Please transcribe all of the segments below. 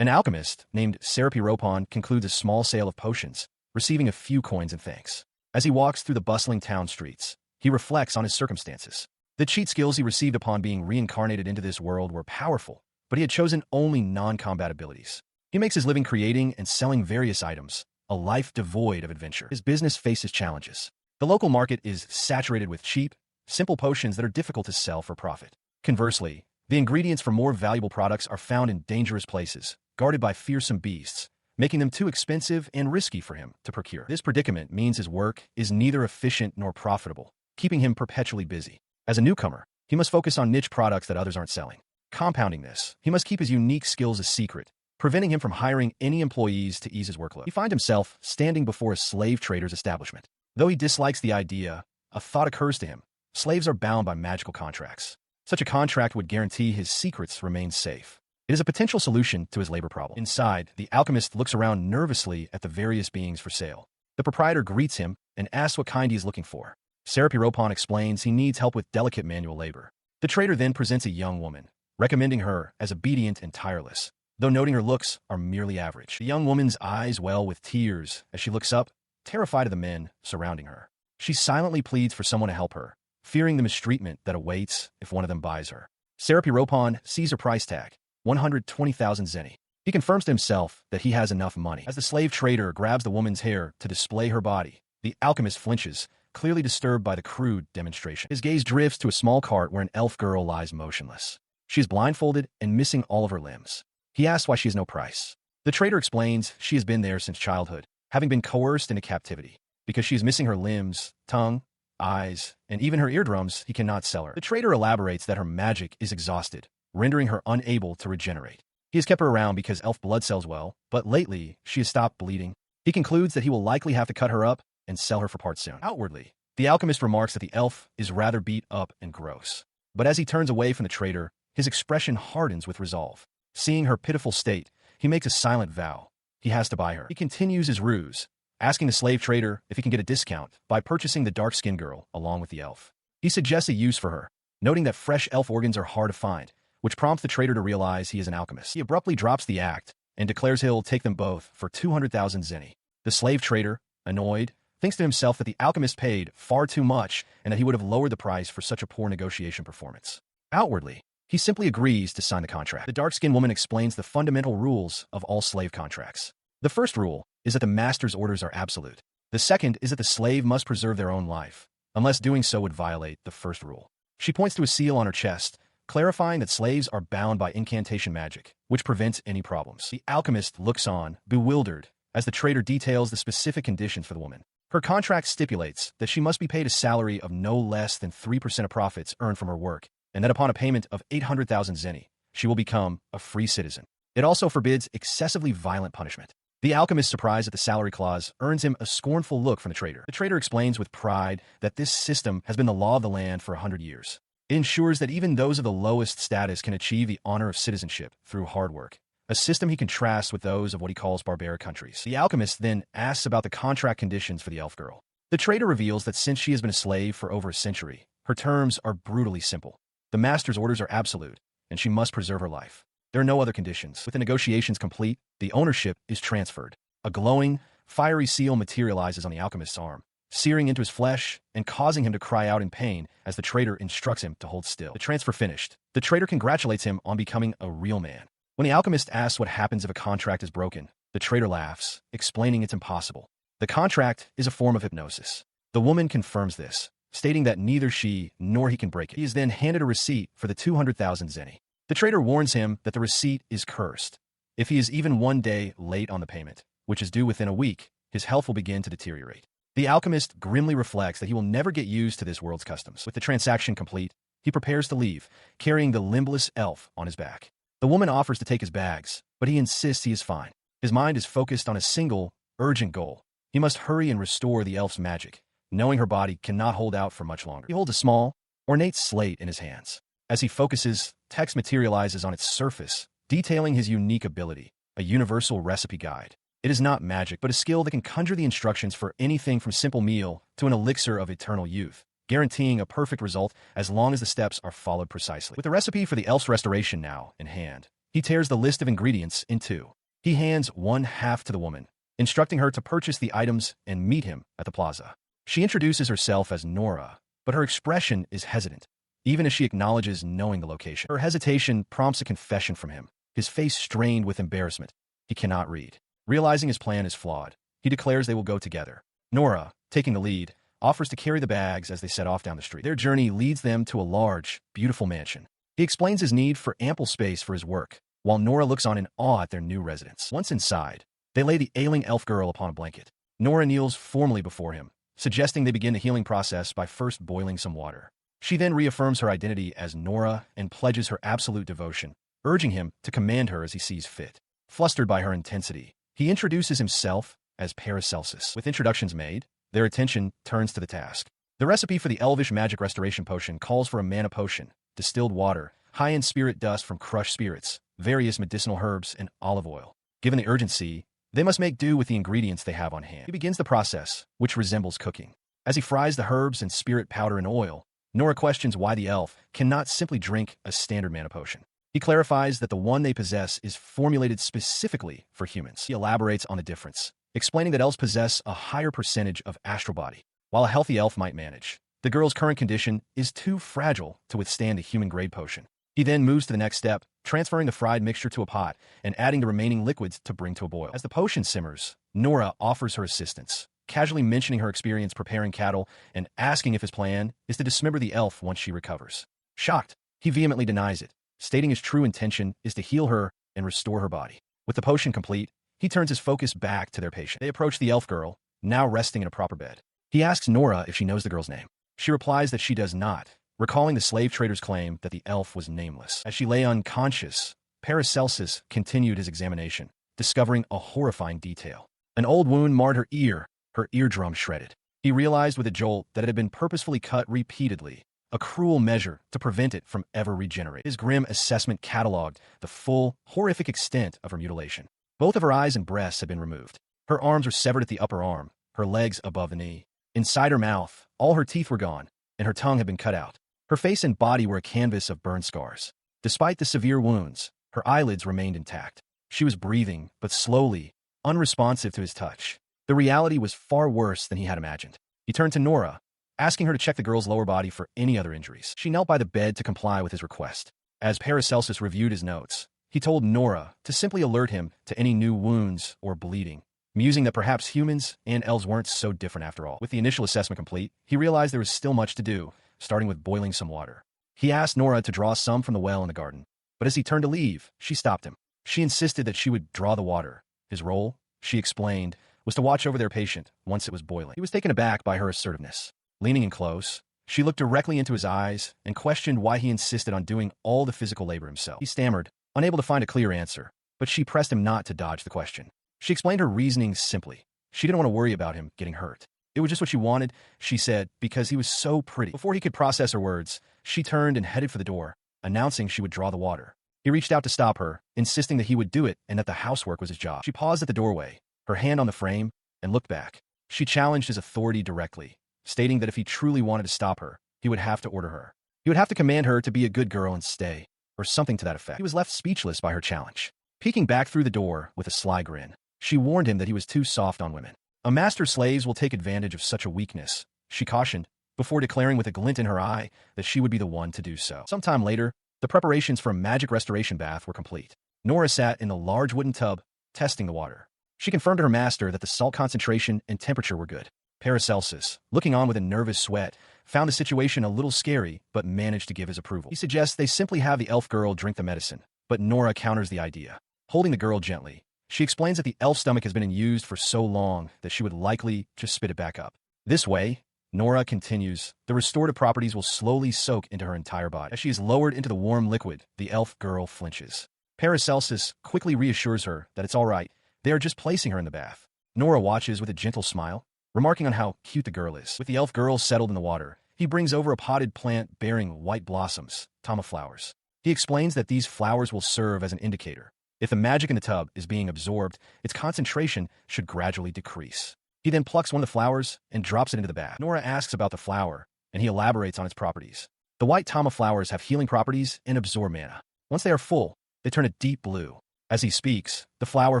An alchemist named Serapiropon concludes a small sale of potions, receiving a few coins in thanks. As he walks through the bustling town streets, he reflects on his circumstances. The cheat skills he received upon being reincarnated into this world were powerful, but he had chosen only non-combat abilities. He makes his living creating and selling various items, a life devoid of adventure. His business faces challenges. The local market is saturated with cheap, simple potions that are difficult to sell for profit. Conversely, the ingredients for more valuable products are found in dangerous places, guarded by fearsome beasts, making them too expensive and risky for him to procure. This predicament means his work is neither efficient nor profitable, keeping him perpetually busy. As a newcomer, he must focus on niche products that others aren't selling. Compounding this, he must keep his unique skills a secret, preventing him from hiring any employees to ease his workload. He finds himself standing before a slave trader's establishment. Though he dislikes the idea, a thought occurs to him. Slaves are bound by magical contracts. Such a contract would guarantee his secrets remain safe. It is a potential solution to his labor problem. Inside, the alchemist looks around nervously at the various beings for sale. The proprietor greets him and asks what kind he is looking for. Serapiropon explains he needs help with delicate manual labor. The trader then presents a young woman, recommending her as obedient and tireless, though noting her looks are merely average. The young woman's eyes well with tears as she looks up, terrified of the men surrounding her. She silently pleads for someone to help her, fearing the mistreatment that awaits if one of them buys her. Serapiropon sees her price tag, 120,000 zeni. He confirms to himself that he has enough money. As the slave trader grabs the woman's hair to display her body, the alchemist flinches, clearly disturbed by the crude demonstration. His gaze drifts to a small cart where an elf girl lies motionless. She is blindfolded and missing all of her limbs. He asks why she has no price. The trader explains she has been there since childhood, having been coerced into captivity. Because she is missing her limbs, tongue, eyes, and even her eardrums, he cannot sell her. The trader elaborates that her magic is exhausted, rendering her unable to regenerate. He has kept her around because elf blood sells well, but lately she has stopped bleeding. He concludes that he will likely have to cut her up and sell her for parts soon. Outwardly, the alchemist remarks that the elf is rather beat up and gross. But as he turns away from the trader, his expression hardens with resolve. Seeing her pitiful state, he makes a silent vow. He has to buy her. He continues his ruse, asking the slave trader if he can get a discount by purchasing the dark-skinned girl along with the elf. He suggests a use for her, noting that fresh elf organs are hard to find, which prompts the trader to realize he is an alchemist. He abruptly drops the act and declares he'll take them both for 200,000 zeni. The slave trader, annoyed, thinks to himself that the alchemist paid far too much and that he would have lowered the price for such a poor negotiation performance. Outwardly, he simply agrees to sign the contract. The dark-skinned woman explains the fundamental rules of all slave contracts. The first rule is that the master's orders are absolute. The second is that the slave must preserve their own life, unless doing so would violate the first rule. She points to a seal on her chest, clarifying that slaves are bound by incantation magic, which prevents any problems. The alchemist looks on, bewildered, as the trader details the specific conditions for the woman. Her contract stipulates that she must be paid a salary of no less than 3% of profits earned from her work, and that upon a payment of 800,000 zeni, she will become a free citizen. It also forbids excessively violent punishment. The alchemist's surprise at the salary clause earns him a scornful look from the trader. The trader explains with pride that this system has been the law of the land for 100 years. It ensures that even those of the lowest status can achieve the honor of citizenship through hard work, a system he contrasts with those of what he calls barbaric countries. The alchemist then asks about the contract conditions for the elf girl. The trader reveals that since she has been a slave for over a century, her terms are brutally simple. The master's orders are absolute, and she must preserve her life. There are no other conditions. With the negotiations complete, the ownership is transferred. A glowing, fiery seal materializes on the alchemist's arm, searing into his flesh and causing him to cry out in pain as the trader instructs him to hold still. The transfer finished, the trader congratulates him on becoming a real man. When the alchemist asks what happens if a contract is broken, the trader laughs, explaining it's impossible. The contract is a form of hypnosis. The woman confirms this, stating that neither she nor he can break it. He is then handed a receipt for the 200,000 zeni. The trader warns him that the receipt is cursed. If he is even one day late on the payment, which is due within a week, his health will begin to deteriorate. The alchemist grimly reflects that he will never get used to this world's customs. With the transaction complete, he prepares to leave, carrying the limbless elf on his back. The woman offers to take his bags, but he insists he is fine. His mind is focused on a single, urgent goal. He must hurry and restore the elf's magic, knowing her body cannot hold out for much longer. He holds a small, ornate slate in his hands. As he focuses, text materializes on its surface, detailing his unique ability, a universal recipe guide. It is not magic, but a skill that can conjure the instructions for anything from simple meal to an elixir of eternal youth, guaranteeing a perfect result as long as the steps are followed precisely. With the recipe for the elf's restoration now in hand, He tears the list of ingredients in two. He hands one half to the woman, instructing her to purchase the items and meet him at the plaza. She introduces herself as Nora, but her expression is hesitant, even as she acknowledges knowing the location. Her hesitation prompts a confession from him, his face strained with embarrassment. He cannot read. Realizing his plan is flawed, he declares they will go together. Nora, taking the lead, offers to carry the bags as they set off down the street. Their journey leads them to a large, beautiful mansion. He explains his need for ample space for his work, while Nora looks on in awe at their new residence. Once inside, they lay the ailing elf girl upon a blanket. Nora kneels formally before him, suggesting they begin the healing process by first boiling some water. She then reaffirms her identity as Nora and pledges her absolute devotion, urging him to command her as he sees fit. Flustered by her intensity, he introduces himself as Paracelsus. With introductions made, their attention turns to the task. The recipe for the elvish magic restoration potion calls for a mana potion, distilled water, high-end spirit dust from crushed spirits, various medicinal herbs, and olive oil. Given the urgency, they must make do with the ingredients they have on hand. He begins the process, which resembles cooking. As he fries the herbs and spirit powder in oil, Nora questions why the elf cannot simply drink a standard mana potion. He clarifies that the one they possess is formulated specifically for humans. He elaborates on the difference, explaining that elves possess a higher percentage of astral body. While a healthy elf might manage, the girl's current condition is too fragile to withstand a human-grade potion. He then moves to the next step, transferring the fried mixture to a pot and adding the remaining liquids to bring to a boil. As the potion simmers, Nora offers her assistance, casually mentioning her experience preparing cattle and asking if his plan is to dismember the elf once she recovers. Shocked, he vehemently denies it, stating his true intention is to heal her and restore her body. With the potion complete, he turns his focus back to their patient. They approach the elf girl, now resting in a proper bed. He asks Nora if she knows the girl's name. She replies that she does not, recalling the slave trader's claim that the elf was nameless. As she lay unconscious, Paracelsus continued his examination, discovering a horrifying detail. An old wound marred her eardrum shredded. He realized with a jolt that it had been purposefully cut repeatedly, a cruel measure to prevent it from ever regenerating. His grim assessment cataloged the full, horrific extent of her mutilation. Both of her eyes and breasts had been removed. Her arms were severed at the upper arm, her legs above the knee. Inside her mouth, all her teeth were gone, and her tongue had been cut out. Her face and body were a canvas of burn scars. Despite the severe wounds, her eyelids remained intact. She was breathing, but slowly, unresponsive to his touch. The reality was far worse than he had imagined. He turned to Nora, asking her to check the girl's lower body for any other injuries. She knelt by the bed to comply with his request. As Paracelsus reviewed his notes, he told Nora to simply alert him to any new wounds or bleeding, musing that perhaps humans and elves weren't so different after all. With the initial assessment complete, he realized there was still much to do, starting with boiling some water. He asked Nora to draw some from the well in the garden, but as he turned to leave, she stopped him. She insisted that she would draw the water. His role, she explained, was to watch over their patient once it was boiling. He was taken aback by her assertiveness. Leaning in close, she looked directly into his eyes and questioned why he insisted on doing all the physical labor himself. He stammered, unable to find a clear answer, but she pressed him not to dodge the question. She explained her reasoning simply. She didn't want to worry about him getting hurt. It was just what she wanted, she said, because he was so pretty. Before he could process her words, she turned and headed for the door, announcing she would draw the water. He reached out to stop her, insisting that he would do it and that the housework was his job. She paused at the doorway, her hand on the frame, and looked back. She challenged his authority directly, stating that if he truly wanted to stop her, he would have to order her. He would have to command her to be a good girl and stay, or something to that effect. He was left speechless by her challenge. Peeking back through the door with a sly grin, she warned him that he was too soft on women. A master's slaves will take advantage of such a weakness, she cautioned, before declaring with a glint in her eye that she would be the one to do so. Sometime later, the preparations for a magic restoration bath were complete. Nora sat in the large wooden tub, testing the water. She confirmed to her master that the salt concentration and temperature were good. Paracelsus, looking on with a nervous sweat, found the situation a little scary, but managed to give his approval. He suggests they simply have the elf girl drink the medicine, but Nora counters the idea. Holding the girl gently, she explains that the elf stomach has been used for so long that she would likely just spit it back up. This way, Nora continues, the restorative properties will slowly soak into her entire body. As she is lowered into the warm liquid, the elf girl flinches. Paracelsus quickly reassures her that it's all right. They are just placing her in the bath. Nora watches with a gentle smile, remarking on how cute the girl is. With the elf girl settled in the water, he brings over a potted plant bearing white blossoms, tama flowers. He explains that these flowers will serve as an indicator. If the magic in the tub is being absorbed, its concentration should gradually decrease. He then plucks one of the flowers and drops it into the bath. Nora asks about the flower, and he elaborates on its properties. The white tama flowers have healing properties and absorb mana. Once they are full, They turn a deep blue. As he speaks, the flower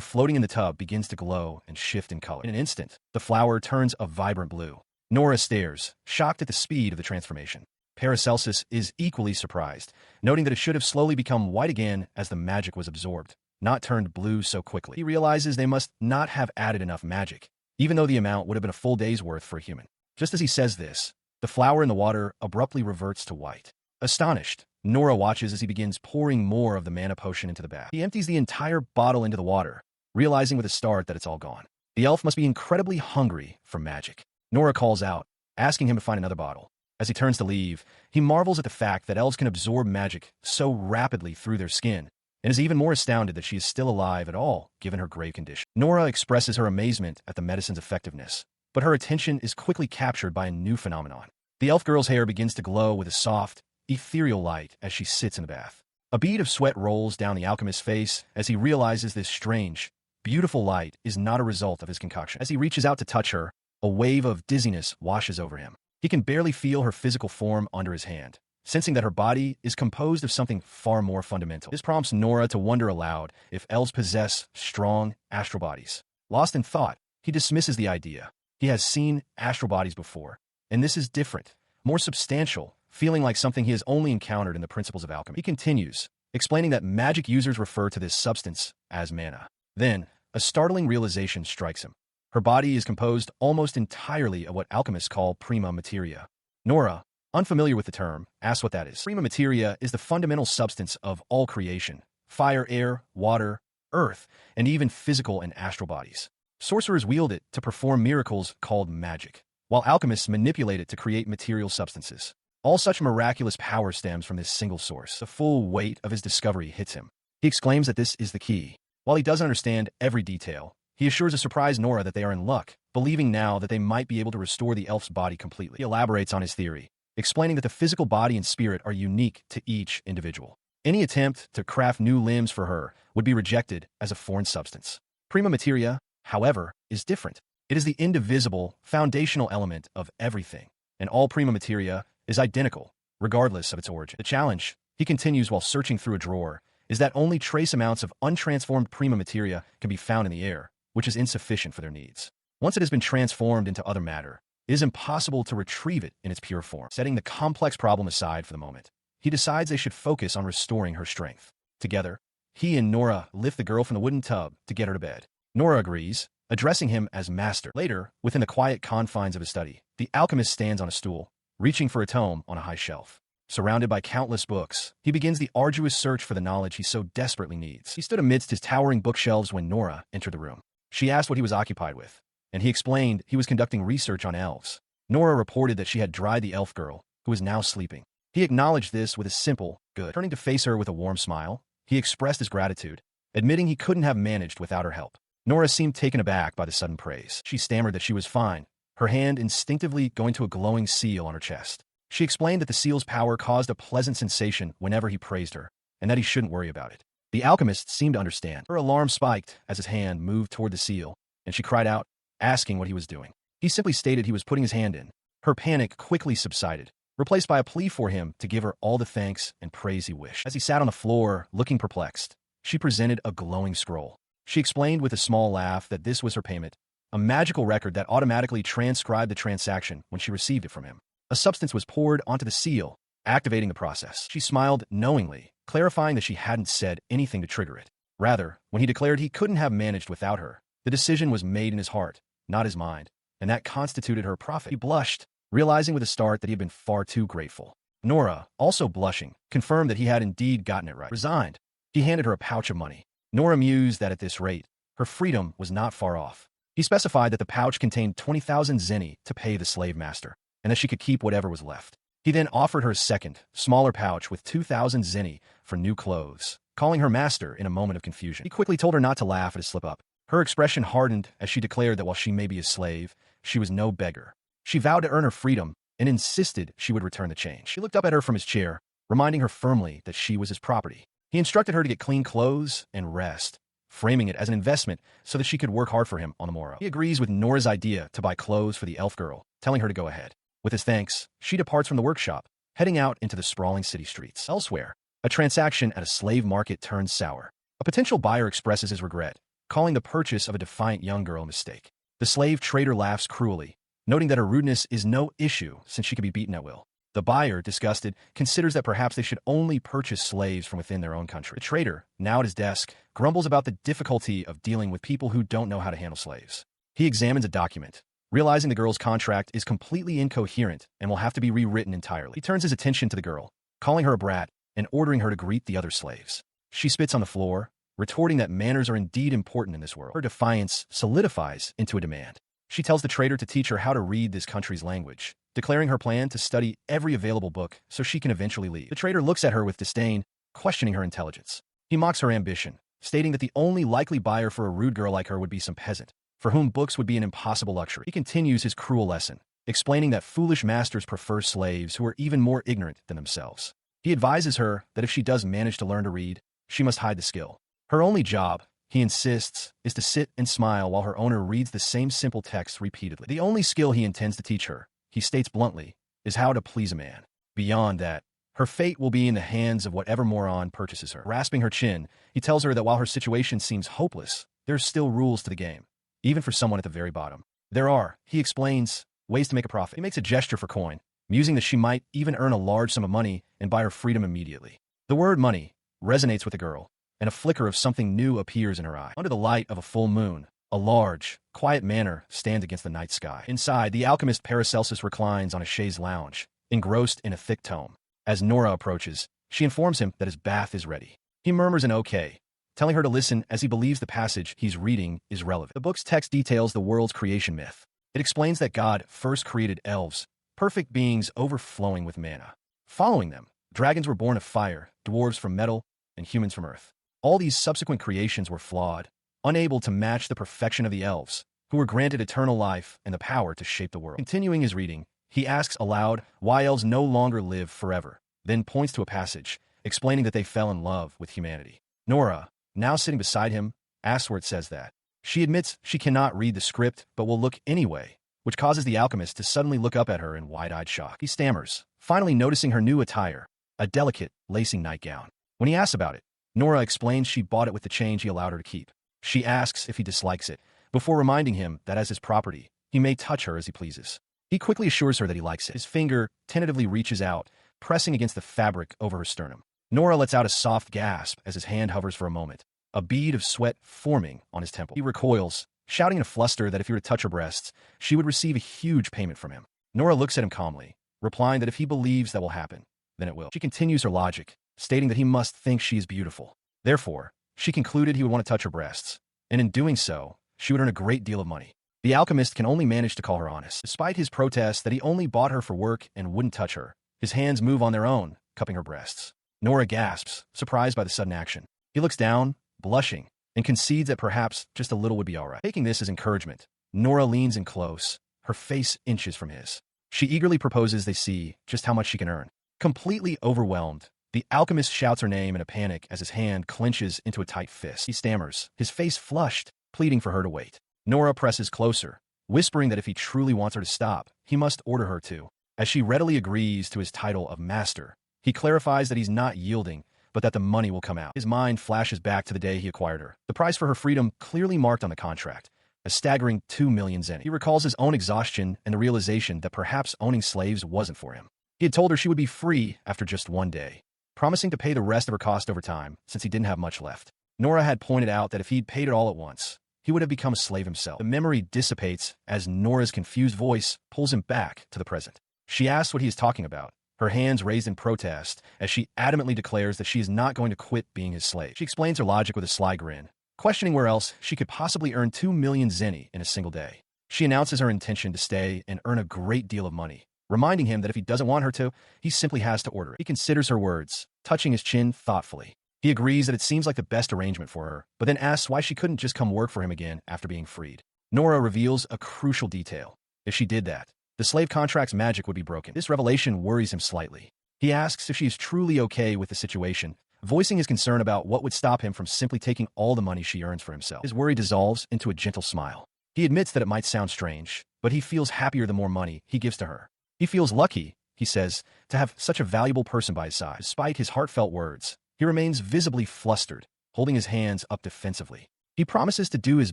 floating in the tub begins to glow and shift in color. In an instant, the flower turns a vibrant blue. Nora stares, shocked at the speed of the transformation. Paracelsus is equally surprised, noting that it should have slowly become white again as the magic was absorbed, not turned blue so quickly. He realizes they must not have added enough magic, even though the amount would have been a full day's worth for a human. Just as he says this, the flower in the water abruptly reverts to white. Astonished, Nora watches as he begins pouring more of the mana potion into the bath. He empties the entire bottle into the water, realizing with a start that it's all gone. The elf must be incredibly hungry for magic. Nora calls out, asking him to find another bottle. As he turns to leave, he marvels at the fact that elves can absorb magic so rapidly through their skin, and is even more astounded that she is still alive at all, given her grave condition. Nora expresses her amazement at the medicine's effectiveness, but her attention is quickly captured by a new phenomenon. The elf girl's hair begins to glow with a soft, ethereal light as she sits in the bath. A bead of sweat rolls down the alchemist's face as he realizes this strange, beautiful light is not a result of his concoction. As he reaches out to touch her, a wave of dizziness washes over him. He can barely feel her physical form under his hand, sensing that her body is composed of something far more fundamental. This prompts Nora to wonder aloud if elves possess strong astral bodies. Lost in thought, he dismisses the idea. He has seen astral bodies before, and this is different, more substantial, feeling like something he has only encountered in the principles of alchemy. He continues, explaining that magic users refer to this substance as mana. Then, a startling realization strikes him. Her body is composed almost entirely of what alchemists call Prima Materia. Nora, unfamiliar with the term, asks what that is. Prima Materia is the fundamental substance of all creation: fire, air, water, earth, and even physical and astral bodies. Sorcerers wield it to perform miracles called magic, while alchemists manipulate it to create material substances. All such miraculous power stems from this single source. The full weight of his discovery hits him. He exclaims that this is the key. While he doesn't understand every detail, he assures a surprised Nora that they are in luck, believing now that they might be able to restore the elf's body completely. He elaborates on his theory, explaining that the physical body and spirit are unique to each individual. Any attempt to craft new limbs for her would be rejected as a foreign substance. Prima Materia, however, is different. It is the indivisible, foundational element of everything, and all Prima Materia is identical, regardless of its origin. The challenge, he continues while searching through a drawer, is that only trace amounts of untransformed Prima Materia can be found in the air, which is insufficient for their needs. Once it has been transformed into other matter, it is impossible to retrieve it in its pure form. Setting the complex problem aside for the moment, he decides they should focus on restoring her strength. Together, he and Nora lift the girl from the wooden tub to get her to bed. Nora agrees, addressing him as master. Later, within the quiet confines of his study, the alchemist stands on a stool, reaching for a tome on a high shelf. Surrounded by countless books, he begins the arduous search for the knowledge he so desperately needs. He stood amidst his towering bookshelves when Nora entered the room. She asked what he was occupied with, and he explained he was conducting research on elves. Nora reported that she had dried the elf girl, who was now sleeping. He acknowledged this with a simple, good. Turning to face her with a warm smile, he expressed his gratitude, admitting he couldn't have managed without her help. Nora seemed taken aback by the sudden praise. She stammered that she was fine, her hand instinctively going to a glowing seal on her chest. She explained that the seal's power caused a pleasant sensation whenever he praised her, and that he shouldn't worry about it. The alchemist seemed to understand. Her alarm spiked as his hand moved toward the seal, and she cried out, asking what he was doing. He simply stated he was putting his hand in. Her panic quickly subsided, replaced by a plea for him to give her all the thanks and praise he wished. As he sat on the floor, looking perplexed, she presented a glowing scroll. She explained with a small laugh that this was her payment, a magical record that automatically transcribed the transaction when she received it from him. A substance was poured onto the seal, activating the process. She smiled knowingly, clarifying that she hadn't said anything to trigger it. Rather, when he declared he couldn't have managed without her, the decision was made in his heart, not his mind, and that constituted her profit. He blushed, realizing with a start that he had been far too grateful. Nora, also blushing, confirmed that he had indeed gotten it right. Resigned, he handed her a pouch of money. Nora mused that at this rate, her freedom was not far off. He specified that the pouch contained 20,000 zenny to pay the slave master, and that she could keep whatever was left. He then offered her a second, smaller pouch with 2,000 zenny for new clothes, calling her master in a moment of confusion. He quickly told her not to laugh at his slip-up. Her expression hardened as she declared that while she may be a slave, she was no beggar. She vowed to earn her freedom and insisted she would return the change. He looked up at her from his chair, reminding her firmly that she was his property. He instructed her to get clean clothes and rest, framing it as an investment so that she could work hard for him on the morrow. He agrees with Nora's idea to buy clothes for the elf girl, telling her to go ahead. With his thanks, she departs from the workshop, heading out into the sprawling city streets. Elsewhere, A transaction at a slave market turns sour. A potential buyer expresses his regret, calling the purchase of a defiant young girl a mistake. The slave trader laughs cruelly, noting that her rudeness is no issue since she can be beaten at will. The buyer, disgusted, considers that perhaps they should only purchase slaves from within their own country. The trader, now at his desk, grumbles about the difficulty of dealing with people who don't know how to handle slaves. He examines a document, realizing the girl's contract is completely incoherent and will have to be rewritten entirely. He turns his attention to the girl, calling her a brat and ordering her to greet the other slaves. She spits on the floor, retorting that manners are indeed important in this world. Her defiance solidifies into a demand. She tells the trader to teach her how to read this country's language, declaring her plan to study every available book so she can eventually leave. The trader looks at her with disdain, questioning her intelligence. He mocks her ambition, stating that the only likely buyer for a rude girl like her would be some peasant, for whom books would be an impossible luxury. He continues his cruel lesson, explaining that foolish masters prefer slaves who are even more ignorant than themselves. He advises her that if she does manage to learn to read, she must hide the skill. Her only job, he insists, is to sit and smile while her owner reads the same simple text repeatedly. The only skill he intends to teach her, he states bluntly, is how to please a man. Beyond that, her fate will be in the hands of whatever moron purchases her. Rasping her chin, he tells her that while her situation seems hopeless, there's still rules to the game, even for someone at the very bottom. There are, he explains, ways to make a profit. He makes a gesture for coin, musing that she might even earn a large sum of money and buy her freedom immediately. The word money resonates with the girl, and a flicker of something new appears in her eye. Under the light of a full moon, a large, quiet manor stands against the night sky. Inside, the alchemist Paracelsus reclines on a chaise lounge, engrossed in a thick tome. As Nora approaches, she informs him that his bath is ready. He murmurs an okay, telling her to listen as he believes the passage he's reading is relevant. The book's text details the world's creation myth. It explains that God first created elves, perfect beings overflowing with mana. Following them, dragons were born of fire, dwarves from metal, and humans from earth. All these subsequent creations were flawed, unable to match the perfection of the elves, who were granted eternal life and the power to shape the world. Continuing his reading, he asks aloud why elves no longer live forever, then points to a passage, explaining that they fell in love with humanity. Nora, now sitting beside him, asks where it says that. She admits she cannot read the script, but will look anyway, which causes the alchemist to suddenly look up at her in wide-eyed shock. He stammers, finally noticing her new attire, a delicate, lacing nightgown. When he asks about it, Nora explains she bought it with the change he allowed her to keep. She asks if he dislikes it, before reminding him that as his property, he may touch her as he pleases. He quickly assures her that he likes it. His finger tentatively reaches out, pressing against the fabric over her sternum. Nora lets out a soft gasp as his hand hovers for a moment, a bead of sweat forming on his temple. He recoils, shouting in a fluster that if he were to touch her breasts, she would receive a huge payment from him. Nora looks at him calmly, replying that if he believes that will happen, then it will. She continues her logic, stating that he must think she is beautiful. Therefore, she concluded he would want to touch her breasts, and in doing so, she would earn a great deal of money. The alchemist can only manage to call her honest. Despite his protest that he only bought her for work and wouldn't touch her, his hands move on their own, cupping her breasts. Nora gasps, surprised by the sudden action. He looks down, blushing, and concedes that perhaps just a little would be all right. Taking this as encouragement, Nora leans in close, her face inches from his. She eagerly proposes they see just how much she can earn. Completely overwhelmed, the alchemist shouts her name in a panic as his hand clenches into a tight fist. He stammers, his face flushed, pleading for her to wait. Nora presses closer, whispering that if he truly wants her to stop, he must order her to. As she readily agrees to his title of master, he clarifies that he's not yielding, but that the money will come out. His mind flashes back to the day he acquired her. The price for her freedom clearly marked on the contract, a staggering 2 million zen. He recalls his own exhaustion and the realization that perhaps owning slaves wasn't for him. He had told her she would be free after just one day, promising to pay the rest of her cost over time since he didn't have much left. Nora had pointed out that if he'd paid it all at once, he would have become a slave himself. The memory dissipates as Nora's confused voice pulls him back to the present. She asks what he is talking about, her hands raised in protest as she adamantly declares that she is not going to quit being his slave. She explains her logic with a sly grin, questioning where else she could possibly earn 2 million zenny in a single day. She announces her intention to stay and earn a great deal of money, reminding him that if he doesn't want her to, he simply has to order it. He considers her words, touching his chin thoughtfully. He agrees that it seems like the best arrangement for her, but then asks why she couldn't just come work for him again after being freed. Nora reveals a crucial detail. If she did that, the slave contract's magic would be broken. This revelation worries him slightly. He asks if she is truly okay with the situation, voicing his concern about what would stop him from simply taking all the money she earns for himself. His worry dissolves into a gentle smile. He admits that it might sound strange, but he feels happier the more money he gives to her. He feels lucky, he says, to have such a valuable person by his side. Despite his heartfelt words, he remains visibly flustered, holding his hands up defensively. He promises to do his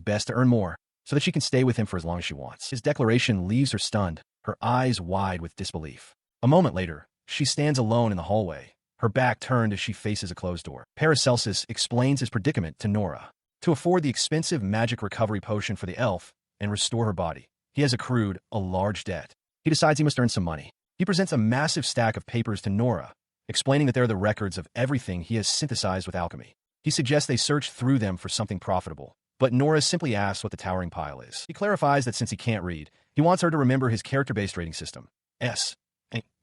best to earn more, so that she can stay with him for as long as she wants. His declaration leaves her stunned, her eyes wide with disbelief. A moment later, she stands alone in the hallway, her back turned as she faces a closed door. Paracelsus explains his predicament to Nora. To afford the expensive magic recovery potion for the elf and restore her body, he has accrued a large debt. He decides he must earn some money. He presents a massive stack of papers to Nora, explaining that they're the records of everything he has synthesized with alchemy. He suggests they search through them for something profitable, but Nora simply asks what the towering pile is. He clarifies that since he can't read, he wants her to remember his character-based rating system, S,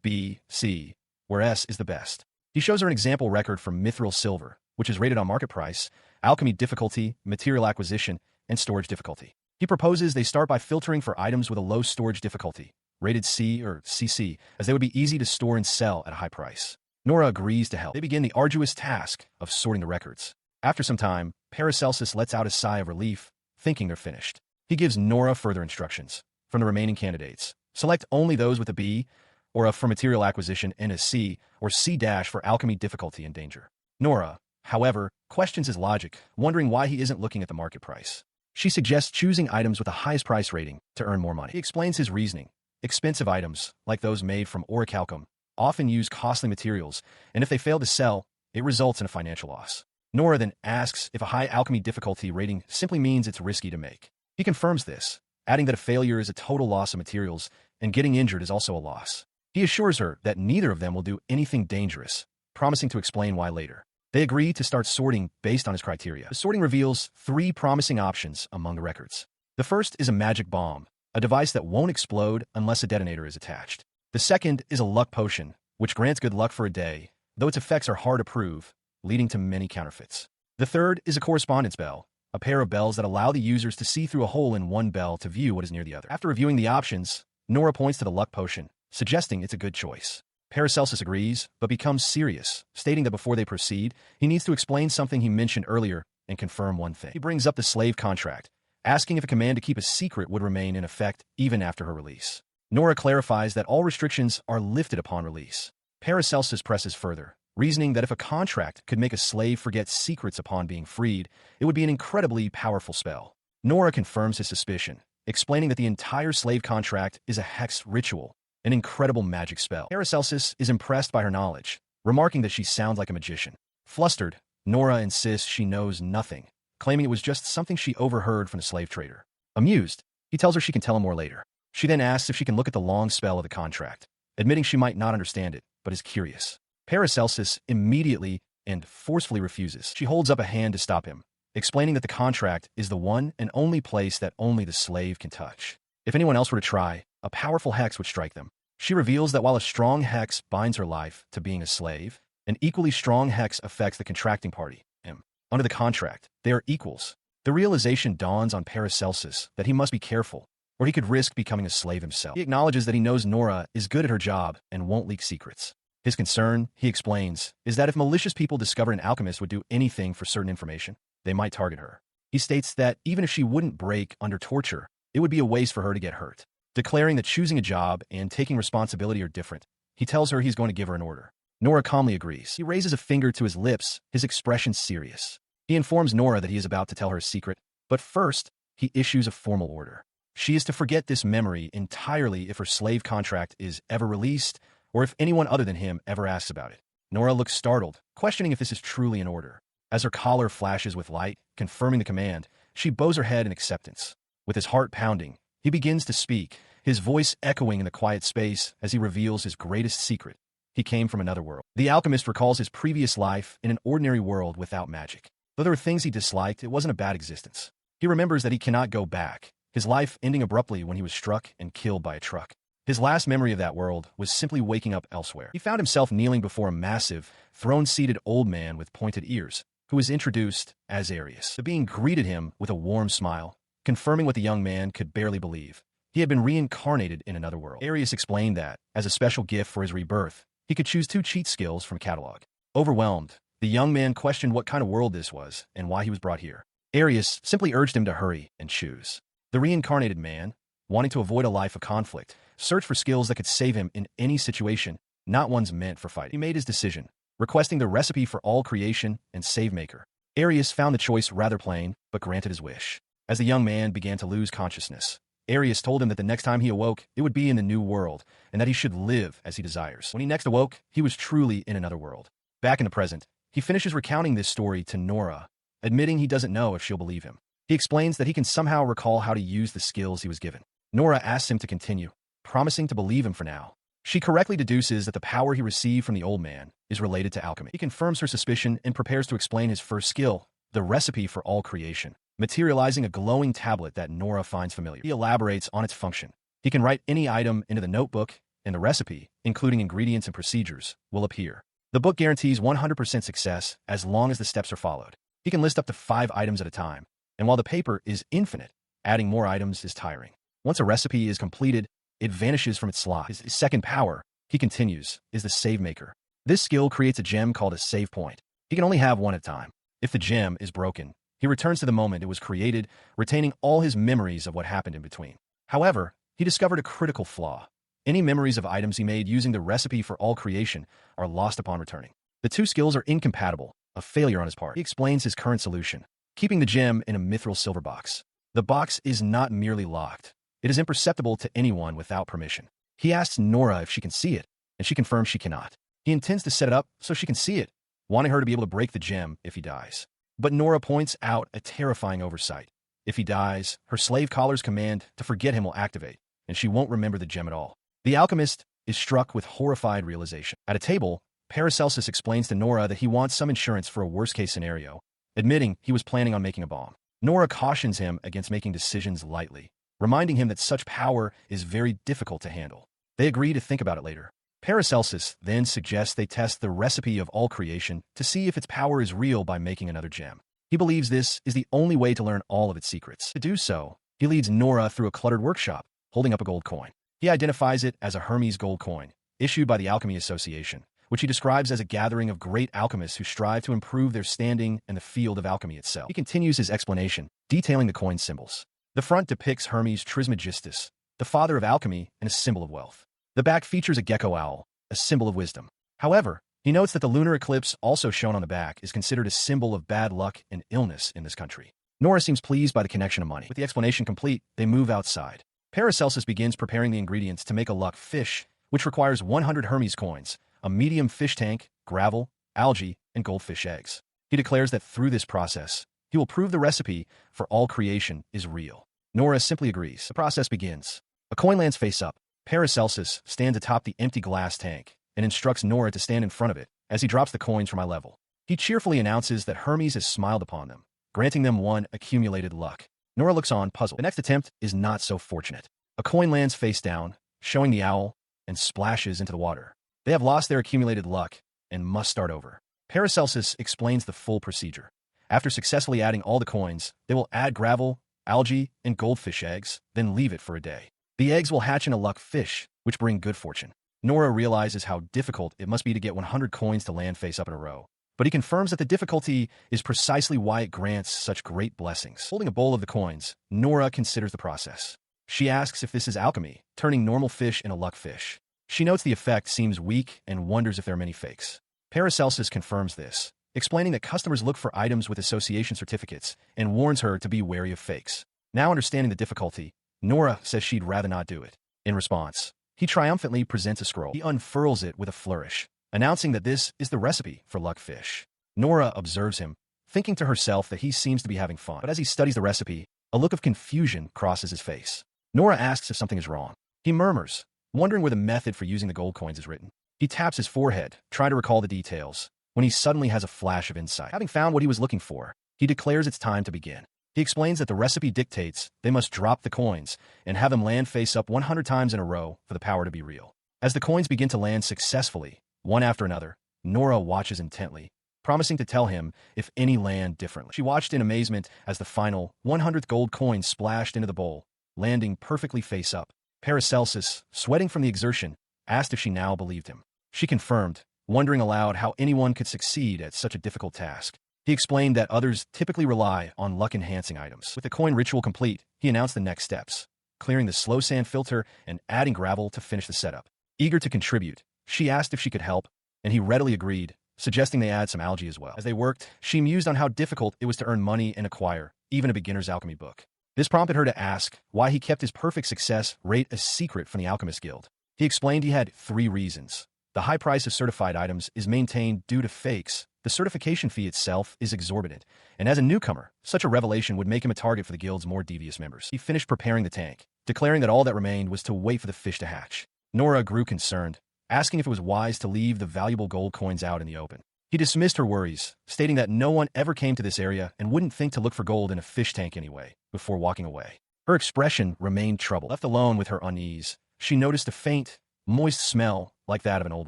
B, C, where S is the best. He shows her an example record for mithril silver, which is rated on market price, alchemy difficulty, material acquisition, and storage difficulty. He proposes they start by filtering for items with a low storage difficulty, rated C or CC, as they would be easy to store and sell at a high price. Nora agrees to help. They begin the arduous task of sorting the records. After some time, Paracelsus lets out a sigh of relief, thinking they're finished. He gives Nora further instructions. From the remaining candidates, select only those with a B, or a for material acquisition and a C, or C- for alchemy difficulty and danger. Nora, however, questions his logic, wondering why he isn't looking at the market price. She suggests choosing items with the highest price rating to earn more money. He explains his reasoning. Expensive items, like those made from orichalcum, often use costly materials, and if they fail to sell, it results in a financial loss. Nora then asks if a high alchemy difficulty rating simply means it's risky to make. He confirms this, adding that a failure is a total loss of materials, and getting injured is also a loss. He assures her that neither of them will do anything dangerous, promising to explain why later. They agree to start sorting based on his criteria. The sorting reveals 3 promising options among the records. The first is a magic bomb, a device that won't explode unless a detonator is attached. The second is a luck potion, which grants good luck for a day, though its effects are hard to prove, leading to many counterfeits. The third is a correspondence bell, a pair of bells that allow the users to see through a hole in one bell to view what is near the other. After reviewing the options, Nora points to the luck potion, suggesting it's a good choice. Paracelsus agrees, but becomes serious, stating that before they proceed, he needs to explain something he mentioned earlier and confirm one thing. He brings up the slave contract, asking if a command to keep a secret would remain in effect even after her release. Nora clarifies that all restrictions are lifted upon release. Paracelsus presses further, reasoning that if a contract could make a slave forget secrets upon being freed, it would be an incredibly powerful spell. Nora confirms his suspicion, explaining that the entire slave contract is a hex ritual, an incredible magic spell. Paracelsus is impressed by her knowledge, remarking that she sounds like a magician. Flustered, Nora insists she knows nothing, claiming it was just something she overheard from the slave trader. Amused, he tells her she can tell him more later. She then asks if she can look at the long spell of the contract, admitting she might not understand it, but is curious. Paracelsus immediately and forcefully refuses. She holds up a hand to stop him, explaining that the contract is the one and only place that only the slave can touch. If anyone else were to try, a powerful hex would strike them. She reveals that while a strong hex binds her life to being a slave, an equally strong hex affects the contracting party, him. Under the contract, they are equals. The realization dawns on Paracelsus that he must be careful, or he could risk becoming a slave himself. He acknowledges that he knows Nora is good at her job and won't leak secrets. His concern, he explains, is that if malicious people discover an alchemist would do anything for certain information, they might target her. He states that even if she wouldn't break under torture, it would be a waste for her to get hurt. Declaring that choosing a job and taking responsibility are different, he tells her he's going to give her an order. Nora calmly agrees. He raises a finger to his lips, his expression serious. He informs Nora that he is about to tell her a secret, but first, he issues a formal order. She is to forget this memory entirely if her slave contract is ever released, or if anyone other than him ever asks about it. Nora looks startled, questioning if this is truly an order. As her collar flashes with light, confirming the command, she bows her head in acceptance. With his heart pounding, he begins to speak, his voice echoing in the quiet space as he reveals his greatest secret. He came from another world. The alchemist recalls his previous life in an ordinary world without magic. Though there were things he disliked, it wasn't a bad existence. He remembers that he cannot go back, his life ending abruptly when he was struck and killed by a truck. His last memory of that world was simply waking up elsewhere. He found himself kneeling before a massive, throne-seated old man with pointed ears, who was introduced as Arius. The being greeted him with a warm smile, confirming what the young man could barely believe. He had been reincarnated in another world. Arius explained that, as a special gift for his rebirth, he could choose 2 cheat skills from a catalog. Overwhelmed, the young man questioned what kind of world this was and why he was brought here. Arius simply urged him to hurry and choose. The reincarnated man, wanting to avoid a life of conflict, search for skills that could save him in any situation, not ones meant for fighting. He made his decision, requesting the recipe for all creation and save maker. Arius found the choice rather plain, but granted his wish. As the young man began to lose consciousness, Arius told him that the next time he awoke, it would be in the new world, and that he should live as he desires. When he next awoke, he was truly in another world. Back in the present, he finishes recounting this story to Nora, admitting he doesn't know if she'll believe him. He explains that he can somehow recall how to use the skills he was given. Nora asks him to continue, promising to believe him for now. She correctly deduces that the power he received from the old man is related to alchemy. He confirms her suspicion and prepares to explain his first skill, the recipe for all creation, materializing a glowing tablet that Nora finds familiar. He elaborates on its function. He can write any item into the notebook, and the recipe, including ingredients and procedures, will appear. The book guarantees 100% success as long as the steps are followed. He can list up to 5 items at a time, and while the paper is infinite, adding more items is tiring. Once a recipe is completed, it vanishes from its slot. His second power, he continues, is the save maker. This skill creates a gem called a save point. He can only have one at a time. If the gem is broken, he returns to the moment it was created, retaining all his memories of what happened in between. However, he discovered a critical flaw. Any memories of items he made using the recipe for all creation are lost upon returning. The two skills are incompatible, a failure on his part. He explains his current solution, keeping the gem in a mithril silver box. The box is not merely locked. It is imperceptible to anyone without permission. He asks Nora if she can see it, and she confirms she cannot. He intends to set it up so she can see it, wanting her to be able to break the gem if he dies. But Nora points out a terrifying oversight. If he dies, her slave caller's command to forget him will activate, and she won't remember the gem at all. The alchemist is struck with horrified realization. At a table, Paracelsus explains to Nora that he wants some insurance for a worst-case scenario, admitting he was planning on making a bomb. Nora cautions him against making decisions lightly, reminding him that such power is very difficult to handle. They agree to think about it later. Paracelsus then suggests they test the recipe of all creation to see if its power is real by making another gem. He believes this is the only way to learn all of its secrets. To do so, he leads Nora through a cluttered workshop, holding up a gold coin. He identifies it as a Hermes gold coin, issued by the Alchemy Association, which he describes as a gathering of great alchemists who strive to improve their standing in the field of alchemy itself. He continues his explanation, detailing the coin's symbols. The front depicts Hermes Trismegistus, the father of alchemy and a symbol of wealth. The back features a gecko owl, a symbol of wisdom. However, he notes that the lunar eclipse also shown on the back is considered a symbol of bad luck and illness in this country. Nora seems pleased by the connection of money. With the explanation complete, they move outside. Paracelsus begins preparing the ingredients to make a luck fish, which requires 100 Hermes coins, a medium fish tank, gravel, algae, and goldfish eggs. He declares that through this process, he will prove the recipe for all creation is real. Nora simply agrees. The process begins. A coin lands face up. Paracelsus stands atop the empty glass tank and instructs Nora to stand in front of it as he drops the coins from eye level. He cheerfully announces that Hermes has smiled upon them, granting them 1 accumulated luck. Nora looks on, puzzled. The next attempt is not so fortunate. A coin lands face down, showing the owl, and splashes into the water. They have lost their accumulated luck and must start over. Paracelsus explains the full procedure. After successfully adding all the coins, they will add gravel, algae, and goldfish eggs, then leave it for a day. The eggs will hatch in a luck fish, which bring good fortune. Nora realizes how difficult it must be to get 100 coins to land face up in a row, but he confirms that the difficulty is precisely why it grants such great blessings. Holding a bowl of the coins, Nora considers the process. She asks if this is alchemy, turning normal fish into luck fish. She notes the effect seems weak and wonders if there are many fakes. Paracelsus confirms this, explaining that customers look for items with association certificates and warns her to be wary of fakes. Now understanding the difficulty, Nora says she'd rather not do it. In response, he triumphantly presents a scroll. He unfurls it with a flourish, announcing that this is the recipe for luck fish. Nora observes him, thinking to herself that he seems to be having fun. But as he studies the recipe, a look of confusion crosses his face. Nora asks if something is wrong. He murmurs, wondering where the method for using the gold coins is written. He taps his forehead, trying to recall the details, when he suddenly has a flash of insight. Having found what he was looking for, he declares it's time to begin. He explains that the recipe dictates they must drop the coins and have them land face up 100 times in a row for the power to be real. As the coins begin to land successfully, one after another, Nora watches intently, promising to tell him if any land differently. She watched in amazement as the final 100th gold coin splashed into the bowl, landing perfectly face up. Paracelsus, sweating from the exertion, asked if she now believed him. She confirmed, wondering aloud how anyone could succeed at such a difficult task. He explained that others typically rely on luck-enhancing items. With the coin ritual complete, he announced the next steps. clearing the slow sand filter and adding gravel to finish the setup. Eager to contribute, she asked if she could help, and he readily agreed, suggesting they add some algae as well. As they worked, she mused on how difficult it was to earn money and acquire even a beginner's alchemy book. This prompted her to ask why he kept his perfect success rate a secret from the Alchemist Guild. He explained he had 3 reasons. The high price of certified items is maintained due to fakes. The certification fee itself is exorbitant, and as a newcomer, such a revelation would make him a target for the guild's more devious members. He finished preparing the tank, declaring that all that remained was to wait for the fish to hatch. Nora grew concerned, asking if it was wise to leave the valuable gold coins out in the open. He dismissed her worries, stating that no one ever came to this area and wouldn't think to look for gold in a fish tank anyway, before walking away. Her expression remained troubled. Left alone with her unease, she noticed a faint, moist smell like that of an old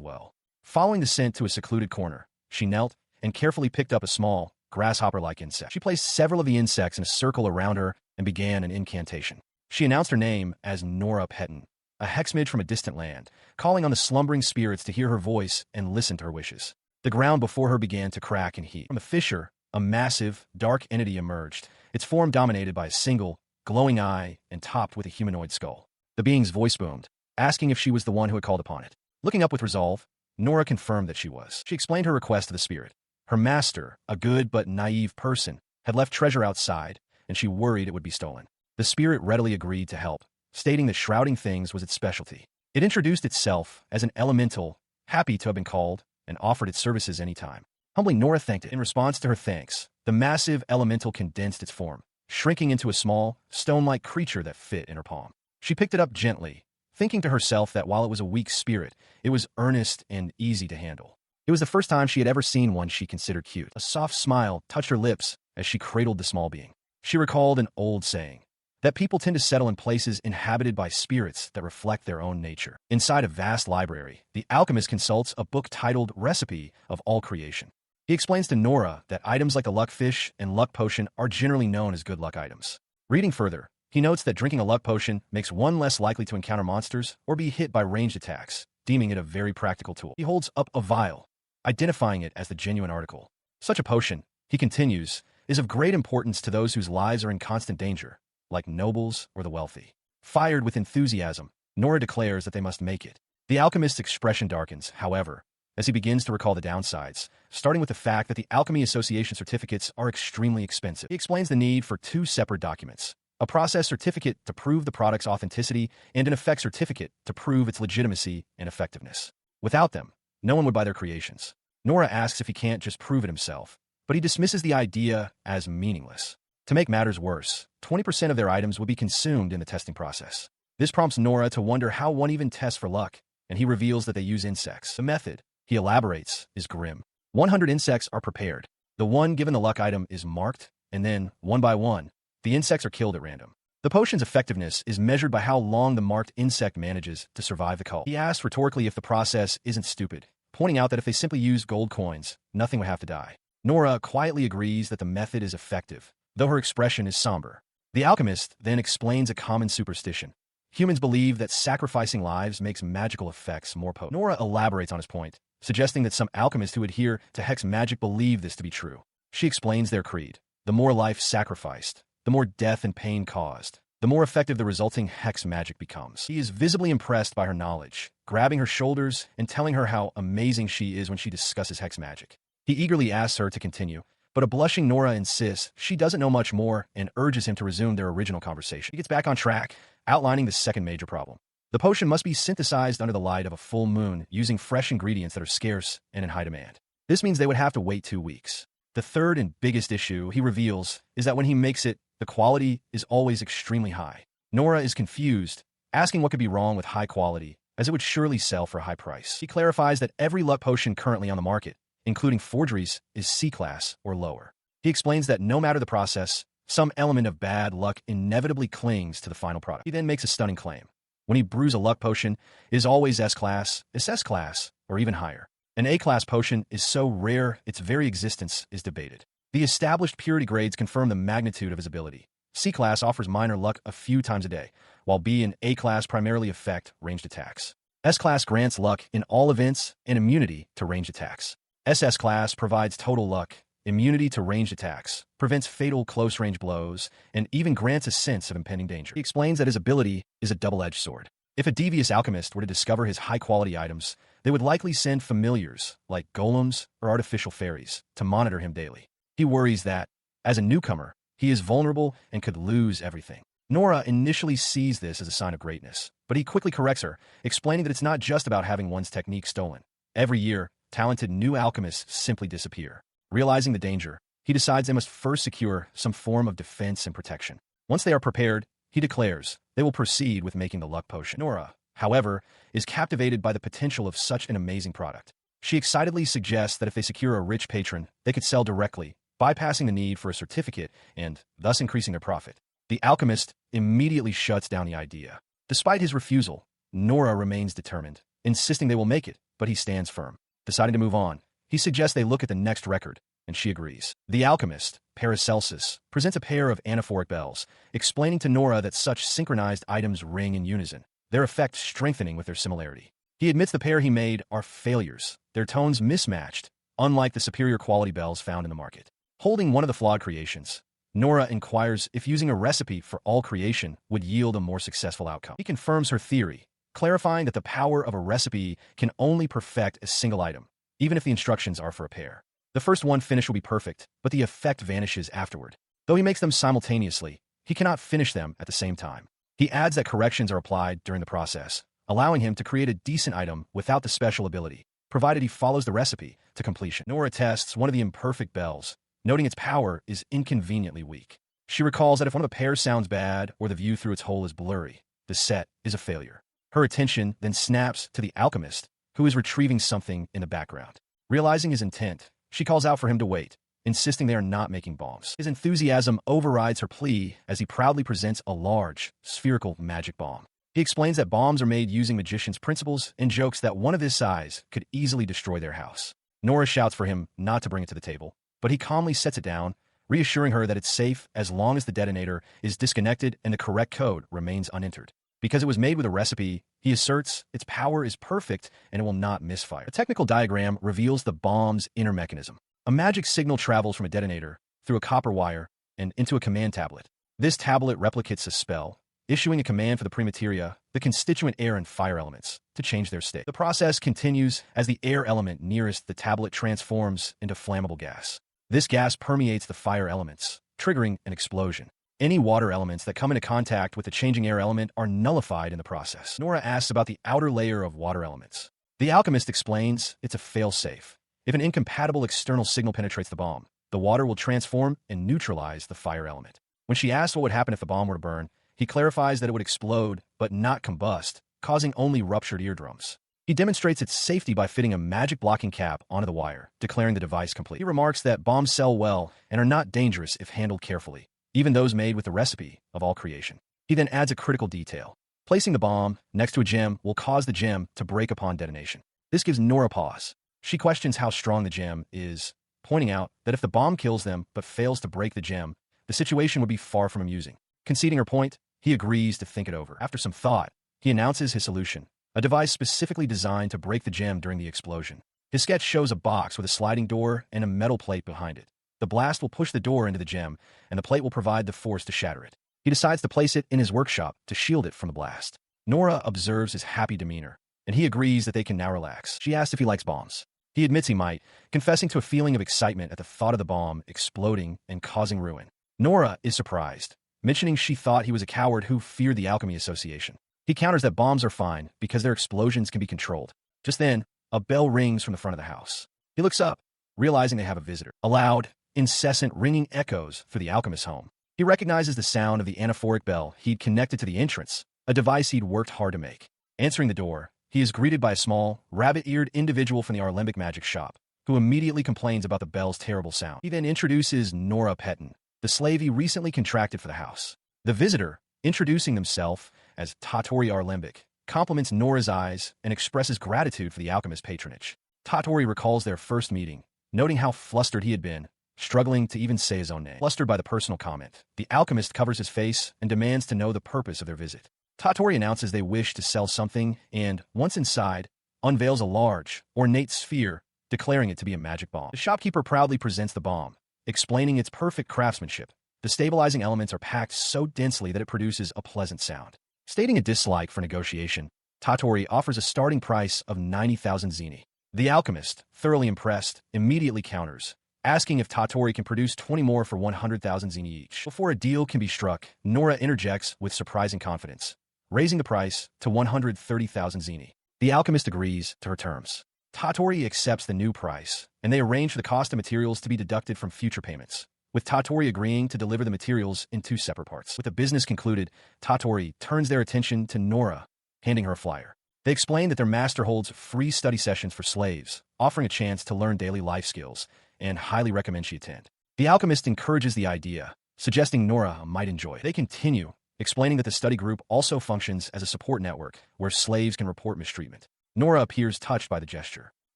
well. Following the scent to a secluded corner, she knelt and carefully picked up a small, grasshopper-like insect. She placed several of the insects in a circle around her and began an incantation. She announced her name as Nora Petten, a hex mage from a distant land, calling on the slumbering spirits to hear her voice and listen to her wishes. The ground before her began to crack and heat. From the fissure, a massive, dark entity emerged, its form dominated by a single, glowing eye and topped with a humanoid skull. The being's voice boomed, asking if she was the one who had called upon it. Looking up with resolve, Nora confirmed that she was. She explained her request to the spirit. Her master, a good but naive person, had left treasure outside, and she worried it would be stolen. The spirit readily agreed to help, stating that shrouding things was its specialty. It introduced itself as an elemental, happy to have been called, and offered its services any time. Humbly, Nora thanked it. In response to her thanks, the massive elemental condensed its form, shrinking into a small, stone-like creature that fit in her palm. She picked it up gently, thinking to herself that while it was a weak spirit, it was earnest and easy to handle. It was the first time she had ever seen one she considered cute. A soft smile touched her lips as she cradled the small being. She recalled an old saying, that people tend to settle in places inhabited by spirits that reflect their own nature. Inside a vast library, the alchemist consults a book titled Recipe of All Creation. He explains to Nora that items like the luck fish and luck potion are generally known as good luck items. Reading further, he notes that drinking a luck potion makes one less likely to encounter monsters or be hit by ranged attacks, deeming it a very practical tool. He holds up a vial, identifying it as the genuine article. Such a potion, he continues, is of great importance to those whose lives are in constant danger, like nobles or the wealthy. Fired with enthusiasm, Nora declares that they must make it. The alchemist's expression darkens, however, as he begins to recall the downsides, starting with the fact that the Alchemy Association certificates are extremely expensive. He explains the need for 2 separate documents, a process certificate to prove the product's authenticity and an effect certificate to prove its legitimacy and effectiveness. Without them, no one would buy their creations. Nora asks if he can't just prove it himself, but he dismisses the idea as meaningless. To make matters worse, 20% of their items will be consumed in the testing process. This prompts Nora to wonder how one even tests for luck, and he reveals that they use insects. The method, he elaborates, is grim. 100 insects are prepared. The one given the luck item is marked, and then, one by one, the insects are killed at random. The potion's effectiveness is measured by how long the marked insect manages to survive the cult. He asks rhetorically if the process isn't stupid, pointing out that if they simply use gold coins, nothing would have to die. Nora quietly agrees that the method is effective, though her expression is somber. The alchemist then explains a common superstition. Humans believe that sacrificing lives makes magical effects more potent. Nora elaborates on his point, suggesting that some alchemists who adhere to hex magic believe this to be true. She explains their creed. The more life sacrificed, the more death and pain caused, the more effective the resulting hex magic becomes. He is visibly impressed by her knowledge, grabbing her shoulders and telling her how amazing she is when she discusses hex magic. He eagerly asks her to continue, but a blushing Nora insists she doesn't know much more and urges him to resume their original conversation. He gets back on track, outlining the second major problem. The potion must be synthesized under the light of a full moon using fresh ingredients that are scarce and in high demand. This means they would have to wait 2 weeks. The third and biggest issue, he reveals, is that when he makes it, the quality is always extremely high. Nora is confused, asking what could be wrong with high quality, as it would surely sell for a high price. He clarifies that every luck potion currently on the market, including forgeries, is C-class or lower. He explains that no matter the process, some element of bad luck inevitably clings to the final product. He then makes a stunning claim. When he brews a luck potion, it is always S-class, SS-class, or even higher. An A-class potion is so rare its very existence is debated. The established purity grades confirm the magnitude of his ability. C-class offers minor luck a few times a day, while B and A-class primarily affect ranged attacks. S-class grants luck in all events and immunity to ranged attacks. SS class provides total luck, immunity to ranged attacks, prevents fatal close-range blows, and even grants a sense of impending danger. He explains that his ability is a double-edged sword. If a devious alchemist were to discover his high-quality items, they would likely send familiars, like golems or artificial fairies, to monitor him daily. He worries that, as a newcomer, he is vulnerable and could lose everything. Nora initially sees this as a sign of greatness, but he quickly corrects her, explaining that it's not just about having one's technique stolen. Every year, talented new alchemists simply disappear. Realizing the danger, he decides they must first secure some form of defense and protection. Once they are prepared, he declares they will proceed with making the luck potion. Nora, however, is captivated by the potential of such an amazing product. She excitedly suggests that if they secure a rich patron, they could sell directly, bypassing the need for a certificate and thus increasing their profit. The alchemist immediately shuts down the idea. Despite his refusal, Nora remains determined, insisting they will make it, but he stands firm. Deciding to move on, he suggests they look at the next record, and she agrees. The alchemist, Paracelsus, presents a pair of anaphoric bells, explaining to Nora that such synchronized items ring in unison, their effect strengthening with their similarity. He admits the pair he made are failures, their tones mismatched, unlike the superior quality bells found in the market. Holding one of the flawed creations, Nora inquires if using a recipe for all creation would yield a more successful outcome. He confirms her theory, clarifying that the power of a recipe can only perfect a single item, even if the instructions are for a pair. The first one finish will be perfect, but the effect vanishes afterward. Though he makes them simultaneously, he cannot finish them at the same time. He adds that corrections are applied during the process, allowing him to create a decent item without the special ability, provided he follows the recipe to completion. Nora tests one of the imperfect bells, noting its power is inconveniently weak. She recalls that if one of the pairs sounds bad or the view through its hole is blurry, the set is a failure. Her attention then snaps to the alchemist, who is retrieving something in the background. Realizing his intent, she calls out for him to wait, insisting they are not making bombs. His enthusiasm overrides her plea as he proudly presents a large, spherical magic bomb. He explains that bombs are made using magician's principles and jokes that one of his size could easily destroy their house. Nora shouts for him not to bring it to the table, but he calmly sets it down, reassuring her that it's safe as long as the detonator is disconnected and the correct code remains unentered. Because it was made with a recipe, he asserts its power is perfect and it will not misfire. A technical diagram reveals the bomb's inner mechanism. A magic signal travels from a detonator, through a copper wire, and into a command tablet. This tablet replicates a spell, issuing a command for the Materia, the constituent air and fire elements, to change their state. The process continues as the air element nearest the tablet transforms into flammable gas. This gas permeates the fire elements, triggering an explosion. Any water elements that come into contact with the changing air element are nullified in the process. Nora asks about the outer layer of water elements. The alchemist explains it's a fail-safe. If an incompatible external signal penetrates the bomb, the water will transform and neutralize the fire element. When she asks what would happen if the bomb were to burn, he clarifies that it would explode, but not combust, causing only ruptured eardrums. He demonstrates its safety by fitting a magic blocking cap onto the wire, declaring the device complete. He remarks that bombs sell well and are not dangerous if handled carefully, even those made with the recipe of all creation. He then adds a critical detail. Placing the bomb next to a gem will cause the gem to break upon detonation. This gives Nora pause. She questions how strong the gem is, pointing out that if the bomb kills them but fails to break the gem, the situation would be far from amusing. Conceding her point, he agrees to think it over. After some thought, he announces his solution, a device specifically designed to break the gem during the explosion. His sketch shows a box with a sliding door and a metal plate behind it. The blast will push the door into the gem, and the plate will provide the force to shatter it. He decides to place it in his workshop to shield it from the blast. Nora observes his happy demeanor, and he agrees that they can now relax. She asks if he likes bombs. He admits he might, confessing to a feeling of excitement at the thought of the bomb exploding and causing ruin. Nora is surprised, mentioning she thought he was a coward who feared the Alchemy Association. He counters that bombs are fine because their explosions can be controlled. Just then, a bell rings from the front of the house. He looks up, realizing they have a visitor. A loud, incessant ringing echoes through the alchemist's home. He recognizes the sound of the anaphoric bell he'd connected to the entrance, a device he'd worked hard to make. Answering the door, he is greeted by a small, rabbit-eared individual from the Alchemic Magic shop, who immediately complains about the bell's terrible sound. He then introduces Nora Petton, the slave he recently contracted for the house. The visitor, introducing himself as Tatori Arlembic, compliments Nora's eyes and expresses gratitude for the alchemist's patronage. Tatori recalls their first meeting, noting how flustered he had been, struggling to even say his own name. Flustered by the personal comment, the alchemist covers his face and demands to know the purpose of their visit. Tatori announces they wish to sell something and, once inside, unveils a large, ornate sphere declaring it to be a magic bomb. The shopkeeper proudly presents the bomb, explaining its perfect craftsmanship. The stabilizing elements are packed so densely that it produces a pleasant sound. Stating a dislike for negotiation, Tottori offers a starting price of 90,000 zeni. The alchemist, thoroughly impressed, immediately counters, asking if Tottori can produce 20 more for 100,000 zeni each. Before a deal can be struck, Nora interjects with surprising confidence, raising the price to 130,000 zeni. The alchemist agrees to her terms. Tottori accepts the new price, and they arrange for the cost of materials to be deducted from future payments, with Tottori agreeing to deliver the materials in 2 separate parts. With the business concluded, Tottori turns their attention to Nora, handing her a flyer. They explain that their master holds free study sessions for slaves, offering a chance to learn daily life skills, and highly recommend she attend. The alchemist encourages the idea, suggesting Nora might enjoy it. They continue, explaining that the study group also functions as a support network where slaves can report mistreatment. Nora appears touched by the gesture.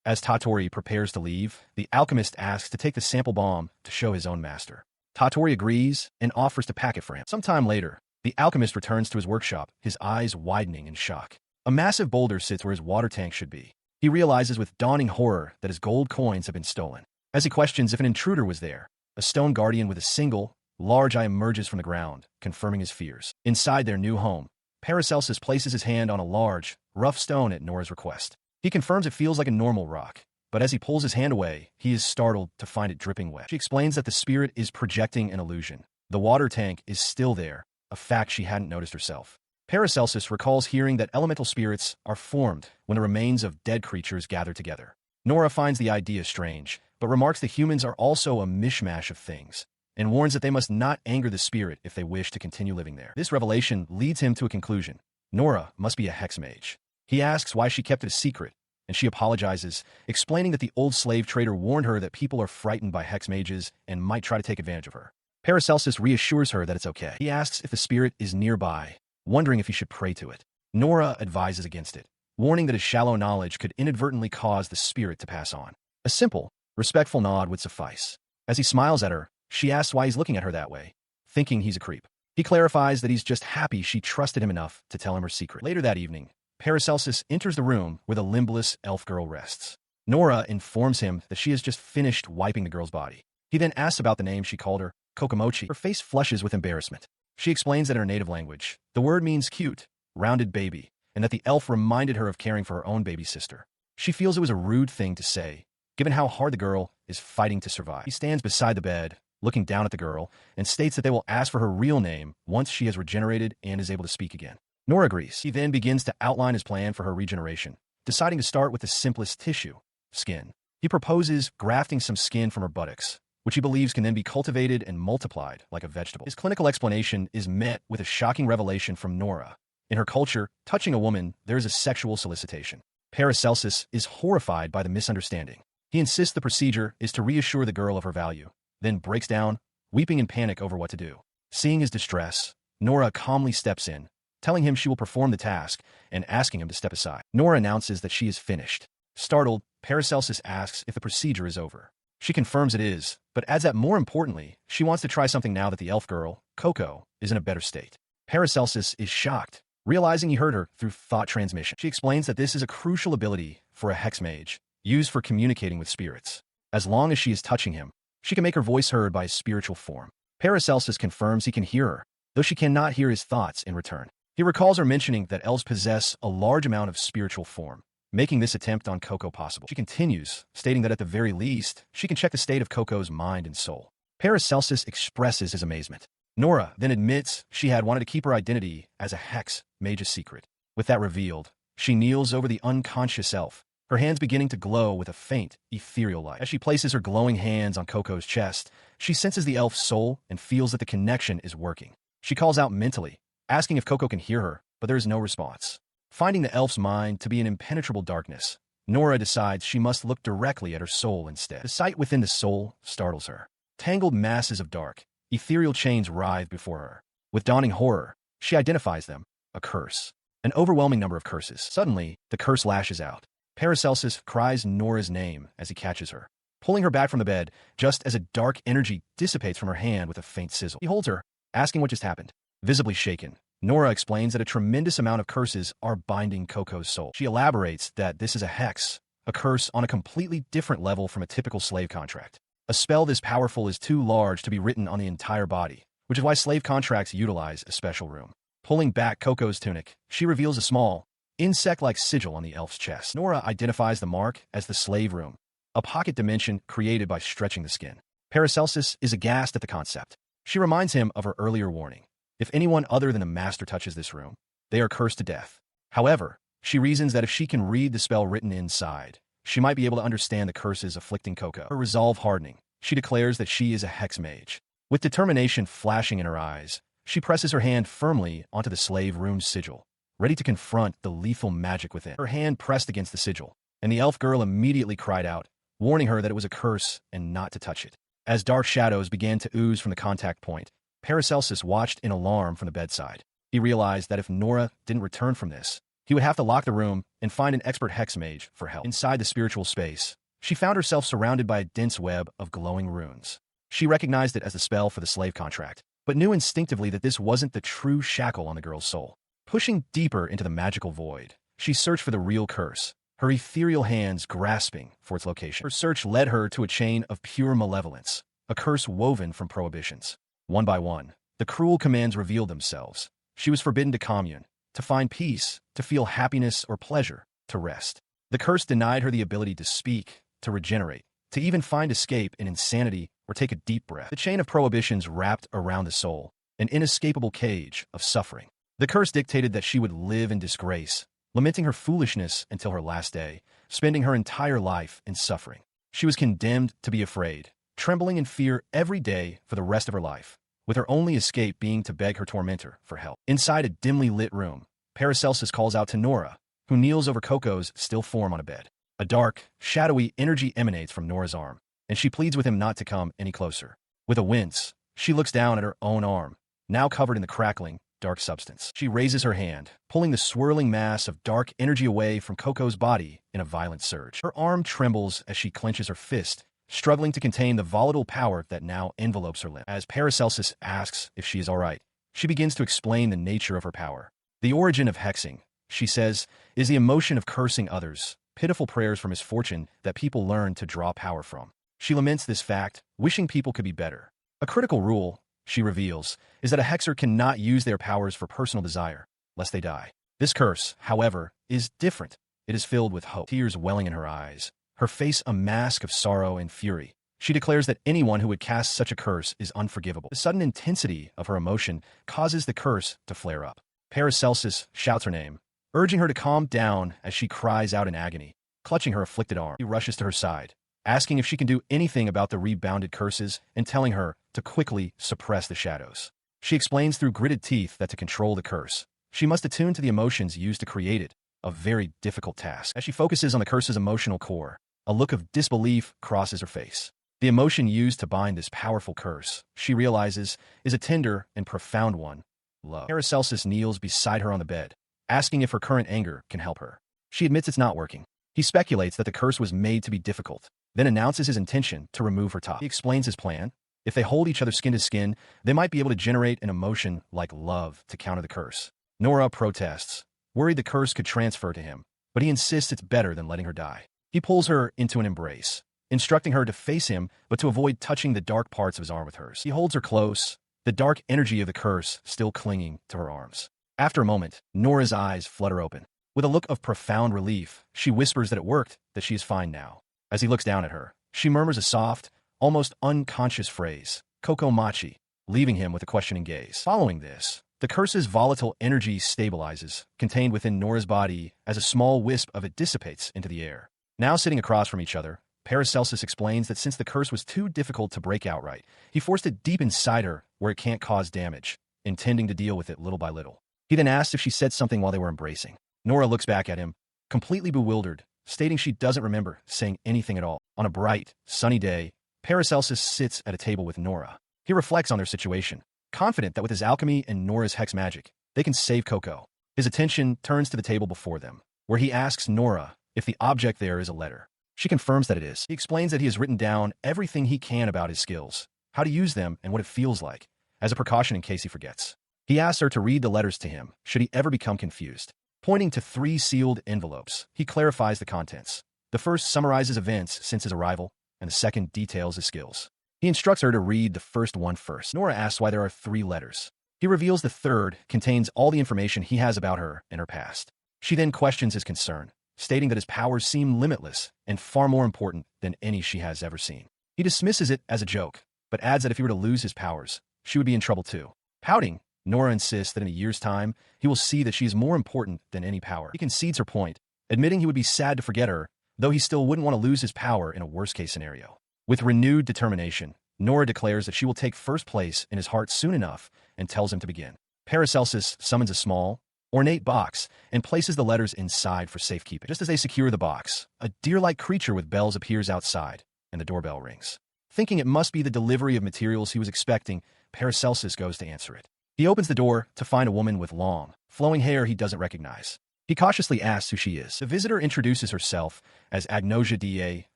As Tottori prepares to leave, the alchemist asks to take the sample bomb to show his own master. Tottori agrees and offers to pack it for him. Sometime later, the alchemist returns to his workshop, his eyes widening in shock. A massive boulder sits where his water tank should be. He realizes with dawning horror that his gold coins have been stolen. As he questions if an intruder was there, a stone guardian with a single, large eye emerges from the ground, confirming his fears. Inside their new home, Paracelsus places his hand on a large, rough stone at Nora's request. He confirms it feels like a normal rock, but as he pulls his hand away, he is startled to find it dripping wet. She explains that the spirit is projecting an illusion. The water tank is still there, a fact she hadn't noticed herself. Paracelsus recalls hearing that elemental spirits are formed when the remains of dead creatures gather together. Nora finds the idea strange, but remarks that humans are also a mishmash of things, and warns that they must not anger the spirit if they wish to continue living there. This revelation leads him to a conclusion. Nora must be a hex mage. He asks why she kept it a secret, and she apologizes, explaining that the old slave trader warned her that people are frightened by hex mages and might try to take advantage of her. Paracelsus reassures her that it's okay. He asks if the spirit is nearby, wondering if he should pray to it. Nora advises against it, warning that his shallow knowledge could inadvertently cause the spirit to pass on. A simple, respectful nod would suffice. As he smiles at her, she asks why he's looking at her that way, thinking he's a creep. He clarifies that he's just happy she trusted him enough to tell him her secret. Later that evening, Paracelsus enters the room where the limbless elf girl rests. Nora informs him that she has just finished wiping the girl's body. He then asks about the name she called her, Kokomochi. Her face flushes with embarrassment. She explains that in her native language, the word means cute, rounded baby, and that the elf reminded her of caring for her own baby sister. She feels it was a rude thing to say, given how hard the girl is fighting to survive. He stands beside the bed, looking down at the girl, and states that they will ask for her real name once she has regenerated and is able to speak again. Nora agrees. He then begins to outline his plan for her regeneration, deciding to start with the simplest tissue, skin. He proposes grafting some skin from her buttocks, which he believes can then be cultivated and multiplied like a vegetable. His clinical explanation is met with a shocking revelation from Nora. In her culture, touching a woman, there is a sexual solicitation. Paracelsus is horrified by the misunderstanding. He insists the procedure is to reassure the girl of her value, then breaks down, weeping in panic over what to do. Seeing his distress, Nora calmly steps in, telling him she will perform the task and asking him to step aside. Nora announces that she is finished. Startled, Paracelsus asks if the procedure is over. She confirms it is, but adds that more importantly, she wants to try something now that the elf girl, Koko, is in a better state. Paracelsus is shocked, realizing he heard her through thought transmission. She explains that this is a crucial ability for a hex mage, used for communicating with spirits. As long as she is touching him, she can make her voice heard by his spiritual form. Paracelsus confirms he can hear her, though she cannot hear his thoughts in return. He recalls her mentioning that elves possess a large amount of spiritual form, making this attempt on Koko possible. She continues, stating that at the very least, she can check the state of Koko's mind and soul. Paracelsus expresses his amazement. Nora then admits she had wanted to keep her identity as a hex mage a secret. With that revealed, she kneels over the unconscious elf, her hands beginning to glow with a faint, ethereal light. As she places her glowing hands on Koko's chest, she senses the elf's soul and feels that the connection is working. She calls out mentally, asking if Koko can hear her, but there is no response. Finding the elf's mind to be an impenetrable darkness, Nora decides she must look directly at her soul instead. The sight within the soul startles her. Tangled masses of dark, ethereal chains writhe before her. With dawning horror, she identifies them, a curse. An overwhelming number of curses. Suddenly, the curse lashes out. Paracelsus cries Nora's name as he catches her, pulling her back from the bed just as a dark energy dissipates from her hand with a faint sizzle. He holds her, asking what just happened. Visibly shaken, Nora explains that a tremendous amount of curses are binding Koko's soul. She elaborates that this is a hex, a curse on a completely different level from a typical slave contract. A spell this powerful is too large to be written on the entire body, which is why slave contracts utilize a special room. Pulling back Koko's tunic, she reveals a small, insect-like sigil on the elf's chest. Nora identifies the mark as the slave room, a pocket dimension created by stretching the skin. Paracelsus is aghast at the concept. She reminds him of her earlier warning. If anyone other than the master touches this room, they are cursed to death. However, she reasons that if she can read the spell written inside, she might be able to understand the curses afflicting Koko. Her resolve hardening, she declares that she is a hex mage. With determination flashing in her eyes, she presses her hand firmly onto the slave room's sigil, ready to confront the lethal magic within. Her hand pressed against the sigil, and the elf girl immediately cried out, warning her that it was a curse and not to touch it. As dark shadows began to ooze from the contact point, Paracelsus watched in alarm from the bedside. He realized that if Nora didn't return from this, he would have to lock the room and find an expert hex mage for help. Inside the spiritual space, she found herself surrounded by a dense web of glowing runes. She recognized it as the spell for the slave contract, but knew instinctively that this wasn't the true shackle on the girl's soul. Pushing deeper into the magical void, she searched for the real curse, her ethereal hands grasping for its location. Her search led her to a chain of pure malevolence, a curse woven from prohibitions. One by one, the cruel commands revealed themselves. She was forbidden to commune, to find peace, to feel happiness or pleasure, to rest. The curse denied her the ability to speak, to regenerate, to even find escape in insanity or take a deep breath. The chain of prohibitions wrapped around the soul, an inescapable cage of suffering. The curse dictated that she would live in disgrace, lamenting her foolishness until her last day, spending her entire life in suffering. She was condemned to be afraid, trembling in fear every day for the rest of her life, with her only escape being to beg her tormentor for help. Inside a dimly lit room, Paracelsus calls out to Nora, who kneels over Koko's still form on a bed. A dark, shadowy energy emanates from Nora's arm, and she pleads with him not to come any closer. With a wince, she looks down at her own arm, now covered in the crackling, dark substance. She raises her hand, pulling the swirling mass of dark energy away from Koko's body in a violent surge. Her arm trembles as she clenches her fist, struggling to contain the volatile power that now envelopes her limb. As Paracelsus asks if she is all right, she begins to explain the nature of her power. The origin of hexing, she says, is the emotion of cursing others, pitiful prayers for misfortune that people learn to draw power from. She laments this fact, wishing people could be better. A critical rule, she reveals, is that a hexer cannot use their powers for personal desire, lest they die. This curse, however, is different. It is filled with hope, tears welling in her eyes, her face a mask of sorrow and fury. She declares that anyone who would cast such a curse is unforgivable. The sudden intensity of her emotion causes the curse to flare up. Paracelsus shouts her name, urging her to calm down as she cries out in agony, clutching her afflicted arm. He rushes to her side, asking if she can do anything about the rebounded curses and telling her to quickly suppress the shadows. She explains through gritted teeth that to control the curse, she must attune to the emotions used to create it, a very difficult task. As she focuses on the curse's emotional core, a look of disbelief crosses her face. The emotion used to bind this powerful curse, she realizes, is a tender and profound one, love. Paracelsus kneels beside her on the bed, asking if her current anger can help her. She admits it's not working. He speculates that the curse was made to be difficult, then announces his intention to remove her top. He explains his plan. If they hold each other skin to skin, they might be able to generate an emotion like love to counter the curse. Nora protests, worried the curse could transfer to him, but he insists it's better than letting her die. He pulls her into an embrace, instructing her to face him but to avoid touching the dark parts of his arm with hers. He holds her close, the dark energy of the curse still clinging to her arms. After a moment, Nora's eyes flutter open. With a look of profound relief, she whispers that it worked, that she is fine now. As he looks down at her, she murmurs a soft, almost unconscious phrase, Koko Machi, leaving him with a questioning gaze. Following this, the curse's volatile energy stabilizes, contained within Nora's body as a small wisp of it dissipates into the air. Now sitting across from each other, Paracelsus explains that since the curse was too difficult to break outright, he forced it deep inside her where it can't cause damage, intending to deal with it little by little. He then asked if she said something while they were embracing. Nora looks back at him, completely bewildered, stating she doesn't remember saying anything at all. On a bright, sunny day, Paracelsus sits at a table with Nora. He reflects on their situation, confident that with his alchemy and Nora's hex magic, they can save Koko. His attention turns to the table before them, where he asks Nora if the object there is a letter. She confirms that it is. He explains that he has written down everything he can about his skills, how to use them, and what it feels like, as a precaution in case he forgets. He asks her to read the letters to him, should he ever become confused. Pointing to 3 sealed envelopes, he clarifies the contents. The first summarizes events since his arrival, and the second details his skills. He instructs her to read the first one first. Nora asks why there are 3 letters. He reveals the third contains all the information he has about her and her past. She then questions his concern, stating that his powers seem limitless and far more important than any she has ever seen. He dismisses it as a joke, but adds that if he were to lose his powers, she would be in trouble too. Pouting, Nora insists that in a year's time, he will see that she is more important than any power. He concedes her point, admitting he would be sad to forget her, though he still wouldn't want to lose his power in a worst-case scenario. With renewed determination, Nora declares that she will take first place in his heart soon enough and tells him to begin. Paracelsus summons a small, ornate box and places the letters inside for safekeeping. Just as they secure the box, a deer-like creature with bells appears outside, and the doorbell rings. Thinking it must be the delivery of materials he was expecting, Paracelsus goes to answer it. He opens the door to find a woman with long, flowing hair he doesn't recognize. He cautiously asks who she is. The visitor introduces herself as Agnosia DA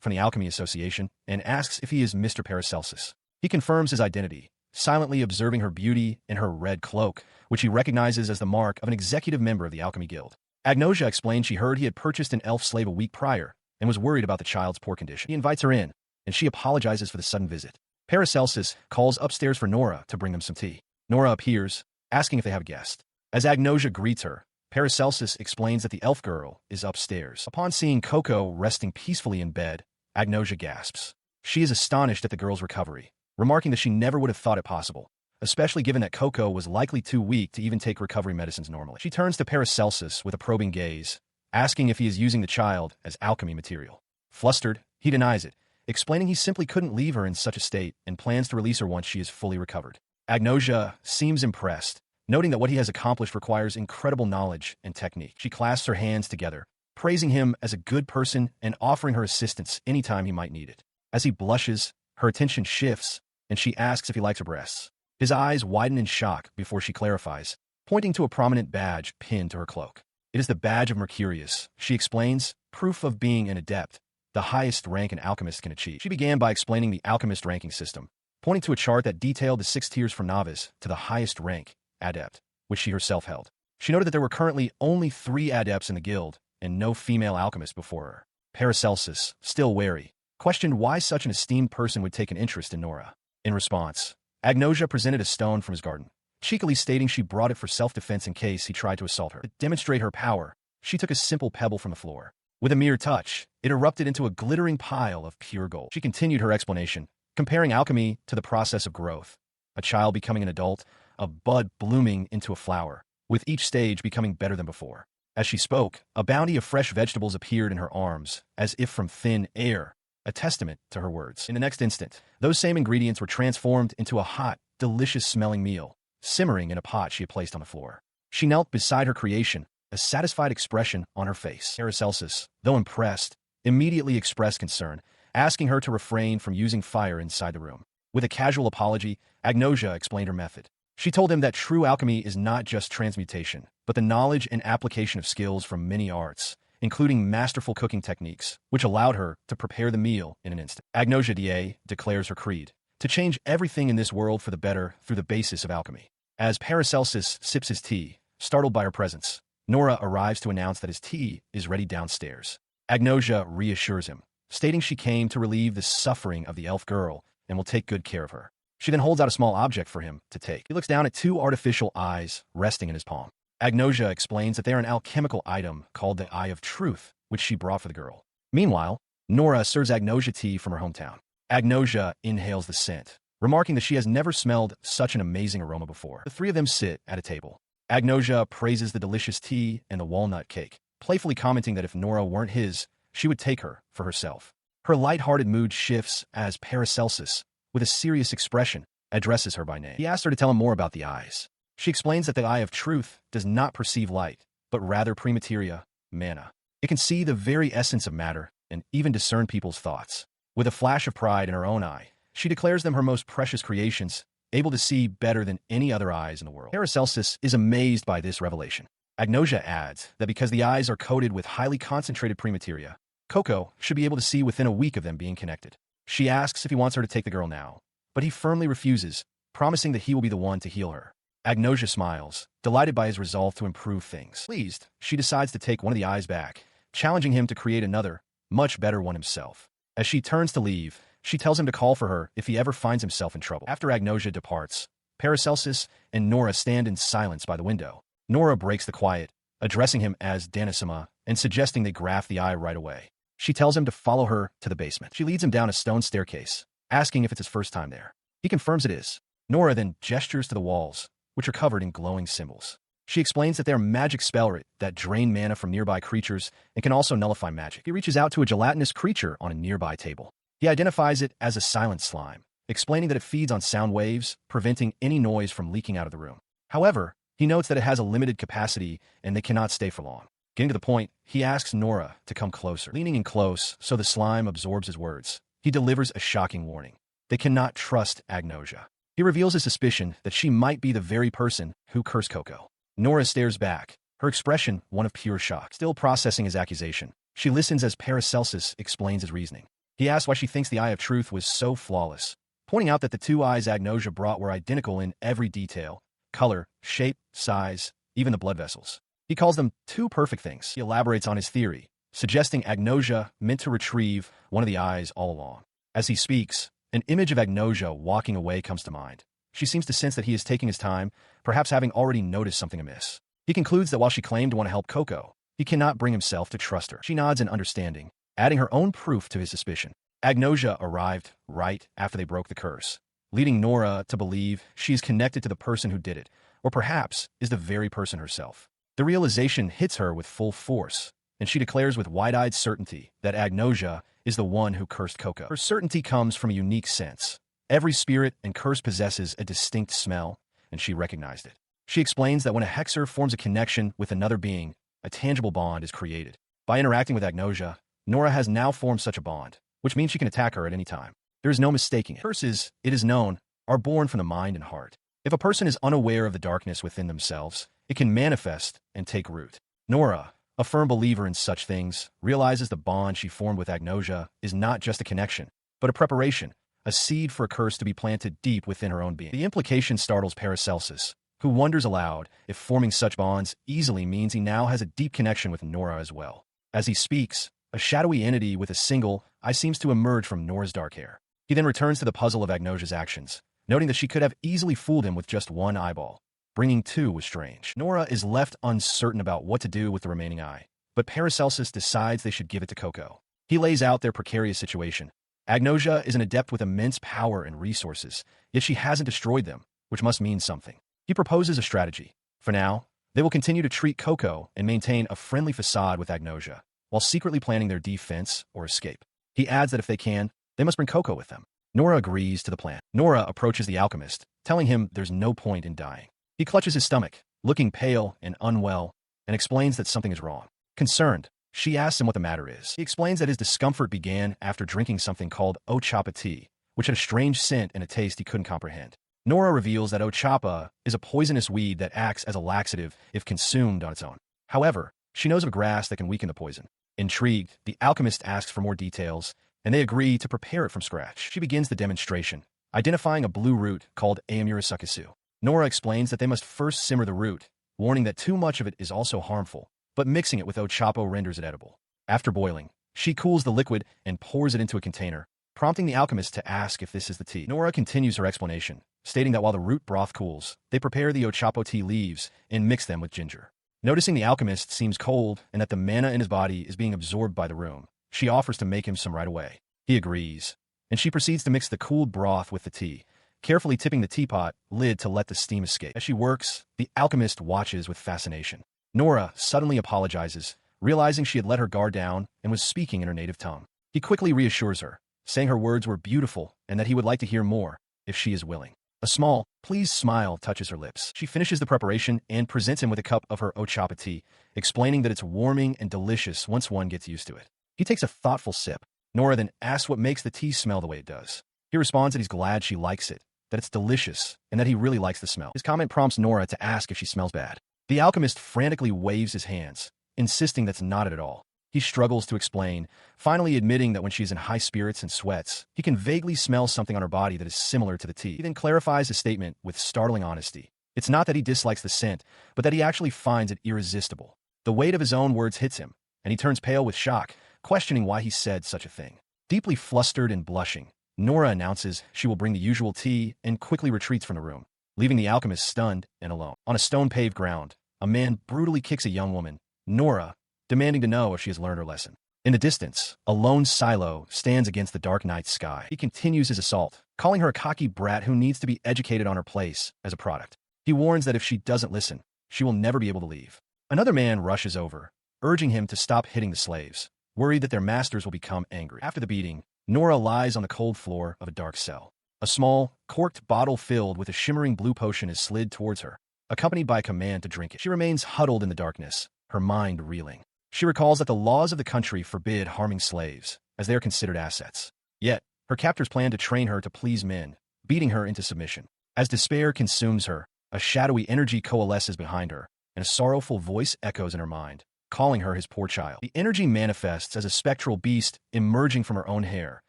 from the Alchemy Association and asks if he is Mr. Paracelsus. He confirms his identity, silently observing her beauty and her red cloak, which he recognizes as the mark of an executive member of the Alchemy Guild. Agnosia explained she heard he had purchased an elf slave a week prior and was worried about the child's poor condition. He invites her in, and she apologizes for the sudden visit. Paracelsus calls upstairs for Nora to bring them some tea. Nora appears, asking if they have a guest. As Agnosia greets her, Paracelsus explains that the elf girl is upstairs. Upon seeing Koko resting peacefully in bed, Agnosia gasps. She is astonished at the girl's recovery, remarking that she never would have thought it possible, especially given that Koko was likely too weak to even take recovery medicines normally. She turns to Paracelsus with a probing gaze, asking if he is using the child as alchemy material. Flustered, he denies it, explaining he simply couldn't leave her in such a state and plans to release her once she is fully recovered. Agnosia seems impressed, noting that what he has accomplished requires incredible knowledge and technique. She clasps her hands together, praising him as a good person and offering her assistance anytime he might need it. As he blushes, her attention shifts, and she asks if he likes her breasts. His eyes widen in shock before she clarifies, pointing to a prominent badge pinned to her cloak. It is the badge of Mercurius, she explains, proof of being an adept, the highest rank an alchemist can achieve. She began by explaining the alchemist ranking system, pointing to a chart that detailed the 6 tiers from novice to the highest rank, adept, which she herself held. She noted that there were currently only 3 adepts in the guild and no female alchemist before her. Paracelsus, still wary, questioned why such an esteemed person would take an interest in Nora. In response, Agnosia presented a stone from his garden, cheekily stating she brought it for self-defense in case he tried to assault her. To demonstrate her power, she took a simple pebble from the floor. With a mere touch, it erupted into a glittering pile of pure gold. She continued her explanation, comparing alchemy to the process of growth, a child becoming an adult, a bud blooming into a flower, with each stage becoming better than before. As she spoke, a bounty of fresh vegetables appeared in her arms, as if from thin air, a testament to her words. In the next instant, those same ingredients were transformed into a hot, delicious-smelling meal, simmering in a pot she had placed on the floor. She knelt beside her creation, a satisfied expression on her face. Paracelsus, though impressed, immediately expressed concern, asking her to refrain from using fire inside the room. With a casual apology, Agnosia explained her method. She told him that true alchemy is not just transmutation, but the knowledge and application of skills from many arts, including masterful cooking techniques, which allowed her to prepare the meal in an instant. Agnosia DA declares her creed, to change everything in this world for the better through the basis of alchemy. As Paracelsus sips his tea, startled by her presence, Nora arrives to announce that his tea is ready downstairs. Agnosia reassures him, stating she came to relieve the suffering of the elf girl and will take good care of her. She then holds out a small object for him to take. He looks down at 2 artificial eyes resting in his palm. Agnosia explains that they are an alchemical item called the Eye of Truth, which she brought for the girl. Meanwhile, Nora serves Agnosia tea from her hometown. Agnosia inhales the scent, remarking that she has never smelled such an amazing aroma before. The 3 of them sit at a table. Agnosia praises the delicious tea and the walnut cake, playfully commenting that if Nora weren't his, she would take her for herself. Her light-hearted mood shifts as Paracelsus, with a serious expression, addresses her by name. He asks her to tell him more about the eyes. She explains that the Eye of Truth does not perceive light, but rather Materia, mana. It can see the very essence of matter and even discern people's thoughts. With a flash of pride in her own eye, she declares them her most precious creations, able to see better than any other eyes in the world. Paracelsus is amazed by this revelation. Agnosia adds that because the eyes are coated with highly concentrated Materia, Koko should be able to see within a week of them being connected. She asks if he wants her to take the girl now, but he firmly refuses, promising that he will be the one to heal her. Agnosia smiles, delighted by his resolve to improve things. Pleased, she decides to take one of the eyes back, challenging him to create another, much better one himself. As she turns to leave, she tells him to call for her if he ever finds himself in trouble. After Agnosia departs, Paracelsus and Nora stand in silence by the window. Nora breaks the quiet, addressing him as Danissima and suggesting they graft the eye right away. She tells him to follow her to the basement. She leads him down a stone staircase, asking if it's his first time there. He confirms it is. Nora then gestures to the walls, which are covered in glowing symbols. She explains that they are magic spells that drain mana from nearby creatures and can also nullify magic. He reaches out to a gelatinous creature on a nearby table. He identifies it as a silent slime, explaining that it feeds on sound waves, preventing any noise from leaking out of the room. However, he notes that it has a limited capacity and they cannot stay for long. Getting to the point, he asks Nora to come closer. Leaning in close so the slime absorbs his words, he delivers a shocking warning. They cannot trust Agnosia. He reveals his suspicion that she might be the very person who cursed Koko. Nora stares back, her expression one of pure shock. Still processing his accusation, she listens as Paracelsus explains his reasoning. He asks why she thinks the Eye of Truth was so flawless, pointing out that the two eyes Agnosia brought were identical in every detail: color, shape, size, even the blood vessels. He calls them two perfect things. He elaborates on his theory, suggesting Agnosia meant to retrieve one of the eyes all along. As he speaks, an image of Agnosia walking away comes to mind. She seems to sense that he is taking his time, perhaps having already noticed something amiss. He concludes that while she claimed to want to help Koko, he cannot bring himself to trust her. She nods in understanding, adding her own proof to his suspicion. Agnosia arrived right after they broke the curse, leading Nora to believe she is connected to the person who did it, or perhaps is the very person herself. The realization hits her with full force, and she declares with wide-eyed certainty that Agnosia is the one who cursed Koko. Her certainty comes from a unique sense. Every spirit and curse possesses a distinct smell, and she recognized it. She explains that when a hexer forms a connection with another being, a tangible bond is created. By interacting with Agnosia, Nora has now formed such a bond, which means she can attack her at any time. There is no mistaking it. Curses, it is known, are born from the mind and heart. If a person is unaware of the darkness within themselves, it can manifest and take root. Nora, a firm believer in such things, realizes the bond she formed with Agnosia is not just a connection, but a preparation, a seed for a curse to be planted deep within her own being. The implication startles Paracelsus, who wonders aloud if forming such bonds easily means he now has a deep connection with Nora as well. As he speaks, a shadowy entity with a single eye seems to emerge from Nora's dark hair. He then returns to the puzzle of Agnosia's actions, noting that she could have easily fooled him with just one eyeball. Bringing two was strange. Nora is left uncertain about what to do with the remaining eye, but Paracelsus decides they should give it to Koko. He lays out their precarious situation. Agnosia is an adept with immense power and resources, yet she hasn't destroyed them, which must mean something. He proposes a strategy. For now, they will continue to treat Koko and maintain a friendly facade with Agnosia, while secretly planning their defense or escape. He adds that if they can, they must bring Koko with them. Nora agrees to the plan. Nora approaches the alchemist, telling him there's no point in dying. He clutches his stomach, looking pale and unwell, and explains that something is wrong. Concerned, she asks him what the matter is. He explains that his discomfort began after drinking something called ochapa tea, which had a strange scent and a taste he couldn't comprehend. Nora reveals that ochapa is a poisonous weed that acts as a laxative if consumed on its own. However, she knows of a grass that can weaken the poison. Intrigued, the alchemist asks for more details, and they agree to prepare it from scratch. She begins the demonstration, identifying a blue root called Amurasukasu. Nora explains that they must first simmer the root, warning that too much of it is also harmful, but mixing it with ochapo renders it edible. After boiling, she cools the liquid and pours it into a container, prompting the alchemist to ask if this is the tea. Nora continues her explanation, stating that while the root broth cools, they prepare the ochapo tea leaves and mix them with ginger. Noticing the alchemist seems cold and that the mana in his body is being absorbed by the room, she offers to make him some right away. He agrees, and she proceeds to mix the cooled broth with the tea, carefully tipping the teapot lid to let the steam escape. As she works, the alchemist watches with fascination. Nora suddenly apologizes, realizing she had let her guard down and was speaking in her native tongue. He quickly reassures her, saying her words were beautiful and that he would like to hear more if she is willing. A small, pleased smile touches her lips. She finishes the preparation and presents him with a cup of her ochapa tea, explaining that it's warming and delicious once one gets used to it. He takes a thoughtful sip. Nora then asks what makes the tea smell the way it does. He responds that he's glad she likes it, that it's delicious, and that he really likes the smell. His comment prompts Nora to ask if she smells bad. The alchemist frantically waves his hands, insisting that's not it at all. He struggles to explain, finally admitting that when she's in high spirits and sweats, he can vaguely smell something on her body that is similar to the tea. He then clarifies his statement with startling honesty. It's not that he dislikes the scent, but that he actually finds it irresistible. The weight of his own words hits him, and he turns pale with shock, questioning why he said such a thing. Deeply flustered and blushing, Nora announces she will bring the usual tea and quickly retreats from the room, leaving the alchemist stunned and alone. On a stone-paved ground, a man brutally kicks a young woman, Nora, demanding to know if she has learned her lesson. In the distance, a lone silo stands against the dark night sky. He continues his assault, calling her a cocky brat who needs to be educated on her place as a product. He warns that if she doesn't listen, she will never be able to leave. Another man rushes over, urging him to stop hitting the slaves, worried that their masters will become angry. After the beating, Nora lies on the cold floor of a dark cell. A small, corked bottle filled with a shimmering blue potion is slid towards her, accompanied by a command to drink it. She remains huddled in the darkness, her mind reeling. She recalls that the laws of the country forbid harming slaves, as they are considered assets. Yet, her captors plan to train her to please men, beating her into submission. As despair consumes her, a shadowy energy coalesces behind her, and a sorrowful voice echoes in her mind, calling her his poor child. The energy manifests as a spectral beast emerging from her own hair,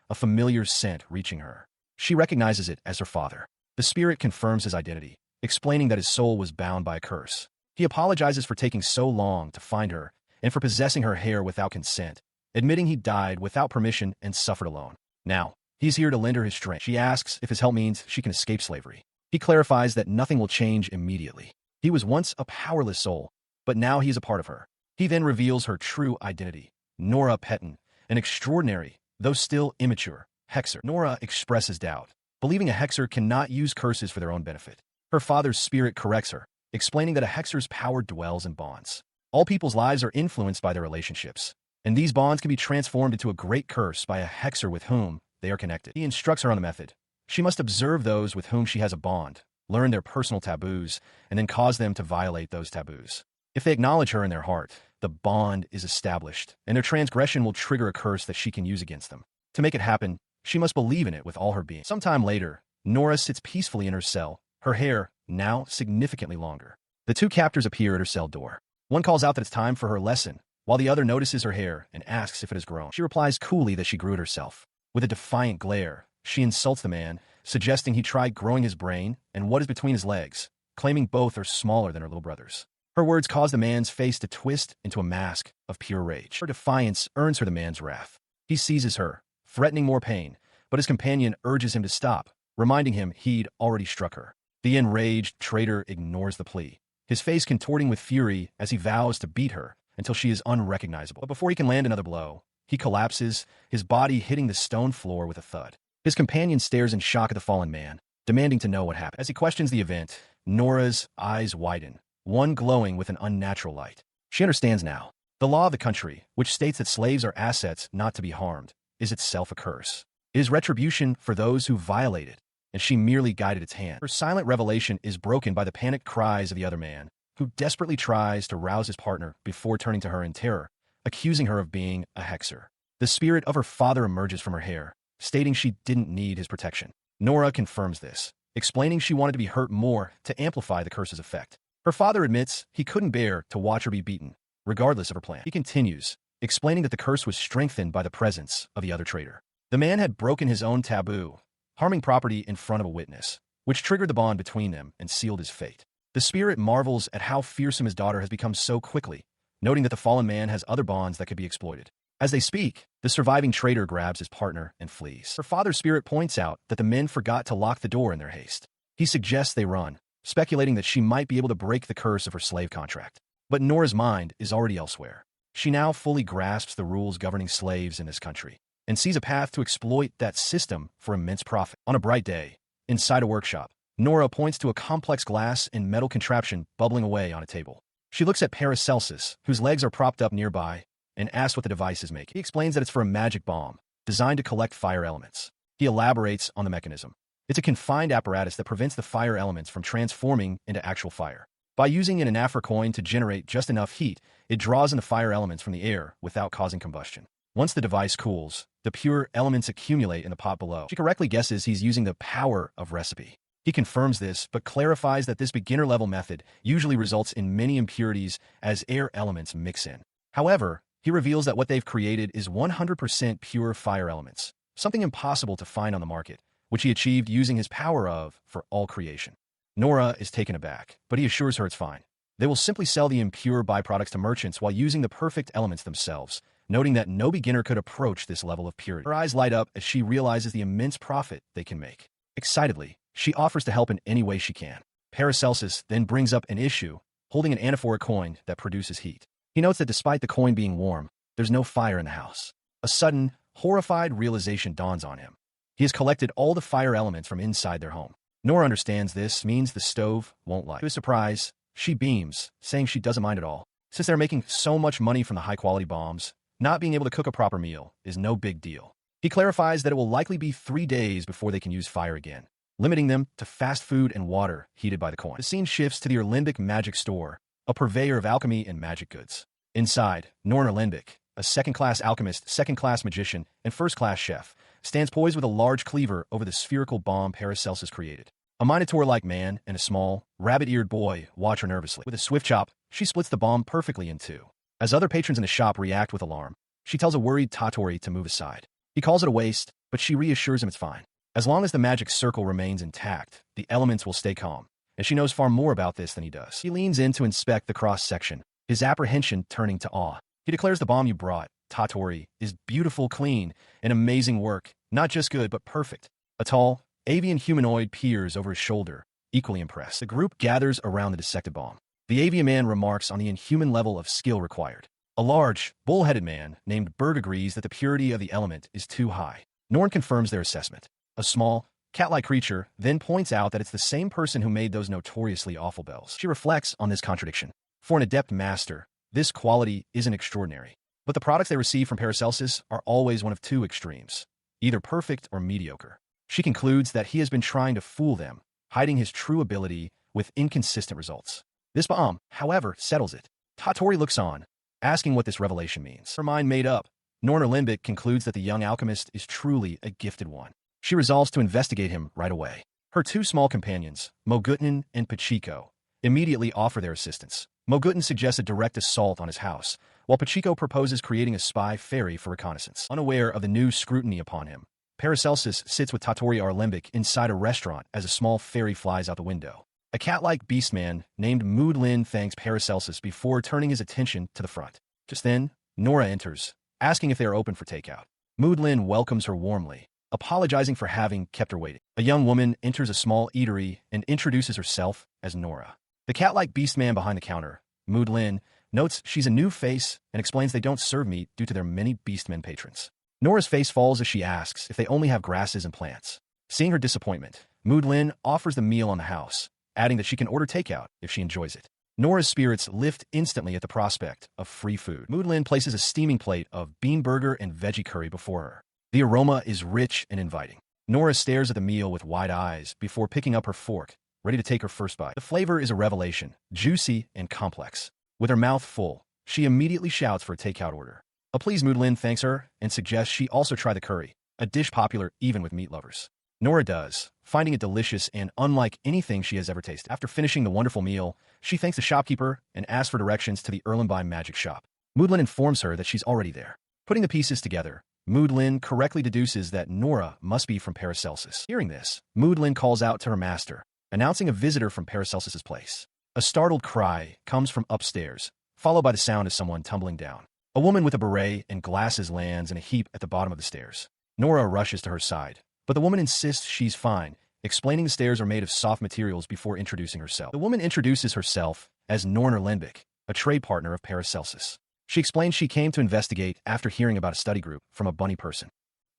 a familiar scent reaching her. She recognizes it as her father. The spirit confirms his identity, explaining that his soul was bound by a curse. He apologizes for taking so long to find her, and for possessing her hair without consent, admitting he died without permission and suffered alone. Now, he's here to lend her his strength. She asks if his help means she can escape slavery. He clarifies that nothing will change immediately. He was once a powerless soul, but now he is a part of her. He then reveals her true identity, Nora Petton, an extraordinary, though still immature, hexer. Nora expresses doubt, believing a hexer cannot use curses for their own benefit. Her father's spirit corrects her, explaining that a hexer's power dwells in bonds. All people's lives are influenced by their relationships, and these bonds can be transformed into a great curse by a hexer with whom they are connected. He instructs her on the method. She must observe those with whom she has a bond, learn their personal taboos, and then cause them to violate those taboos. If they acknowledge her in their heart, the bond is established, and their transgression will trigger a curse that she can use against them. To make it happen, she must believe in it with all her being. Sometime later, Nora sits peacefully in her cell, her hair now significantly longer. The two captors appear at her cell door. One calls out that it's time for her lesson, while the other notices her hair and asks if it has grown. She replies coolly that she grew it herself. With a defiant glare, she insults the man, suggesting he tried growing his brain and what is between his legs, claiming both are smaller than her little brother's. Her words cause the man's face to twist into a mask of pure rage. Her defiance earns her the man's wrath. He seizes her, threatening more pain, but his companion urges him to stop, reminding him he'd already struck her. The enraged traitor ignores the plea, his face contorting with fury as he vows to beat her until she is unrecognizable. But before he can land another blow, he collapses, his body hitting the stone floor with a thud. His companion stares in shock at the fallen man, demanding to know what happened. As he questions the event, Nora's eyes widen, one glowing with an unnatural light. She understands now. The law of the country, which states that slaves are assets not to be harmed, is itself a curse. It is retribution for those who violate it, and she merely guided its hand. Her silent revelation is broken by the panicked cries of the other man, who desperately tries to rouse his partner before turning to her in terror, accusing her of being a hexer. The spirit of her father emerges from her hair, stating she didn't need his protection. Nora confirms this, explaining she wanted to be hurt more to amplify the curse's effect. Her father admits he couldn't bear to watch her be beaten, regardless of her plan. He continues, explaining that the curse was strengthened by the presence of the other traitor. The man had broken his own taboo, harming property in front of a witness, which triggered the bond between them and sealed his fate. The spirit marvels at how fearsome his daughter has become so quickly, noting that the fallen man has other bonds that could be exploited. As they speak, the surviving traitor grabs his partner and flees. Her father's spirit points out that the men forgot to lock the door in their haste. He suggests they run, speculating that she might be able to break the curse of her slave contract. But Nora's mind is already elsewhere. She now fully grasps the rules governing slaves in this country, and sees a path to exploit that system for immense profit. On a bright day, inside a workshop, Nora points to a complex glass and metal contraption bubbling away on a table. She looks at Paracelsus, whose legs are propped up nearby, and asks what the device is making. He explains that it's for a magic bomb, designed to collect fire elements. He elaborates on the mechanism. It's a confined apparatus that prevents the fire elements from transforming into actual fire. By using an anapher coin to generate just enough heat, it draws in the fire elements from the air without causing combustion. Once the device cools, the pure elements accumulate in the pot below. She correctly guesses he's using the power of recipe. He confirms this, but clarifies that this beginner-level method usually results in many impurities as air elements mix in. However, he reveals that what they've created is 100% pure fire elements, something impossible to find on the market, which he achieved using his power of for all creation. Nora is taken aback, but he assures her it's fine. They will simply sell the impure byproducts to merchants while using the perfect elements themselves, noting that no beginner could approach this level of purity. Her eyes light up as she realizes the immense profit they can make. Excitedly, she offers to help in any way she can. Paracelsus then brings up an issue, holding an anaphora coin that produces heat. He notes that despite the coin being warm, there's no fire in the house. A sudden, horrified realization dawns on him. He has collected all the fire elements from inside their home. Nora understands this means the stove won't light. To his surprise, she beams, saying she doesn't mind at all. Since they're making so much money from the high-quality bombs, not being able to cook a proper meal is no big deal. He clarifies that it will likely be 3 days before they can use fire again, limiting them to fast food and water heated by the coin. The scene shifts to the Erlenbic Magic Store, a purveyor of alchemy and magic goods. Inside, Norn Erlenbic, a second-class alchemist, second-class magician, and first-class chef, stands poised with a large cleaver over the spherical bomb Paracelsus created. A minotaur-like man and a small, rabbit-eared boy watch her nervously. With a swift chop, she splits the bomb perfectly in two. As other patrons in the shop react with alarm, she tells a worried Tatori to move aside. He calls it a waste, but she reassures him it's fine. As long as the magic circle remains intact, the elements will stay calm, and she knows far more about this than he does. He leans in to inspect the cross-section, his apprehension turning to awe. He declares the bomb you brought, Tatori, is beautiful, clean, and amazing work, not just good, but perfect. A tall, avian humanoid peers over his shoulder, equally impressed. The group gathers around the dissected bomb. The avian man remarks on the inhuman level of skill required. A large, bull-headed man named Berg agrees that the purity of the element is too high. Norn confirms their assessment. A small, cat-like creature then points out that it's the same person who made those notoriously awful bells. She reflects on this contradiction. For an adept master, this quality isn't extraordinary. But the products they receive from Paracelsus are always one of two extremes, either perfect or mediocre. She concludes that he has been trying to fool them, hiding his true ability with inconsistent results. This bomb, however, settles it. Tatori looks on, asking what this revelation means. Her mind made up, Norn Erlenbic concludes that the young alchemist is truly a gifted one. She resolves to investigate him right away. Her two small companions, Mogutin and Pachiko, immediately offer their assistance. Mogutin suggests a direct assault on his house, while Pachiko proposes creating a spy fairy for reconnaissance. Unaware of the new scrutiny upon him, Paracelsus sits with Tatori Erlenbic inside a restaurant as a small fairy flies out the window. A cat-like beastman named Moodlin thanks Paracelsus before turning his attention to the front. Just then, Nora enters, asking if they are open for takeout. Moodlin welcomes her warmly, apologizing for having kept her waiting. A young woman enters a small eatery and introduces herself as Nora. The cat-like beastman behind the counter, Moodlin, notes she's a new face and explains they don't serve meat due to their many beastmen patrons. Nora's face falls as she asks if they only have grasses and plants. Seeing her disappointment, Moodlin offers the meal on the house, adding that she can order takeout if she enjoys it. Nora's spirits lift instantly at the prospect of free food. Moodlin places a steaming plate of bean burger and veggie curry before her. The aroma is rich and inviting. Nora stares at the meal with wide eyes before picking up her fork, ready to take her first bite. The flavor is a revelation, juicy and complex. With her mouth full, she immediately shouts for a takeout order. A pleased Moodlin thanks her and suggests she also try the curry, a dish popular even with meat lovers. Nora does, finding it delicious and unlike anything she has ever tasted. After finishing the wonderful meal, she thanks the shopkeeper and asks for directions to the Erlenby magic shop. Moodlin informs her that she's already there. Putting the pieces together, Moodlin correctly deduces that Nora must be from Paracelsus. Hearing this, Moodlin calls out to her master, announcing a visitor from Paracelsus's place. A startled cry comes from upstairs, followed by the sound of someone tumbling down. A woman with a beret and glasses lands in a heap at the bottom of the stairs. Nora rushes to her side, but the woman insists she's fine, explaining the stairs are made of soft materials before introducing herself. The woman introduces herself as Norn Erlenbic, a trade partner of Paracelsus. She explains she came to investigate after hearing about a study group from a bunny person.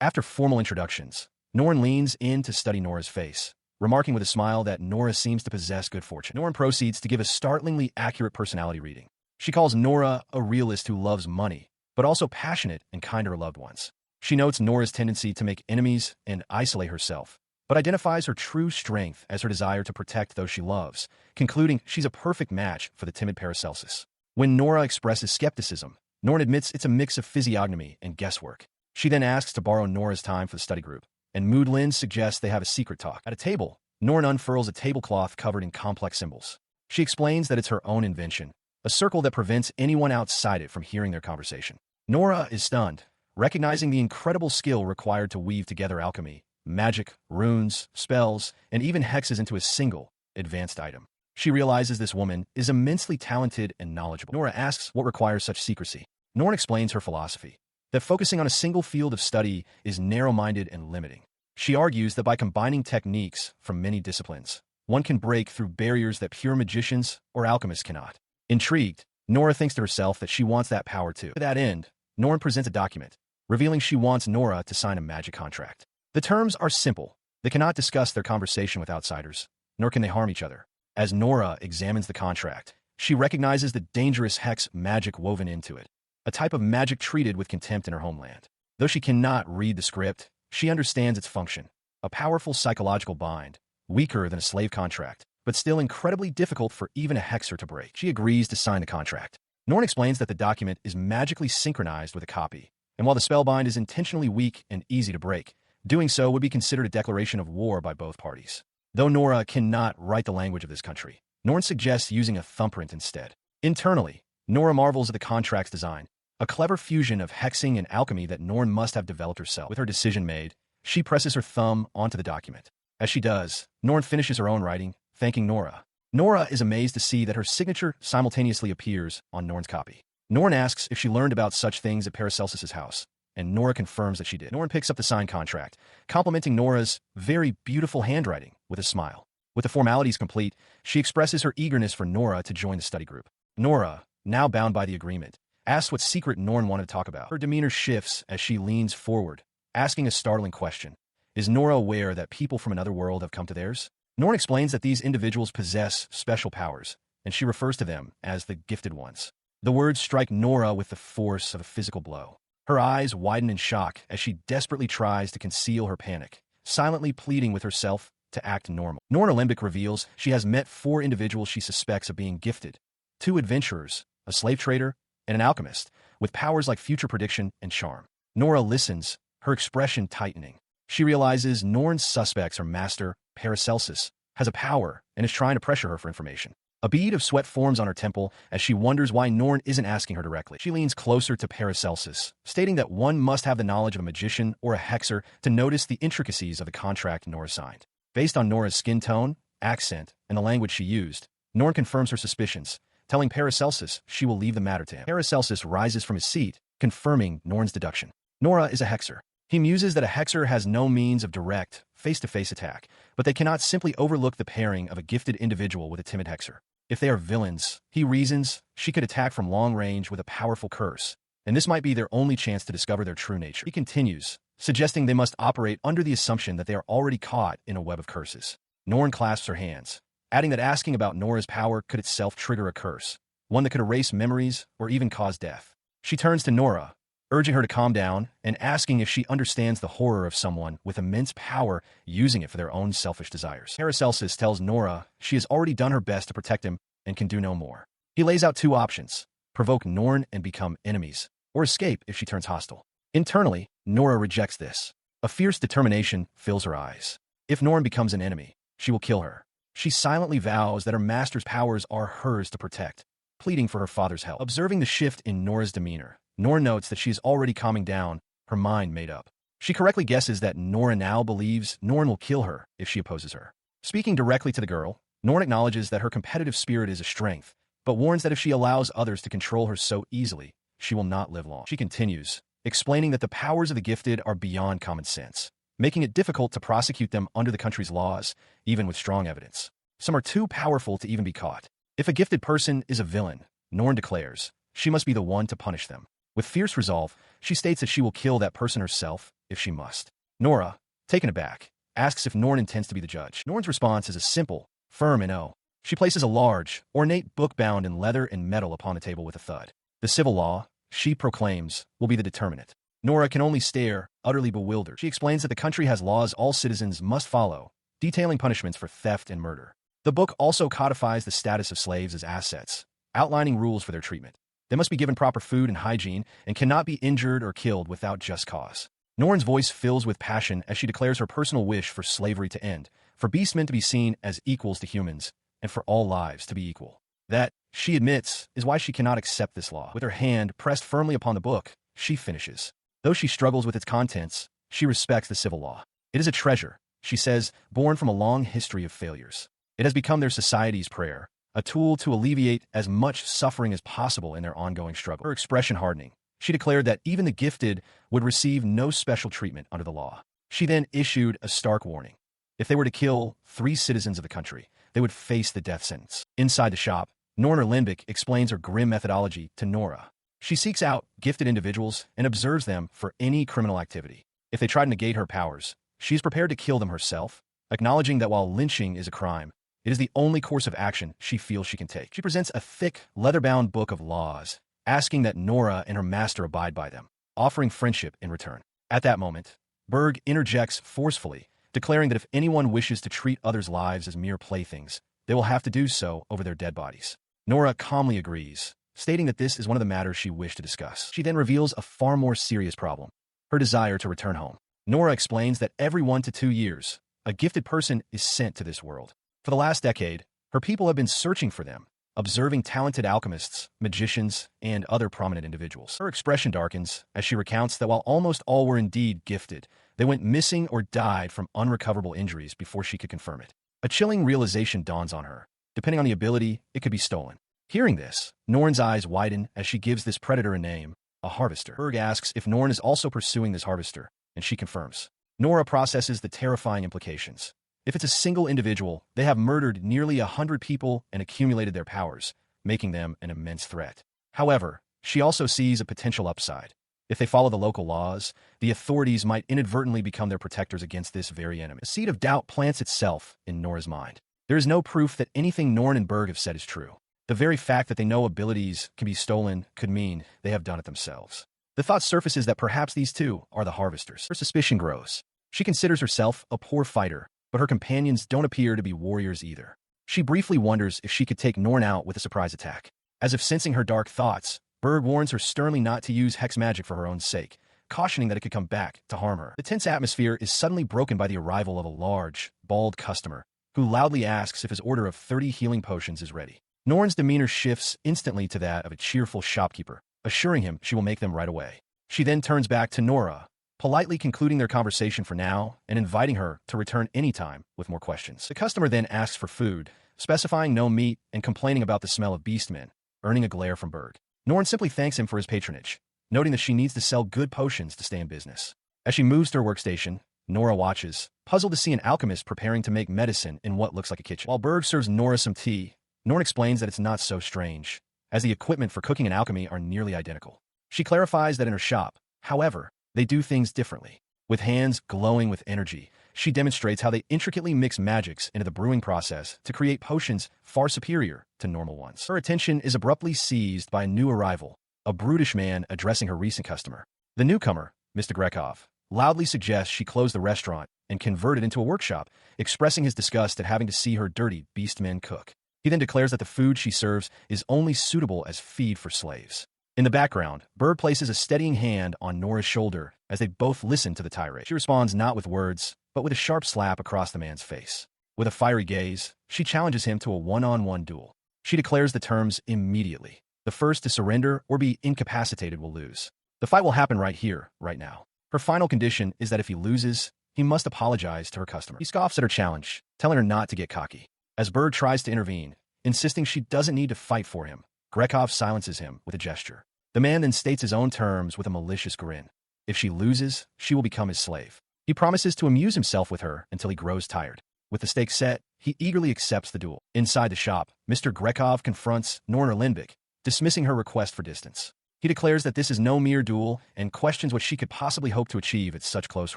After formal introductions, Norn leans in to study Nora's face, remarking with a smile that Nora seems to possess good fortune. Norn proceeds to give a startlingly accurate personality reading. She calls Nora a realist who loves money, but also passionate and kind to her loved ones. She notes Nora's tendency to make enemies and isolate herself, but identifies her true strength as her desire to protect those she loves, concluding she's a perfect match for the timid Paracelsus. When Nora expresses skepticism, Norn admits it's a mix of physiognomy and guesswork. She then asks to borrow Nora's time for the study group, and Moodlin suggests they have a secret talk. At a table, Norn unfurls a tablecloth covered in complex symbols. She explains that it's her own invention, a circle that prevents anyone outside it from hearing their conversation. Nora is stunned, recognizing the incredible skill required to weave together alchemy, magic, runes, spells, and even hexes into a single, advanced item. She realizes this woman is immensely talented and knowledgeable. Nora asks what requires such secrecy. Norn explains her philosophy. that focusing on a single field of study is narrow-minded and limiting. She argues that by combining techniques from many disciplines, one can break through barriers that pure magicians or alchemists cannot. Intrigued, Nora thinks to herself that she wants that power too. To that end, Nora presents a document, revealing she wants Nora to sign a magic contract. The terms are simple. They cannot discuss their conversation with outsiders, nor can they harm each other. As Nora examines the contract, she recognizes the dangerous hex magic woven into it, a type of magic treated with contempt in her homeland. Though she cannot read the script, she understands its function, a powerful psychological bind, weaker than a slave contract, but still incredibly difficult for even a hexer to break. She agrees to sign the contract. Norn explains that the document is magically synchronized with a copy, and while the spellbind is intentionally weak and easy to break, doing so would be considered a declaration of war by both parties. Though Nora cannot write the language of this country, Norn suggests using a thumbprint instead. Internally, Nora marvels at the contract's design, a clever fusion of hexing and alchemy that Norn must have developed herself. With her decision made, she presses her thumb onto the document. As she does, Norn finishes her own writing, thanking Nora. Nora is amazed to see that her signature simultaneously appears on Norn's copy. Norn asks if she learned about such things at Paracelsus' house, and Nora confirms that she did. Norn picks up the signed contract, complimenting Nora's very beautiful handwriting with a smile. With the formalities complete, she expresses her eagerness for Nora to join the study group. Nora, now bound by the agreement, asks what secret Norn wanted to talk about. Her demeanor shifts as she leans forward, asking a startling question. Is Nora aware that people from another world have come to theirs? Norn explains that these individuals possess special powers, and she refers to them as the gifted ones. The words strike Nora with the force of a physical blow. Her eyes widen in shock as she desperately tries to conceal her panic, silently pleading with herself to act normal. Nora Limbic reveals she has met 4 individuals she suspects of being gifted: 2 adventurers, a slave trader, and an alchemist, with powers like future prediction and charm. Nora listens, her expression tightening. She realizes Norn's suspects are Master Paracelsus, has a power, and is trying to pressure her for information. A bead of sweat forms on her temple as she wonders why Norn isn't asking her directly. She leans closer to Paracelsus, stating that one must have the knowledge of a magician or a hexer to notice the intricacies of the contract Nora signed. Based on Nora's skin tone, accent, and the language she used, Norn confirms her suspicions, telling Paracelsus she will leave the matter to him. Paracelsus rises from his seat, confirming Norn's deduction. Nora is a hexer. He muses that a hexer has no means of direct, face-to-face attack, but they cannot simply overlook the pairing of a gifted individual with a timid hexer. If they are villains, he reasons, she could attack from long range with a powerful curse, and this might be their only chance to discover their true nature. He continues, suggesting they must operate under the assumption that they are already caught in a web of curses. Norn clasps her hands, adding that asking about Nora's power could itself trigger a curse, one that could erase memories or even cause death. She turns to Nora, urging her to calm down and asking if she understands the horror of someone with immense power using it for their own selfish desires. Paracelsus tells Nora she has already done her best to protect him and can do no more. He lays out 2 options: provoke Norn and become enemies, or escape if she turns hostile. Internally, Nora rejects this. A fierce determination fills her eyes. If Norn becomes an enemy, she will kill her. She silently vows that her master's powers are hers to protect, pleading for her father's help. Observing the shift in Nora's demeanor, Norn notes that she is already calming down, her mind made up. She correctly guesses that Nora now believes Norn will kill her if she opposes her. Speaking directly to the girl, Norn acknowledges that her competitive spirit is a strength, but warns that if she allows others to control her so easily, she will not live long. She continues, explaining that the powers of the gifted are beyond common sense, making it difficult to prosecute them under the country's laws, even with strong evidence. Some are too powerful to even be caught. If a gifted person is a villain, Norn declares, she must be the one to punish them. With fierce resolve, she states that she will kill that person herself if she must. Nora, taken aback, asks if Norn intends to be the judge. Norn's response is a simple, firm no. She places a large, ornate book bound in leather and metal upon the table with a thud. The civil law, she proclaims, will be the determinant. Nora can only stare, utterly bewildered. She explains that the country has laws all citizens must follow, detailing punishments for theft and murder. The book also codifies the status of slaves as assets, outlining rules for their treatment. They must be given proper food and hygiene and cannot be injured or killed without just cause. Norn's voice fills with passion as she declares her personal wish for slavery to end, for beastmen to be seen as equals to humans, and for all lives to be equal. That, she admits, is why she cannot accept this law. With her hand pressed firmly upon the book, she finishes. Though she struggles with its contents, she respects the civil law. It is a treasure, she says, born from a long history of failures. It has become their society's prayer, a tool to alleviate as much suffering as possible in their ongoing struggle. Her expression hardening, She declared that even the gifted would receive no special treatment under the law. She then issued a stark warning. If they were to kill 3 citizens of the country, they would face the death sentence. Inside the shop, Nora Lindbeck explains her grim methodology to Nora. She seeks out gifted individuals and observes them for any criminal activity. If they try to negate her powers, she is prepared to kill them herself, acknowledging that while lynching is a crime, it is the only course of action she feels she can take. She presents a thick, leather-bound book of laws, asking that Nora and her master abide by them, offering friendship in return. At that moment, Berg interjects forcefully, declaring that if anyone wishes to treat others' lives as mere playthings, they will have to do so over their dead bodies. Nora calmly agrees, stating that this is one of the matters she wished to discuss. She then reveals a far more serious problem, her desire to return home. Nora explains that every 1 to 2 years, a gifted person is sent to this world. For the last decade, her people have been searching for them, observing talented alchemists, magicians, and other prominent individuals. Her expression darkens as she recounts that while almost all were indeed gifted, they went missing or died from unrecoverable injuries before she could confirm it. A chilling realization dawns on her. Depending on the ability, it could be stolen. Hearing this, Norn's eyes widen as she gives this predator a name, a harvester. Berg asks if Norn is also pursuing this harvester, and she confirms. Nora processes the terrifying implications. If it's a single individual, they have murdered nearly 100 people and accumulated their powers, making them an immense threat. However, she also sees a potential upside. If they follow the local laws, the authorities might inadvertently become their protectors against this very enemy. A seed of doubt plants itself in Nora's mind. There is no proof that anything Norn and Berg have said is true. The very fact that they know abilities can be stolen could mean they have done it themselves. The thought surfaces that perhaps these two are the harvesters. Her suspicion grows. She considers herself a poor fighter, but her companions don't appear to be warriors either. She briefly wonders if she could take Norn out with a surprise attack. As if sensing her dark thoughts, Berg warns her sternly not to use Hex Magic for her own sake, cautioning that it could come back to harm her. The tense atmosphere is suddenly broken by the arrival of a large, bald customer, who loudly asks if his order of 30 healing potions is ready. Norn's demeanor shifts instantly to that of a cheerful shopkeeper, assuring him she will make them right away. She then turns back to Nora, politely concluding their conversation for now and inviting her to return anytime with more questions. The customer then asks for food, specifying no meat and complaining about the smell of beastmen, earning a glare from Berg. Norn simply thanks him for his patronage, noting that she needs to sell good potions to stay in business. As she moves to her workstation, Nora watches, puzzled to see an alchemist preparing to make medicine in what looks like a kitchen. While Berg serves Nora some tea, Norn explains that it's not so strange, as the equipment for cooking and alchemy are nearly identical. She clarifies that in her shop, however, they do things differently. With hands glowing with energy, she demonstrates how they intricately mix magics into the brewing process to create potions far superior to normal ones. Her attention is abruptly seized by a new arrival, a brutish man addressing her recent customer. The newcomer, Mr. Grekov, loudly suggests she close the restaurant and convert it into a workshop, expressing his disgust at having to see her dirty beastmen cook. He then declares that the food she serves is only suitable as feed for slaves. In the background, Berg places a steadying hand on Nora's shoulder as they both listen to the tirade. She responds not with words, but with a sharp slap across the man's face. With a fiery gaze, she challenges him to a one-on-one duel. She declares the terms immediately. The first to surrender or be incapacitated will lose. The fight will happen right here, right now. Her final condition is that if he loses, he must apologize to her customer. He scoffs at her challenge, telling her not to get cocky. As Berg tries to intervene, insisting she doesn't need to fight for him, Grekov silences him with a gesture. The man then states his own terms with a malicious grin. If she loses, she will become his slave. He promises to amuse himself with her until he grows tired. With the stakes set, he eagerly accepts the duel. Inside the shop, Mr. Grekov confronts Norna Lindbeck, dismissing her request for distance. He declares that this is no mere duel and questions what she could possibly hope to achieve at such close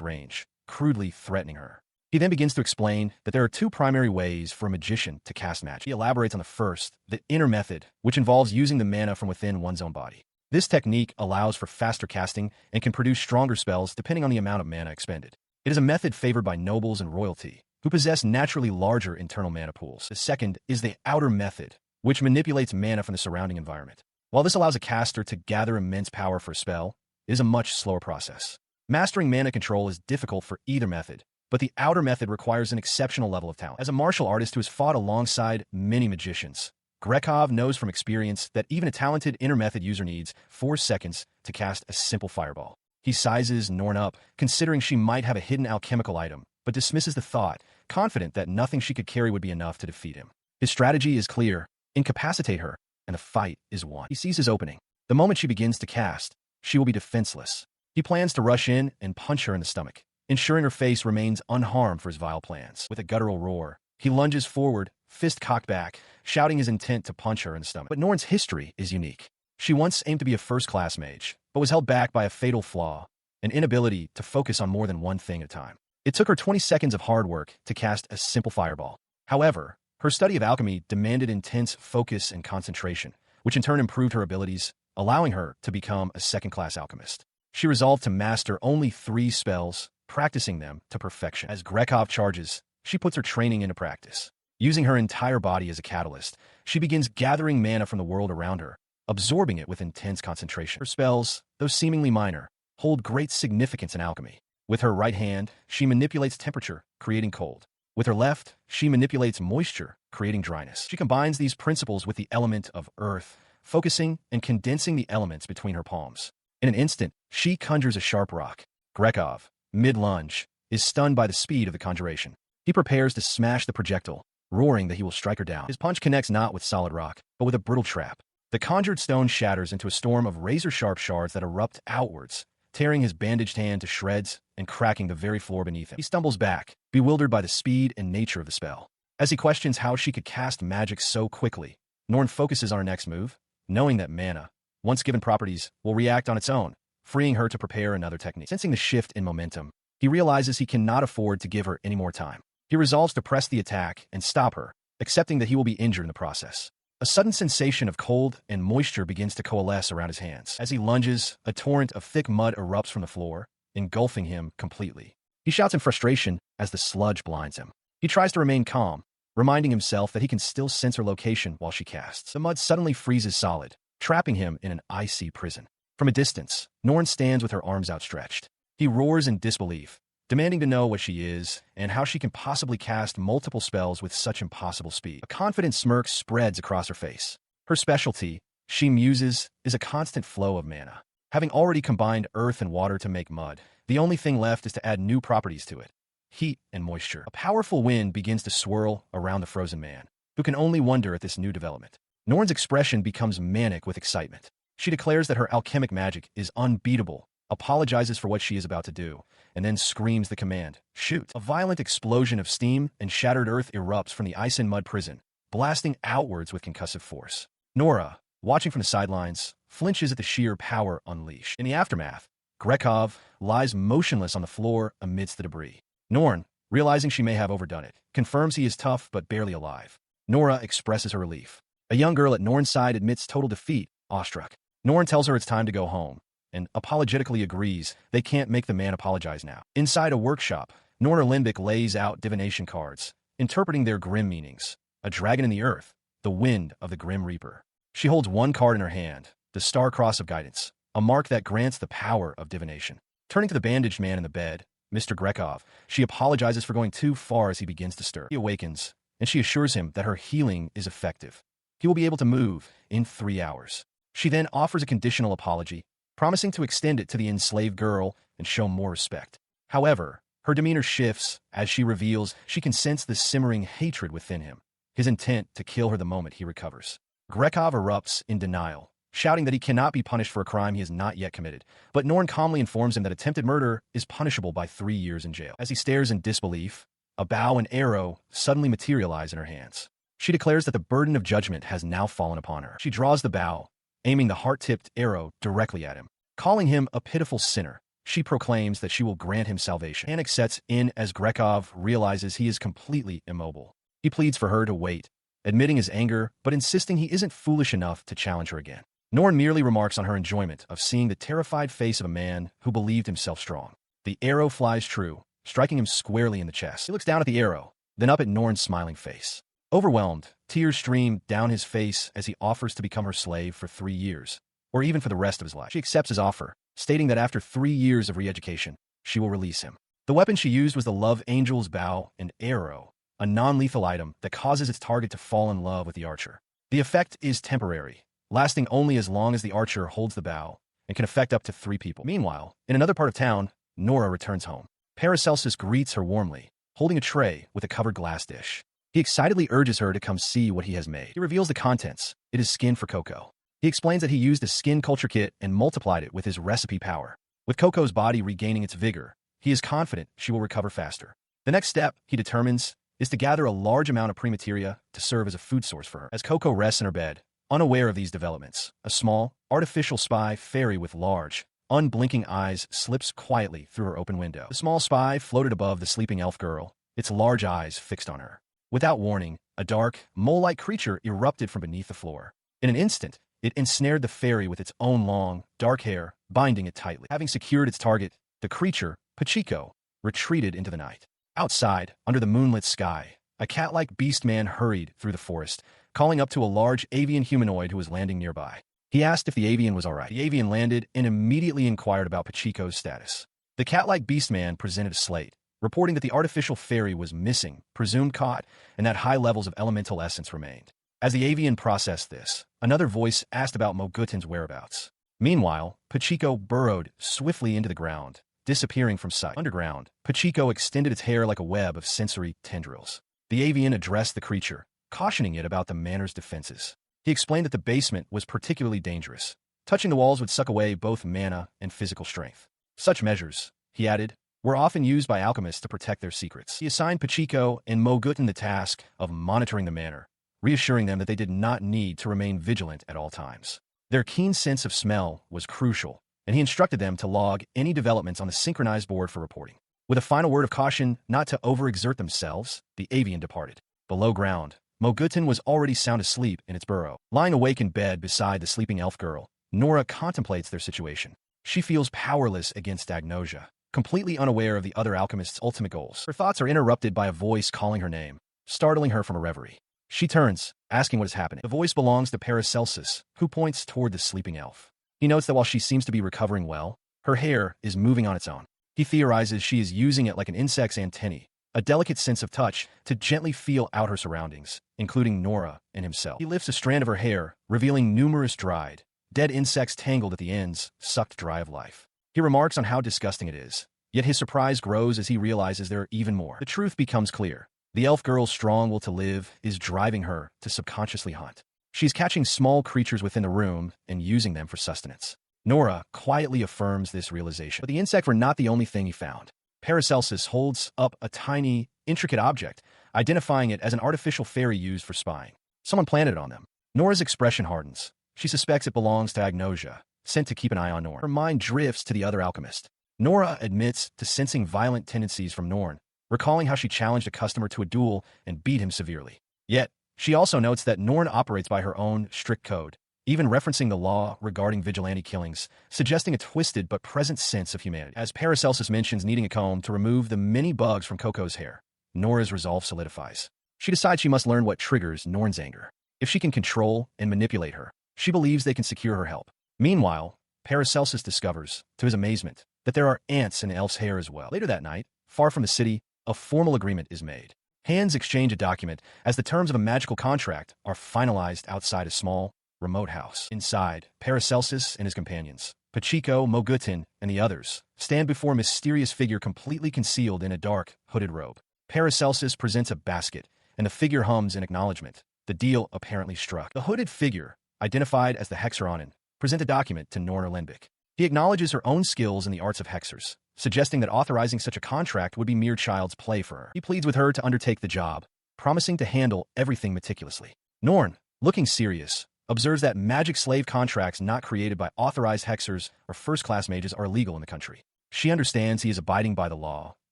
range, crudely threatening her. He then begins to explain that there are 2 primary ways for a magician to cast magic. He elaborates on the first, the inner method, which involves using the mana from within one's own body. This technique allows for faster casting and can produce stronger spells depending on the amount of mana expended. It is a method favored by nobles and royalty, who possess naturally larger internal mana pools. The second is the outer method, which manipulates mana from the surrounding environment. While this allows a caster to gather immense power for a spell, it is a much slower process. Mastering mana control is difficult for either method, but the outer method requires an exceptional level of talent. As a martial artist who has fought alongside many magicians, Grekov knows from experience that even a talented inner method user needs 4 seconds to cast a simple fireball. He sizes Norn up, considering she might have a hidden alchemical item, but dismisses the thought, confident that nothing she could carry would be enough to defeat him. His strategy is clear: incapacitate her, and the fight is won. He sees his opening. The moment she begins to cast, she will be defenseless. He plans to rush in and punch her in the stomach, ensuring her face remains unharmed for his vile plans. With a guttural roar, he lunges forward, fist cocked back, shouting his intent to punch her in the stomach. But Norn's history is unique. She once aimed to be a first-class mage, but was held back by a fatal flaw, an inability to focus on more than one thing at a time. It took her 20 seconds of hard work to cast a simple fireball. However, her study of alchemy demanded intense focus and concentration, which in turn improved her abilities, allowing her to become a second-class alchemist. She resolved to master only 3 spells, practicing them to perfection. As Grekov charges, she puts her training into practice. Using her entire body as a catalyst, she begins gathering mana from the world around her, absorbing it with intense concentration. Her spells, though seemingly minor, hold great significance in alchemy. With her right hand, she manipulates temperature, creating cold. With her left, she manipulates moisture, creating dryness. She combines these principles with the element of earth, focusing and condensing the elements between her palms. In an instant, she conjures a sharp rock. Grekov, mid-lunge, is stunned by the speed of the conjuration. He prepares to smash the projectile, roaring that he will strike her down. His punch connects not with solid rock, but with a brittle trap. The conjured stone shatters into a storm of razor-sharp shards that erupt outwards, tearing his bandaged hand to shreds and cracking the very floor beneath him. He stumbles back, bewildered by the speed and nature of the spell. As he questions how she could cast magic so quickly, Norn focuses on her next move, knowing that mana, once given properties, will react on its own, freeing her to prepare another technique. Sensing the shift in momentum, he realizes he cannot afford to give her any more time. He resolves to press the attack and stop her, accepting that he will be injured in the process. A sudden sensation of cold and moisture begins to coalesce around his hands. As he lunges, a torrent of thick mud erupts from the floor, engulfing him completely. He shouts in frustration as the sludge blinds him. He tries to remain calm, reminding himself that he can still sense her location while she casts. The mud suddenly freezes solid, trapping him in an icy prison. From a distance, Norn stands with her arms outstretched. He roars in disbelief, demanding to know what she is and how she can possibly cast multiple spells with such impossible speed. A confident smirk spreads across her face. Her specialty, she muses, is a constant flow of mana. Having already combined earth and water to make mud, the only thing left is to add new properties to it: heat and moisture. A powerful wind begins to swirl around the frozen man, who can only wonder at this new development. Norn's expression becomes manic with excitement. She declares that her alchemic magic is unbeatable, apologizes for what she is about to do, and then screams the command, "Shoot!" A violent explosion of steam and shattered earth erupts from the ice and mud prison, blasting outwards with concussive force. Nora, watching from the sidelines, flinches at the sheer power unleashed. In the aftermath, Grekov lies motionless on the floor amidst the debris. Norn, realizing she may have overdone it, confirms he is tough but barely alive. Nora expresses her relief. A young girl at Norn's side admits total defeat, awestruck. Norn tells her it's time to go home, and apologetically agrees they can't make the man apologize now. Inside a workshop, Norna Limbic lays out divination cards, interpreting their grim meanings: a dragon in the earth, the wind of the Grim Reaper. She holds one card in her hand, the Star Cross of Guidance, a mark that grants the power of divination. Turning to the bandaged man in the bed, Mr. Grekov, she apologizes for going too far as he begins to stir. He awakens, and she assures him that her healing is effective. He will be able to move in 3 hours. She then offers a conditional apology, promising to extend it to the enslaved girl and show more respect. However, her demeanor shifts as she reveals she can sense the simmering hatred within him, his intent to kill her the moment he recovers. Grekov erupts in denial, shouting that he cannot be punished for a crime he has not yet committed, but Norn calmly informs him that attempted murder is punishable by 3 years in jail. As he stares in disbelief, a bow and arrow suddenly materialize in her hands. She declares that the burden of judgment has now fallen upon her. She draws the bow, aiming the heart-tipped arrow directly at him. Calling him a pitiful sinner, she proclaims that she will grant him salvation. Panic sets in as Grekov realizes he is completely immobile. He pleads for her to wait, admitting his anger but insisting he isn't foolish enough to challenge her again. Norn merely remarks on her enjoyment of seeing the terrified face of a man who believed himself strong. The arrow flies true, striking him squarely in the chest. He looks down at the arrow, then up at Norn's smiling face. Overwhelmed, tears stream down his face as he offers to become her slave for 3 years, or even for the rest of his life. She accepts his offer, stating that after 3 years of re-education, she will release him. The weapon she used was the Love Angel's bow and arrow, a non-lethal item that causes its target to fall in love with the archer. The effect is temporary, lasting only as long as the archer holds the bow, and can affect up to 3 people. Meanwhile, in another part of town, Nora returns home. Paracelsus greets her warmly, holding a tray with a covered glass dish. He excitedly urges her to come see what he has made. He reveals the contents. It is skin for Koko. He explains that he used a skin culture kit and multiplied it with his recipe power. With Koko's body regaining its vigor, he is confident she will recover faster. The next step, he determines, is to gather a large amount of Materia to serve as a food source for her. As Koko rests in her bed, unaware of these developments, a small, artificial spy fairy with large, unblinking eyes slips quietly through her open window. The small spy floated above the sleeping elf girl, its large eyes fixed on her. Without warning, a dark, mole-like creature erupted from beneath the floor. In an instant, it ensnared the fairy with its own long, dark hair, binding it tightly. Having secured its target, the creature, Pachiko, retreated into the night. Outside, under the moonlit sky, a cat-like beast man hurried through the forest, calling up to a large avian humanoid who was landing nearby. He asked if the avian was all right. The avian landed and immediately inquired about Pachiko's status. The cat-like beast man presented a slate, reporting that the artificial fairy was missing, presumed caught, and that high levels of elemental essence remained. As the avian processed this, another voice asked about Mogutin's whereabouts. Meanwhile, Pachiko burrowed swiftly into the ground, disappearing from sight. Underground, Pachiko extended its hair like a web of sensory tendrils. The avian addressed the creature, cautioning it about the manor's defenses. He explained that the basement was particularly dangerous. Touching the walls would suck away both mana and physical strength. Such measures, he added, were often used by alchemists to protect their secrets. He assigned Pachiko and Mogutin the task of monitoring the manor, reassuring them that they did not need to remain vigilant at all times. Their keen sense of smell was crucial, and he instructed them to log any developments on the synchronized board for reporting. With a final word of caution not to overexert themselves, the avian departed. Below ground, Mogutin was already sound asleep in its burrow. Lying awake in bed beside the sleeping elf girl, Nora contemplates their situation. She feels powerless against Agnosia, completely unaware of the other alchemist's ultimate goals. Her thoughts are interrupted by a voice calling her name, startling her from a reverie. She turns, asking what is happening. The voice belongs to Paracelsus, who points toward the sleeping elf. He notes that while she seems to be recovering well, her hair is moving on its own. He theorizes she is using it like an insect's antennae, a delicate sense of touch, to gently feel out her surroundings, including Nora and himself. He lifts a strand of her hair, revealing numerous dried, dead insects tangled at the ends, sucked dry of life. He remarks on how disgusting it is, yet his surprise grows as he realizes there are even more. The truth becomes clear. The elf girl's strong will to live is driving her to subconsciously hunt. She's catching small creatures within the room and using them for sustenance. Nora quietly affirms this realization. But the insects were not the only thing he found. Paracelsus holds up a tiny, intricate object, identifying it as an artificial fairy used for spying. Someone planted it on them. Nora's expression hardens. She suspects it belongs to Agnosia, sent to keep an eye on Norn. Her mind drifts to the other alchemist. Nora admits to sensing violent tendencies from Norn, recalling how she challenged a customer to a duel and beat him severely. Yet, she also notes that Norn operates by her own strict code, even referencing the law regarding vigilante killings, suggesting a twisted but present sense of humanity. As Paracelsus mentions needing a comb to remove the many bugs from Koko's hair, Nora's resolve solidifies. She decides she must learn what triggers Norn's anger. If she can control and manipulate her, she believes they can secure her help. Meanwhile, Paracelsus discovers, to his amazement, that there are ants in the elf's hair as well. Later that night, far from the city, a formal agreement is made. Hands exchange a document as the terms of a magical contract are finalized outside a small, remote house. Inside, Paracelsus and his companions, Pachiko, Mogutin, and the others, stand before a mysterious figure completely concealed in a dark, hooded robe. Paracelsus presents a basket, and the figure hums in acknowledgement. The deal apparently struck. The hooded figure, identified as the Hexeronin, presents a document to Norna Lenbeck. He acknowledges her own skills in the arts of hexers, suggesting that authorizing such a contract would be mere child's play for her. He pleads with her to undertake the job, promising to handle everything meticulously. Norn, looking serious, observes that magic slave contracts not created by authorized hexers or first-class mages are illegal in the country. She understands he is abiding by the law,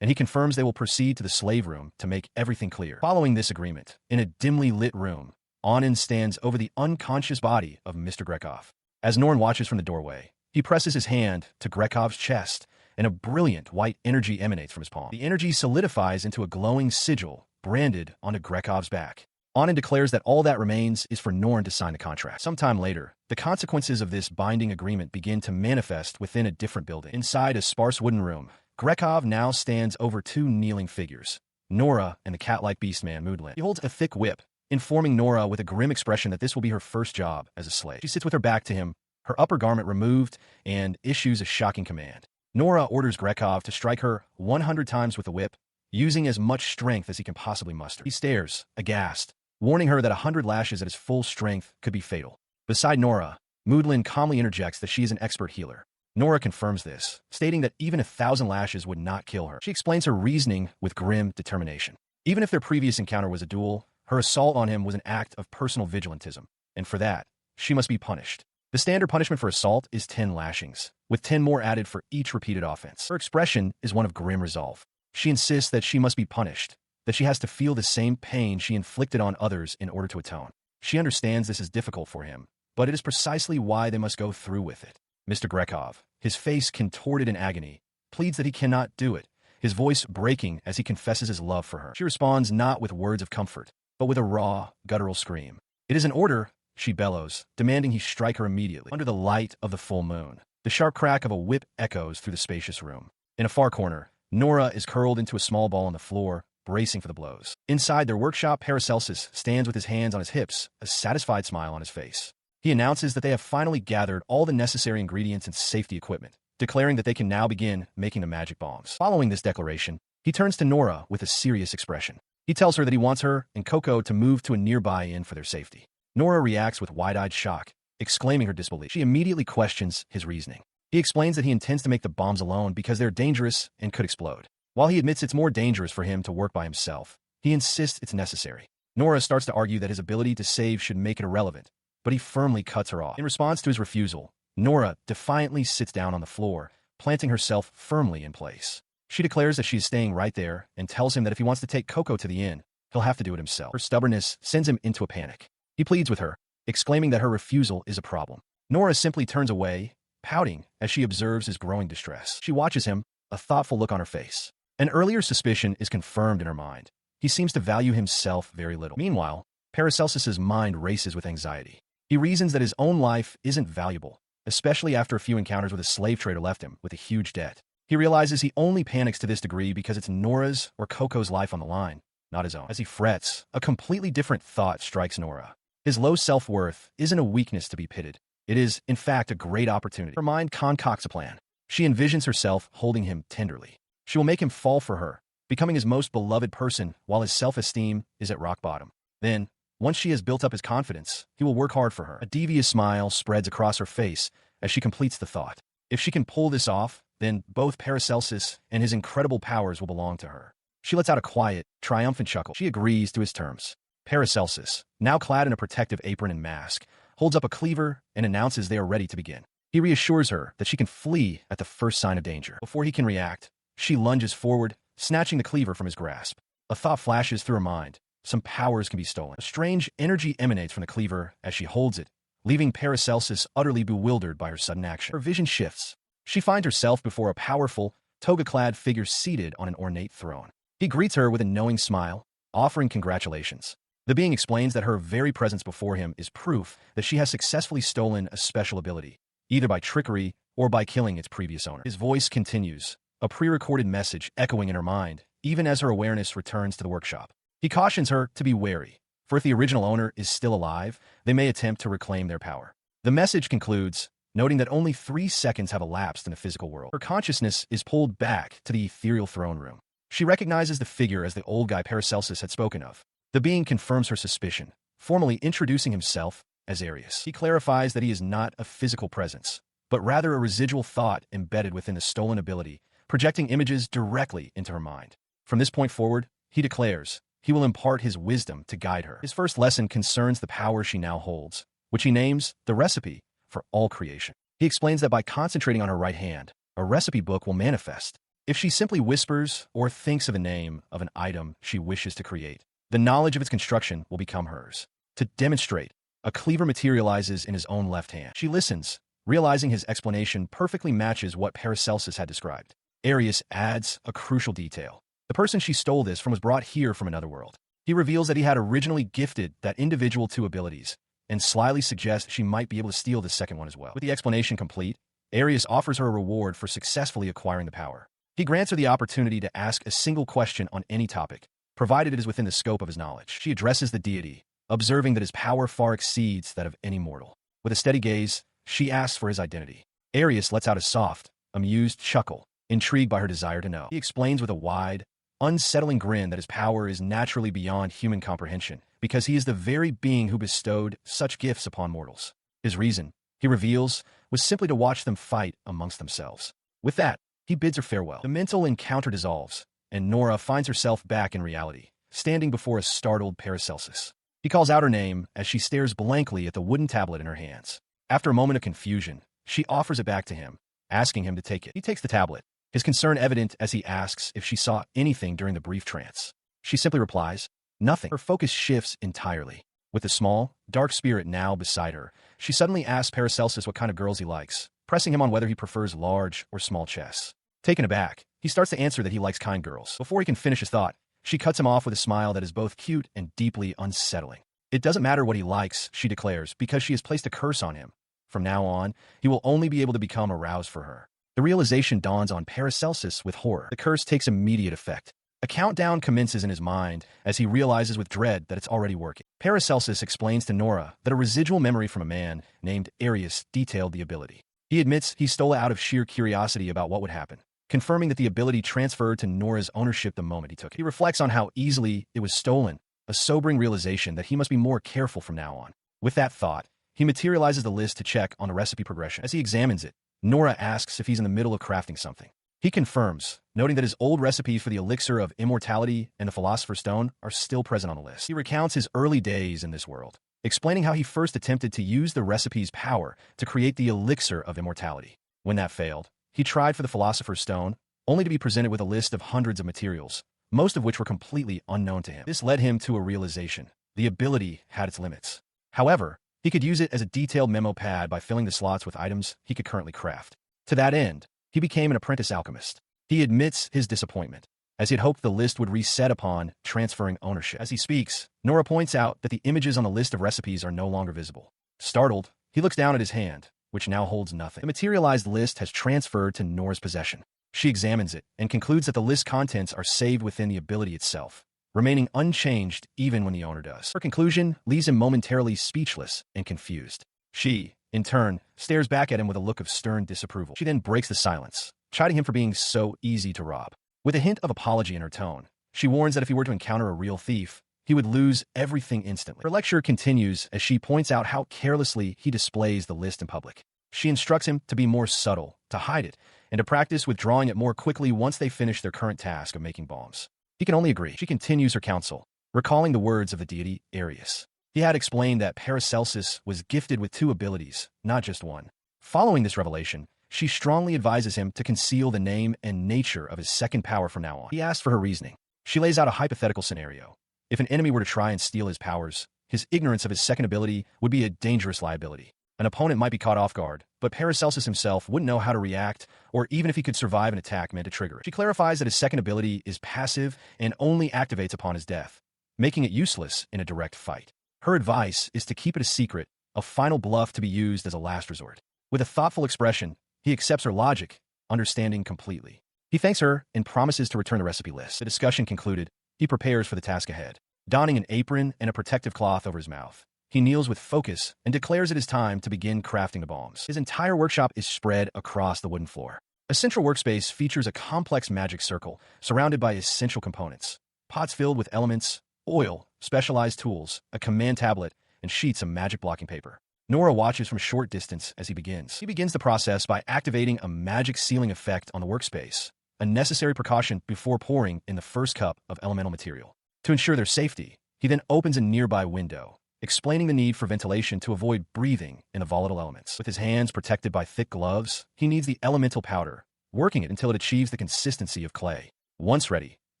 and he confirms they will proceed to the slave room to make everything clear. Following this agreement, in a dimly lit room, Anand stands over the unconscious body of Mr. Grekov. As Norn watches from the doorway, he presses his hand to Grekov's chest, and a brilliant white energy emanates from his palm. The energy solidifies into a glowing sigil branded onto Grekov's back. Anand declares that all that remains is for Norn to sign the contract. Sometime later, the consequences of this binding agreement begin to manifest within a different building. Inside a sparse wooden room, Grekov now stands over two kneeling figures, Nora and the cat-like beastman Moodlin. He holds a thick whip, informing Nora with a grim expression that this will be her first job as a slave. She sits with her back to him, her upper garment removed, and issues a shocking command. Nora orders Grekov to strike her 100 times with the whip, using as much strength as he can possibly muster. He stares, aghast, warning her that 100 lashes at his full strength could be fatal. Beside Nora, Moodlin calmly interjects that she is an expert healer. Nora confirms this, stating that even 1,000 lashes would not kill her. She explains her reasoning with grim determination. Even if their previous encounter was a duel, her assault on him was an act of personal vigilantism, and for that, she must be punished. The standard punishment for assault is 10 lashings, with 10 more added for each repeated offense. Her expression is one of grim resolve. She insists that she must be punished, that she has to feel the same pain she inflicted on others in order to atone. She understands this is difficult for him, but it is precisely why they must go through with it. Mr. Grekov, his face contorted in agony, pleads that he cannot do it, his voice breaking as he confesses his love for her. She responds not with words of comfort, but with a raw, guttural scream. It is an order, she bellows, demanding he strike her immediately. Under the light of the full moon, the sharp crack of a whip echoes through the spacious room. In a far corner, Nora is curled into a small ball on the floor, bracing for the blows. Inside their workshop, Paracelsus stands with his hands on his hips, a satisfied smile on his face. He announces that they have finally gathered all the necessary ingredients and safety equipment, declaring that they can now begin making the magic bombs. Following this declaration, he turns to Nora with a serious expression. He tells her that he wants her and Koko to move to a nearby inn for their safety. Nora reacts with wide-eyed shock, exclaiming her disbelief. She immediately questions his reasoning. He explains that he intends to make the bombs alone because they're dangerous and could explode. While he admits it's more dangerous for him to work by himself, he insists it's necessary. Nora starts to argue that his ability to save should make it irrelevant, but he firmly cuts her off. In response to his refusal, Nora defiantly sits down on the floor, planting herself firmly in place. She declares that she is staying right there and tells him that if he wants to take Koko to the inn, he'll have to do it himself. Her stubbornness sends him into a panic. He pleads with her, exclaiming that her refusal is a problem. Nora simply turns away, pouting as she observes his growing distress. She watches him, a thoughtful look on her face. An earlier suspicion is confirmed in her mind. He seems to value himself very little. Meanwhile, Paracelsus's mind races with anxiety. He reasons that his own life isn't valuable, especially after a few encounters with a slave trader left him with a huge debt. He realizes he only panics to this degree because it's Nora's or Koko's life on the line, not his own. As he frets, a completely different thought strikes Nora. His low self-worth isn't a weakness to be pitted. It is, in fact, a great opportunity. Her mind concocts a plan. She envisions herself holding him tenderly. She will make him fall for her, becoming his most beloved person while his self-esteem is at rock bottom. Then, once she has built up his confidence, he will work hard for her. A devious smile spreads across her face as she completes the thought. If she can pull this off, then both Paracelsus and his incredible powers will belong to her. She lets out a quiet, triumphant chuckle. She agrees to his terms. Paracelsus, now clad in a protective apron and mask, holds up a cleaver and announces they are ready to begin. He reassures her that she can flee at the first sign of danger. Before he can react, she lunges forward, snatching the cleaver from his grasp. A thought flashes through her mind. Some powers can be stolen. A strange energy emanates from the cleaver as she holds it, leaving Paracelsus utterly bewildered by her sudden action. Her vision shifts. She finds herself before a powerful, toga-clad figure seated on an ornate throne. He greets her with a knowing smile, offering congratulations. The being explains that her very presence before him is proof that she has successfully stolen a special ability, either by trickery or by killing its previous owner. His voice continues, a pre-recorded message echoing in her mind, even as her awareness returns to the workshop. He cautions her to be wary, for if the original owner is still alive, they may attempt to reclaim their power. The message concludes, noting that only 3 seconds have elapsed in the physical world. Her consciousness is pulled back to the ethereal throne room. She recognizes the figure as the old guy Paracelsus had spoken of. The being confirms her suspicion, formally introducing himself as Arius. He clarifies that he is not a physical presence, but rather a residual thought embedded within the stolen ability, projecting images directly into her mind. From this point forward, he declares, he will impart his wisdom to guide her. His first lesson concerns the power she now holds, which he names the recipe for all creation. He explains that by concentrating on her right hand, a recipe book will manifest. If she simply whispers or thinks of the name of an item she wishes to create, the knowledge of its construction will become hers. To demonstrate, a cleaver materializes in his own left hand. She listens, realizing his explanation perfectly matches what Paracelsus had described. Arius adds a crucial detail. The person she stole this from was brought here from another world. He reveals that he had originally gifted that individual 2 abilities, and slyly suggests she might be able to steal the second one as well. With the explanation complete, Arius offers her a reward for successfully acquiring the power. He grants her the opportunity to ask a single question on any topic, provided it is within the scope of his knowledge. She addresses the deity, observing that his power far exceeds that of any mortal. With a steady gaze, she asks for his identity. Arius lets out a soft, amused chuckle, intrigued by her desire to know. He explains with a wide, unsettling grin that his power is naturally beyond human comprehension, because he is the very being who bestowed such gifts upon mortals. His reason, he reveals, was simply to watch them fight amongst themselves. With that, he bids her farewell. The mental encounter dissolves, and Nora finds herself back in reality, standing before a startled Paracelsus. He calls out her name as she stares blankly at the wooden tablet in her hands. After a moment of confusion, she offers it back to him, asking him to take it. He takes the tablet, his concern evident as he asks if she saw anything during the brief trance. She simply replies, nothing. Her focus shifts entirely. With the small, dark spirit now beside her, she suddenly asks Paracelsus what kind of girls he likes, pressing him on whether he prefers large or small chests. Taken aback, he starts to answer that he likes kind girls. Before he can finish his thought, she cuts him off with a smile that is both cute and deeply unsettling. It doesn't matter what he likes, she declares, because she has placed a curse on him. From now on, he will only be able to become aroused for her. The realization dawns on Paracelsus with horror. The curse takes immediate effect. A countdown commences in his mind as he realizes with dread that it's already working. Paracelsus explains to Nora that a residual memory from a man named Arius detailed the ability. He admits he stole it out of sheer curiosity about what would happen, confirming that the ability transferred to Nora's ownership the moment he took it. He reflects on how easily it was stolen, a sobering realization that he must be more careful from now on. With that thought, he materializes the list to check on the recipe progression. As he examines it, Nora asks if he's in the middle of crafting something. He confirms, noting that his old recipes for the elixir of immortality and the philosopher's stone are still present on the list. He recounts his early days in this world, explaining how he first attempted to use the recipe's power to create the elixir of immortality. When that failed, he tried for the philosopher's stone, only to be presented with a list of hundreds of materials, most of which were completely unknown to him. This led him to a realization: the ability had its limits. However, he could use it as a detailed memo pad by filling the slots with items he could currently craft. To that end, he became an apprentice alchemist. He admits his disappointment, as he had hoped the list would reset upon transferring ownership. As he speaks, Nora points out that the images on the list of recipes are no longer visible. Startled, he looks down at his hand, which now holds nothing. The materialized list has transferred to Nora's possession. She examines it and concludes that the list's contents are saved within the ability itself, remaining unchanged even when the owner does. Her conclusion leaves him momentarily speechless and confused. She, in turn, stares back at him with a look of stern disapproval. She then breaks the silence, chiding him for being so easy to rob. With a hint of apology in her tone, she warns that if he were to encounter a real thief, he would lose everything instantly. Her lecture continues as she points out how carelessly he displays the list in public. She instructs him to be more subtle, to hide it, and to practice withdrawing it more quickly once they finish their current task of making bombs. He can only agree. She continues her counsel, recalling the words of the deity Arius. He had explained that Paracelsus was gifted with 2 abilities, not just one. Following this revelation, she strongly advises him to conceal the name and nature of his second power from now on. He asks for her reasoning. She lays out a hypothetical scenario. If an enemy were to try and steal his powers, his ignorance of his second ability would be a dangerous liability. An opponent might be caught off guard, but Paracelsus himself wouldn't know how to react, or even if he could survive an attack meant to trigger it. She clarifies that his second ability is passive and only activates upon his death, making it useless in a direct fight. Her advice is to keep it a secret, a final bluff to be used as a last resort. With a thoughtful expression, he accepts her logic, understanding completely. He thanks her and promises to return the recipe list. The discussion concluded, he prepares for the task ahead. Donning an apron and a protective cloth over his mouth, he kneels with focus and declares it is time to begin crafting the bombs. His entire workshop is spread across the wooden floor. A central workspace features a complex magic circle surrounded by essential components: pots filled with elements, oil, specialized tools, a command tablet, and sheets of magic blocking paper. Nora watches from a short distance as he begins. He begins the process by activating a magic sealing effect on the workspace, a necessary precaution before pouring in the first cup of elemental material. To ensure their safety, he then opens a nearby window, explaining the need for ventilation to avoid breathing in the volatile elements. With his hands protected by thick gloves, he kneads the elemental powder, working it until it achieves the consistency of clay. Once ready,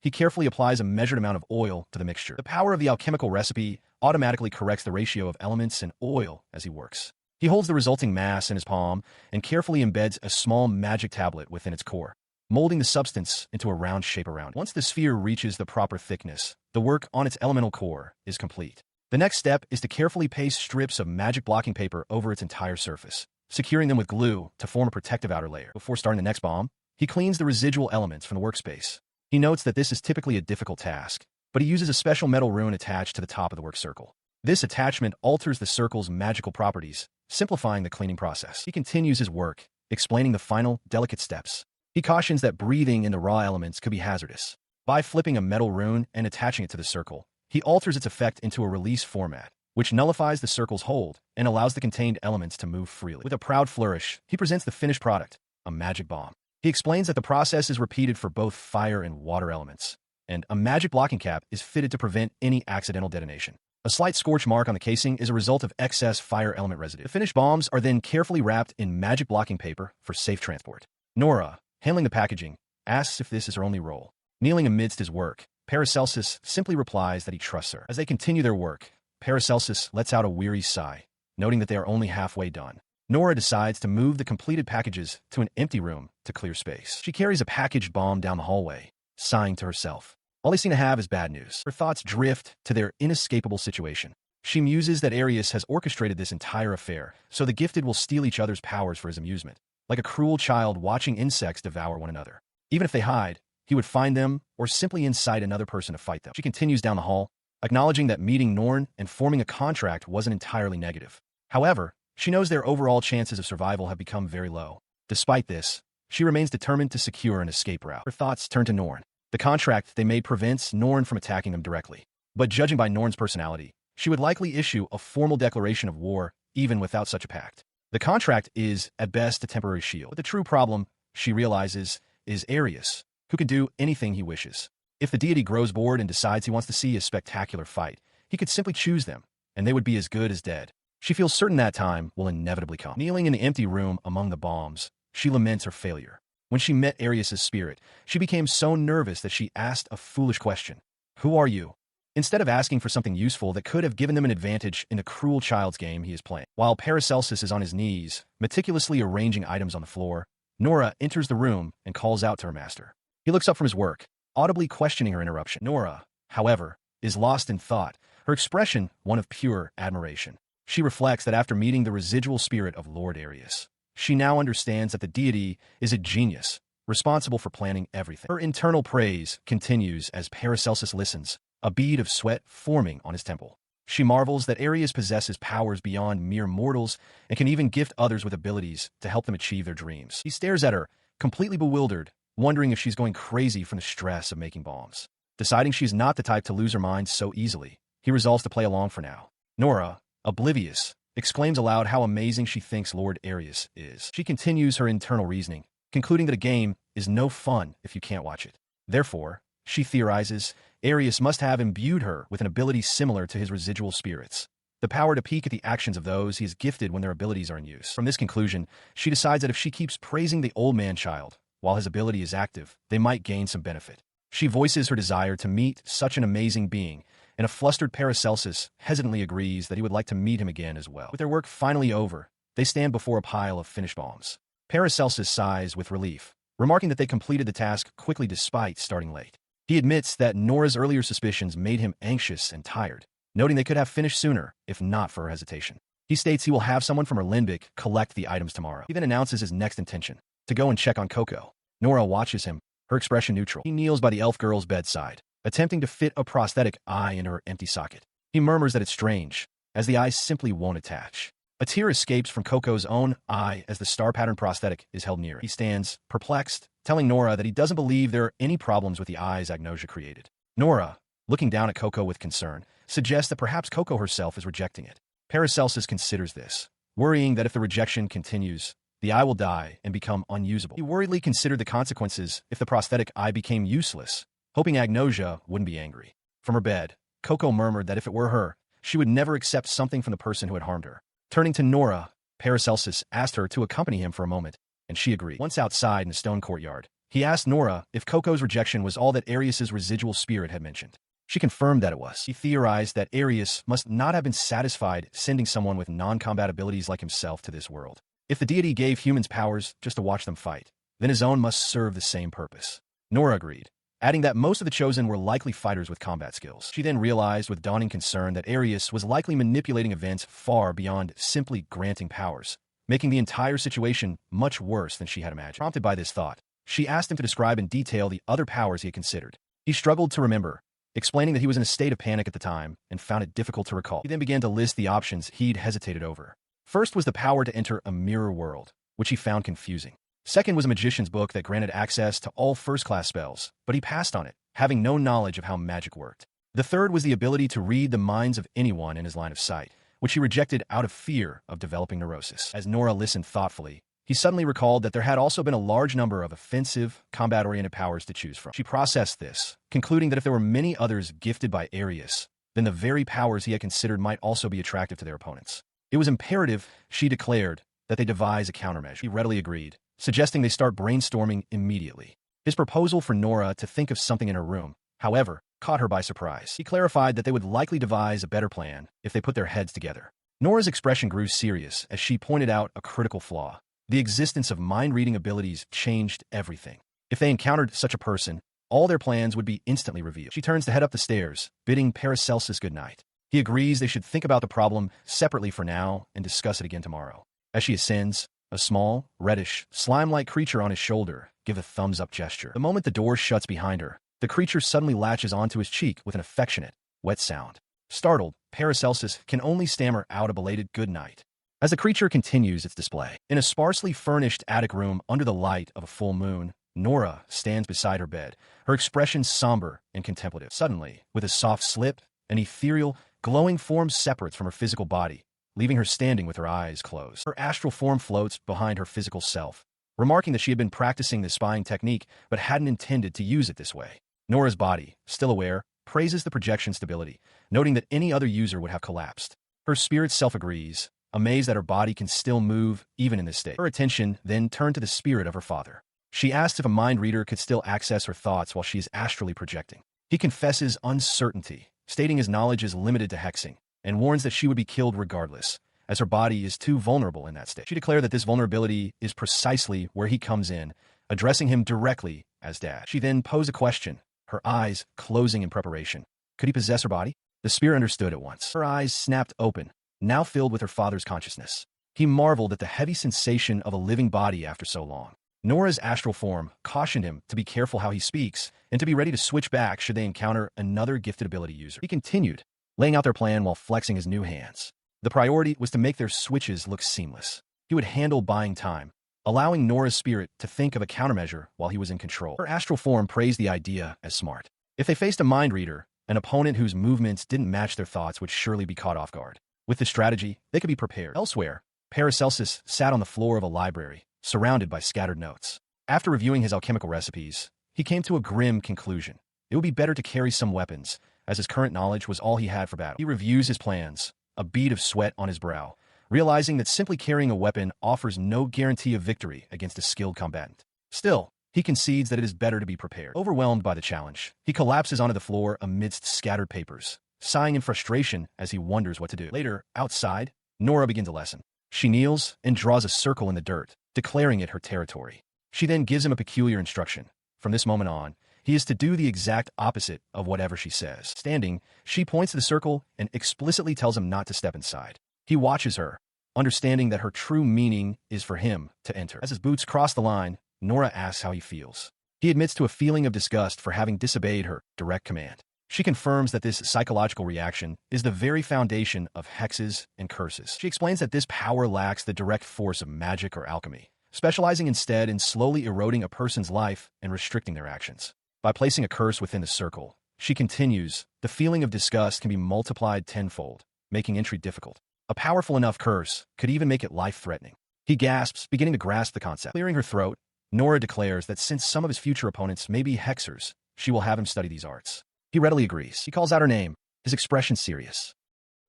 he carefully applies a measured amount of oil to the mixture. The power of the alchemical recipe automatically corrects the ratio of elements and oil as he works. He holds the resulting mass in his palm and carefully embeds a small magic tablet within its core, molding the substance into a round shape around it. Once the sphere reaches the proper thickness, the work on its elemental core is complete. The next step is to carefully paste strips of magic blocking paper over its entire surface, securing them with glue to form a protective outer layer. Before starting the next bomb, he cleans the residual elements from the workspace. He notes that this is typically a difficult task, but he uses a special metal rune attached to the top of the work circle. This attachment alters the circle's magical properties, simplifying the cleaning process. He continues his work, explaining the final, delicate steps. He cautions that breathing in the raw elements could be hazardous. By flipping a metal rune and attaching it to the circle, he alters its effect into a release format, which nullifies the circle's hold and allows the contained elements to move freely. With a proud flourish, he presents the finished product, a magic bomb. He explains that the process is repeated for both fire and water elements, and a magic blocking cap is fitted to prevent any accidental detonation. A slight scorch mark on the casing is a result of excess fire element residue. The finished bombs are then carefully wrapped in magic blocking paper for safe transport. Nora, handling the packaging, asks if this is her only role. Kneeling amidst his work, Paracelsus simply replies that he trusts her. As they continue their work, Paracelsus lets out a weary sigh, noting that they are only halfway done. Nora decides to move the completed packages to an empty room to clear space. She carries a packaged bomb down the hallway, sighing to herself. All they seem to have is bad news. Her thoughts drift to their inescapable situation. She muses that Arius has orchestrated this entire affair, so the gifted will steal each other's powers for his amusement, like a cruel child watching insects devour one another. Even if they hide, he would find them or simply incite another person to fight them. She continues down the hall, acknowledging that meeting Norn and forming a contract wasn't entirely negative. However, she knows their overall chances of survival have become very low. Despite this, she remains determined to secure an escape route. Her thoughts turn to Norn. The contract they made prevents Norn from attacking them directly. But judging by Norn's personality, she would likely issue a formal declaration of war even without such a pact. The contract is, at best, a temporary shield. But the true problem, she realizes, is Arius, who can do anything he wishes. If the deity grows bored and decides he wants to see a spectacular fight, he could simply choose them, and they would be as good as dead. She feels certain that time will inevitably come. Kneeling in the empty room among the bombs, she laments her failure. When she met Arius's spirit, she became so nervous that she asked a foolish question. Who are you? Instead of asking for something useful that could have given them an advantage in the cruel child's game he is playing. While Paracelsus is on his knees, meticulously arranging items on the floor, Nora enters the room and calls out to her master. He looks up from his work, audibly questioning her interruption. Nora, however, is lost in thought, her expression one of pure admiration. She reflects that after meeting the residual spirit of Lord Arius, she now understands that the deity is a genius, responsible for planning everything. Her internal praise continues as Paracelsus listens, a bead of sweat forming on his temple. She marvels that Arius possesses powers beyond mere mortals and can even gift others with abilities to help them achieve their dreams. He stares at her, completely bewildered, wondering if she's going crazy from the stress of making bombs. Deciding she's not the type to lose her mind so easily, he resolves to play along for now. Nora, oblivious, exclaims aloud how amazing she thinks Lord Arius is. She continues her internal reasoning, concluding that a game is no fun if you can't watch it. Therefore, she theorizes, Arius must have imbued her with an ability similar to his residual spirits, the power to peek at the actions of those he has gifted when their abilities are in use. From this conclusion, she decides that if she keeps praising the old man-child while his ability is active, they might gain some benefit. She voices her desire to meet such an amazing being, and a flustered Paracelsus hesitantly agrees that he would like to meet him again as well. With their work finally over, they stand before a pile of finished bombs. Paracelsus sighs with relief, remarking that they completed the task quickly despite starting late. He admits that Nora's earlier suspicions made him anxious and tired, noting they could have finished sooner if not for her hesitation. He states he will have someone from Erlenbeck collect the items tomorrow. He then announces his next intention, to go and check on Koko. Nora watches him, her expression neutral. He kneels by the elf girl's bedside, attempting to fit a prosthetic eye in her empty socket. He murmurs that it's strange, as the eye simply won't attach. A tear escapes from Koko's own eye as the star-pattern prosthetic is held near. He stands, perplexed, telling Nora that he doesn't believe there are any problems with the eyes Agnosia created. Nora, looking down at Koko with concern, suggests that perhaps Koko herself is rejecting it. Paracelsus considers this, worrying that if the rejection continues, the eye will die and become unusable. He worriedly considered the consequences if the prosthetic eye became useless, hoping Agnosia wouldn't be angry. From her bed, Koko murmured that if it were her, she would never accept something from the person who had harmed her. Turning to Nora, Paracelsus asked her to accompany him for a moment, and she agreed. Once outside in the stone courtyard, he asked Nora if Koko's rejection was all that Arius's residual spirit had mentioned. She confirmed that it was. He theorized that Arius must not have been satisfied sending someone with non-combat abilities like himself to this world. If the deity gave humans powers just to watch them fight, then his own must serve the same purpose. Nora agreed, adding that most of the Chosen were likely fighters with combat skills. She then realized with dawning concern that Arius was likely manipulating events far beyond simply granting powers, making the entire situation much worse than she had imagined. Prompted by this thought, she asked him to describe in detail the other powers he had considered. He struggled to remember, explaining that he was in a state of panic at the time and found it difficult to recall. He then began to list the options he'd hesitated over. First was the power to enter a mirror world, which he found confusing. Second was a magician's book that granted access to all first-class spells, but he passed on it, having no knowledge of how magic worked. The third was the ability to read the minds of anyone in his line of sight, which he rejected out of fear of developing neurosis. As Nora listened thoughtfully, he suddenly recalled that there had also been a large number of offensive, combat-oriented powers to choose from. She processed this, concluding that if there were many others gifted by Arius, then the very powers he had considered might also be attractive to their opponents. It was imperative, she declared, that they devise a countermeasure. He readily agreed, suggesting they start brainstorming immediately. His proposal for Nora to think of something in her room, however, caught her by surprise. He clarified that they would likely devise a better plan if they put their heads together. Nora's expression grew serious as she pointed out a critical flaw. The existence of mind-reading abilities changed everything. If they encountered such a person, all their plans would be instantly revealed. She turns to head up the stairs, bidding Paracelsus good night. He agrees they should think about the problem separately for now and discuss it again tomorrow. As she ascends, a small, reddish, slime-like creature on his shoulder gives a thumbs-up gesture. The moment the door shuts behind her, the creature suddenly latches onto his cheek with an affectionate, wet sound. Startled, Paracelsus can only stammer out a belated good night. As the creature continues its display, in a sparsely furnished attic room under the light of a full moon, Nora stands beside her bed, her expression somber and contemplative. Suddenly, with a soft slip, an ethereal, glowing form separates from her physical body, leaving her standing with her eyes closed. Her astral form floats behind her physical self, remarking that she had been practicing the spying technique but hadn't intended to use it this way. Nora's body, still aware, praises the projection stability, noting that any other user would have collapsed. Her spirit self agrees, amazed that her body can still move even in this state. Her attention then turned to the spirit of her father. She asks if a mind reader could still access her thoughts while she is astrally projecting. He confesses uncertainty, stating his knowledge is limited to hexing, and warns that she would be killed regardless, as her body is too vulnerable in that state. She declared that this vulnerability is precisely where he comes in, addressing him directly as Dad. She then posed a question, her eyes closing in preparation. Could he possess her body? The spirit understood at once. Her eyes snapped open, now filled with her father's consciousness. He marveled at the heavy sensation of a living body after so long. Nora's astral form cautioned him to be careful how he speaks and to be ready to switch back should they encounter another gifted ability user. He continued, laying out their plan while flexing his new hands. The priority was to make their switches look seamless. He would handle buying time, allowing Nora's spirit to think of a countermeasure while he was in control. Her astral form praised the idea as smart. If they faced a mind reader, an opponent whose movements didn't match their thoughts would surely be caught off guard. With this strategy, they could be prepared. Elsewhere, Paracelsus sat on the floor of a library, surrounded by scattered notes. After reviewing his alchemical recipes, he came to a grim conclusion. It would be better to carry some weapons, as his current knowledge was all he had for battle. He reviews his plans, a bead of sweat on his brow, realizing that simply carrying a weapon offers no guarantee of victory against a skilled combatant. Still, he concedes that it is better to be prepared. Overwhelmed by the challenge, he collapses onto the floor amidst scattered papers, sighing in frustration as he wonders what to do. Later, outside, Nora begins a lesson. She kneels and draws a circle in the dirt, declaring it her territory. She then gives him a peculiar instruction. From this moment on, he is to do the exact opposite of whatever she says. Standing, she points to the circle and explicitly tells him not to step inside. He watches her, understanding that her true meaning is for him to enter. As his boots cross the line, Nora asks how he feels. He admits to a feeling of disgust for having disobeyed her direct command. She confirms that this psychological reaction is the very foundation of hexes and curses. She explains that this power lacks the direct force of magic or alchemy, specializing instead in slowly eroding a person's life and restricting their actions. By placing a curse within the circle, she continues, the feeling of disgust can be multiplied tenfold, making entry difficult. A powerful enough curse could even make it life-threatening. He gasps, beginning to grasp the concept. Clearing her throat, Nora declares that since some of his future opponents may be hexers, she will have him study these arts. He readily agrees. He calls out her name, his expression serious.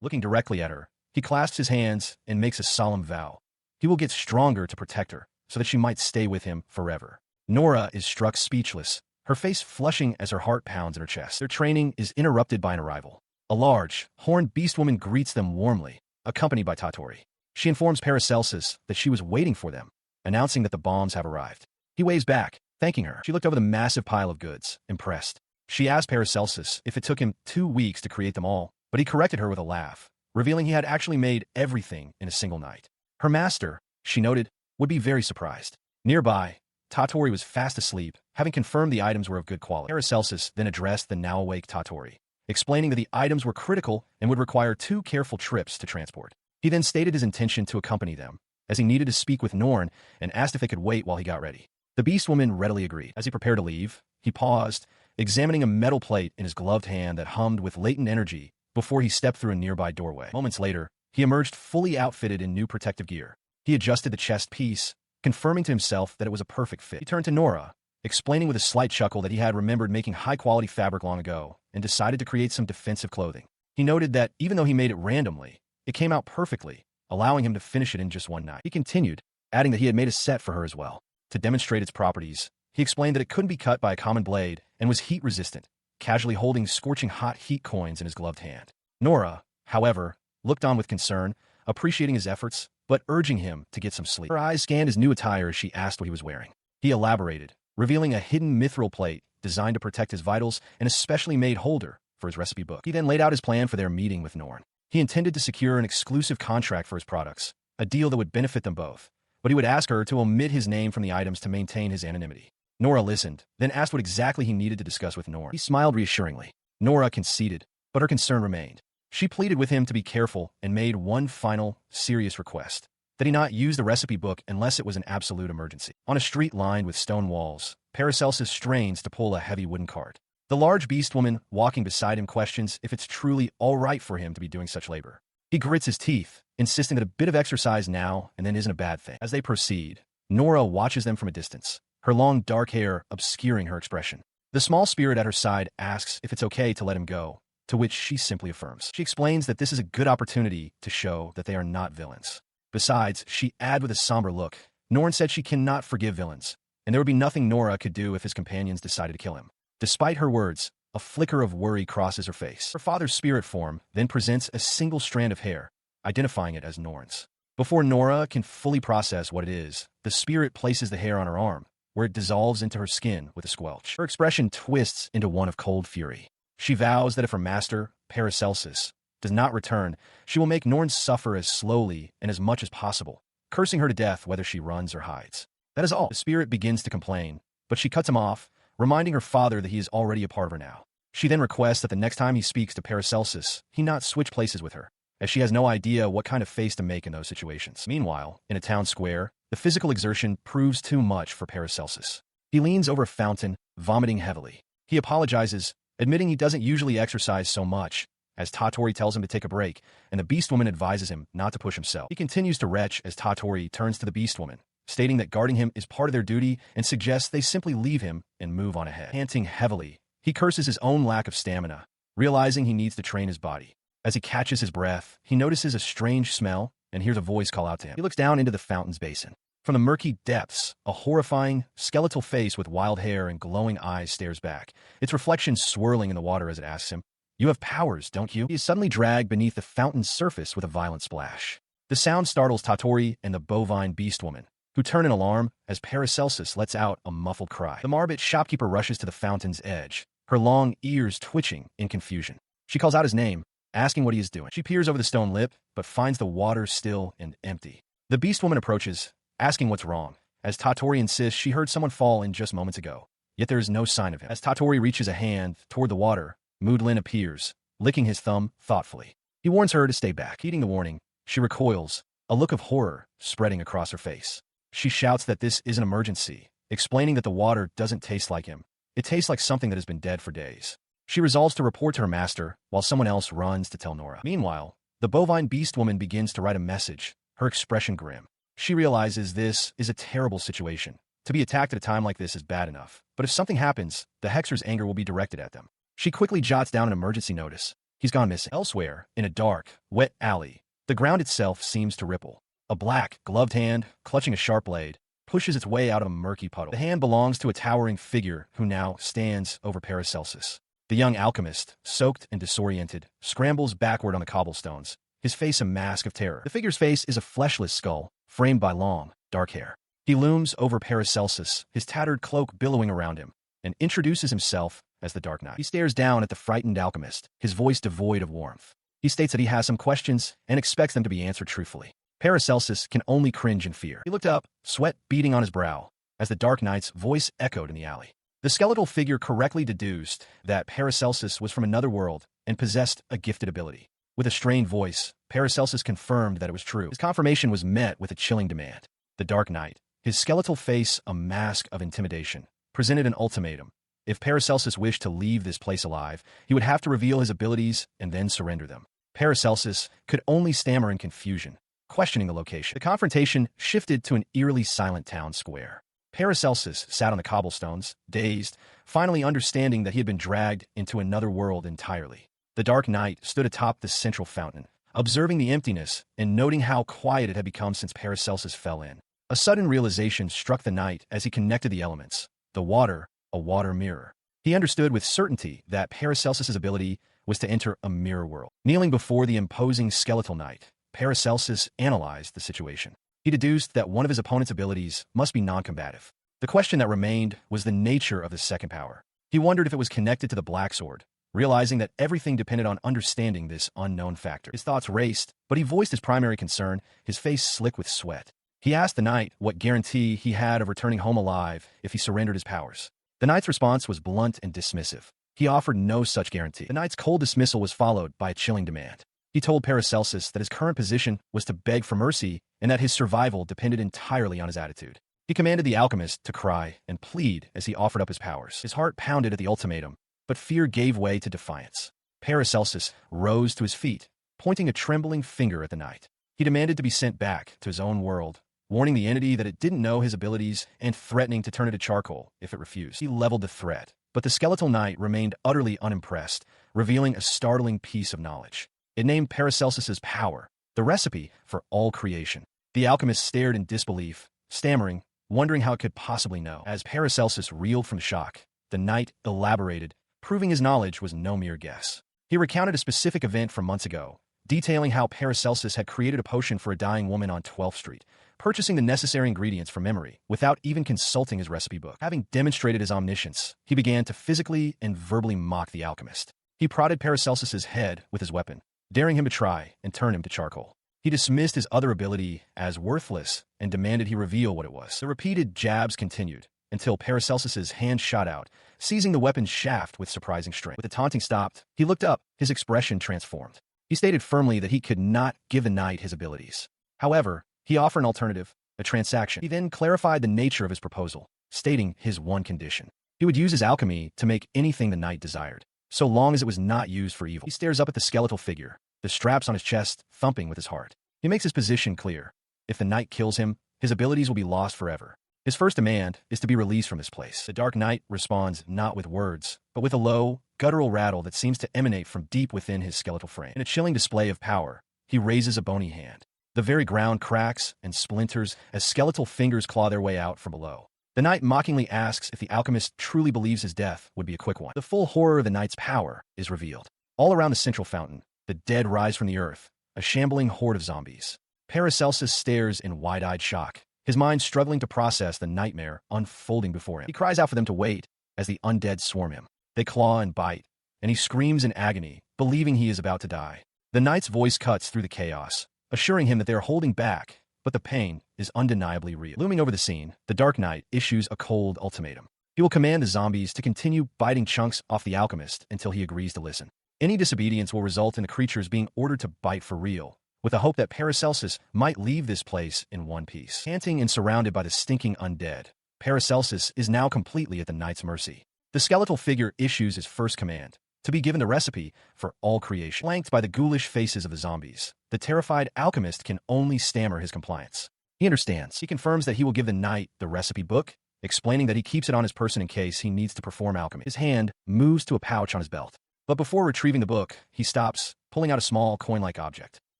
Looking directly at her, he clasps his hands and makes a solemn vow. He will get stronger to protect her, so that she might stay with him forever. Nora is struck speechless, her face flushing as her heart pounds in her chest. Their training is interrupted by an arrival. A large, horned beast woman greets them warmly, accompanied by Tatori. She informs Paracelsus that she was waiting for them, announcing that the bombs have arrived. He waves back, thanking her. She looked over the massive pile of goods, impressed. She asked Paracelsus if it took him 2 weeks to create them all, but he corrected her with a laugh, revealing he had actually made everything in a single night. Her master, she noted, would be very surprised. Nearby, Tatori was fast asleep, having confirmed the items were of good quality. Paracelsus then addressed the now-awake Tatori, explaining that the items were critical and would require 2 careful trips to transport. He then stated his intention to accompany them, as he needed to speak with Norn and asked if they could wait while he got ready. The beast woman readily agreed. As he prepared to leave, he paused, examining a metal plate in his gloved hand that hummed with latent energy before he stepped through a nearby doorway. Moments later, he emerged fully outfitted in new protective gear. He adjusted the chest piece, confirming to himself that it was a perfect fit. He turned to Nora, explaining with a slight chuckle that he had remembered making high-quality fabric long ago and decided to create some defensive clothing. He noted that even though he made it randomly, it came out perfectly, allowing him to finish it in just one night. He continued, adding that he had made a set for her as well. To demonstrate its properties, he explained that it couldn't be cut by a common blade and was heat-resistant, casually holding scorching hot heat coins in his gloved hand. Nora, however, looked on with concern, appreciating his efforts, but urging him to get some sleep. Her eyes scanned his new attire as she asked what he was wearing. He elaborated, revealing a hidden mithril plate designed to protect his vitals and a specially made holder for his recipe book. He then laid out his plan for their meeting with Norn. He intended to secure an exclusive contract for his products, a deal that would benefit them both, but he would ask her to omit his name from the items to maintain his anonymity. Nora listened, then asked what exactly he needed to discuss with Norn. He smiled reassuringly. Nora conceded, but her concern remained. She pleaded with him to be careful and made one final, serious request, that he not use the recipe book unless it was an absolute emergency. On a street lined with stone walls, Paracelsus strains to pull a heavy wooden cart. The large beast woman walking beside him questions if it's truly all right for him to be doing such labor. He grits his teeth, insisting that a bit of exercise now and then isn't a bad thing. As they proceed, Nora watches them from a distance, her long dark hair obscuring her expression. The small spirit at her side asks if it's okay to let him go, to which she simply affirms. She explains that this is a good opportunity to show that they are not villains. Besides, she adds with a somber look, Norn said she cannot forgive villains, and there would be nothing Nora could do if his companions decided to kill him. Despite her words, a flicker of worry crosses her face. Her father's spirit form then presents a single strand of hair, identifying it as Norn's. Before Nora can fully process what it is, the spirit places the hair on her arm, where it dissolves into her skin with a squelch. Her expression twists into one of cold fury. She vows that if her master, Paracelsus, does not return, she will make Norn suffer as slowly and as much as possible, cursing her to death whether she runs or hides. That is all. The spirit begins to complain, but she cuts him off, reminding her father that he is already a part of her now. She then requests that the next time he speaks to Paracelsus, he not switch places with her, as she has no idea what kind of face to make in those situations. Meanwhile, in a town square, the physical exertion proves too much for Paracelsus. He leans over a fountain, vomiting heavily. He apologizes, admitting he doesn't usually exercise so much, as Tatori tells him to take a break, and the beast woman advises him not to push himself. He continues to retch as Tatori turns to the beast woman, stating that guarding him is part of their duty and suggests they simply leave him and move on ahead. Panting heavily, he curses his own lack of stamina, realizing he needs to train his body. As he catches his breath, he notices a strange smell and hears a voice call out to him. He looks down into the fountain's basin. From the murky depths, a horrifying, skeletal face with wild hair and glowing eyes stares back, its reflection swirling in the water as it asks him, "You have powers, don't you?" He is suddenly dragged beneath the fountain's surface with a violent splash. The sound startles Tatori and the bovine beast woman, who turn in alarm as Paracelsus lets out a muffled cry. The Marbit shopkeeper rushes to the fountain's edge, her long ears twitching in confusion. She calls out his name, asking what he is doing. She peers over the stone lip, but finds the water still and empty. The beast woman approaches, asking what's wrong, as Tatori insists she heard someone fall in just moments ago, yet there is no sign of him. As Tatori reaches a hand toward the water, Moodlin appears, licking his thumb thoughtfully. He warns her to stay back. Heeding the warning, she recoils, a look of horror spreading across her face. She shouts that this is an emergency, explaining that the water doesn't taste like him. It tastes like something that has been dead for days. She resolves to report to her master, while someone else runs to tell Nora. Meanwhile, the bovine beast woman begins to write a message, her expression grim. She realizes this is a terrible situation. To be attacked at a time like this is bad enough, but if something happens, the Hexer's anger will be directed at them. She quickly jots down an emergency notice. He's gone missing. Elsewhere, in a dark, wet alley, the ground itself seems to ripple. A black, gloved hand, clutching a sharp blade, pushes its way out of a murky puddle. The hand belongs to a towering figure who now stands over Paracelsus. The young alchemist, soaked and disoriented, scrambles backward on the cobblestones, his face a mask of terror. The figure's face is a fleshless skull, framed by long, dark hair. He looms over Paracelsus, his tattered cloak billowing around him, and introduces himself as the Dark Knight. He stares down at the frightened alchemist, his voice devoid of warmth. He states that he has some questions and expects them to be answered truthfully. Paracelsus can only cringe in fear. He looked up, sweat beading on his brow, as the Dark Knight's voice echoed in the alley. The skeletal figure correctly deduced that Paracelsus was from another world and possessed a gifted ability. With a strained voice, Paracelsus confirmed that it was true. His confirmation was met with a chilling demand. The Dark Knight, his skeletal face a mask of intimidation, presented an ultimatum. If Paracelsus wished to leave this place alive, he would have to reveal his abilities and then surrender them. Paracelsus could only stammer in confusion, questioning the location. The confrontation shifted to an eerily silent town square. Paracelsus sat on the cobblestones, dazed, finally understanding that he had been dragged into another world entirely. The Dark Knight stood atop the central fountain, observing the emptiness and noting how quiet it had become since Paracelsus fell in. A sudden realization struck the knight as he connected the elements. The water, a water mirror. He understood with certainty that Paracelsus's ability was to enter a mirror world. Kneeling before the imposing skeletal knight, Paracelsus analyzed the situation. He deduced that one of his opponent's abilities must be non-combative. The question that remained was the nature of the second power. He wondered if it was connected to the Black Sword, realizing that everything depended on understanding this unknown factor. His thoughts raced, but he voiced his primary concern, his face slick with sweat. He asked the knight what guarantee he had of returning home alive if he surrendered his powers. The knight's response was blunt and dismissive. He offered no such guarantee. The knight's cold dismissal was followed by a chilling demand. He told Paracelsus that his current position was to beg for mercy and that his survival depended entirely on his attitude. He commanded the alchemist to cry and plead as he offered up his powers. His heart pounded at the ultimatum, but fear gave way to defiance. Paracelsus rose to his feet, pointing a trembling finger at the knight. He demanded to be sent back to his own world, warning the entity that it didn't know his abilities and threatening to turn it to charcoal if it refused. He leveled the threat, but the skeletal knight remained utterly unimpressed, revealing a startling piece of knowledge. It named Paracelsus's power, the recipe for all creation. The alchemist stared in disbelief, stammering, wondering how it could possibly know. As Paracelsus reeled from shock, the knight elaborated, proving his knowledge was no mere guess. He recounted a specific event from months ago, detailing how Paracelsus had created a potion for a dying woman on 12th Street, purchasing the necessary ingredients from memory without even consulting his recipe book. Having demonstrated his omniscience, he began to physically and verbally mock the alchemist. He prodded Paracelsus's head with his weapon, daring him to try and turn him to charcoal. He dismissed his other ability as worthless and demanded he reveal what it was. The repeated jabs continued until Paracelsus's hand shot out, seizing the weapon's shaft with surprising strength. With the taunting stopped, he looked up, his expression transformed. He stated firmly that he could not give the knight his abilities. However, he offered an alternative, a transaction. He then clarified the nature of his proposal, stating his one condition. He would use his alchemy to make anything the knight desired, so long as it was not used for evil. He stares up at the skeletal figure, the straps on his chest thumping with his heart. He makes his position clear. If the knight kills him, his abilities will be lost forever. His first demand is to be released from this place. The Dark Knight responds not with words, but with a low, guttural rattle that seems to emanate from deep within his skeletal frame. In a chilling display of power, he raises a bony hand. The very ground cracks and splinters as skeletal fingers claw their way out from below. The knight mockingly asks if the alchemist truly believes his death would be a quick one. The full horror of the knight's power is revealed. All around the central fountain, the dead rise from the earth, a shambling horde of zombies. Paracelsus stares in wide-eyed shock, his mind struggling to process the nightmare unfolding before him. He cries out for them to wait as the undead swarm him. They claw and bite, and he screams in agony, believing he is about to die. The knight's voice cuts through the chaos, assuring him that they are holding back, but the pain is undeniably real. Looming over the scene, the Dark Knight issues a cold ultimatum. He will command the zombies to continue biting chunks off the alchemist until he agrees to listen. Any disobedience will result in the creatures being ordered to bite for real, with the hope that Paracelsus might leave this place in one piece. Panting and surrounded by the stinking undead, Paracelsus is now completely at the knight's mercy. The skeletal figure issues his first command, to be given the recipe for all creation. Flanked by the ghoulish faces of the zombies, the terrified alchemist can only stammer his compliance. He understands. He confirms that he will give the knight the recipe book, explaining that he keeps it on his person in case he needs to perform alchemy. His hand moves to a pouch on his belt. But before retrieving the book, he stops, pulling out a small coin-like object.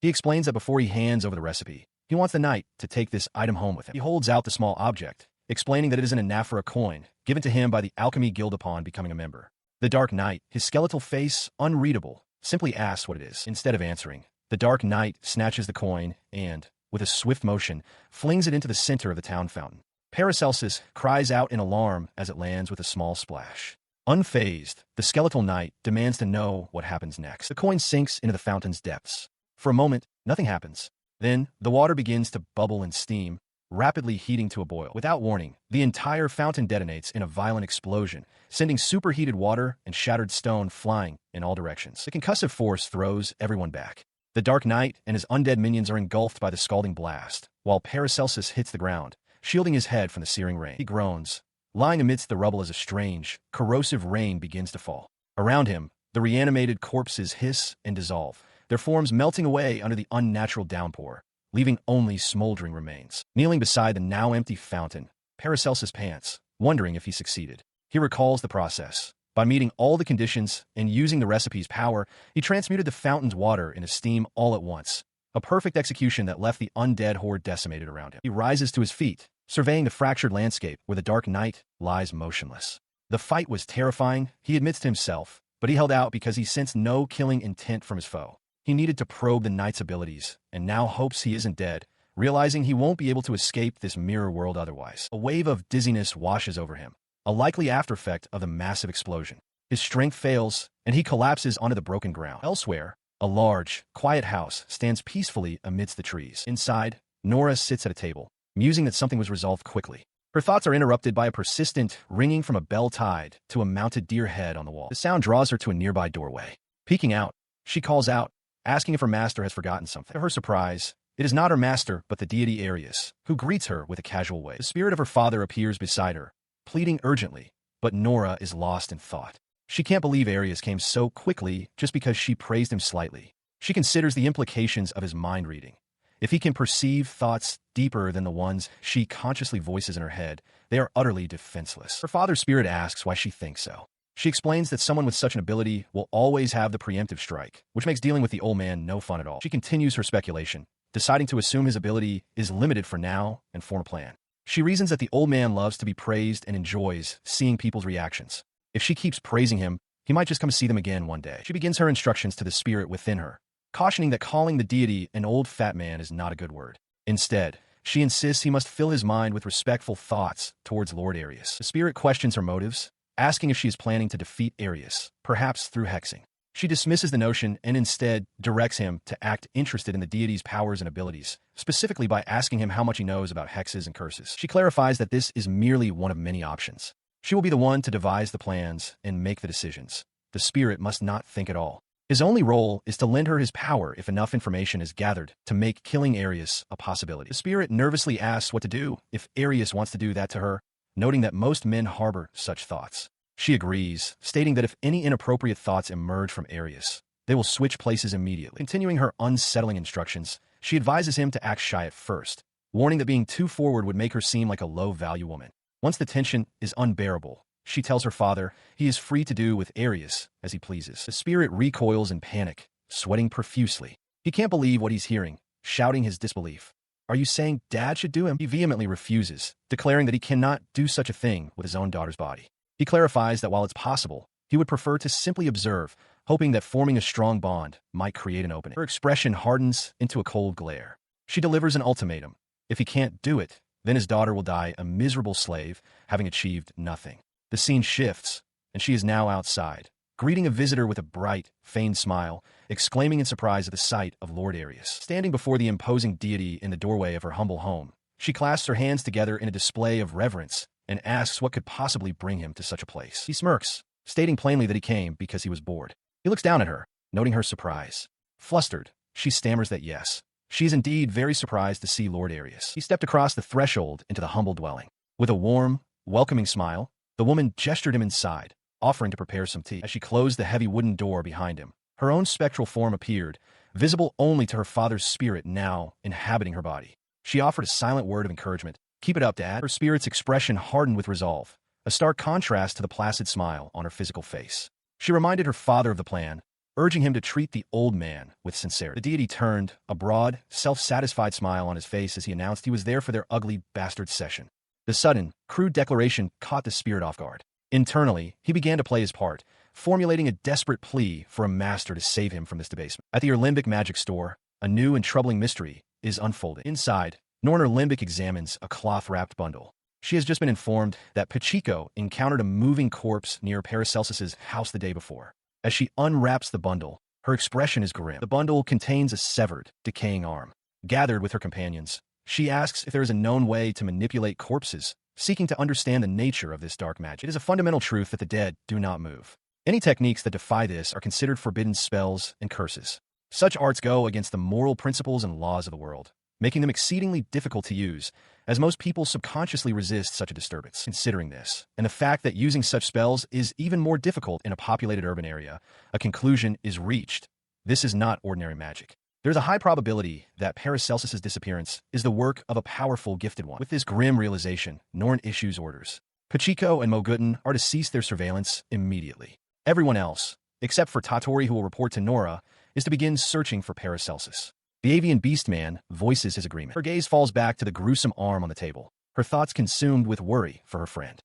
He explains that before he hands over the recipe, he wants the knight to take this item home with him. He holds out the small object, explaining that it is an anaphora coin, given to him by the Alchemy Guild upon becoming a member. The Dark Knight, his skeletal face unreadable, simply asks what it is. Instead of answering, the Dark Knight snatches the coin and, with a swift motion, flings it into the center of the town fountain. Paracelsus cries out in alarm as it lands with a small splash. Unfazed, the skeletal knight demands to know what happens next. The coin sinks into the fountain's depths. For a moment, nothing happens. Then, the water begins to bubble and steam, rapidly heating to a boil. Without warning, the entire fountain detonates in a violent explosion, sending superheated water and shattered stone flying in all directions. The concussive force throws everyone back. The Dark Knight and his undead minions are engulfed by the scalding blast, while Paracelsus hits the ground, shielding his head from the searing rain. He groans, Lying amidst the rubble as a strange, corrosive rain begins to fall. Around him, the reanimated corpses hiss and dissolve, their forms melting away under the unnatural downpour, leaving only smoldering remains. Kneeling beside the now-empty fountain, Paracelsus pants, wondering if he succeeded. He recalls the process. By meeting all the conditions and using the recipe's power, he transmuted the fountain's water into steam all at once, a perfect execution that left the undead horde decimated around him. He rises to his feet, surveying the fractured landscape where the dark night lies motionless. The fight was terrifying, he admits to himself, but he held out because he sensed no killing intent from his foe. He needed to probe the knight's abilities, and now hopes he isn't dead, realizing he won't be able to escape this mirror world otherwise. A wave of dizziness washes over him, a likely aftereffect of the massive explosion. His strength fails, and he collapses onto the broken ground. Elsewhere, a large, quiet house stands peacefully amidst the trees. Inside, Nora sits at a table, musing that something was resolved quickly. Her thoughts are interrupted by a persistent ringing from a bell tied to a mounted deer head on the wall. The sound draws her to a nearby doorway. Peeking out, she calls out, asking if her master has forgotten something. To her surprise, it is not her master but the deity Arius, who greets her with a casual way. The spirit of her father appears beside her, pleading urgently, but Nora is lost in thought. She can't believe Arius came so quickly just because she praised him slightly. She considers the implications of his mind reading. If he can perceive thoughts deeper than the ones she consciously voices in her head, they are utterly defenseless. Her father's spirit asks why she thinks so. She explains that someone with such an ability will always have the preemptive strike, which makes dealing with the old man no fun at all. She continues her speculation, deciding to assume his ability is limited for now and form a plan. She reasons that the old man loves to be praised and enjoys seeing people's reactions. If she keeps praising him, he might just come see them again one day. She begins her instructions to the spirit within her, cautioning that calling the deity an old fat man is not a good word. Instead, she insists he must fill his mind with respectful thoughts towards Lord Arius. The spirit questions her motives, asking if she is planning to defeat Arius, perhaps through hexing. She dismisses the notion and instead directs him to act interested in the deity's powers and abilities, specifically by asking him how much he knows about hexes and curses. She clarifies that this is merely one of many options. She will be the one to devise the plans and make the decisions. The spirit must not think at all. His only role is to lend her his power if enough information is gathered to make killing Arius a possibility. The spirit nervously asks what to do if Arius wants to do that to her, noting that most men harbor such thoughts. She agrees, stating that if any inappropriate thoughts emerge from Arius, they will switch places immediately. Continuing her unsettling instructions, she advises him to act shy at first, warning that being too forward would make her seem like a low-value woman. Once the tension is unbearable, she tells her father he is free to do with Arius as he pleases. The spirit recoils in panic, sweating profusely. He can't believe what he's hearing, shouting his disbelief. "Are you saying Dad should do him?" He vehemently refuses, declaring that he cannot do such a thing with his own daughter's body. He clarifies that while it's possible, he would prefer to simply observe, hoping that forming a strong bond might create an opening. Her expression hardens into a cold glare. She delivers an ultimatum. If he can't do it, then his daughter will die a miserable slave, having achieved nothing. The scene shifts, and she is now outside, greeting a visitor with a bright, feigned smile, exclaiming in surprise at the sight of Lord Arius. Standing before the imposing deity in the doorway of her humble home, she clasps her hands together in a display of reverence and asks what could possibly bring him to such a place. He smirks, stating plainly that he came because he was bored. He looks down at her, noting her surprise. Flustered, she stammers that yes, she is indeed very surprised to see Lord Arius. He stepped across the threshold into the humble dwelling. With a warm, welcoming smile, the woman gestured him inside, offering to prepare some tea. As she closed the heavy wooden door behind him, her own spectral form appeared, visible only to her father's spirit now inhabiting her body. She offered a silent word of encouragement. "Keep it up, Dad." Her spirit's expression hardened with resolve, a stark contrast to the placid smile on her physical face. She reminded her father of the plan, urging him to treat the old man with sincerity. The deity turned, a broad, self-satisfied smile on his face as he announced he was there for their ugly bastard session. The sudden, crude declaration caught the spirit off guard. Internally, he began to play his part, formulating a desperate plea for a master to save him from this debasement. At the Limbic magic store, a new and troubling mystery is unfolding. Inside, Norner Limbic examines a cloth-wrapped bundle. She has just been informed that Pachico encountered a moving corpse near Paracelsus's house the day before. As she unwraps the bundle, her expression is grim. The bundle contains a severed, decaying arm. Gathered with her companions, she asks if there is a known way to manipulate corpses, seeking to understand the nature of this dark magic. It is a fundamental truth that the dead do not move. Any techniques that defy this are considered forbidden spells and curses. Such arts go against the moral principles and laws of the world, making them exceedingly difficult to use, as most people subconsciously resist such a disturbance. Considering this, and the fact that using such spells is even more difficult in a populated urban area, a conclusion is reached. This is not ordinary magic. There's a high probability that Paracelsus' disappearance is the work of a powerful, gifted one. With this grim realization, Norn issues orders. Pachiko and Mogutin are to cease their surveillance immediately. Everyone else, except for Tatori who will report to Nora, is to begin searching for Paracelsus. The avian beast man voices his agreement. Her gaze falls back to the gruesome arm on the table, her thoughts consumed with worry for her friend.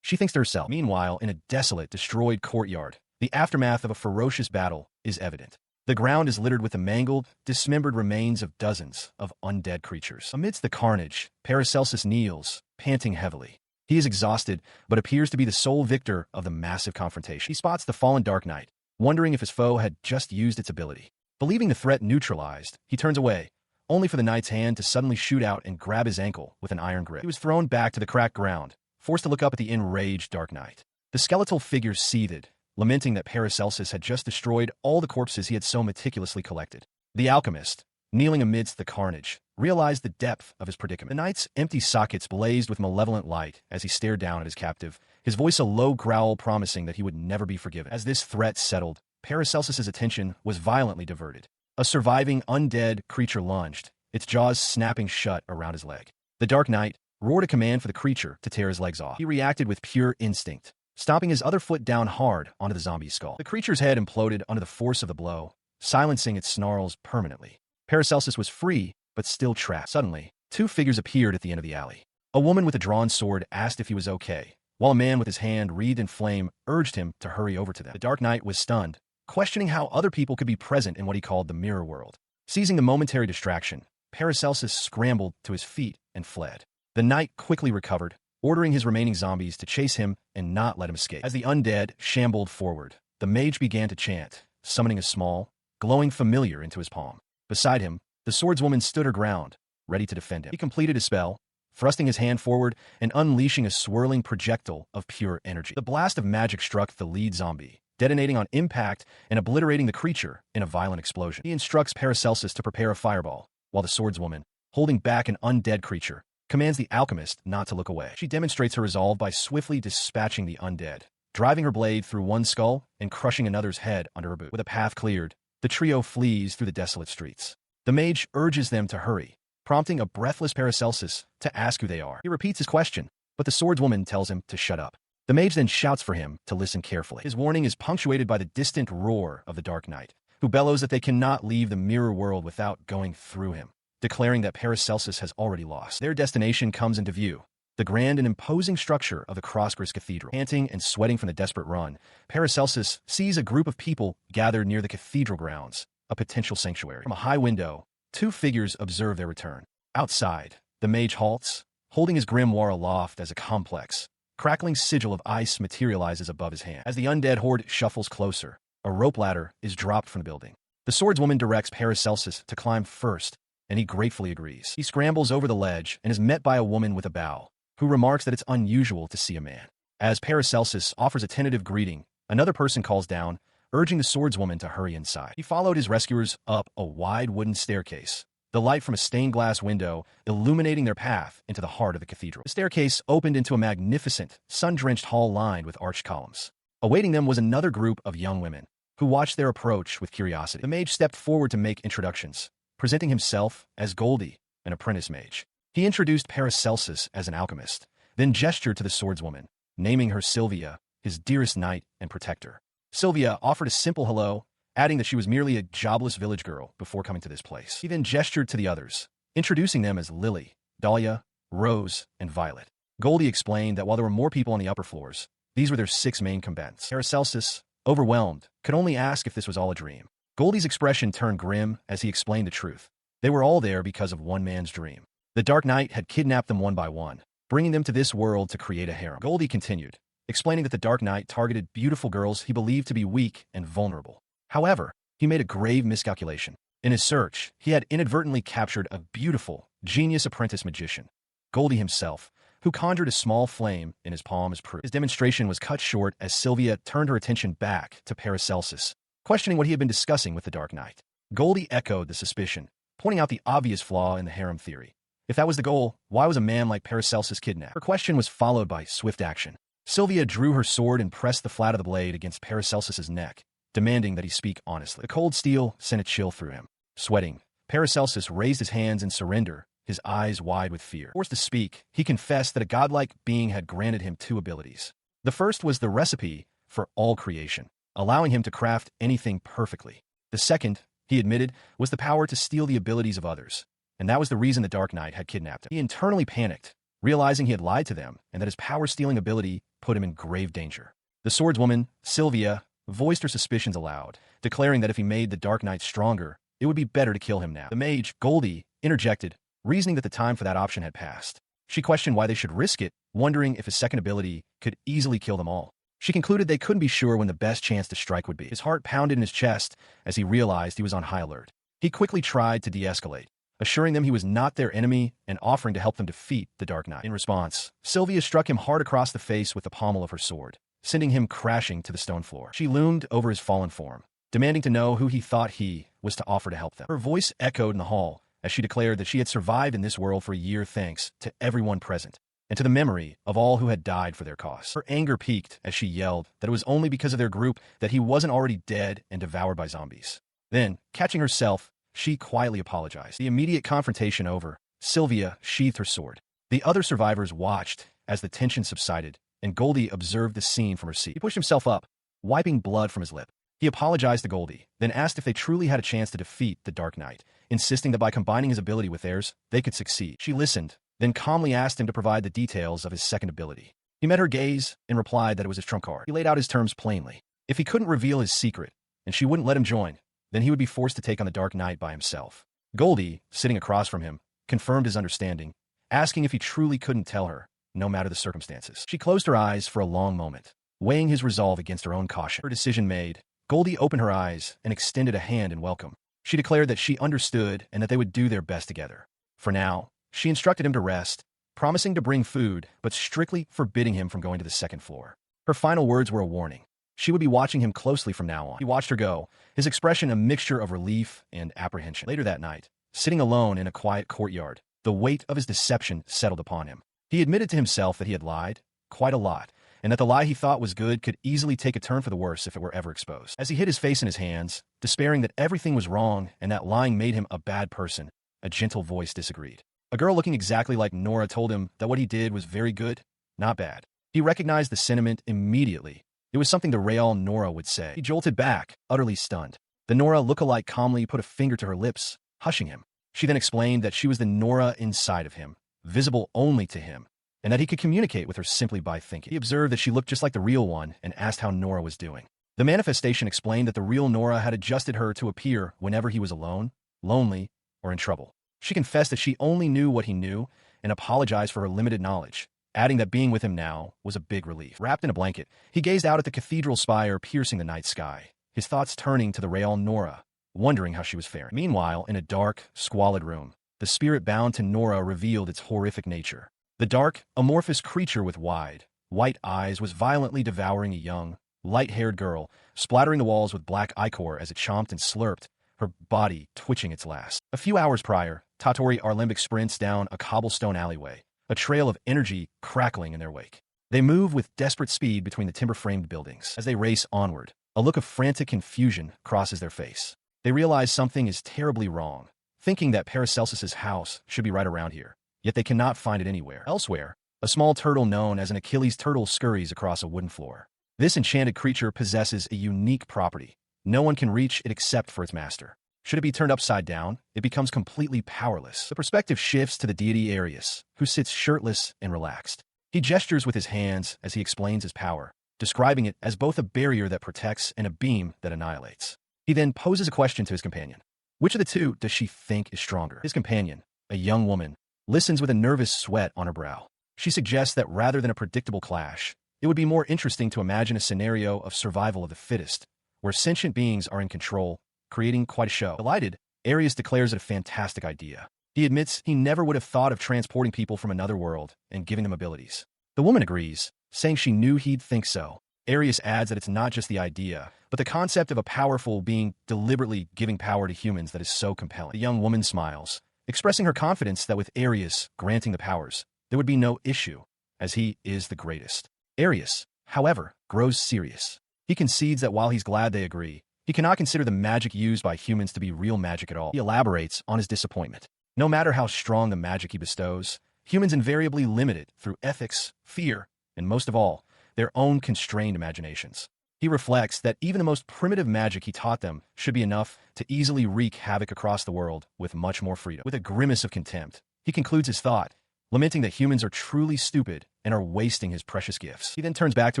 She thinks to herself. Meanwhile, in a desolate, destroyed courtyard, the aftermath of a ferocious battle is evident. The ground is littered with the mangled, dismembered remains of dozens of undead creatures. Amidst the carnage, Paracelsus kneels, panting heavily. He is exhausted, but appears to be the sole victor of the massive confrontation. He spots the fallen Dark Knight, wondering if his foe had just used its ability. Believing the threat neutralized, he turns away, only for the knight's hand to suddenly shoot out and grab his ankle with an iron grip. He was thrown back to the cracked ground, forced to look up at the enraged Dark Knight. The skeletal figure seethed, lamenting that Paracelsus had just destroyed all the corpses he had so meticulously collected. The alchemist, kneeling amidst the carnage, realized the depth of his predicament. The knight's empty sockets blazed with malevolent light as he stared down at his captive, his voice a low growl promising that he would never be forgiven. As this threat settled, Paracelsus's attention was violently diverted. A surviving undead creature lunged, its jaws snapping shut around his leg. The Dark Knight roared a command for the creature to tear his legs off. He reacted with pure instinct, stomping his other foot down hard onto the zombie's skull. The creature's head imploded under the force of the blow, silencing its snarls permanently. Paracelsus was free, but still trapped. Suddenly, two figures appeared at the end of the alley. A woman with a drawn sword asked if he was okay, while a man with his hand wreathed in flame urged him to hurry over to them. The Dark Knight was stunned, questioning how other people could be present in what he called the mirror world. Seizing the momentary distraction, Paracelsus scrambled to his feet and fled. The knight quickly recovered, ordering his remaining zombies to chase him and not let him escape. As the undead shambled forward, the mage began to chant, summoning a small, glowing familiar into his palm. Beside him, the swordswoman stood her ground, ready to defend him. He completed his spell, thrusting his hand forward and unleashing a swirling projectile of pure energy. The blast of magic struck the lead zombie, detonating on impact and obliterating the creature in a violent explosion. He instructs Paracelsus to prepare a fireball, while the swordswoman, holding back an undead creature, commands the alchemist not to look away. She demonstrates her resolve by swiftly dispatching the undead, driving her blade through one skull and crushing another's head under her boot. With a path cleared, the trio flees through the desolate streets. The mage urges them to hurry, prompting a breathless Paracelsus to ask who they are. He repeats his question, but the swordswoman tells him to shut up. The mage then shouts for him to listen carefully. His warning is punctuated by the distant roar of the Dark Knight, who bellows that they cannot leave the mirror world without going through him, declaring that Paracelsus has already lost. Their destination comes into view, the grand and imposing structure of the Crossgrace Cathedral. Panting and sweating from the desperate run, Paracelsus sees a group of people gathered near the cathedral grounds, a potential sanctuary. From a high window, two figures observe their return. Outside, the mage halts, holding his grimoire aloft as a complex, crackling sigil of ice materializes above his hand. As the undead horde shuffles closer, a rope ladder is dropped from the building. The swordswoman directs Paracelsus to climb first, and he gratefully agrees. He scrambles over the ledge and is met by a woman with a bow, who remarks that it's unusual to see a man. As Paracelsus offers a tentative greeting, another person calls down, urging the swordswoman to hurry inside. He followed his rescuers up a wide wooden staircase, the light from a stained glass window illuminating their path into the heart of the cathedral. The staircase opened into a magnificent, sun-drenched hall lined with arched columns. Awaiting them was another group of young women, who watched their approach with curiosity. The mage stepped forward to make introductions, presenting himself as Goldie, an apprentice mage. He introduced Paracelsus as an alchemist, then gestured to the swordswoman, naming her Sylvia, his dearest knight and protector. Sylvia offered a simple hello, adding that she was merely a jobless village girl before coming to this place. He then gestured to the others, introducing them as Lily, Dahlia, Rose, and Violet. Goldie explained that while there were more people on the upper floors, these were their 6 main combatants. Paracelsus, overwhelmed, could only ask if this was all a dream. Goldie's expression turned grim as he explained the truth. They were all there because of one man's dream. The Dark Knight had kidnapped them one by one, bringing them to this world to create a harem. Goldie continued, explaining that the Dark Knight targeted beautiful girls he believed to be weak and vulnerable. However, he made a grave miscalculation. In his search, he had inadvertently captured a beautiful, genius apprentice magician, Goldie himself, who conjured a small flame in his palm as proof. His demonstration was cut short as Sylvia turned her attention back to Paracelsus, questioning what he had been discussing with the Dark Knight. Goldie echoed the suspicion, pointing out the obvious flaw in the harem theory, If that was the goal, why was a man like Paracelsus kidnapped? Her question was followed by swift action. Sylvia drew her sword and pressed the flat of the blade against Paracelsus's neck, demanding that he speak honestly. The cold steel sent a chill through him. Sweating, Paracelsus raised his hands in surrender, his eyes wide with fear. Forced to speak, he confessed that a godlike being had granted him two abilities. The first was the recipe for all creation, allowing him to craft anything perfectly. The second, he admitted, was the power to steal the abilities of others, and that was the reason the Dark Knight had kidnapped him. He internally panicked, realizing he had lied to them and that his power-stealing ability put him in grave danger. The swordswoman, Sylvia, voiced her suspicions aloud, declaring that if he made the Dark Knight stronger, it would be better to kill him now. The mage, Goldie, interjected, reasoning that the time for that option had passed. She questioned why they should risk it, wondering if his second ability could easily kill them all. She concluded they couldn't be sure when the best chance to strike would be. His heart pounded in his chest as he realized he was on high alert. He quickly tried to de-escalate, assuring them he was not their enemy and offering to help them defeat the Dark Knight. In response, Sylvia struck him hard across the face with the pommel of her sword, sending him crashing to the stone floor. She loomed over his fallen form, demanding to know who he thought he was to offer to help them. Her voice echoed in the hall as she declared that she had survived in this world for a year thanks to everyone present, and to the memory of all who had died for their cause. Her anger peaked as she yelled that it was only because of their group that he wasn't already dead and devoured by zombies. Then, catching herself, she quietly apologized. The immediate confrontation over, Sylvia sheathed her sword. The other survivors watched as the tension subsided, and Goldie observed the scene from her seat. He pushed himself up, wiping blood from his lip. He apologized to Goldie, then asked if they truly had a chance to defeat the Dark Knight, insisting that by combining his ability with theirs, they could succeed. She listened, then calmly asked him to provide the details of his second ability. He met her gaze and replied that it was his trump card. He laid out his terms plainly. If he couldn't reveal his secret, and she wouldn't let him join, then he would be forced to take on the Dark Knight by himself. Goldie, sitting across from him, confirmed his understanding, asking if he truly couldn't tell her, no matter the circumstances. She closed her eyes for a long moment, weighing his resolve against her own caution. Her decision made, Goldie opened her eyes and extended a hand in welcome. She declared that she understood and that they would do their best together. For now, she instructed him to rest, promising to bring food, but strictly forbidding him from going to the second floor. Her final words were a warning. She would be watching him closely from now on. He watched her go, his expression a mixture of relief and apprehension. Later that night, sitting alone in a quiet courtyard, the weight of his deception settled upon him. He admitted to himself that he had lied, quite a lot, and that the lie he thought was good could easily take a turn for the worse if it were ever exposed. As he hid his face in his hands, despairing that everything was wrong and that lying made him a bad person, a gentle voice disagreed. A girl looking exactly like Nora told him that what he did was very good, not bad. He recognized the sentiment immediately. It was something the real Nora would say. He jolted back, utterly stunned. The Nora look-alike calmly put a finger to her lips, hushing him. She then explained that she was the Nora inside of him, visible only to him, and that he could communicate with her simply by thinking. He observed that she looked just like the real one and asked how Nora was doing. The manifestation explained that the real Nora had adjusted her to appear whenever he was alone, lonely, or in trouble. She confessed that she only knew what he knew and apologized for her limited knowledge, adding that being with him now was a big relief. Wrapped in a blanket, he gazed out at the cathedral spire piercing the night sky, his thoughts turning to the real Nora, wondering how she was faring. Meanwhile, in a dark, squalid room, the spirit bound to Nora revealed its horrific nature. The dark, amorphous creature with wide, white eyes was violently devouring a young, light-haired girl, splattering the walls with black ichor as it chomped and slurped, her body twitching its last. A few hours prior, Tatori Arlembic sprints down a cobblestone alleyway, a trail of energy crackling in their wake. They move with desperate speed between the timber-framed buildings. As they race onward, a look of frantic confusion crosses their face. They realize something is terribly wrong, thinking that Paracelsus's house should be right around here, yet they cannot find it anywhere. Elsewhere, a small turtle known as an Achilles turtle scurries across a wooden floor. This enchanted creature possesses a unique property. No one can reach it except for its master. Should it be turned upside down, it becomes completely powerless. The perspective shifts to the deity Arius, who sits shirtless and relaxed. He gestures with his hands as he explains his power, describing it as both a barrier that protects and a beam that annihilates. He then poses a question to his companion. Which of the two does she think is stronger? His companion, a young woman, listens with a nervous sweat on her brow. She suggests that rather than a predictable clash, it would be more interesting to imagine a scenario of survival of the fittest, where sentient beings are in control, creating quite a show. Delighted, Arius declares it a fantastic idea. He admits he never would have thought of transporting people from another world and giving them abilities. The woman agrees, saying she knew he'd think so. Arius adds that it's not just the idea, but the concept of a powerful being deliberately giving power to humans that is so compelling. The young woman smiles, expressing her confidence that with Arius granting the powers, there would be no issue, as he is the greatest. Arius, however, grows serious. He concedes that while he's glad they agree, he cannot consider the magic used by humans to be real magic at all. He elaborates on his disappointment. No matter how strong the magic he bestows, humans invariably limit it through ethics, fear, and most of all, their own constrained imaginations. He reflects that even the most primitive magic he taught them should be enough to easily wreak havoc across the world with much more freedom. With a grimace of contempt, he concludes his thought, lamenting that humans are truly stupid and are wasting his precious gifts. He then turns back to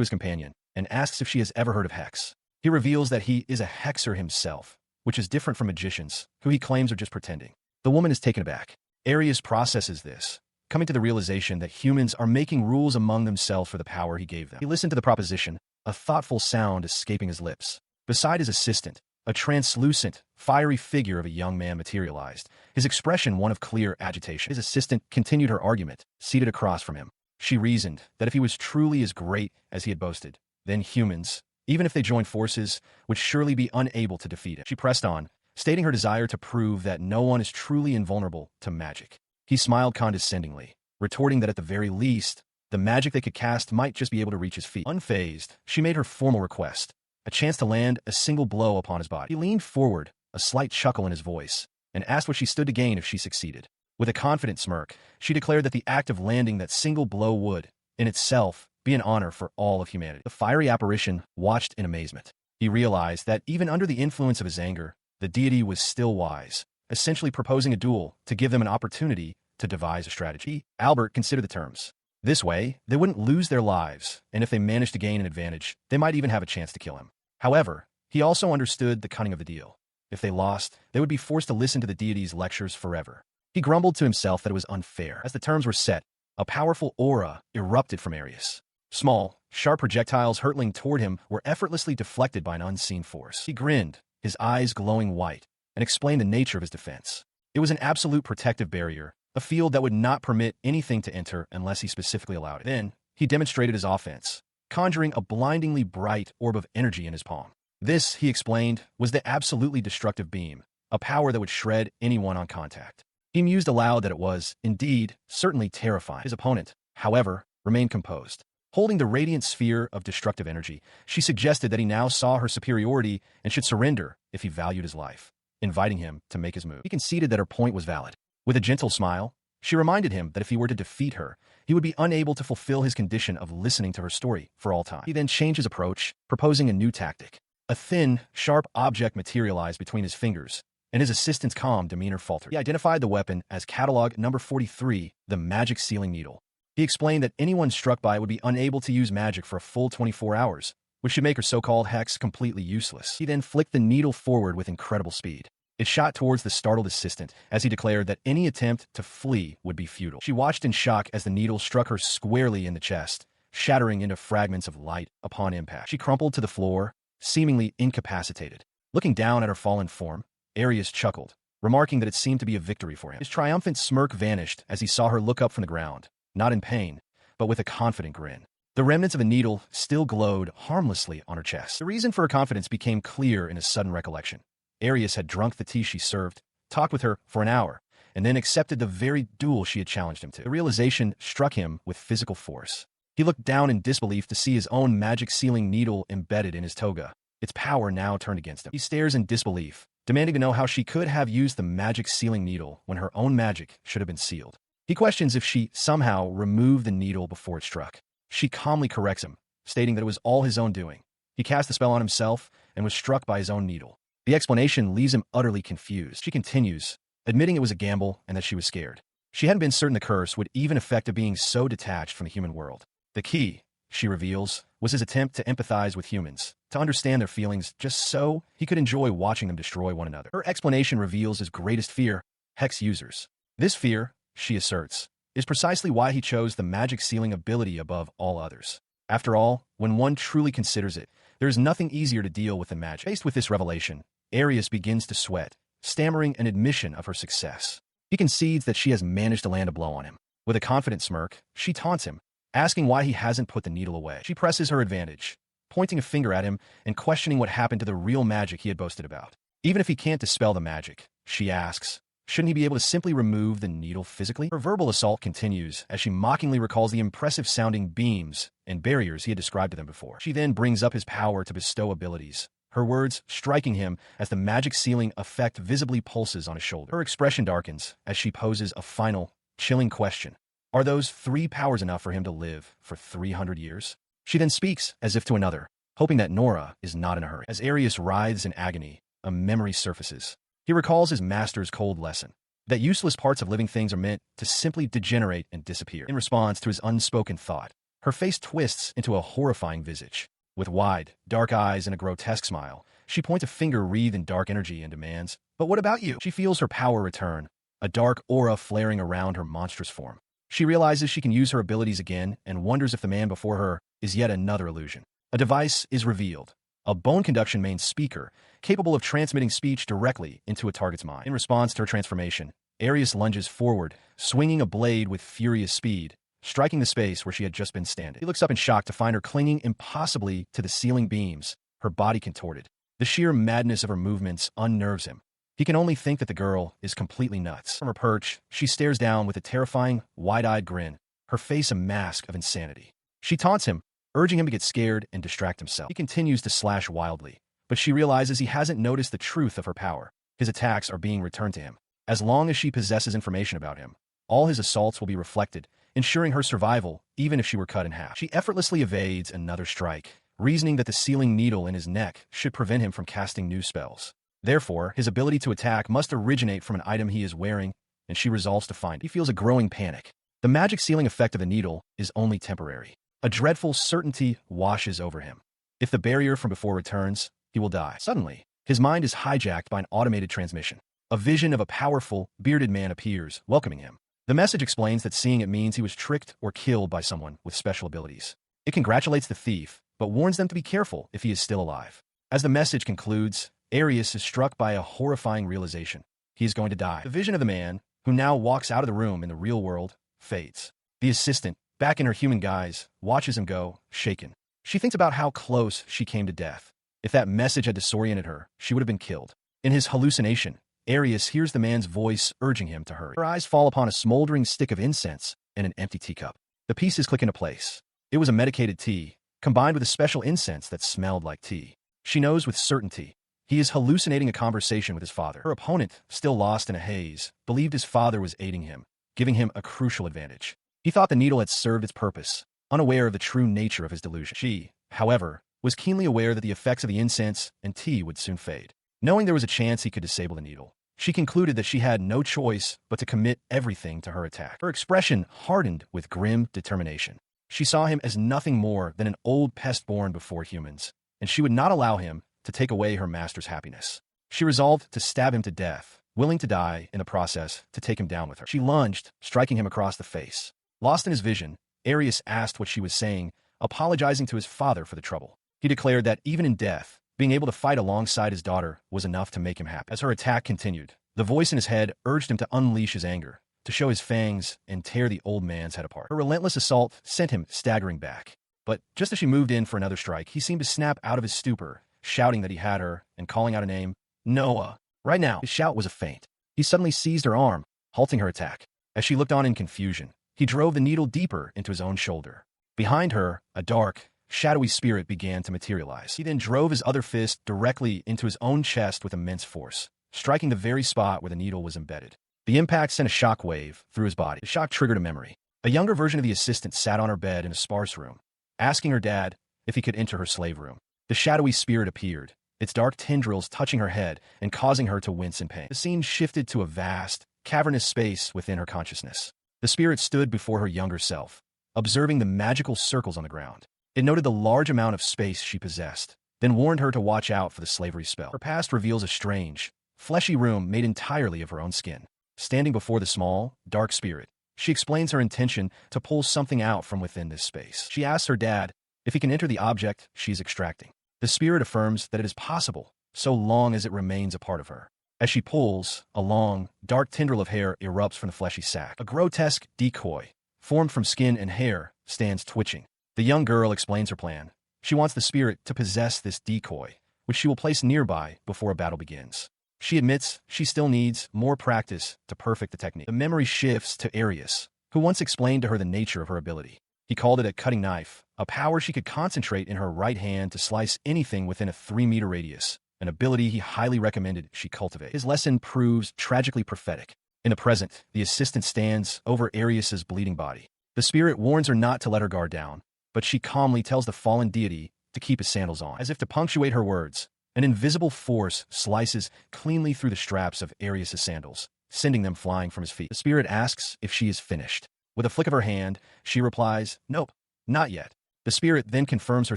his companion and asks if she has ever heard of Hex. He reveals that he is a hexer himself, which is different from magicians, who he claims are just pretending. The woman is taken aback. Arius processes this, coming to the realization that humans are making rules among themselves for the power he gave them. He listened to the proposition, a thoughtful sound escaping his lips. Beside his assistant, a translucent, fiery figure of a young man materialized, his expression one of clear agitation. His assistant continued her argument, seated across from him. She reasoned that if he was truly as great as he had boasted, then humans, even if they joined forces, would surely be unable to defeat him. She pressed on, stating her desire to prove that no one is truly invulnerable to magic. He smiled condescendingly, retorting that at the very least, the magic they could cast might just be able to reach his feet. Unfazed, she made her formal request, a chance to land a single blow upon his body. He leaned forward, a slight chuckle in his voice, and asked what she stood to gain if she succeeded. With a confident smirk, she declared that the act of landing that single blow would, in itself, be an honor for all of humanity. The fiery apparition watched in amazement. He realized that even under the influence of his anger, the deity was still wise, essentially proposing a duel to give them an opportunity to devise a strategy. Albert considered the terms. This way, they wouldn't lose their lives, and if they managed to gain an advantage, they might even have a chance to kill him. However, he also understood the cunning of the deal. If they lost, they would be forced to listen to the deity's lectures forever. He grumbled to himself that it was unfair. As the terms were set, a powerful aura erupted from Arius. Small, sharp projectiles hurtling toward him were effortlessly deflected by an unseen force. He grinned, his eyes glowing white, and explained the nature of his defense. It was an absolute protective barrier, a field that would not permit anything to enter unless he specifically allowed it. Then, he demonstrated his offense, conjuring a blindingly bright orb of energy in his palm. This, he explained, was the absolutely destructive beam, a power that would shred anyone on contact. He mused aloud that it was, indeed, certainly terrifying. His opponent, however, remained composed. Holding the radiant sphere of destructive energy, she suggested that he now saw her superiority and should surrender if he valued his life, inviting him to make his move. He conceded that her point was valid. With a gentle smile, she reminded him that if he were to defeat her, he would be unable to fulfill his condition of listening to her story for all time. He then changed his approach, proposing a new tactic. A thin, sharp object materialized between his fingers, and his assistant's calm demeanor faltered. He identified the weapon as catalog number 43, the magic sealing needle. He explained that anyone struck by it would be unable to use magic for a full 24 hours, which should make her so-called hex completely useless. He then flicked the needle forward with incredible speed. It shot towards the startled assistant, as he declared that any attempt to flee would be futile. She watched in shock as the needle struck her squarely in the chest, shattering into fragments of light upon impact. She crumpled to the floor, seemingly incapacitated. Looking down at her fallen form, Arius chuckled, remarking that it seemed to be a victory for him. His triumphant smirk vanished as he saw her look up from the ground, not in pain, but with a confident grin. The remnants of a needle still glowed harmlessly on her chest. The reason for her confidence became clear in a sudden recollection. Arius had drunk the tea she served, talked with her for an hour, and then accepted the very duel she had challenged him to. The realization struck him with physical force. He looked down in disbelief to see his own magic-sealing needle embedded in his toga, its power now turned against him. He stares in disbelief, demanding to know how she could have used the magic-sealing needle when her own magic should have been sealed. He questions if she somehow removed the needle before it struck. She calmly corrects him, stating that it was all his own doing. He cast the spell on himself and was struck by his own needle. The explanation leaves him utterly confused. She continues, admitting it was a gamble and that she was scared. She hadn't been certain the curse would even affect a being so detached from the human world. The key, she reveals, was his attempt to empathize with humans, to understand their feelings just so he could enjoy watching them destroy one another. Her explanation reveals his greatest fear, hex users. This fear, she asserts, is precisely why he chose the magic sealing ability above all others. After all, when one truly considers it, there is nothing easier to deal with than magic. Faced with this revelation, Arius begins to sweat, stammering an admission of her success. He concedes that she has managed to land a blow on him. With a confident smirk, she taunts him, asking why he hasn't put the needle away. She presses her advantage, pointing a finger at him and questioning what happened to the real magic he had boasted about. Even if he can't dispel the magic, she asks, Shouldn't he be able to simply remove the needle physically? Her verbal assault continues as she mockingly recalls the impressive-sounding beams and barriers he had described to them before. She then brings up his power to bestow abilities, her words striking him as the magic sealing effect visibly pulses on his shoulder. Her expression darkens as she poses a final, chilling question. Are those 3 powers enough for him to live for 300 years? She then speaks as if to another, hoping that Nora is not in a hurry. As Arius writhes in agony, a memory surfaces. He recalls his master's cold lesson, that useless parts of living things are meant to simply degenerate and disappear. In response to his unspoken thought, her face twists into a horrifying visage. With wide, dark eyes and a grotesque smile, she points a finger wreathed in dark energy and demands, "But what about you?" She feels her power return, a dark aura flaring around her monstrous form. She realizes she can use her abilities again and wonders if the man before her is yet another illusion. A device is revealed, a bone conduction main speaker, capable of transmitting speech directly into a target's mind. In response to her transformation, Arius lunges forward, swinging a blade with furious speed, striking the space where she had just been standing. He looks up in shock to find her clinging impossibly to the ceiling beams, her body contorted. The sheer madness of her movements unnerves him. He can only think that the girl is completely nuts. From her perch, she stares down with a terrifying, wide-eyed grin, her face a mask of insanity. She taunts him, urging him to get scared and distract himself. He continues to slash wildly, but she realizes he hasn't noticed the truth of her power. His attacks are being returned to him. As long as she possesses information about him, all his assaults will be reflected, ensuring her survival even if she were cut in half. She effortlessly evades another strike, reasoning that the sealing needle in his neck should prevent him from casting new spells. Therefore, his ability to attack must originate from an item he is wearing, and she resolves to find it. He feels a growing panic. The magic sealing effect of the needle is only temporary. A dreadful certainty washes over him. If the barrier from before returns, he will die. Suddenly, his mind is hijacked by an automated transmission. A vision of a powerful, bearded man appears, welcoming him. The message explains that seeing it means he was tricked or killed by someone with special abilities. It congratulates the thief, but warns them to be careful if he is still alive. As the message concludes, Arius is struck by a horrifying realization. He is going to die. The vision of the man, who now walks out of the room in the real world, fades. The assistant, back in her human guise, watches him go, shaken. She thinks about how close she came to death. If that message had disoriented her, she would have been killed. In his hallucination, Arius hears the man's voice urging him to hurry. Her eyes fall upon a smoldering stick of incense and an empty teacup. The pieces click into place. It was a medicated tea, combined with a special incense that smelled like tea. She knows with certainty he is hallucinating a conversation with his father. Her opponent, still lost in a haze, believed his father was aiding him, giving him a crucial advantage. He thought the needle had served its purpose, unaware of the true nature of his delusion. She, however, was keenly aware that the effects of the incense and tea would soon fade. Knowing there was a chance he could disable the needle, she concluded that she had no choice but to commit everything to her attack. Her expression hardened with grim determination. She saw him as nothing more than an old pest born before humans, and she would not allow him to take away her master's happiness. She resolved to stab him to death, willing to die in the process to take him down with her. She lunged, striking him across the face. Lost in his vision, Arius asked what she was saying, apologizing to his father for the trouble. He declared that even in death, being able to fight alongside his daughter was enough to make him happy. As her attack continued, the voice in his head urged him to unleash his anger, to show his fangs and tear the old man's head apart. Her relentless assault sent him staggering back. But just as she moved in for another strike, he seemed to snap out of his stupor, shouting that he had her and calling out a name, Noah. Right now, his shout was a feint. He suddenly seized her arm, halting her attack. As she looked on in confusion, he drove the needle deeper into his own shoulder. Behind her, a dark, shadowy spirit began to materialize. He then drove his other fist directly into his own chest with immense force, striking the very spot where the needle was embedded. The impact sent a shock wave through his body. The shock triggered a memory. A younger version of the assistant sat on her bed in a sparse room, asking her dad if he could enter her slave room. The shadowy spirit appeared, its dark tendrils touching her head and causing her to wince in pain. The scene shifted to a vast, cavernous space within her consciousness. The spirit stood before her younger self, observing the magical circles on the ground. It noted the large amount of space she possessed, then warned her to watch out for the slavery spell. Her past reveals a strange, fleshy room made entirely of her own skin. Standing before the small, dark spirit, she explains her intention to pull something out from within this space. She asks her dad if he can enter the object she's extracting. The spirit affirms that it is possible, so long as it remains a part of her. As she pulls, a long, dark tendril of hair erupts from the fleshy sac. A grotesque decoy, formed from skin and hair, stands twitching. The young girl explains her plan. She wants the spirit to possess this decoy, which she will place nearby before a battle begins. She admits she still needs more practice to perfect the technique. The memory shifts to Arius, who once explained to her the nature of her ability. He called it a cutting knife, a power she could concentrate in her right hand to slice anything within a 3-meter radius, an ability he highly recommended she cultivate. His lesson proves tragically prophetic. In the present, the assistant stands over Arius's bleeding body. The spirit warns her not to let her guard down, but she calmly tells the fallen deity to keep his sandals on. As if to punctuate her words, an invisible force slices cleanly through the straps of Arius's sandals, sending them flying from his feet. The spirit asks if she is finished. With a flick of her hand, she replies, "Nope, not yet." The spirit then confirms her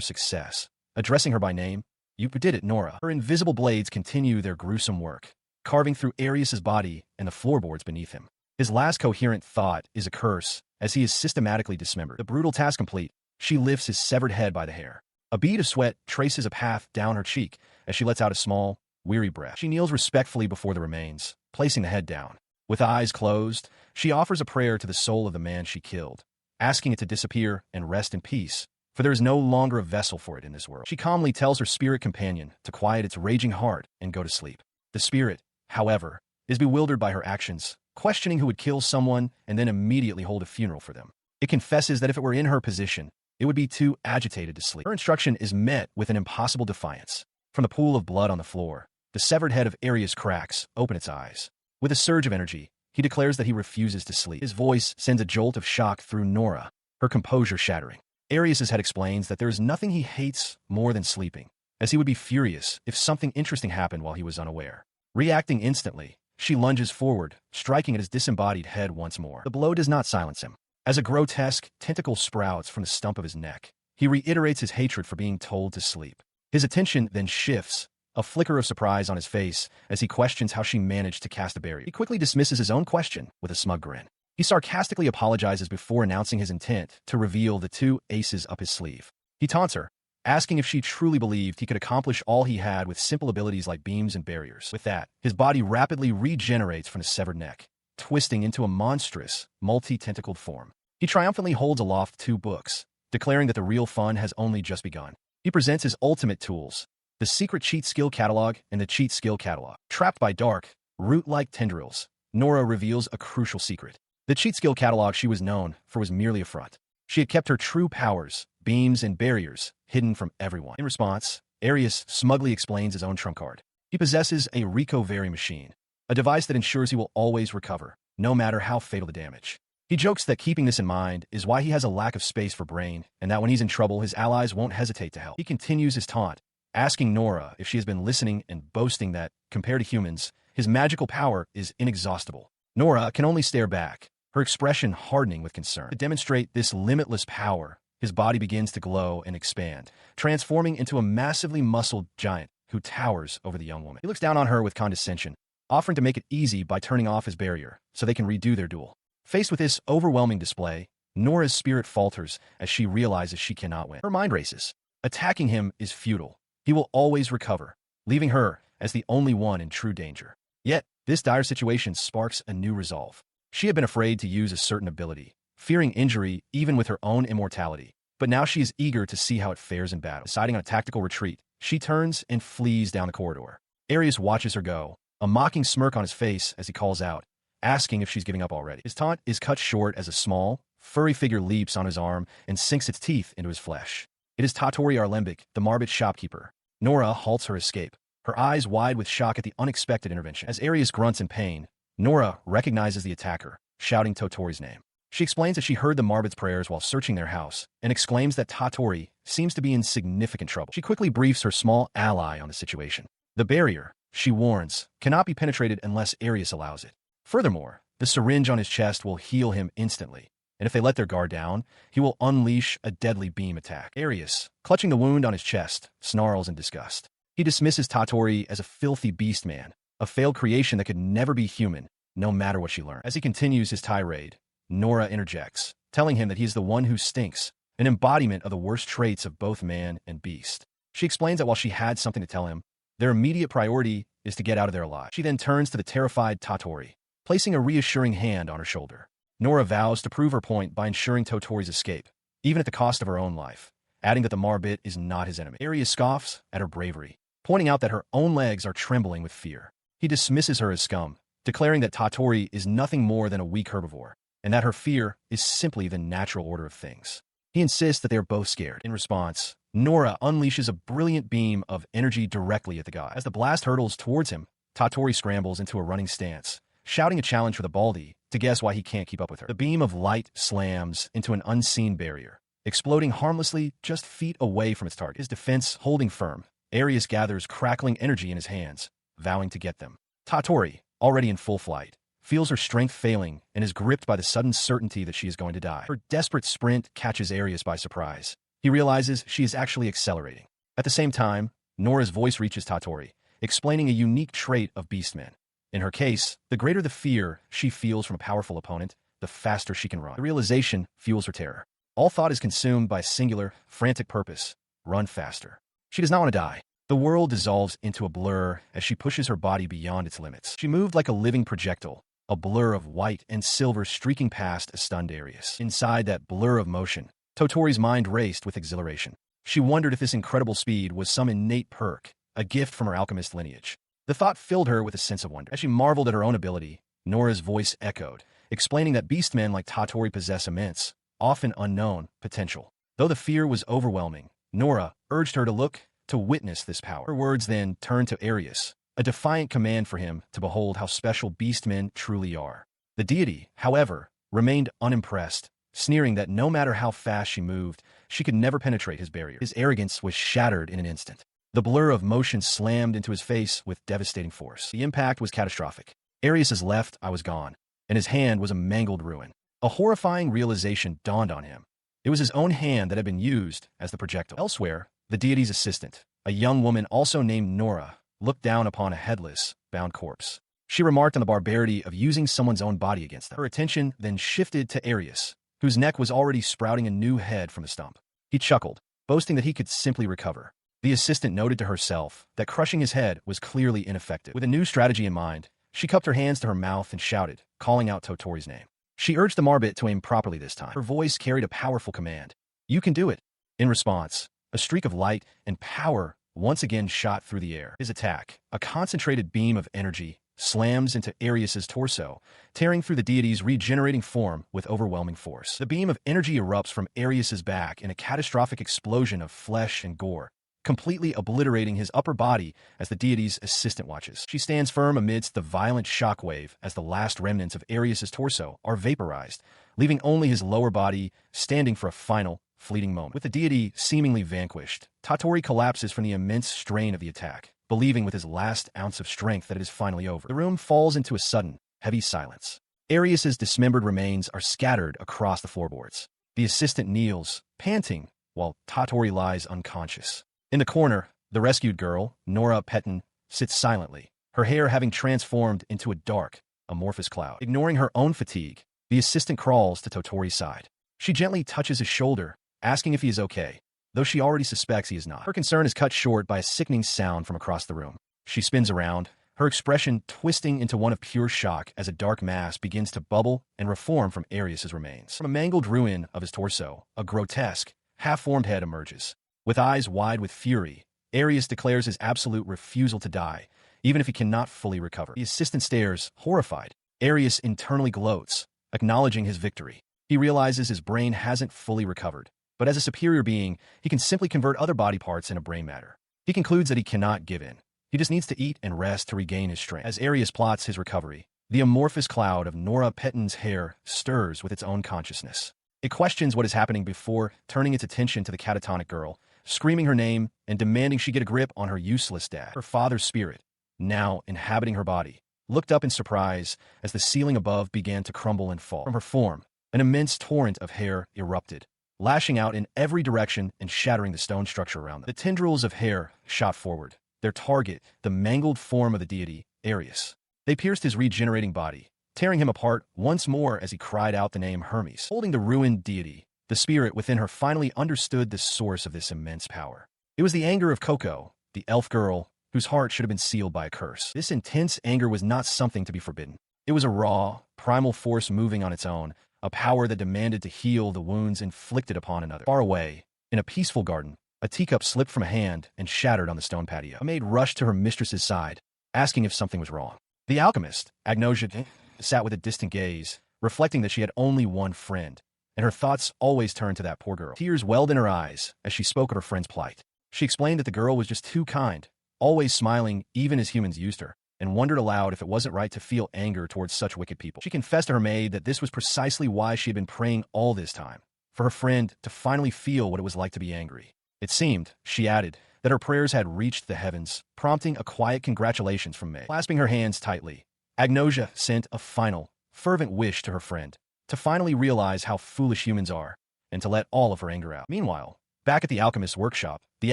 success, addressing her by name. "You did it, Nora." Her invisible blades continue their gruesome work, carving through Arius's body and the floorboards beneath him. His last coherent thought is a curse, as he is systematically dismembered. The brutal task complete, she lifts his severed head by the hair. A bead of sweat traces a path down her cheek as she lets out a small, weary breath. She kneels respectfully before the remains, placing the head down. With eyes closed, she offers a prayer to the soul of the man she killed, asking it to disappear and rest in peace, for there is no longer a vessel for it in this world. She calmly tells her spirit companion to quiet its raging heart and go to sleep. The spirit, however, is bewildered by her actions, questioning who would kill someone and then immediately hold a funeral for them. It confesses that if it were in her position, it would be too agitated to sleep. Her instruction is met with an impossible defiance. From the pool of blood on the floor, the severed head of Arius cracks open its eyes. With a surge of energy, he declares that he refuses to sleep. His voice sends a jolt of shock through Nora, her composure shattering. Arius's head explains that there is nothing he hates more than sleeping, as he would be furious if something interesting happened while he was unaware. Reacting instantly, she lunges forward, striking at his disembodied head once more. The blow does not silence him. As a grotesque tentacle sprouts from the stump of his neck, he reiterates his hatred for being told to sleep. His attention then shifts, a flicker of surprise on his face as he questions how she managed to cast a barrier. He quickly dismisses his own question with a smug grin. He sarcastically apologizes before announcing his intent to reveal the 2 aces up his sleeve. He taunts her, asking if she truly believed he could accomplish all he had with simple abilities like beams and barriers. With that, his body rapidly regenerates from his severed neck, twisting into a monstrous, multi-tentacled form. He triumphantly holds aloft 2 books, declaring that the real fun has only just begun. He presents his ultimate tools, the secret cheat skill catalog and the cheat skill catalog. Trapped by dark, root-like tendrils, Nora reveals a crucial secret. The cheat skill catalog she was known for was merely a front. She had kept her true powers, beams, and barriers hidden from everyone. In response, Arius smugly explains his own trump card. He possesses a recovery machine, a device that ensures he will always recover, no matter how fatal the damage. He jokes that keeping this in mind is why he has a lack of space for brain, and that when he's in trouble, his allies won't hesitate to help. He continues his taunt, asking Nora if she has been listening and boasting that, compared to humans, his magical power is inexhaustible. Nora can only stare back, her expression hardening with concern. To demonstrate this limitless power, his body begins to glow and expand, transforming into a massively muscled giant who towers over the young woman. He looks down on her with condescension, offering to make it easy by turning off his barrier so they can redo their duel. Faced with this overwhelming display, Nora's spirit falters as she realizes she cannot win. Her mind races. Attacking him is futile. He will always recover, leaving her as the only one in true danger. Yet, this dire situation sparks a new resolve. She had been afraid to use a certain ability, fearing injury even with her own immortality. But now she is eager to see how it fares in battle. Deciding on a tactical retreat, she turns and flees down the corridor. Arius watches her go, a mocking smirk on his face as he calls out, asking if she's giving up already. His taunt is cut short as a small, furry figure leaps on his arm and sinks its teeth into his flesh. It is Tatori Arlembic, the Marbit shopkeeper. Nora halts her escape, her eyes wide with shock at the unexpected intervention. As Arius grunts in pain, Nora recognizes the attacker, shouting Totori's name. She explains that she heard the Marbit's prayers while searching their house, and exclaims that Tatori seems to be in significant trouble. She quickly briefs her small ally on the situation. The barrier, she warns, cannot be penetrated unless Arius allows it. Furthermore, the syringe on his chest will heal him instantly, and if they let their guard down, he will unleash a deadly beam attack. Arius, clutching the wound on his chest, snarls in disgust. He dismisses Tatori as a filthy beast man, a failed creation that could never be human, no matter what she learned. As he continues his tirade, Nora interjects, telling him that he is the one who stinks, an embodiment of the worst traits of both man and beast. She explains that while she had something to tell him, their immediate priority is to get out of their lives. She then turns to the terrified Tatori, placing a reassuring hand on her shoulder. Nora vows to prove her point by ensuring Totori's escape, even at the cost of her own life, adding that the Marbit is not his enemy. Arius scoffs at her bravery, pointing out that her own legs are trembling with fear. He dismisses her as scum, declaring that Tatori is nothing more than a weak herbivore, and that her fear is simply the natural order of things. He insists that they are both scared. In response, Nora unleashes a brilliant beam of energy directly at the god. As the blast hurtles towards him, Tatori scrambles into a running stance, shouting a challenge for the Baldy to guess why he can't keep up with her. The beam of light slams into an unseen barrier, exploding harmlessly just feet away from its target. His defense holding firm, Arius gathers crackling energy in his hands, vowing to get them. Tatori, already in full flight, feels her strength failing and is gripped by the sudden certainty that she is going to die. Her desperate sprint catches Arius by surprise. He realizes she is actually accelerating. At the same time, Nora's voice reaches Tatori, explaining a unique trait of beastmen. In her case, the greater the fear she feels from a powerful opponent, the faster she can run. The realization fuels her terror. All thought is consumed by a singular, frantic purpose: run faster. She does not want to die. The world dissolves into a blur as she pushes her body beyond its limits. She moved like a living projectile, a blur of white and silver streaking past a stunned Arius. Inside that blur of motion, Totori's mind raced with exhilaration. She wondered if this incredible speed was some innate perk, a gift from her alchemist lineage. The thought filled her with a sense of wonder. As she marveled at her own ability, Nora's voice echoed, explaining that beastmen like Tatori possess immense, often unknown, potential. Though the fear was overwhelming, Nora urged her to witness this power. Her words then turned to Arius, a defiant command for him to behold how special beastmen truly are. The deity, however, remained unimpressed, sneering that no matter how fast she moved, she could never penetrate his barrier. His arrogance was shattered in an instant. The blur of motion slammed into his face with devastating force. The impact was catastrophic. Arius's left eye was gone, and his hand was a mangled ruin. A horrifying realization dawned on him. It was his own hand that had been used as the projectile. Elsewhere, the deity's assistant, a young woman also named Nora, looked down upon a headless, bound corpse. She remarked on the barbarity of using someone's own body against them. Her attention then shifted to Arius, whose neck was already sprouting a new head from the stump. He chuckled, boasting that he could simply recover. The assistant noted to herself that crushing his head was clearly ineffective. With a new strategy in mind, she cupped her hands to her mouth and shouted, calling out Totori's name. She urged the Marbit to aim properly this time. Her voice carried a powerful command. "You can do it." In response, a streak of light and power once again shot through the air. His attack, a concentrated beam of energy, slams into Arius's torso, tearing through the deity's regenerating form with overwhelming force. The beam of energy erupts from Arius's back in a catastrophic explosion of flesh and gore, completely obliterating his upper body as the deity's assistant watches. She stands firm amidst the violent shockwave as the last remnants of Arius's torso are vaporized, leaving only his lower body standing for a final, fleeting moment. With the deity seemingly vanquished, Tatori collapses from the immense strain of the attack, believing with his last ounce of strength that it is finally over. The room falls into a sudden, heavy silence. Arius's dismembered remains are scattered across the floorboards. The assistant kneels, panting, while Tatori lies unconscious. In the corner, the rescued girl, Nora Petten, sits silently, her hair having transformed into a dark, amorphous cloud. Ignoring her own fatigue, the assistant crawls to Totori's side. She gently touches his shoulder, asking if he is okay, though she already suspects he is not. Her concern is cut short by a sickening sound from across the room. She spins around, her expression twisting into one of pure shock as a dark mass begins to bubble and reform from Arius's remains. From a mangled ruin of his torso, a grotesque, half-formed head emerges. With eyes wide with fury, Arius declares his absolute refusal to die, even if he cannot fully recover. The assistant stares, horrified. Arius internally gloats, acknowledging his victory. He realizes his brain hasn't fully recovered, but as a superior being, he can simply convert other body parts into brain matter. He concludes that he cannot give in. He just needs to eat and rest to regain his strength. As Arius plots his recovery, the amorphous cloud of Nora Petten's hair stirs with its own consciousness. It questions what is happening before turning its attention to the catatonic girl, screaming her name and demanding she get a grip on her useless dad. Her father's spirit, now inhabiting her body, looked up in surprise as the ceiling above began to crumble and fall. From her form, an immense torrent of hair erupted, lashing out in every direction and shattering the stone structure around them. The tendrils of hair shot forward, their target the mangled form of the deity, Arius. They pierced his regenerating body, tearing him apart once more as he cried out the name Hermes. Holding the ruined deity, the spirit within her finally understood the source of this immense power. It was the anger of Koko, the elf girl, whose heart should have been sealed by a curse. This intense anger was not something to be forbidden. It was a raw, primal force moving on its own, a power that demanded to heal the wounds inflicted upon another. Far away, in a peaceful garden, a teacup slipped from a hand and shattered on the stone patio. A maid rushed to her mistress's side, asking if something was wrong. The alchemist, Agnosia, sat with a distant gaze, reflecting that she had only one friend, and her thoughts always turned to that poor girl. Tears welled in her eyes as she spoke of her friend's plight. She explained that the girl was just too kind, always smiling even as humans used her, and wondered aloud if it wasn't right to feel anger towards such wicked people. She confessed to her maid that this was precisely why she had been praying all this time, for her friend to finally feel what it was like to be angry. It seemed, she added, that her prayers had reached the heavens, prompting a quiet congratulations from May. Clasping her hands tightly, Agnosia sent a final, fervent wish to her friend, to finally realize how foolish humans are, and to let all of her anger out. Meanwhile, back at the alchemist's workshop, the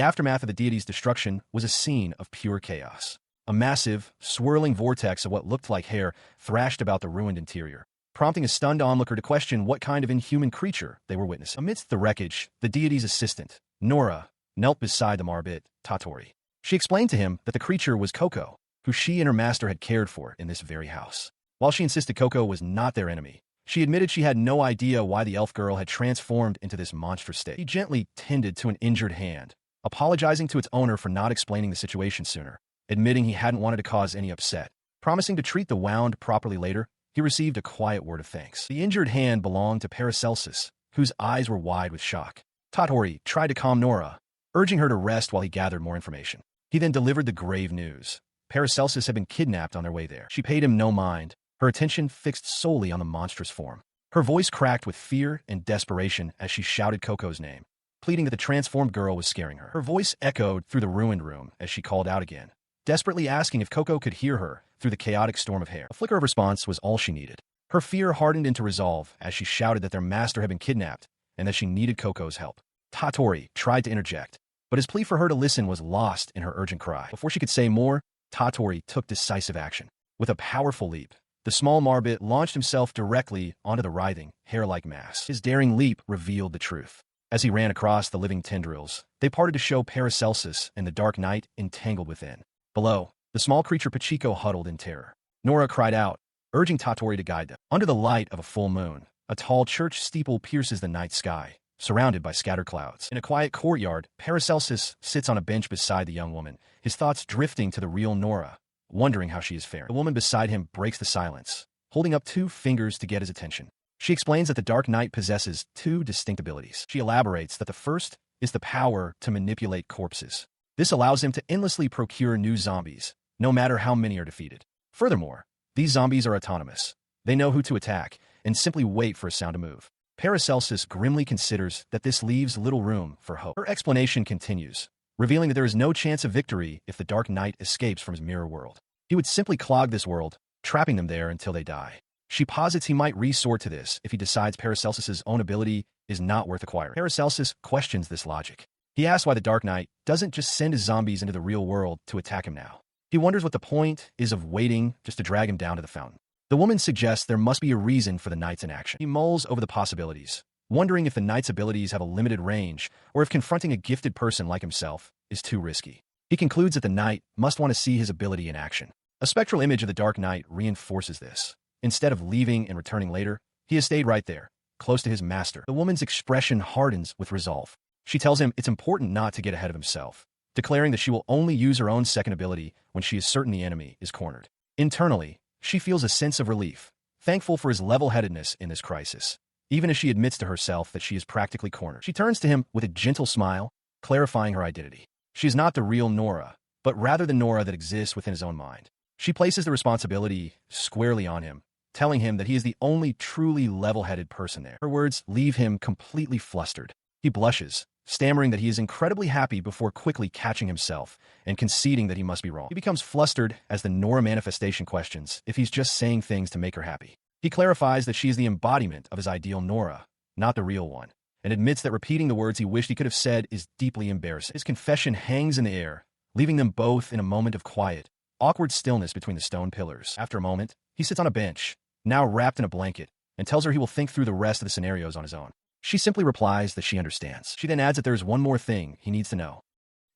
aftermath of the deity's destruction was a scene of pure chaos. A massive, swirling vortex of what looked like hair thrashed about the ruined interior, prompting a stunned onlooker to question what kind of inhuman creature they were witnessing. Amidst the wreckage, the deity's assistant, Nora, knelt beside the marbit, Tatori. She explained to him that the creature was Koko, who she and her master had cared for in this very house. While she insisted Koko was not their enemy, she admitted she had no idea why the elf girl had transformed into this monstrous state. He gently tended to an injured hand, apologizing to its owner for not explaining the situation sooner, admitting he hadn't wanted to cause any upset. Promising to treat the wound properly later, he received a quiet word of thanks. The injured hand belonged to Paracelsus, whose eyes were wide with shock. Tatori tried to calm Nora, urging her to rest while he gathered more information. He then delivered the grave news. Paracelsus had been kidnapped on their way there. She paid him no mind, her attention fixed solely on the monstrous form. Her voice cracked with fear and desperation as she shouted Koko's name, pleading that the transformed girl was scaring her. Her voice echoed through the ruined room as she called out again, desperately asking if Koko could hear her through the chaotic storm of hair. A flicker of response was all she needed. Her fear hardened into resolve as she shouted that their master had been kidnapped and that she needed Koko's help. Tatori tried to interject, but his plea for her to listen was lost in her urgent cry. Before she could say more, Tatori took decisive action. With a powerful leap, the small marbit launched himself directly onto the writhing, hair-like mass. His daring leap revealed the truth. As he ran across the living tendrils, they parted to show Paracelsus and the dark night entangled within. Below, the small creature Pachiko huddled in terror. Nora cried out, urging Tatori to guide them. Under the light of a full moon, a tall church steeple pierces the night sky, surrounded by scattered clouds. In a quiet courtyard, Paracelsus sits on a bench beside the young woman, his thoughts drifting to the real Nora, wondering how she is faring. The woman beside him breaks the silence, holding up 2 fingers to get his attention. She explains that the Dark Knight possesses 2 distinct abilities. She elaborates that the first is the power to manipulate corpses. This allows him to endlessly procure new zombies, no matter how many are defeated. Furthermore, these zombies are autonomous. They know who to attack, and simply wait for a sound to move. Paracelsus grimly considers that this leaves little room for hope. Her explanation continues, revealing that there is no chance of victory if the Dark Knight escapes from his mirror world. He would simply clog this world, trapping them there until they die. She posits he might resort to this if he decides Paracelsus's own ability is not worth acquiring. Paracelsus questions this logic. He asks why the Dark Knight doesn't just send his zombies into the real world to attack him now. He wonders what the point is of waiting just to drag him down to the fountain. The woman suggests there must be a reason for the Knight's inaction. He mulls over the possibilities, wondering if the Knight's abilities have a limited range or if confronting a gifted person like himself is too risky. He concludes that the Knight must want to see his ability in action. A spectral image of the Dark Knight reinforces this. Instead of leaving and returning later, he has stayed right there, close to his master. The woman's expression hardens with resolve. She tells him it's important not to get ahead of himself, declaring that she will only use her own second ability when she is certain the enemy is cornered. Internally, she feels a sense of relief, thankful for his level-headedness in this crisis, even as she admits to herself that she is practically cornered. She turns to him with a gentle smile, clarifying her identity. She is not the real Nora, but rather the Nora that exists within his own mind. She places the responsibility squarely on him, telling him that he is the only truly level-headed person there. Her words leave him completely flustered. He blushes, stammering that he is incredibly happy before quickly catching himself and conceding that he must be wrong. He becomes flustered as the Nora manifestation questions if he's just saying things to make her happy. He clarifies that she is the embodiment of his ideal Nora, not the real one, and admits that repeating the words he wished he could have said is deeply embarrassing. His confession hangs in the air, leaving them both in a moment of quiet, awkward stillness between the stone pillars. After a moment, he sits on a bench, now wrapped in a blanket, and tells her he will think through the rest of the scenarios on his own. She simply replies that she understands. She then adds that there is one more thing he needs to know.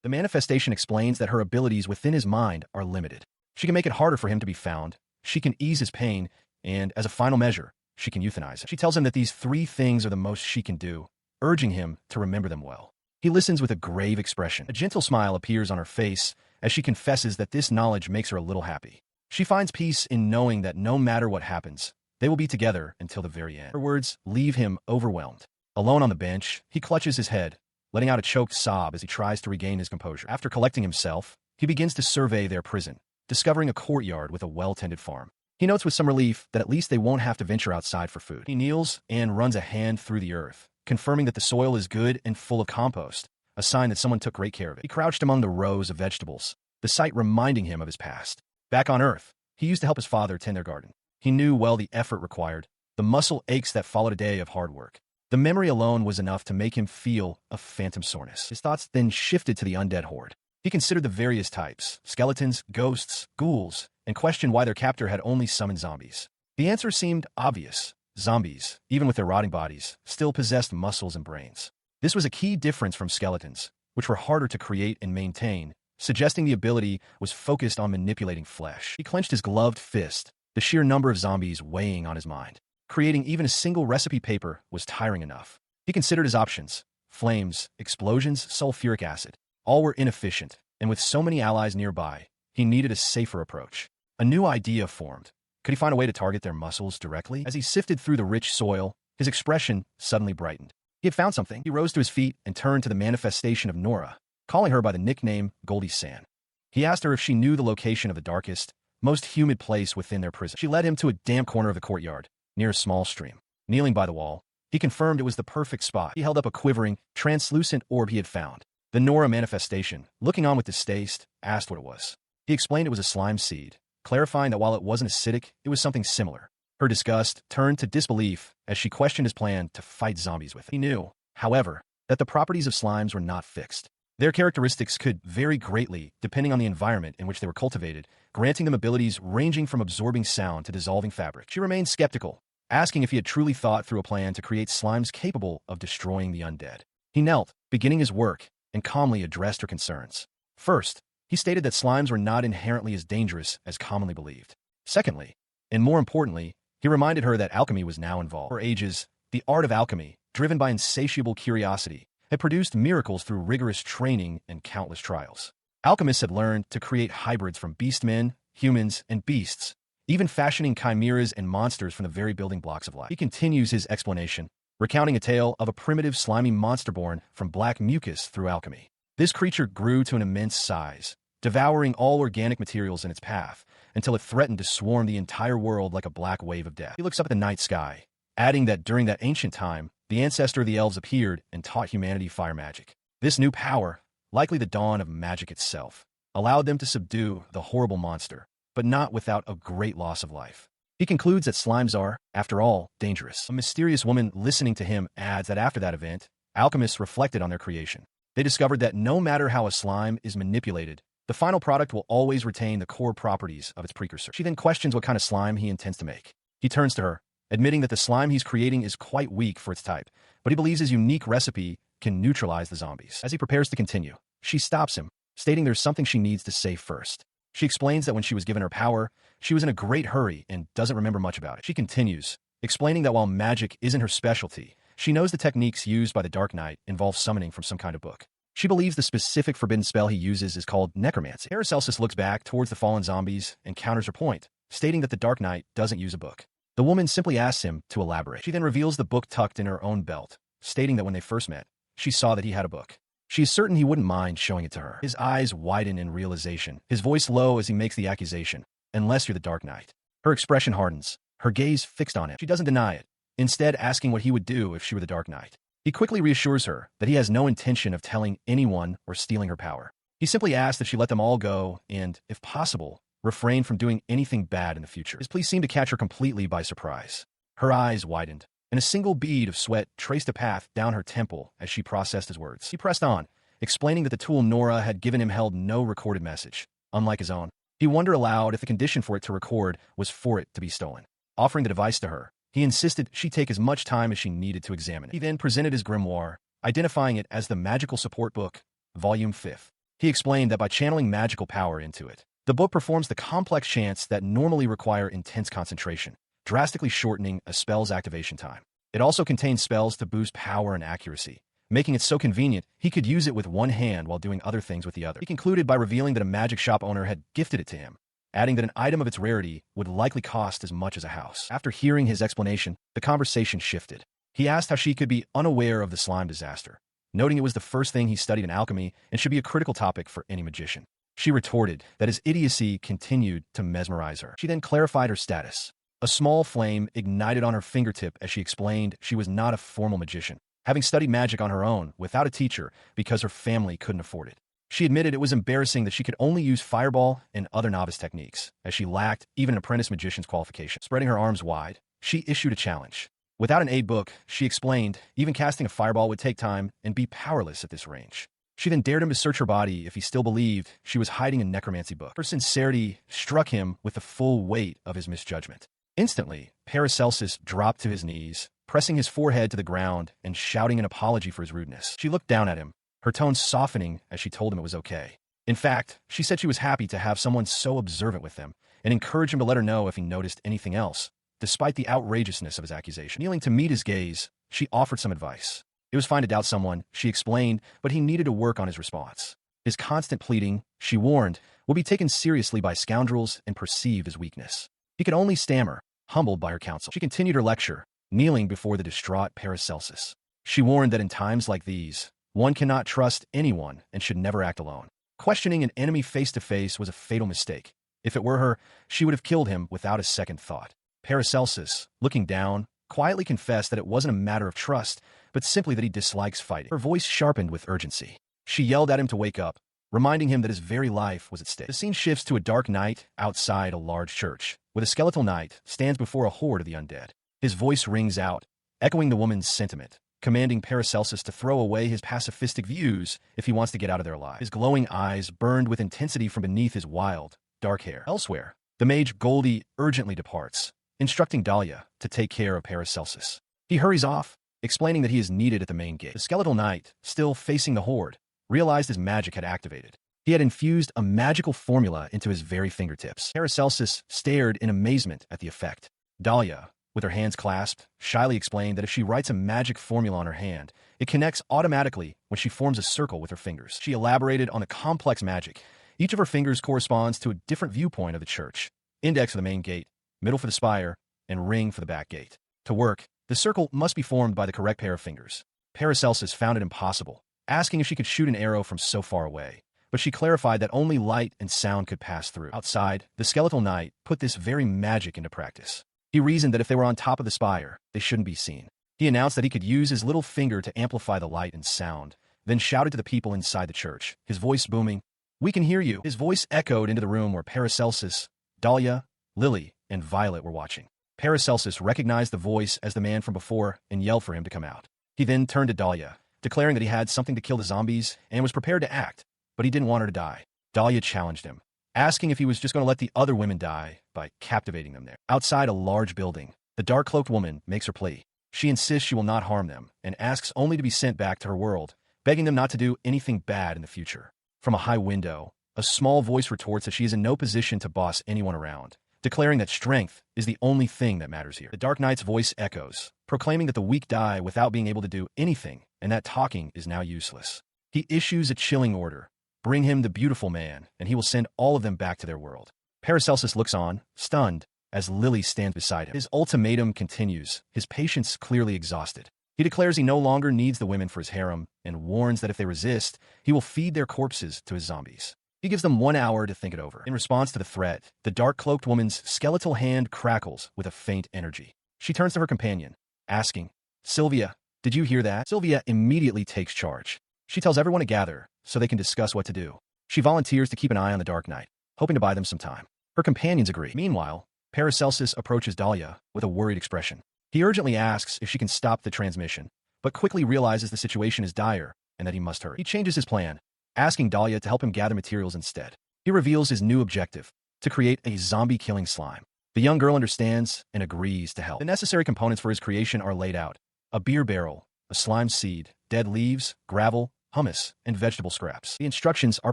The manifestation explains that her abilities within his mind are limited. She can make it harder for him to be found, she can ease his pain, and, as a final measure, she can euthanize him. She tells him that these 3 things are the most she can do, urging him to remember them well. He listens with a grave expression. A gentle smile appears on her face as she confesses that this knowledge makes her a little happy. She finds peace in knowing that no matter what happens, they will be together until the very end. Her words leave him overwhelmed. Alone on the bench, he clutches his head, letting out a choked sob as he tries to regain his composure. After collecting himself, he begins to survey their prison, discovering a courtyard with a well-tended farm. He notes with some relief that at least they won't have to venture outside for food. He kneels and runs a hand through the earth, confirming that the soil is good and full of compost, a sign that someone took great care of it. He crouched among the rows of vegetables, the sight reminding him of his past. Back on Earth, he used to help his father tend their garden. He knew well the effort required, the muscle aches that followed a day of hard work. The memory alone was enough to make him feel a phantom soreness. His thoughts then shifted to the undead horde. He considered the various types, skeletons, ghosts, ghouls, and questioned why their captor had only summoned zombies. The answer seemed obvious. Zombies, even with their rotting bodies, still possessed muscles and brains. This was a key difference from skeletons, which were harder to create and maintain, suggesting the ability was focused on manipulating flesh. He clenched his gloved fist, the sheer number of zombies weighing on his mind. Creating even a single recipe paper was tiring enough. He considered his options: flames, explosions, sulfuric acid. All were inefficient, and with so many allies nearby, he needed a safer approach. A new idea formed. Could he find a way to target their muscles directly? As he sifted through the rich soil, his expression suddenly brightened. He had found something. He rose to his feet and turned to the manifestation of Nora, calling her by the nickname Goldie Sand. He asked her if she knew the location of the darkest, most humid place within their prison. She led him to a damp corner of the courtyard, near a small stream. Kneeling by the wall, he confirmed it was the perfect spot. He held up a quivering, translucent orb he had found. The Nora manifestation, looking on with distaste, asked what it was. He explained it was a slime seed, clarifying that while it wasn't acidic, it was something similar. Her disgust turned to disbelief as she questioned his plan to fight zombies with it. He knew, however, that the properties of slimes were not fixed. Their characteristics could vary greatly depending on the environment in which they were cultivated, granting them abilities ranging from absorbing sound to dissolving fabric. She remained skeptical, asking if he had truly thought through a plan to create slimes capable of destroying the undead. He knelt, beginning his work, and calmly addressed her concerns. First, he stated that slimes were not inherently as dangerous as commonly believed. Secondly, and more importantly, he reminded her that alchemy was now involved. For ages, the art of alchemy, driven by insatiable curiosity, had produced miracles through rigorous training and countless trials. Alchemists had learned to create hybrids from beastmen, humans, and beasts, even fashioning chimeras and monsters from the very building blocks of life. He continues his explanation, recounting a tale of a primitive slimy monster born from black mucus through alchemy. This creature grew to an immense size, devouring all organic materials in its path, until it threatened to swarm the entire world like a black wave of death. He looks up at the night sky, adding that during that ancient time, the ancestor of the elves appeared and taught humanity fire magic. This new power, likely the dawn of magic itself, allowed them to subdue the horrible monster, but not without a great loss of life. He concludes that slimes are, after all, dangerous. A mysterious woman listening to him adds that after that event, alchemists reflected on their creation. They discovered that no matter how a slime is manipulated, the final product will always retain the core properties of its precursor. She then questions what kind of slime he intends to make. He turns to her, admitting that the slime he's creating is quite weak for its type, but he believes his unique recipe can neutralize the zombies. As he prepares to continue, she stops him, stating there's something she needs to say first. She explains that when she was given her power, she was in a great hurry and doesn't remember much about it. She continues, explaining that while magic isn't her specialty, she knows the techniques used by the Dark Knight involve summoning from some kind of book. She believes the specific forbidden spell he uses is called necromancy. Paracelsus looks back towards the fallen zombies and counters her point, stating that the Dark Knight doesn't use a book. The woman simply asks him to elaborate. She then reveals the book tucked in her own belt, stating that when they first met, she saw that he had a book. She is certain he wouldn't mind showing it to her. His eyes widen in realization, his voice low as he makes the accusation, "Unless you're the Dark Knight." Her expression hardens, her gaze fixed on him. She doesn't deny it, instead asking what he would do if she were the Dark Knight. He quickly reassures her that he has no intention of telling anyone or stealing her power. He simply asks that she let them all go and, if possible, refrain from doing anything bad in the future. His plea seemed to catch her completely by surprise. Her eyes widened, and a single bead of sweat traced a path down her temple as she processed his words. He pressed on, explaining that the tool Nora had given him held no recorded message, unlike his own. He wondered aloud if the condition for it to record was for it to be stolen. Offering the device to her, he insisted she take as much time as she needed to examine it. He then presented his grimoire, identifying it as the Magical Support Book, Volume 5. He explained that by channeling magical power into it, the book performs the complex chants that normally require intense concentration, drastically shortening a spell's activation time. It also contains spells to boost power and accuracy, making it so convenient he could use it with one hand while doing other things with the other. He concluded by revealing that a magic shop owner had gifted it to him, adding that an item of its rarity would likely cost as much as a house. After hearing his explanation, the conversation shifted. He asked how she could be unaware of the slime disaster, noting it was the first thing he studied in alchemy and should be a critical topic for any magician. She retorted that his idiocy continued to mesmerize her. She then clarified her status. A small flame ignited on her fingertip as she explained she was not a formal magician, having studied magic on her own without a teacher because her family couldn't afford it. She admitted it was embarrassing that she could only use fireball and other novice techniques, as she lacked even an apprentice magician's qualification. Spreading her arms wide, she issued a challenge. Without an aid book, she explained, even casting a fireball would take time and be powerless at this range. She then dared him to search her body if he still believed she was hiding a necromancy book. Her sincerity struck him with the full weight of his misjudgment. Instantly, Paracelsus dropped to his knees, pressing his forehead to the ground and shouting an apology for his rudeness. She looked down at him, her tone softening as she told him it was okay. In fact, she said she was happy to have someone so observant with them and encouraged him to let her know if he noticed anything else, despite the outrageousness of his accusation. Kneeling to meet his gaze, she offered some advice. It was fine to doubt someone, she explained, but he needed to work on his response. His constant pleading, she warned, will be taken seriously by scoundrels and perceived as weakness. He could only stammer, humbled by her counsel. She continued her lecture, kneeling before the distraught Paracelsus. She warned that in times like these, one cannot trust anyone and should never act alone. Questioning an enemy face-to-face was a fatal mistake. If it were her, she would have killed him without a second thought. Paracelsus, looking down, quietly confessed that it wasn't a matter of trust, but simply that he dislikes fighting. Her voice sharpened with urgency. She yelled at him to wake up, reminding him that his very life was at stake. The scene shifts to a dark night outside a large church, where the skeletal knight stands before a horde of the undead. His voice rings out, echoing the woman's sentiment, commanding Paracelsus to throw away his pacifistic views if he wants to get out of their lives. His glowing eyes burned with intensity from beneath his wild, dark hair. Elsewhere, the mage Goldie urgently departs, instructing Dahlia to take care of Paracelsus. He hurries off, explaining that he is needed at the main gate. The skeletal knight, still facing the horde, realized his magic had activated. He had infused a magical formula into his very fingertips. Paracelsus stared in amazement at the effect. Dahlia, with her hands clasped, shyly explained that if she writes a magic formula on her hand, it connects automatically when she forms a circle with her fingers. She elaborated on the complex magic. Each of her fingers corresponds to a different viewpoint of the church. Index for the main gate, middle for the spire, and ring for the back gate. To work, the circle must be formed by the correct pair of fingers. Paracelsus found it impossible, asking if she could shoot an arrow from so far away, but she clarified that only light and sound could pass through. Outside, the skeletal knight put this very magic into practice. He reasoned that if they were on top of the spire, they shouldn't be seen. He announced that he could use his little finger to amplify the light and sound, then shouted to the people inside the church, his voice booming, "We can hear you." His voice echoed into the room where Paracelsus, Dahlia, Lily, and Violet were watching. Paracelsus recognized the voice as the man from before and yelled for him to come out. He then turned to Dahlia, declaring that he had something to kill the zombies and was prepared to act, but he didn't want her to die. Dahlia challenged him, asking if he was just going to let the other women die by captivating them there. Outside a large building, the dark-cloaked woman makes her plea. She insists she will not harm them and asks only to be sent back to her world, begging them not to do anything bad in the future. From a high window, a small voice retorts that she is in no position to boss anyone around, declaring that strength is the only thing that matters here. The Dark Knight's voice echoes, proclaiming that the weak die without being able to do anything, and that talking is now useless. He issues a chilling order. Bring him the beautiful man, and he will send all of them back to their world. Paracelsus looks on, stunned, as Lily stands beside him. His ultimatum continues, his patience clearly exhausted. He declares he no longer needs the women for his harem, and warns that if they resist, he will feed their corpses to his zombies. He gives them 1 hour to think it over. In response to the threat, the dark-cloaked woman's skeletal hand crackles with a faint energy. She turns to her companion, asking, "Sylvia, did you hear that?" Sylvia immediately takes charge. She tells everyone to gather so they can discuss what to do. She volunteers to keep an eye on the Dark Knight, hoping to buy them some time. Her companions agree. Meanwhile, Paracelsus approaches Dahlia with a worried expression. He urgently asks if she can stop the transmission, but quickly realizes the situation is dire and that he must hurry. He changes his plan, asking Dahlia to help him gather materials instead. He reveals his new objective, to create a zombie-killing slime. The young girl understands and agrees to help. The necessary components for his creation are laid out: a beer barrel, a slime seed, dead leaves, gravel, hummus, and vegetable scraps. The instructions are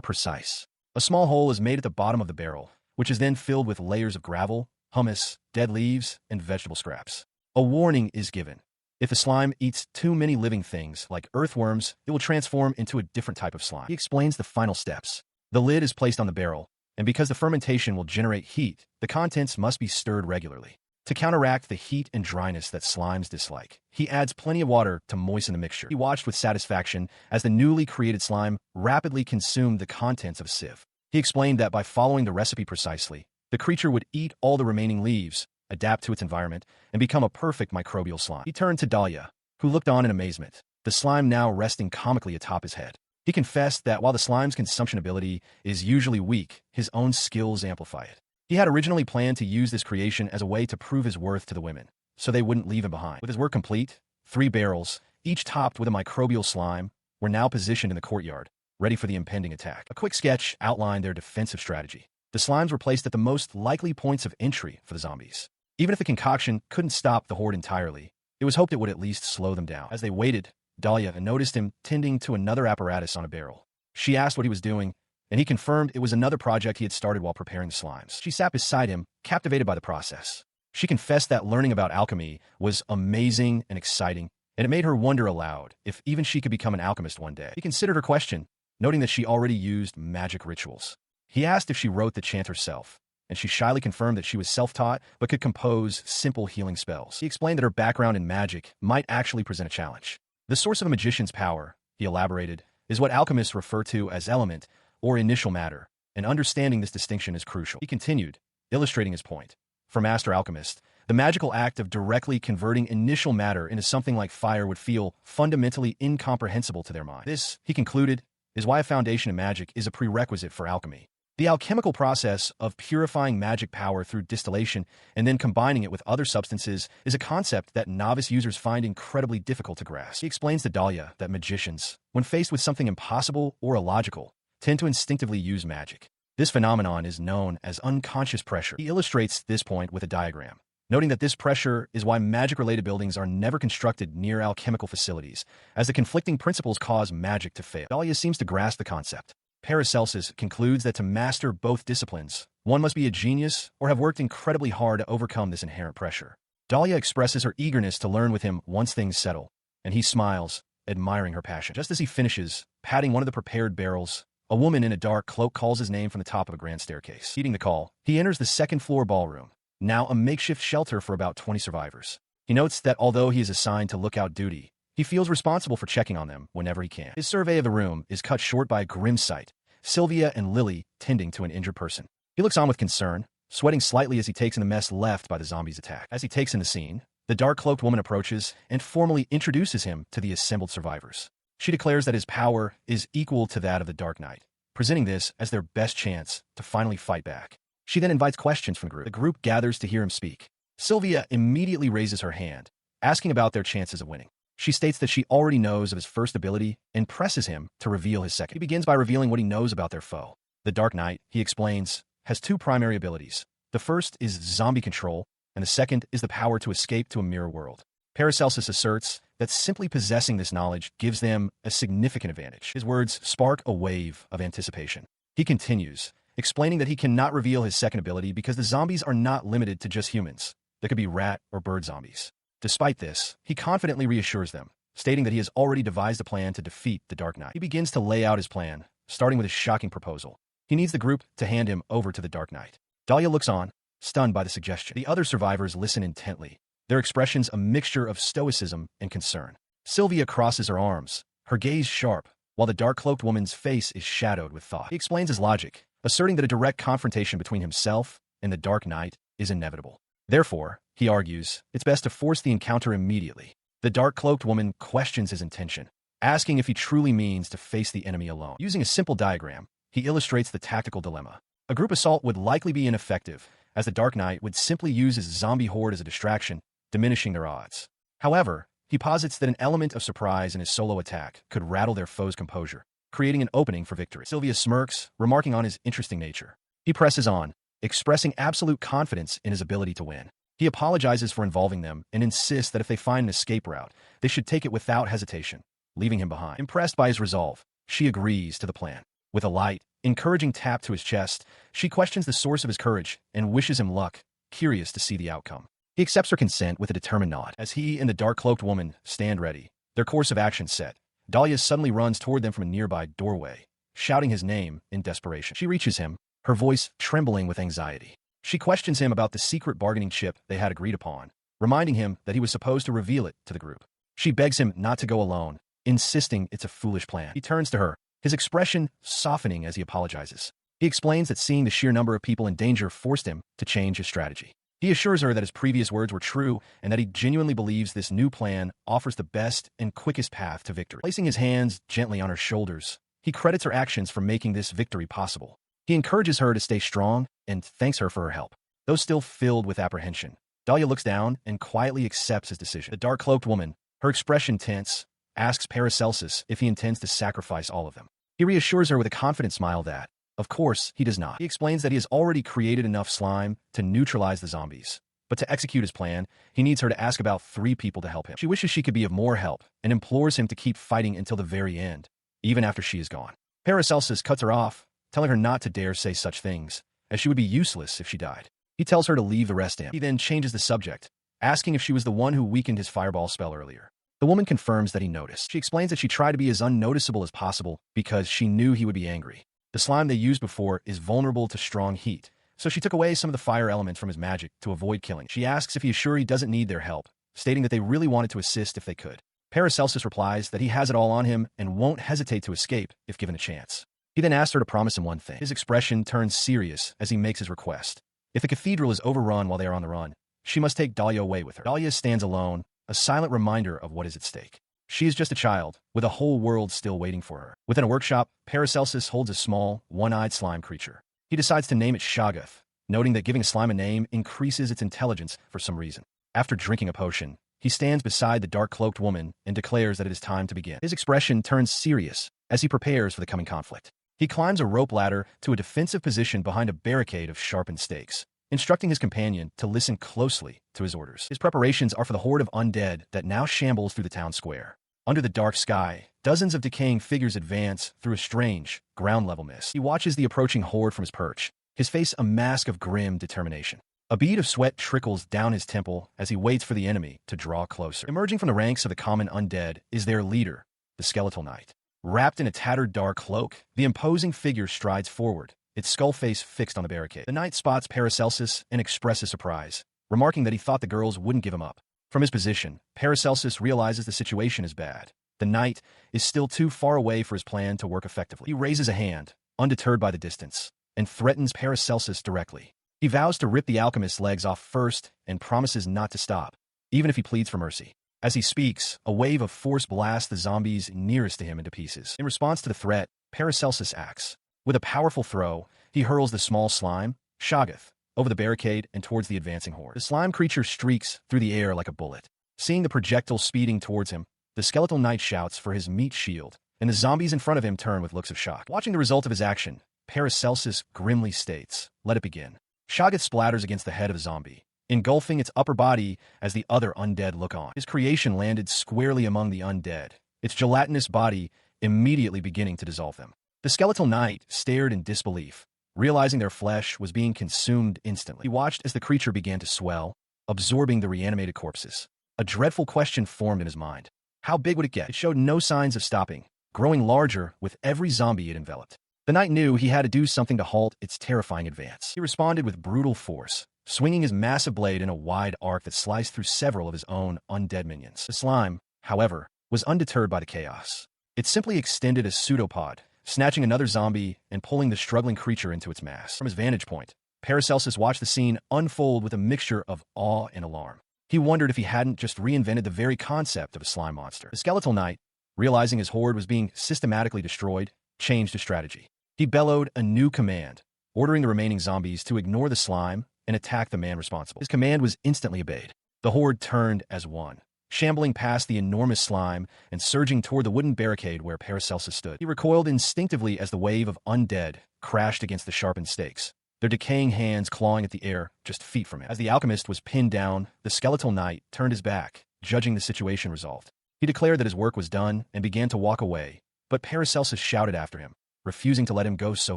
precise. A small hole is made at the bottom of the barrel, which is then filled with layers of gravel, hummus, dead leaves, and vegetable scraps. A warning is given. If the slime eats too many living things, like earthworms, it will transform into a different type of slime. He explains the final steps. The lid is placed on the barrel, and because the fermentation will generate heat, the contents must be stirred regularly. To counteract the heat and dryness that slimes dislike, he adds plenty of water to moisten the mixture. He watched with satisfaction as the newly created slime rapidly consumed the contents of a sieve. He explained that by following the recipe precisely, the creature would eat all the remaining leaves, adapt to its environment, and become a perfect microbial slime. He turned to Dahlia, who looked on in amazement, the slime now resting comically atop his head. He confessed that while the slime's consumption ability is usually weak, his own skills amplify it. He had originally planned to use this creation as a way to prove his worth to the women, so they wouldn't leave him behind. With his work complete, 3 barrels, each topped with a microbial slime, were now positioned in the courtyard, ready for the impending attack. A quick sketch outlined their defensive strategy. The slimes were placed at the most likely points of entry for the zombies. Even if the concoction couldn't stop the horde entirely, it was hoped it would at least slow them down. As they waited, Dahlia noticed him tending to another apparatus on a barrel. She asked what he was doing, and he confirmed it was another project he had started while preparing the slimes. She sat beside him, captivated by the process. She confessed that learning about alchemy was amazing and exciting, and it made her wonder aloud if even she could become an alchemist one day. He considered her question, noting that she already used magic rituals. He asked if she wrote the chant herself, and she shyly confirmed that she was self-taught but could compose simple healing spells. He explained that her background in magic might actually present a challenge. The source of a magician's power, he elaborated, is what alchemists refer to as element or initial matter, and understanding this distinction is crucial. He continued, illustrating his point. For Master Alchemist, the magical act of directly converting initial matter into something like fire would feel fundamentally incomprehensible to their mind. This, he concluded, is why a foundation in magic is a prerequisite for alchemy. The alchemical process of purifying magic power through distillation and then combining it with other substances is a concept that novice users find incredibly difficult to grasp. He explains to Dahlia that magicians, when faced with something impossible or illogical, tend to instinctively use magic. This phenomenon is known as unconscious pressure. He illustrates this point with a diagram, noting that this pressure is why magic-related buildings are never constructed near alchemical facilities, as the conflicting principles cause magic to fail. Dahlia seems to grasp the concept. Paracelsus concludes that to master both disciplines, one must be a genius or have worked incredibly hard to overcome this inherent pressure. Dahlia expresses her eagerness to learn with him once things settle, and he smiles, admiring her passion. Just as he finishes, patting one of the prepared barrels, a woman in a dark cloak calls his name from the top of a grand staircase. Heeding the call, he enters the second-floor ballroom, now a makeshift shelter for about 20 survivors. He notes that although he is assigned to lookout duty, he feels responsible for checking on them whenever he can. His survey of the room is cut short by a grim sight, Sylvia and Lily tending to an injured person. He looks on with concern, sweating slightly as he takes in the mess left by the zombies' attack. As he takes in the scene, the dark-cloaked woman approaches and formally introduces him to the assembled survivors. She declares that his power is equal to that of the Dark Knight, presenting this as their best chance to finally fight back. She then invites questions from the group. The group gathers to hear him speak. Sylvia immediately raises her hand, asking about their chances of winning. She states that she already knows of his first ability and presses him to reveal his second. He begins by revealing what he knows about their foe. The Dark Knight, he explains, has 2 primary abilities. The first is zombie control, and the second is the power to escape to a mirror world. Paracelsus asserts that simply possessing this knowledge gives them a significant advantage. His words spark a wave of anticipation. He continues, explaining that he cannot reveal his second ability because the zombies are not limited to just humans. They could be rat or bird zombies. Despite this, he confidently reassures them, stating that he has already devised a plan to defeat the Dark Knight. He begins to lay out his plan, starting with a shocking proposal. He needs the group to hand him over to the Dark Knight. Dahlia looks on, stunned by the suggestion. The other survivors listen intently, their expressions a mixture of stoicism and concern. Sylvia crosses her arms, her gaze sharp, while the dark-cloaked woman's face is shadowed with thought. He explains his logic, asserting that a direct confrontation between himself and the Dark Knight is inevitable. Therefore, he argues, it's best to force the encounter immediately. The dark-cloaked woman questions his intention, asking if he truly means to face the enemy alone. Using a simple diagram, he illustrates the tactical dilemma. A group assault would likely be ineffective, as the Dark Knight would simply use his zombie horde as a distraction, diminishing their odds. However, he posits that an element of surprise in his solo attack could rattle their foe's composure, creating an opening for victory. Sylvia smirks, remarking on his interesting nature. He presses on, expressing absolute confidence in his ability to win. He apologizes for involving them and insists that if they find an escape route, they should take it without hesitation, leaving him behind. Impressed by his resolve, she agrees to the plan. With a light, encouraging tap to his chest, she questions the source of his courage and wishes him luck, curious to see the outcome. He accepts her consent with a determined nod. As he and the dark-cloaked woman stand ready, their course of action set, Dahlia suddenly runs toward them from a nearby doorway, shouting his name in desperation. She reaches him, her voice trembling with anxiety. She questions him about the secret bargaining chip they had agreed upon, reminding him that he was supposed to reveal it to the group. She begs him not to go alone, insisting it's a foolish plan. He turns to her, his expression softening as he apologizes. He explains that seeing the sheer number of people in danger forced him to change his strategy. He assures her that his previous words were true and that he genuinely believes this new plan offers the best and quickest path to victory. Placing his hands gently on her shoulders, he credits her actions for making this victory possible. He encourages her to stay strong and thanks her for her help. Though still filled with apprehension, Dahlia looks down and quietly accepts his decision. The dark-cloaked woman, her expression tense, asks Paracelsus if he intends to sacrifice all of them. He reassures her with a confident smile that, of course, he does not. He explains that he has already created enough slime to neutralize the zombies. But to execute his plan, he needs her to ask about 3 people to help him. She wishes she could be of more help and implores him to keep fighting until the very end, even after she is gone. Paracelsus cuts her off, telling her not to dare say such things, as she would be useless if she died. He tells her to leave the rest to him. He then changes the subject, asking if she was the one who weakened his fireball spell earlier. The woman confirms that he noticed. She explains that she tried to be as unnoticeable as possible because she knew he would be angry. The slime they used before is vulnerable to strong heat, so she took away some of the fire element from his magic to avoid killing. She asks if he is sure he doesn't need their help, stating that they really wanted to assist if they could. Paracelsus replies that he has it all on him and won't hesitate to escape if given a chance. He then asks her to promise him one thing. His expression turns serious as he makes his request. If the cathedral is overrun while they are on the run, she must take Dahlia away with her. Dahlia stands alone, a silent reminder of what is at stake. She is just a child, with a whole world still waiting for her. Within a workshop, Paracelsus holds a small, one-eyed slime creature. He decides to name it Shoggoth, noting that giving a slime a name increases its intelligence for some reason. After drinking a potion, he stands beside the dark-cloaked woman and declares that it is time to begin. His expression turns serious as he prepares for the coming conflict. He climbs a rope ladder to a defensive position behind a barricade of sharpened stakes, instructing his companion to listen closely to his orders. His preparations are for the horde of undead that now shambles through the town square. Under the dark sky, dozens of decaying figures advance through a strange, ground-level mist. He watches the approaching horde from his perch, his face a mask of grim determination. A bead of sweat trickles down his temple as he waits for the enemy to draw closer. Emerging from the ranks of the common undead is their leader, the Skeletal Knight. Wrapped in a tattered dark cloak, the imposing figure strides forward, its skull face fixed on the barricade. The knight spots Paracelsus and expresses surprise, remarking that he thought the girls wouldn't give him up. From his position, Paracelsus realizes the situation is bad. The knight is still too far away for his plan to work effectively. He raises a hand, undeterred by the distance, and threatens Paracelsus directly. He vows to rip the alchemist's legs off first and promises not to stop, even if he pleads for mercy. As he speaks, a wave of force blasts the zombies nearest to him into pieces. In response to the threat, Paracelsus acts. With a powerful throw, he hurls the small slime, Shoggoth, over the barricade and towards the advancing horde. The slime creature streaks through the air like a bullet. Seeing the projectile speeding towards him, the Skeletal Knight shouts for his meat shield, and the zombies in front of him turn with looks of shock. Watching the result of his action, Paracelsus grimly states, "Let it begin." Shoggoth splatters against the head of the zombie, engulfing its upper body as the other undead look on. His creation landed squarely among the undead, its gelatinous body immediately beginning to dissolve them. The Skeletal Knight stared in disbelief, realizing their flesh was being consumed instantly. He watched as the creature began to swell, absorbing the reanimated corpses. A dreadful question formed in his mind. How big would it get? It showed no signs of stopping, growing larger with every zombie it enveloped. The knight knew he had to do something to halt its terrifying advance. He responded with brutal force, swinging his massive blade in a wide arc that sliced through several of his own undead minions. The slime, however, was undeterred by the chaos. It simply extended a pseudopod, snatching another zombie and pulling the struggling creature into its mass. From his vantage point, Paracelsus watched the scene unfold with a mixture of awe and alarm. He wondered if he hadn't just reinvented the very concept of a slime monster. The Skeletal Knight, realizing his horde was being systematically destroyed, changed his strategy. He bellowed a new command, ordering the remaining zombies to ignore the slime and attack the man responsible. His command was instantly obeyed. The horde turned as one, shambling past the enormous slime and surging toward the wooden barricade where Paracelsus stood. He recoiled instinctively as the wave of undead crashed against the sharpened stakes, their decaying hands clawing at the air just feet from him. As the alchemist was pinned down, the Skeletal Knight turned his back, judging the situation resolved. He declared that his work was done and began to walk away, but Paracelsus shouted after him, refusing to let him go so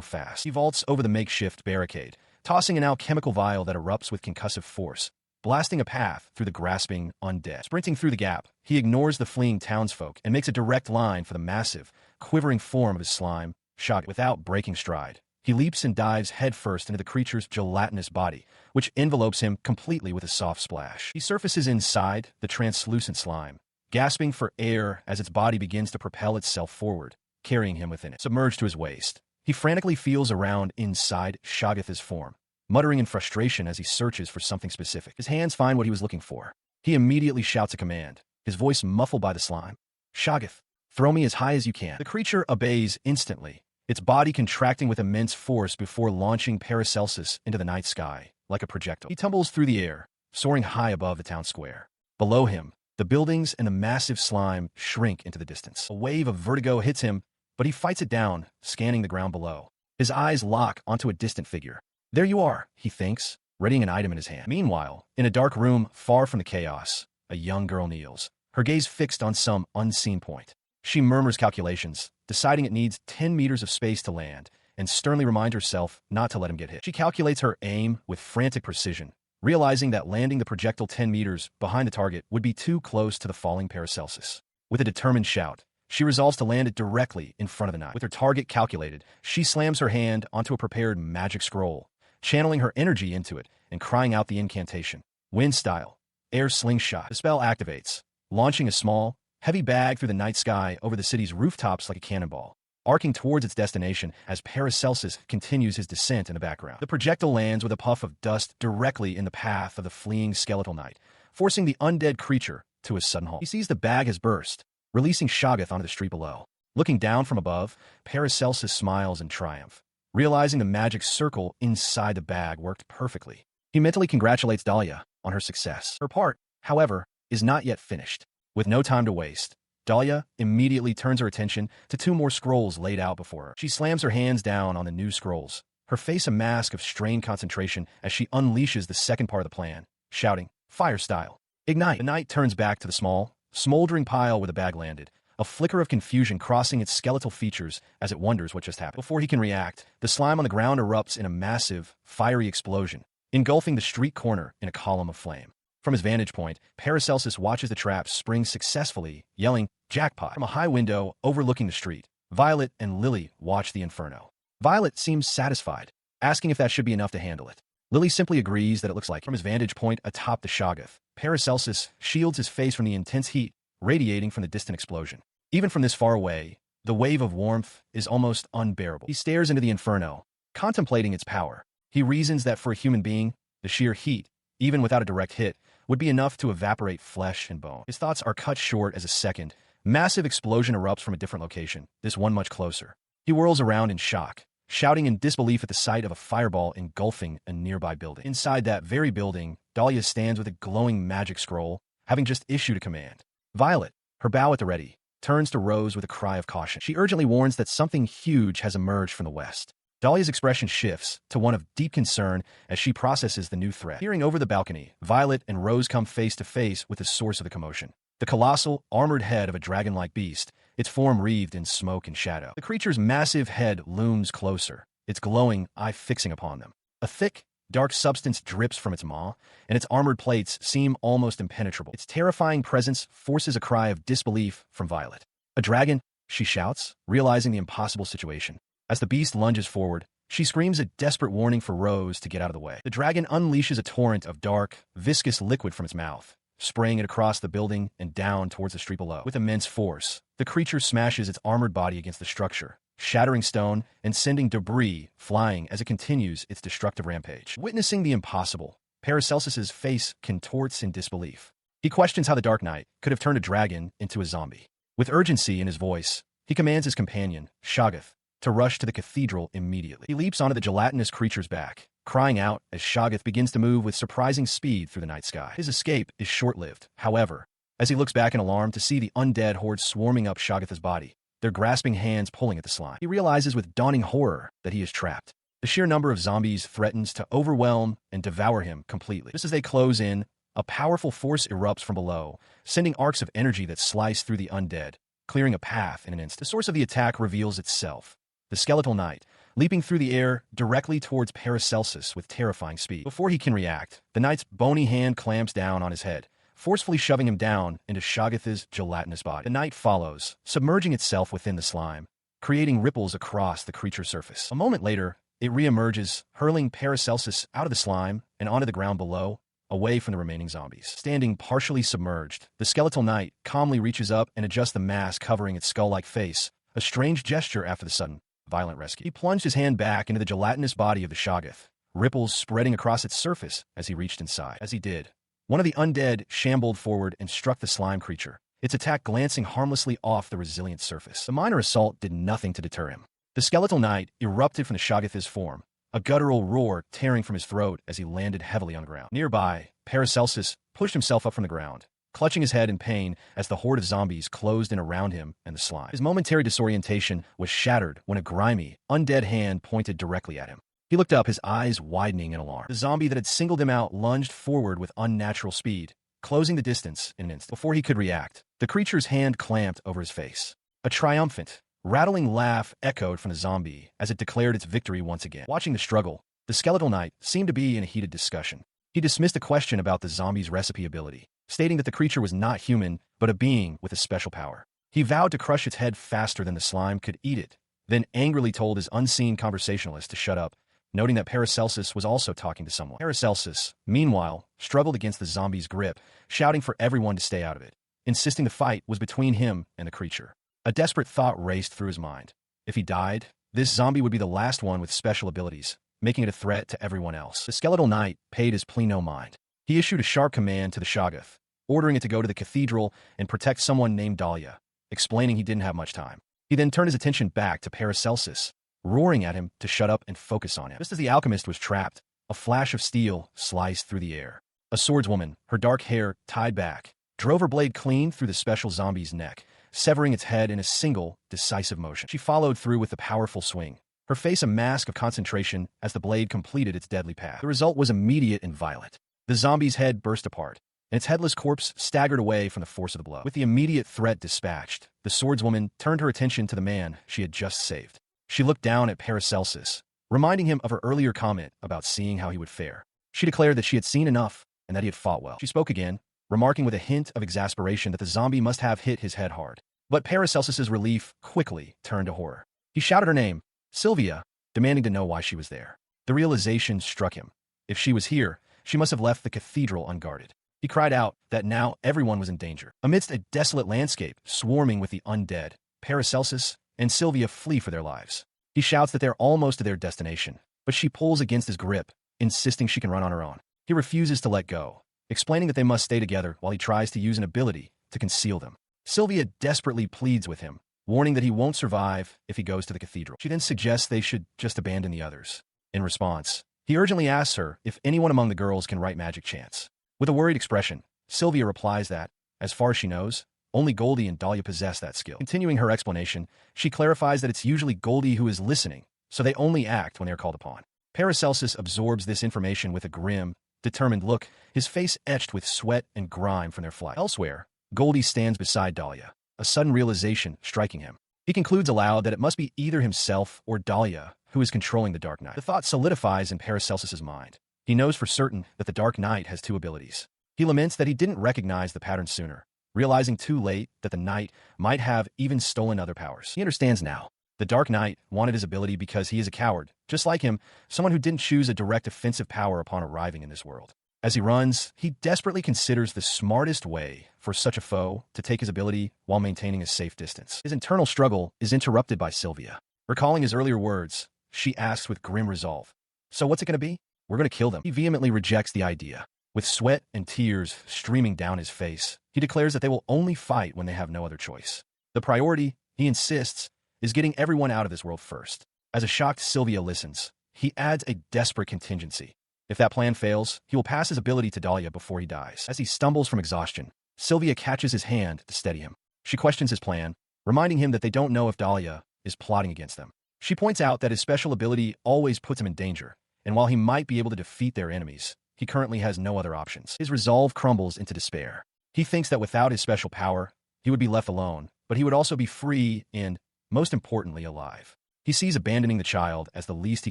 fast. He vaults over the makeshift barricade, tossing an alchemical vial that erupts with concussive force, blasting a path through the grasping undead. Sprinting through the gap, he ignores the fleeing townsfolk and makes a direct line for the massive, quivering form of his slime, Shoggoth. Without breaking stride, he leaps and dives headfirst into the creature's gelatinous body, which envelopes him completely with a soft splash. He surfaces inside the translucent slime, gasping for air as its body begins to propel itself forward, carrying him within it. Submerged to his waist, he frantically feels around inside Shoggoth's form, muttering in frustration as he searches for something specific. His hands find what he was looking for. He immediately shouts a command, his voice muffled by the slime. "Shoggoth, throw me as high as you can." The creature obeys instantly, its body contracting with immense force before launching Paracelsus into the night sky like a projectile. He tumbles through the air, soaring high above the town square. Below him, the buildings and the massive slime shrink into the distance. A wave of vertigo hits him, but he fights it down, scanning the ground below. His eyes lock onto a distant figure. "There you are," he thinks, readying an item in his hand. Meanwhile, in a dark room far from the chaos, a young girl kneels, her gaze fixed on some unseen point. She murmurs calculations, deciding it needs 10 meters of space to land, and sternly reminds herself not to let him get hit. She calculates her aim with frantic precision, realizing that landing the projectile 10 meters behind the target would be too close to the falling Paracelsus. With a determined shout, she resolves to land it directly in front of the knight. With her target calculated, she slams her hand onto a prepared magic scroll, channeling her energy into it and crying out the incantation. Wind style, air slingshot. The spell activates, launching a small, heavy bag through the night sky over the city's rooftops like a cannonball, arcing towards its destination as Paracelsus continues his descent in the background. The projectile lands with a puff of dust directly in the path of the fleeing skeletal knight, forcing the undead creature to a sudden halt. He sees the bag has burst, releasing Shoggoth onto the street below. Looking down from above, Paracelsus smiles in triumph, realizing the magic circle inside the bag worked perfectly. He mentally congratulates Dahlia on her success. Her part, however, is not yet finished. With no time to waste, Dahlia immediately turns her attention to 2 more scrolls laid out before her. She slams her hands down on the new scrolls, her face a mask of strained concentration as she unleashes the second part of the plan, shouting, "Fire style, ignite." The knight turns back to the small, smoldering pile where the bag landed, a flicker of confusion crossing its skeletal features as it wonders what just happened. Before he can react, the slime on the ground erupts in a massive, fiery explosion, engulfing the street corner in a column of flame. From his vantage point, Paracelsus watches the trap spring successfully, yelling, "Jackpot." From a high window overlooking the street, Violet and Lily watch the inferno. Violet seems satisfied, asking if that should be enough to handle it. Lily simply agrees that it looks like it. From his vantage point atop the Shoggoth, Paracelsus shields his face from the intense heat radiating from the distant explosion. Even from this far away, the wave of warmth is almost unbearable. He stares into the inferno, contemplating its power. He reasons that for a human being, the sheer heat, even without a direct hit, would be enough to evaporate flesh and bone. His thoughts are cut short as a second, massive explosion erupts from a different location, this one much closer. He whirls around in shock, shouting in disbelief at the sight of a fireball engulfing a nearby building. Inside that very building, Dahlia stands with a glowing magic scroll, having just issued a command. Violet, her bow at the ready, turns to Rose with a cry of caution. She urgently warns that something huge has emerged from the west. Dahlia's expression shifts to one of deep concern as she processes the new threat. Peering over the balcony, Violet and Rose come face to face with the source of the commotion. The colossal, armored head of a dragon-like beast, its form wreathed in smoke and shadow. The creature's massive head looms closer, its glowing eye fixing upon them. A thick, dark substance drips from its maw, and its armored plates seem almost impenetrable. Its terrifying presence forces a cry of disbelief from Violet. "A dragon!" she shouts, realizing the impossible situation. As the beast lunges forward, she screams a desperate warning for Rose to get out of the way. The dragon unleashes a torrent of dark, viscous liquid from its mouth, spraying it across the building and down towards the street below. With immense force, the creature smashes its armored body against the structure, shattering stone and sending debris flying as it continues its destructive rampage. Witnessing the impossible, Paracelsus's face contorts in disbelief. He questions how the Dark Knight could have turned a dragon into a zombie. With urgency in his voice, he commands his companion, Shoggoth, to rush to the cathedral immediately. He leaps onto the gelatinous creature's back, crying out as Shoggoth begins to move with surprising speed through the night sky. His escape is short-lived, however, as he looks back in alarm to see the undead horde swarming up Shoggoth's body, their grasping hands pulling at the slime. He realizes with dawning horror that he is trapped. The sheer number of zombies threatens to overwhelm and devour him completely. Just as they close in, a powerful force erupts from below, sending arcs of energy that slice through the undead, clearing a path in an instant. The source of the attack reveals itself. The skeletal knight, leaping through the air directly towards Paracelsus with terrifying speed. Before he can react, the knight's bony hand clamps down on his head, forcefully shoving him down into Shoggoth's gelatinous body. The knight follows, submerging itself within the slime, creating ripples across the creature's surface. A moment later, it re-emerges, hurling Paracelsus out of the slime and onto the ground below, away from the remaining zombies. Standing partially submerged, the skeletal knight calmly reaches up and adjusts the mask covering its skull-like face, a strange gesture after the sudden, violent rescue. He plunged his hand back into the gelatinous body of the Shoggoth, ripples spreading across its surface as he reached inside. As he did, one of the undead shambled forward and struck the slime creature, its attack glancing harmlessly off the resilient surface. The minor assault did nothing to deter him. The skeletal knight erupted from the Shoggoth's form, a guttural roar tearing from his throat as he landed heavily on the ground. Nearby, Paracelsus pushed himself up from the ground, clutching his head in pain as the horde of zombies closed in around him and the slime. His momentary disorientation was shattered when a grimy, undead hand pointed directly at him. He looked up, his eyes widening in alarm. The zombie that had singled him out lunged forward with unnatural speed, closing the distance in an instant. Before he could react, the creature's hand clamped over his face. A triumphant, rattling laugh echoed from the zombie as it declared its victory once again. Watching the struggle, the skeletal knight seemed to be in a heated discussion. He dismissed a question about the zombie's recipe ability, stating that the creature was not human, but a being with a special power. He vowed to crush its head faster than the slime could eat it, then angrily told his unseen conversationalist to shut up, noting that Paracelsus was also talking to someone. Paracelsus, meanwhile, struggled against the zombie's grip, shouting for everyone to stay out of it, insisting the fight was between him and the creature. A desperate thought raced through his mind. If he died, this zombie would be the last one with special abilities, making it a threat to everyone else. The skeletal knight paid his plea no mind. He issued a sharp command to the Shoggoth, ordering it to go to the cathedral and protect someone named Dahlia, explaining he didn't have much time. He then turned his attention back to Paracelsus, roaring at him to shut up and focus on him. Just as the alchemist was trapped, a flash of steel sliced through the air. A swordswoman, her dark hair tied back, drove her blade clean through the special zombie's neck, severing its head in a single, decisive motion. She followed through with a powerful swing, her face a mask of concentration as the blade completed its deadly path. The result was immediate and violent. The zombie's head burst apart, and its headless corpse staggered away from the force of the blow. With the immediate threat dispatched, the swordswoman turned her attention to the man she had just saved. She looked down at Paracelsus, reminding him of her earlier comment about seeing how he would fare. She declared that she had seen enough and that he had fought well. She spoke again, remarking with a hint of exasperation that the zombie must have hit his head hard. But Paracelsus's relief quickly turned to horror. He shouted her name, Sylvia, demanding to know why she was there. The realization struck him. If she was here, she must have left the cathedral unguarded. He cried out that now everyone was in danger. Amidst a desolate landscape swarming with the undead, Paracelsus and Sylvia flee for their lives. He shouts that they're almost to their destination, but she pulls against his grip, insisting she can run on her own. He refuses to let go, explaining that they must stay together while he tries to use an ability to conceal them. Sylvia desperately pleads with him, warning that he won't survive if he goes to the cathedral. She then suggests they should just abandon the others. In response, he urgently asks her if anyone among the girls can write magic chants. With a worried expression, Sylvia replies that, as far as she knows, only Goldie and Dahlia possess that skill. Continuing her explanation, she clarifies that it's usually Goldie who is listening, so they only act when they are called upon. Paracelsus absorbs this information with a grim, determined look, his face etched with sweat and grime from their flight. Elsewhere, Goldie stands beside Dahlia, a sudden realization striking him. He concludes aloud that it must be either himself or Dahlia who is controlling the Dark Knight. The thought solidifies in Paracelsus's mind. He knows for certain that the Dark Knight has two abilities. He laments that he didn't recognize the pattern sooner, realizing too late that the Knight might have even stolen other powers. He understands now. The Dark Knight wanted his ability because he is a coward, just like him, someone who didn't choose a direct offensive power upon arriving in this world. As he runs, he desperately considers the smartest way for such a foe to take his ability while maintaining a safe distance. His internal struggle is interrupted by Sylvia. Recalling his earlier words, she asks with grim resolve, "So what's it going to be?" "We're going to kill them." He vehemently rejects the idea. With sweat and tears streaming down his face, he declares that they will only fight when they have no other choice. The priority, he insists, is getting everyone out of this world first. As a shocked Sylvia listens, he adds a desperate contingency. If that plan fails, he will pass his ability to Dahlia before he dies. As he stumbles from exhaustion, Sylvia catches his hand to steady him. She questions his plan, reminding him that they don't know if Dahlia is plotting against them. She points out that his special ability always puts him in danger, and while he might be able to defeat their enemies, he currently has no other options. His resolve crumbles into despair. He thinks that without his special power, he would be left alone, but he would also be free and, most importantly, alive. He sees abandoning the child as the least he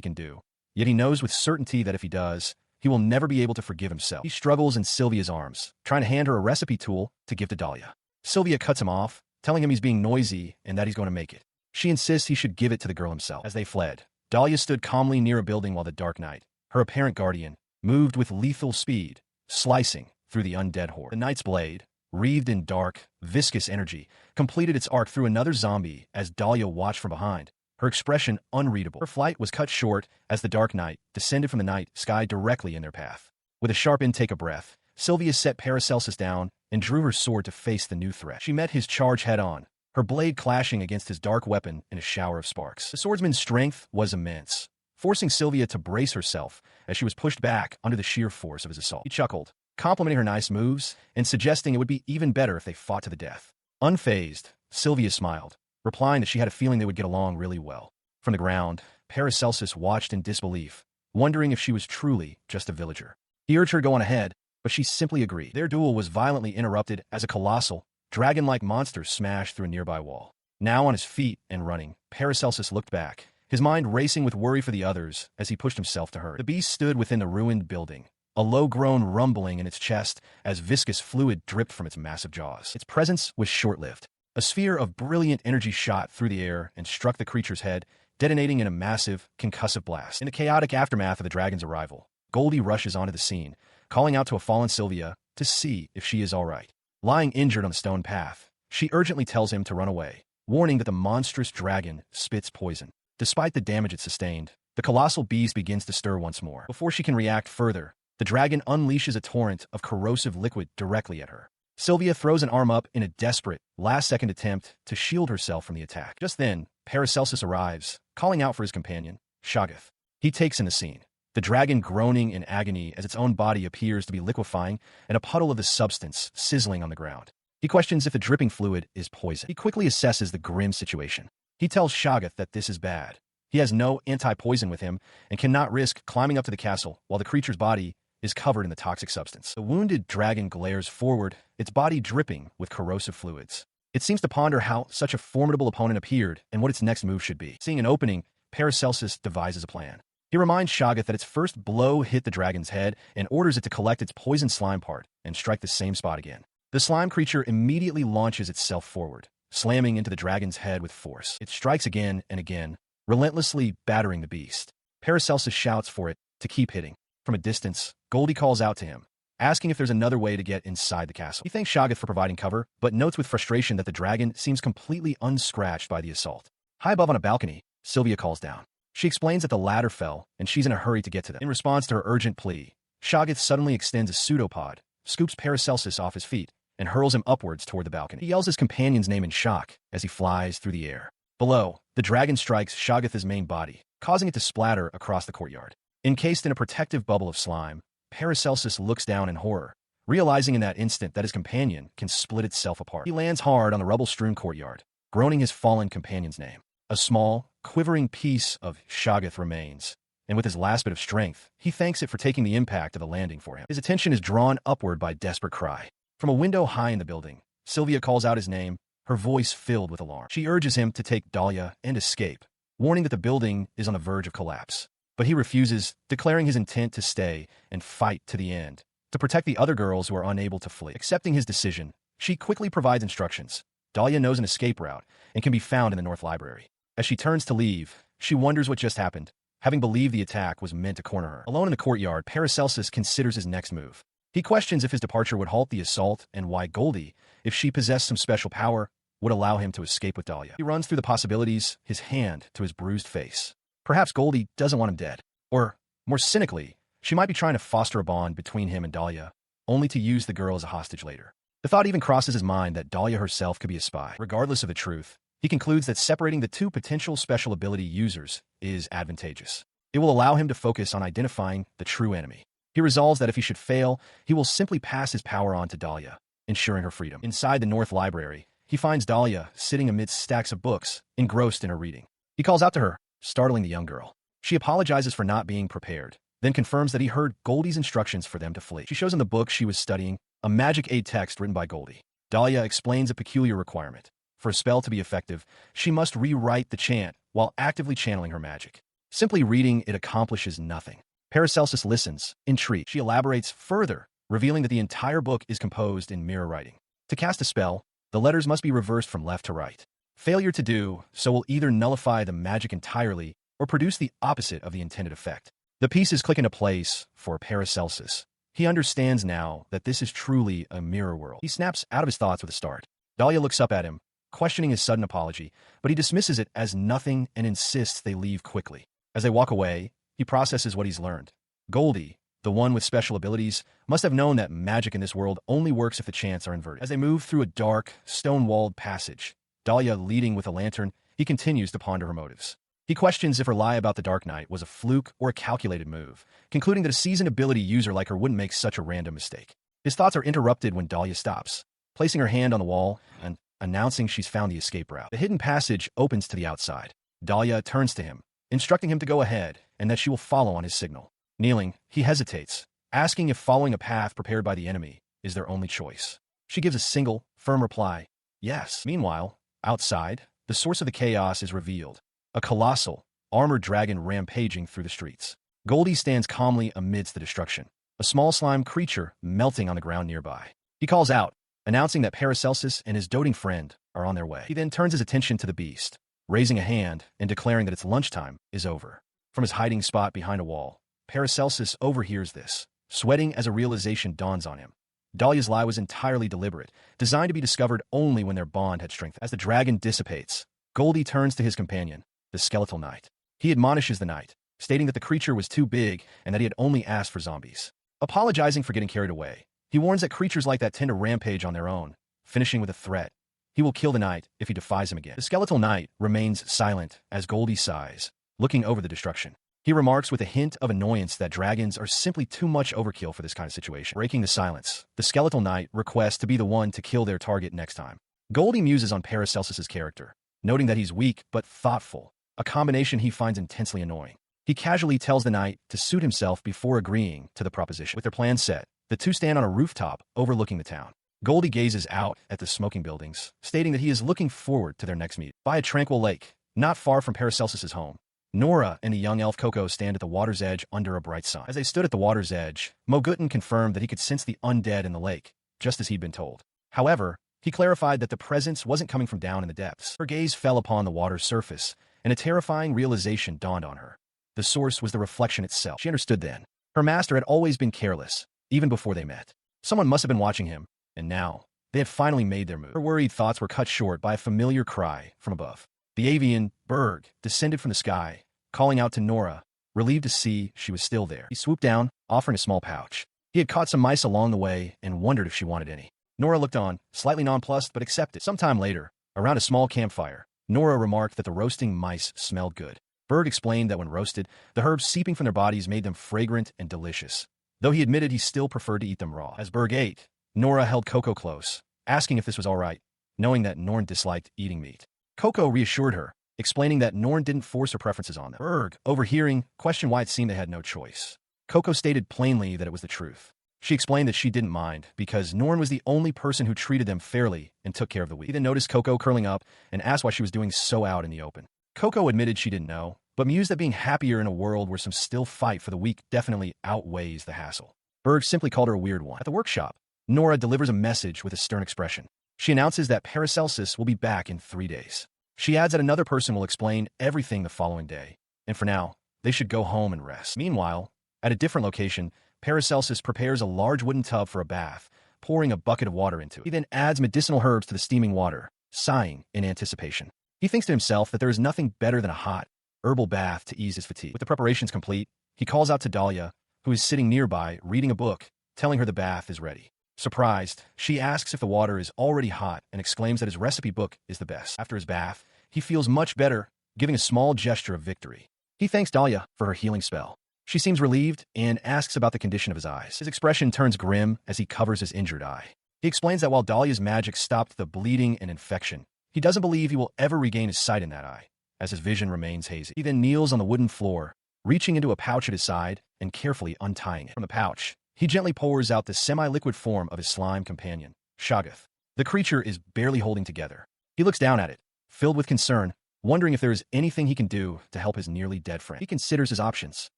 can do, yet he knows with certainty that if he does, he will never be able to forgive himself. He struggles in Sylvia's arms, trying to hand her a recipe tool to give to Dahlia. Sylvia cuts him off, telling him he's being noisy and that he's going to make it. She insists he should give it to the girl himself. As they fled, Dahlia stood calmly near a building while the Dark Knight, her apparent guardian, moved with lethal speed, slicing through the undead horde. The Knight's blade, wreathed in dark, viscous energy, completed its arc through another zombie as Dahlia watched from behind, her expression unreadable. Her flight was cut short as the Dark Knight descended from the night sky directly in their path. With a sharp intake of breath, Sylvia set Paracelsus down and drew her sword to face the new threat. She met his charge head-on, her blade clashing against his dark weapon in a shower of sparks. The swordsman's strength was immense, forcing Sylvia to brace herself as she was pushed back under the sheer force of his assault. He chuckled, complimenting her nice moves and suggesting it would be even better if they fought to the death. Unfazed, Sylvia smiled, replying that she had a feeling they would get along really well. From the ground, Paracelsus watched in disbelief, wondering if she was truly just a villager. He urged her to go on ahead, but she simply agreed. Their duel was violently interrupted as a colossal, dragon-like monster smashed through a nearby wall. Now on his feet and running, Paracelsus looked back, his mind racing with worry for the others as he pushed himself to hurry. The beast stood within the ruined building, a low-groan rumbling in its chest as viscous fluid dripped from its massive jaws. Its presence was short-lived. A sphere of brilliant energy shot through the air and struck the creature's head, detonating in a massive, concussive blast. In the chaotic aftermath of the dragon's arrival, Goldie rushes onto the scene, calling out to a fallen Sylvia to see if she is all right. Lying injured on the stone path, she urgently tells him to run away, warning that the monstrous dragon spits poison. Despite the damage it sustained, the colossal beast begins to stir once more. Before she can react further, the dragon unleashes a torrent of corrosive liquid directly at her. Sylvia throws an arm up in a desperate, last-second attempt to shield herself from the attack. Just then, Paracelsus arrives, calling out for his companion, Shoggoth. He takes in the scene, the dragon groaning in agony as its own body appears to be liquefying and a puddle of the substance sizzling on the ground. He questions if the dripping fluid is poison. He quickly assesses the grim situation. He tells Shoggoth that this is bad. He has no anti-poison with him and cannot risk climbing up to the castle while the creature's body is covered in the toxic substance. The wounded dragon glares forward, its body dripping with corrosive fluids. It seems to ponder how such a formidable opponent appeared and what its next move should be. Seeing an opening, Paracelsus devises a plan. He reminds Shoggoth that its first blow hit the dragon's head and orders it to collect its poison slime part and strike the same spot again. The slime creature immediately launches itself forward, slamming into the dragon's head with force. It strikes again and again, relentlessly battering the beast. Paracelsus shouts for it to keep hitting. From a distance, Goldie calls out to him, asking if there's another way to get inside the castle. He thanks Shoggoth for providing cover, but notes with frustration that the dragon seems completely unscratched by the assault. High above on a balcony, Sylvia calls down. She explains that the ladder fell, and she's in a hurry to get to them. In response to her urgent plea, Shoggoth suddenly extends a pseudopod, scoops Paracelsus off his feet, and hurls him upwards toward the balcony. He yells his companion's name in shock as he flies through the air. Below, the dragon strikes Shoggoth's main body, causing it to splatter across the courtyard. Encased in a protective bubble of slime, Paracelsus looks down in horror, realizing in that instant that his companion can split itself apart. He lands hard on the rubble-strewn courtyard, groaning his fallen companion's name. A small, quivering piece of Shoggoth remains, and with his last bit of strength, he thanks it for taking the impact of the landing for him. His attention is drawn upward by a desperate cry. From a window high in the building, Sylvia calls out his name, her voice filled with alarm. She urges him to take Dahlia and escape, warning that the building is on the verge of collapse. But he refuses, declaring his intent to stay and fight to the end, to protect the other girls who are unable to flee. Accepting his decision, she quickly provides instructions. Dahlia knows an escape route and can be found in the North Library. As she turns to leave, she wonders what just happened, having believed the attack was meant to corner her. Alone in the courtyard, Paracelsus considers his next move. He questions if his departure would halt the assault and why Goldie, if she possessed some special power, would allow him to escape with Dahlia. He runs through the possibilities, his hand to his bruised face. Perhaps Goldie doesn't want him dead. Or, more cynically, she might be trying to foster a bond between him and Dahlia, only to use the girl as a hostage later. The thought even crosses his mind that Dahlia herself could be a spy. Regardless of the truth, he concludes that separating the two potential special ability users is advantageous. It will allow him to focus on identifying the true enemy. He resolves that if he should fail, he will simply pass his power on to Dahlia, ensuring her freedom. Inside the North Library, he finds Dahlia sitting amidst stacks of books, engrossed in her reading. He calls out to her, startling the young girl. She apologizes for not being prepared, then confirms that he heard Goldie's instructions for them to flee. She shows him the book she was studying, a magic aid text written by Goldie. Dahlia explains a peculiar requirement. For a spell to be effective, she must rewrite the chant while actively channeling her magic. Simply reading it accomplishes nothing. Paracelsus listens, intrigued. She elaborates further, revealing that the entire book is composed in mirror writing. To cast a spell, the letters must be reversed from left to right. Failure to do so will either nullify the magic entirely or produce the opposite of the intended effect. The pieces click into place for Paracelsus. He understands now that this is truly a mirror world. He snaps out of his thoughts with a start. Dahlia looks up at him, questioning his sudden apology, but he dismisses it as nothing and insists they leave quickly. As they walk away, he processes what he's learned. Goldie, the one with special abilities, must have known that magic in this world only works if the chants are inverted. As they move through a dark, stone-walled passage, Dahlia leading with a lantern, he continues to ponder her motives. He questions if her lie about the Dark Knight was a fluke or a calculated move, concluding that a seasoned ability user like her wouldn't make such a random mistake. His thoughts are interrupted when Dahlia stops, placing her hand on the wall and announcing she's found the escape route. The hidden passage opens to the outside. Dahlia turns to him, instructing him to go ahead and that she will follow on his signal. Kneeling, he hesitates, asking if following a path prepared by the enemy is their only choice. She gives a single, firm reply, yes. Meanwhile, outside, the source of the chaos is revealed. A colossal, armored dragon rampaging through the streets. Goldie stands calmly amidst the destruction, a small slime creature melting on the ground nearby. He calls out, announcing that Paracelsus and his doting friend are on their way. He then turns his attention to the beast, raising a hand and declaring that its lunchtime is over. From his hiding spot behind a wall, Paracelsus overhears this, sweating as a realization dawns on him. Dahlia's lie was entirely deliberate, designed to be discovered only when their bond had strengthened. As the dragon dissipates, Goldie turns to his companion, the Skeletal Knight. He admonishes the knight, stating that the creature was too big and that he had only asked for zombies. Apologizing for getting carried away, he warns that creatures like that tend to rampage on their own, finishing with a threat. He will kill the knight if he defies him again. The Skeletal Knight remains silent as Goldie sighs, looking over the destruction. He remarks with a hint of annoyance that dragons are simply too much overkill for this kind of situation. Breaking the silence, the Skeletal Knight requests to be the one to kill their target next time. Goldie muses on Paracelsus's character, noting that he's weak but thoughtful, a combination he finds intensely annoying. He casually tells the knight to suit himself before agreeing to the proposition. With their plan set, the two stand on a rooftop overlooking the town. Goldie gazes out at the smoking buildings, stating that he is looking forward to their next meet. By a tranquil lake, not far from Paracelsus's home, Nora and the young elf Koko stand at the water's edge under a bright sun. As they stood at the water's edge, Mogutin confirmed that he could sense the undead in the lake, just as he'd been told. However, he clarified that the presence wasn't coming from down in the depths. Her gaze fell upon the water's surface, and a terrifying realization dawned on her. The source was the reflection itself. She understood then. Her master had always been careless, even before they met. Someone must have been watching him, and now, they had finally made their move. Her worried thoughts were cut short by a familiar cry from above. The avian, Berg, descended from the sky, calling out to Nora, relieved to see she was still there. He swooped down, offering a small pouch. He had caught some mice along the way and wondered if she wanted any. Nora looked on, slightly nonplussed but accepted. Sometime later, around a small campfire, Nora remarked that the roasting mice smelled good. Berg explained that when roasted, the herbs seeping from their bodies made them fragrant and delicious, though he admitted he still preferred to eat them raw. As Berg ate, Nora held Koko close, asking if this was all right, knowing that Norn disliked eating meat. Koko reassured her, explaining that Norn didn't force her preferences on them. Berg, overhearing, questioned why it seemed they had no choice. Koko stated plainly that it was the truth. She explained that she didn't mind, because Norn was the only person who treated them fairly and took care of the weak. He then noticed Koko curling up and asked why she was doing so out in the open. Koko admitted she didn't know, but mused that being happier in a world where some still fight for the weak definitely outweighs the hassle. Berg simply called her a weird one. At the workshop, Nora delivers a message with a stern expression. She announces that Paracelsus will be back in 3 days. She adds that another person will explain everything the following day, and for now, they should go home and rest. Meanwhile, at a different location, Paracelsus prepares a large wooden tub for a bath, pouring a bucket of water into it. He then adds medicinal herbs to the steaming water, sighing in anticipation. He thinks to himself that there is nothing better than a hot, herbal bath to ease his fatigue. With the preparations complete, he calls out to Dahlia, who is sitting nearby reading a book, telling her the bath is ready. Surprised, she asks if the water is already hot and exclaims that his recipe book is the best. After his bath, he feels much better, giving a small gesture of victory. He thanks Dahlia for her healing spell. She seems relieved and asks about the condition of his eyes. His expression turns grim as he covers his injured eye. He explains that while Dahlia's magic stopped the bleeding and infection, he doesn't believe he will ever regain his sight in that eye, as his vision remains hazy. He then kneels on the wooden floor, reaching into a pouch at his side and carefully untying it. From the pouch, he gently pours out the semi-liquid form of his slime companion, Shoggoth. The creature is barely holding together. He looks down at it, filled with concern, wondering if there is anything he can do to help his nearly dead friend. He considers his options.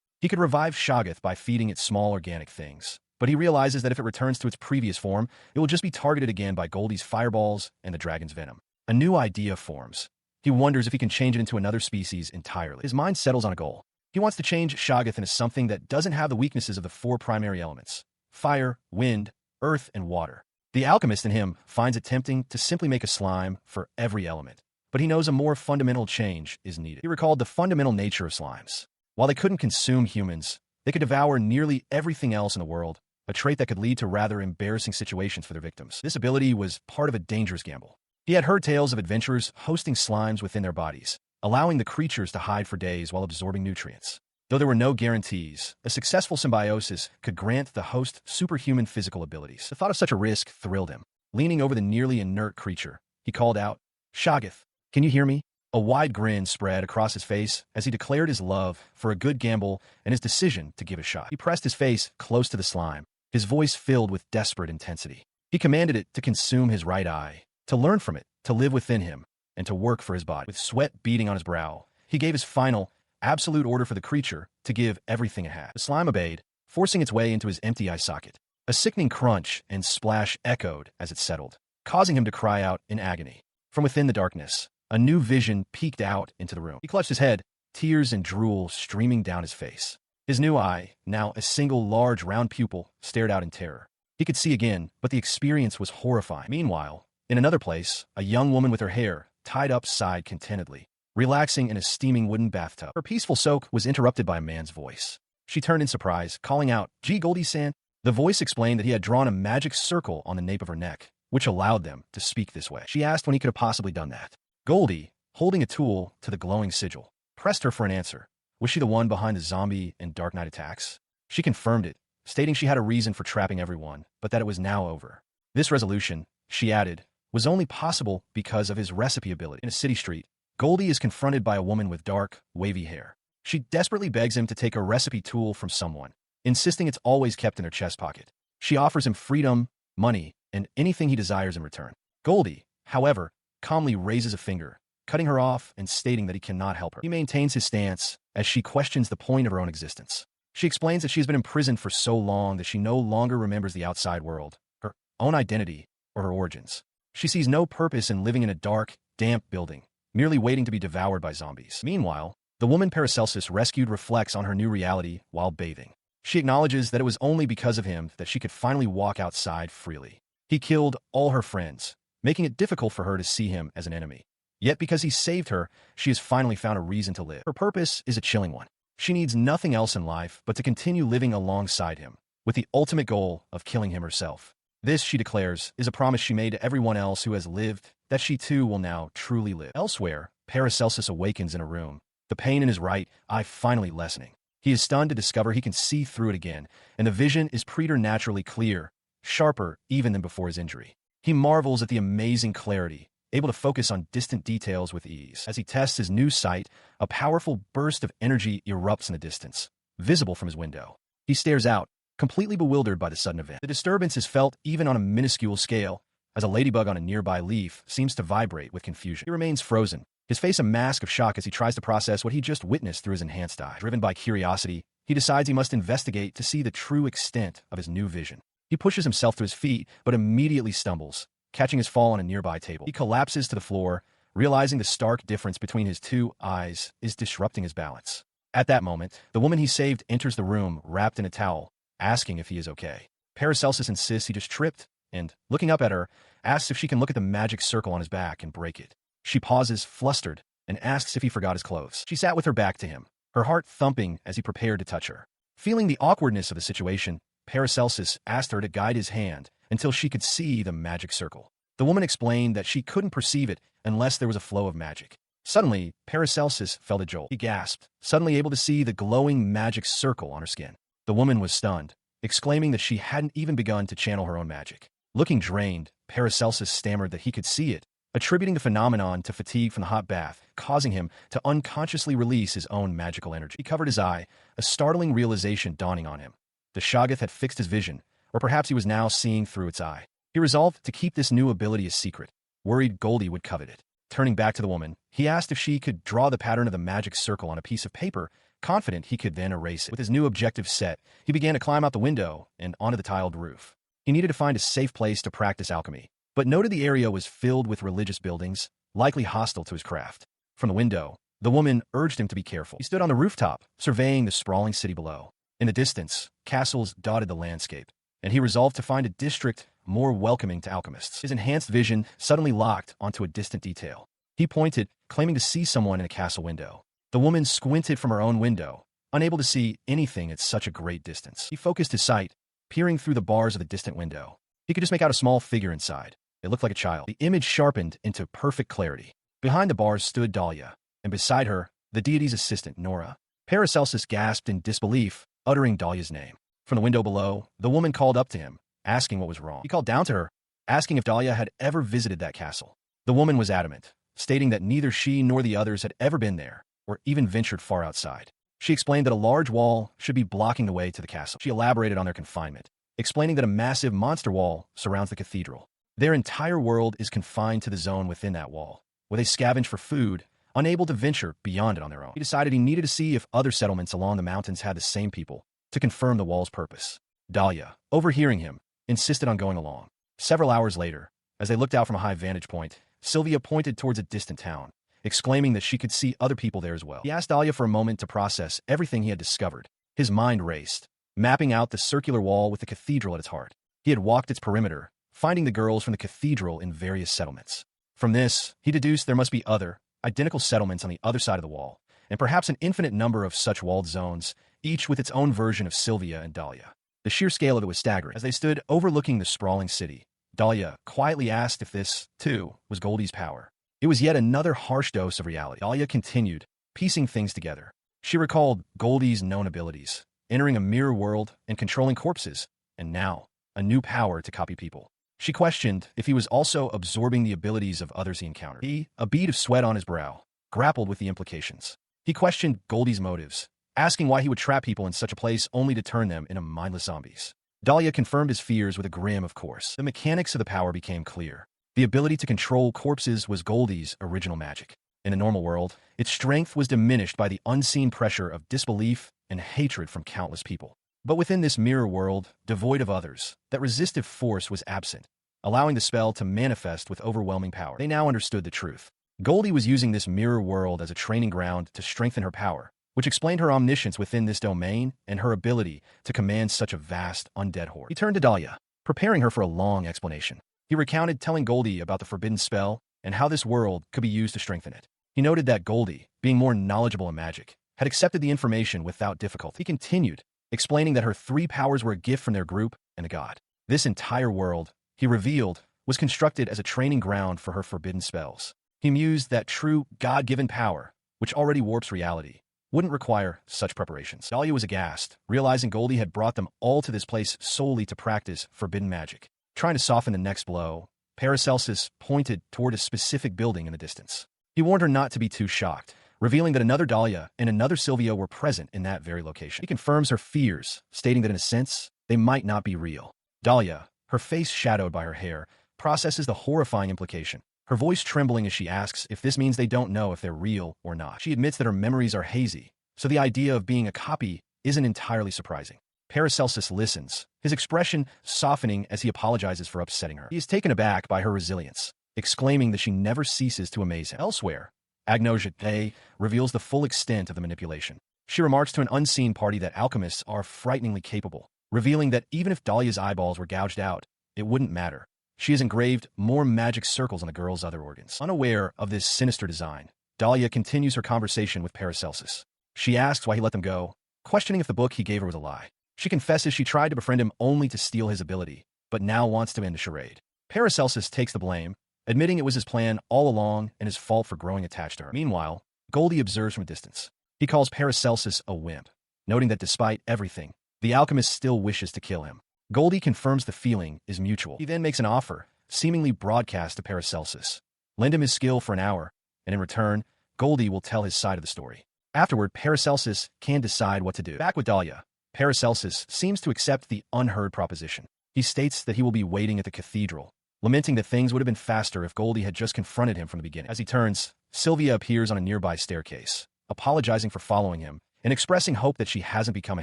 He could revive Shoggoth by feeding it small organic things, but he realizes that if it returns to its previous form, it will just be targeted again by Goldie's fireballs and the dragon's venom. A new idea forms. He wonders if he can change it into another species entirely. His mind settles on a goal. He wants to change Shoggoth into something that doesn't have the weaknesses of the 4 primary elements: fire, wind, earth, and water. The alchemist in him finds it tempting to simply make a slime for every element, but he knows a more fundamental change is needed. He recalled the fundamental nature of slimes. While they couldn't consume humans, they could devour nearly everything else in the world, a trait that could lead to rather embarrassing situations for their victims. This ability was part of a dangerous gamble. He had heard tales of adventurers hosting slimes within their bodies, allowing the creatures to hide for days while absorbing nutrients. Though there were no guarantees, a successful symbiosis could grant the host superhuman physical abilities. The thought of such a risk thrilled him. Leaning over the nearly inert creature, he called out, "Shoggoth, can you hear me?" A wide grin spread across his face as he declared his love for a good gamble and his decision to give a shot. He pressed his face close to the slime, his voice filled with desperate intensity. He commanded it to consume his right eye, to learn from it, to live within him, and to work for his body. With sweat beading on his brow, he gave his final, absolute order for the creature to give everything it had. The slime obeyed, forcing its way into his empty eye socket. A sickening crunch and splash echoed as it settled, causing him to cry out in agony. From within the darkness, a new vision peeked out into the room. He clutched his head, tears and drool streaming down his face. His new eye, now a single large round pupil, stared out in terror. He could see again, but the experience was horrifying. Meanwhile, in another place, a young woman with her hair tied up sighed contentedly, relaxing in a steaming wooden bathtub. Her peaceful soak was interrupted by a man's voice. She turned in surprise, calling out, "Gee, Goldie-san." The voice explained that he had drawn a magic circle on the nape of her neck, which allowed them to speak this way. She asked when he could have possibly done that. Goldie, holding a tool to the glowing sigil, pressed her for an answer. Was she the one behind the zombie and Dark Knight attacks? She confirmed it, stating she had a reason for trapping everyone, but that it was now over. This resolution, she added, was only possible because of his recipe ability. In a city street, Goldie is confronted by a woman with dark, wavy hair. She desperately begs him to take a recipe tool from someone, insisting it's always kept in her chest pocket. She offers him freedom, money, and anything he desires in return. Goldie, however, calmly raises a finger, cutting her off and stating that he cannot help her. He maintains his stance as she questions the point of her own existence. She explains that she has been imprisoned for so long that she no longer remembers the outside world, her own identity, or her origins. She sees no purpose in living in a dark, damp building, merely waiting to be devoured by zombies. Meanwhile, the woman Paracelsus rescued reflects on her new reality while bathing. She acknowledges that it was only because of him that she could finally walk outside freely. He killed all her friends, making it difficult for her to see him as an enemy. Yet because he saved her, she has finally found a reason to live. Her purpose is a chilling one. She needs nothing else in life but to continue living alongside him, with the ultimate goal of killing him herself. This, she declares, is a promise she made to everyone else who has lived, that she too will now truly live. Elsewhere, Paracelsus awakens in a room, the pain in his right eye finally lessening. He is stunned to discover he can see through it again, and the vision is preternaturally clear, sharper even than before his injury. He marvels at the amazing clarity, able to focus on distant details with ease. As he tests his new sight, a powerful burst of energy erupts in the distance, visible from his window. He stares out, completely bewildered by the sudden event. The disturbance is felt even on a minuscule scale, as a ladybug on a nearby leaf seems to vibrate with confusion. He remains frozen, his face a mask of shock as he tries to process what he just witnessed through his enhanced eye. Driven by curiosity, he decides he must investigate to see the true extent of his new vision. He pushes himself to his feet, but immediately stumbles, catching his fall on a nearby table. He collapses to the floor, realizing the stark difference between his two eyes is disrupting his balance. At that moment, the woman he saved enters the room wrapped in a towel, asking if he is okay. Paracelsus insists he just tripped, and, looking up at her, asks if she can look at the magic circle on his back and break it. She pauses, flustered, and asks if he forgot his clothes. She sat with her back to him, her heart thumping as he prepared to touch her. Feeling the awkwardness of the situation, Paracelsus asked her to guide his hand until she could see the magic circle. The woman explained that she couldn't perceive it unless there was a flow of magic. Suddenly, Paracelsus felt a jolt. He gasped, suddenly able to see the glowing magic circle on her skin. The woman was stunned, exclaiming that she hadn't even begun to channel her own magic. Looking drained, Paracelsus stammered that he could see it, attributing the phenomenon to fatigue from the hot bath, causing him to unconsciously release his own magical energy. He covered his eye, a startling realization dawning on him. The Shoggoth had fixed his vision, or perhaps he was now seeing through its eye. He resolved to keep this new ability a secret, worried Goldie would covet it. Turning back to the woman, he asked if she could draw the pattern of the magic circle on a piece of paper, confident he could then erase it. With his new objective set, he began to climb out the window and onto the tiled roof. He needed to find a safe place to practice alchemy, but noted the area was filled with religious buildings, likely hostile to his craft. From the window, the woman urged him to be careful. He stood on the rooftop, surveying the sprawling city below. In the distance, castles dotted the landscape, and he resolved to find a district more welcoming to alchemists. His enhanced vision suddenly locked onto a distant detail. He pointed, claiming to see someone in a castle window. The woman squinted from her own window, unable to see anything at such a great distance. He focused his sight, peering through the bars of the distant window. He could just make out a small figure inside. It looked like a child. The image sharpened into perfect clarity. Behind the bars stood Dahlia, and beside her, the deity's assistant, Nora. Paracelsus gasped in disbelief, uttering Dahlia's name. From the window below, the woman called up to him, asking what was wrong. He called down to her, asking if Dahlia had ever visited that castle. The woman was adamant, stating that neither she nor the others had ever been there, or even ventured far outside. She explained that a large wall should be blocking the way to the castle. She elaborated on their confinement, explaining that a massive monster wall surrounds the cathedral. Their entire world is confined to the zone within that wall, where they scavenge for food, unable to venture beyond it on their own. He decided he needed to see if other settlements along the mountains had the same people, to confirm the wall's purpose. Dahlia, overhearing him, insisted on going along. Several hours later, as they looked out from a high vantage point, Sylvia pointed towards a distant town, exclaiming that she could see other people there as well. He asked Dahlia for a moment to process everything he had discovered. His mind raced, mapping out the circular wall with the cathedral at its heart. He had walked its perimeter, finding the girls from the cathedral in various settlements. From this, he deduced there must be other, identical settlements on the other side of the wall, and perhaps an infinite number of such walled zones, each with its own version of Sylvia and Dahlia. The sheer scale of it was staggering. As they stood overlooking the sprawling city, Dahlia quietly asked if this, too, was Goldie's power. It was yet another harsh dose of reality. Dahlia continued, piecing things together. She recalled Goldie's known abilities, entering a mirror world and controlling corpses, and now, a new power to copy people. She questioned if he was also absorbing the abilities of others he encountered. He, a bead of sweat on his brow, grappled with the implications. He questioned Goldie's motives, asking why he would trap people in such a place only to turn them into mindless zombies. Dahlia confirmed his fears with a grim of course. The mechanics of the power became clear. The ability to control corpses was Goldie's original magic. In the normal world, its strength was diminished by the unseen pressure of disbelief and hatred from countless people. But within this mirror world, devoid of others, that resistive force was absent, allowing the spell to manifest with overwhelming power. They now understood the truth. Goldie was using this mirror world as a training ground to strengthen her power, which explained her omniscience within this domain and her ability to command such a vast, undead horde. He turned to Dahlia, preparing her for a long explanation. He recounted telling Goldie about the forbidden spell and how this world could be used to strengthen it. He noted that Goldie, being more knowledgeable in magic, had accepted the information without difficulty. He continued, explaining that her 3 powers were a gift from their group and a god. This entire world, he revealed, was constructed as a training ground for her forbidden spells. He mused that true God-given power, which already warps reality, wouldn't require such preparations. Dahlia was aghast, realizing Goldie had brought them all to this place solely to practice forbidden magic. Trying to soften the next blow, Paracelsus pointed toward a specific building in the distance. He warned her not to be too shocked, revealing that another Dahlia and another Sylvia were present in that very location. He confirms her fears, stating that in a sense, they might not be real. Dahlia, her face shadowed by her hair, processes the horrifying implication, her voice trembling as she asks if this means they don't know if they're real or not. She admits that her memories are hazy, so the idea of being a copy isn't entirely surprising. Paracelsus listens, his expression softening as he apologizes for upsetting her. He is taken aback by her resilience, exclaiming that she never ceases to amaze him. Elsewhere, Agnosia reveals the full extent of the manipulation. She remarks to an unseen party that alchemists are frighteningly capable, revealing that even if Dahlia's eyeballs were gouged out, it wouldn't matter. She has engraved more magic circles on the girl's other organs. Unaware of this sinister design, Dahlia continues her conversation with Paracelsus. She asks why he let them go, questioning if the book he gave her was a lie. She confesses she tried to befriend him only to steal his ability, but now wants to end the charade. Paracelsus takes the blame, admitting it was his plan all along and his fault for growing attached to her. Meanwhile, Goldie observes from a distance. He calls Paracelsus a wimp, noting that despite everything, the alchemist still wishes to kill him. Goldie confirms the feeling is mutual. He then makes an offer, seemingly broadcast to Paracelsus. Lend him his skill for an hour, and in return, Goldie will tell his side of the story. Afterward, Paracelsus can decide what to do. Back with Dahlia, Paracelsus seems to accept the unheard proposition. He states that he will be waiting at the cathedral, lamenting that things would have been faster if Goldie had just confronted him from the beginning. As he turns, Sylvia appears on a nearby staircase, apologizing for following him and expressing hope that she hasn't become a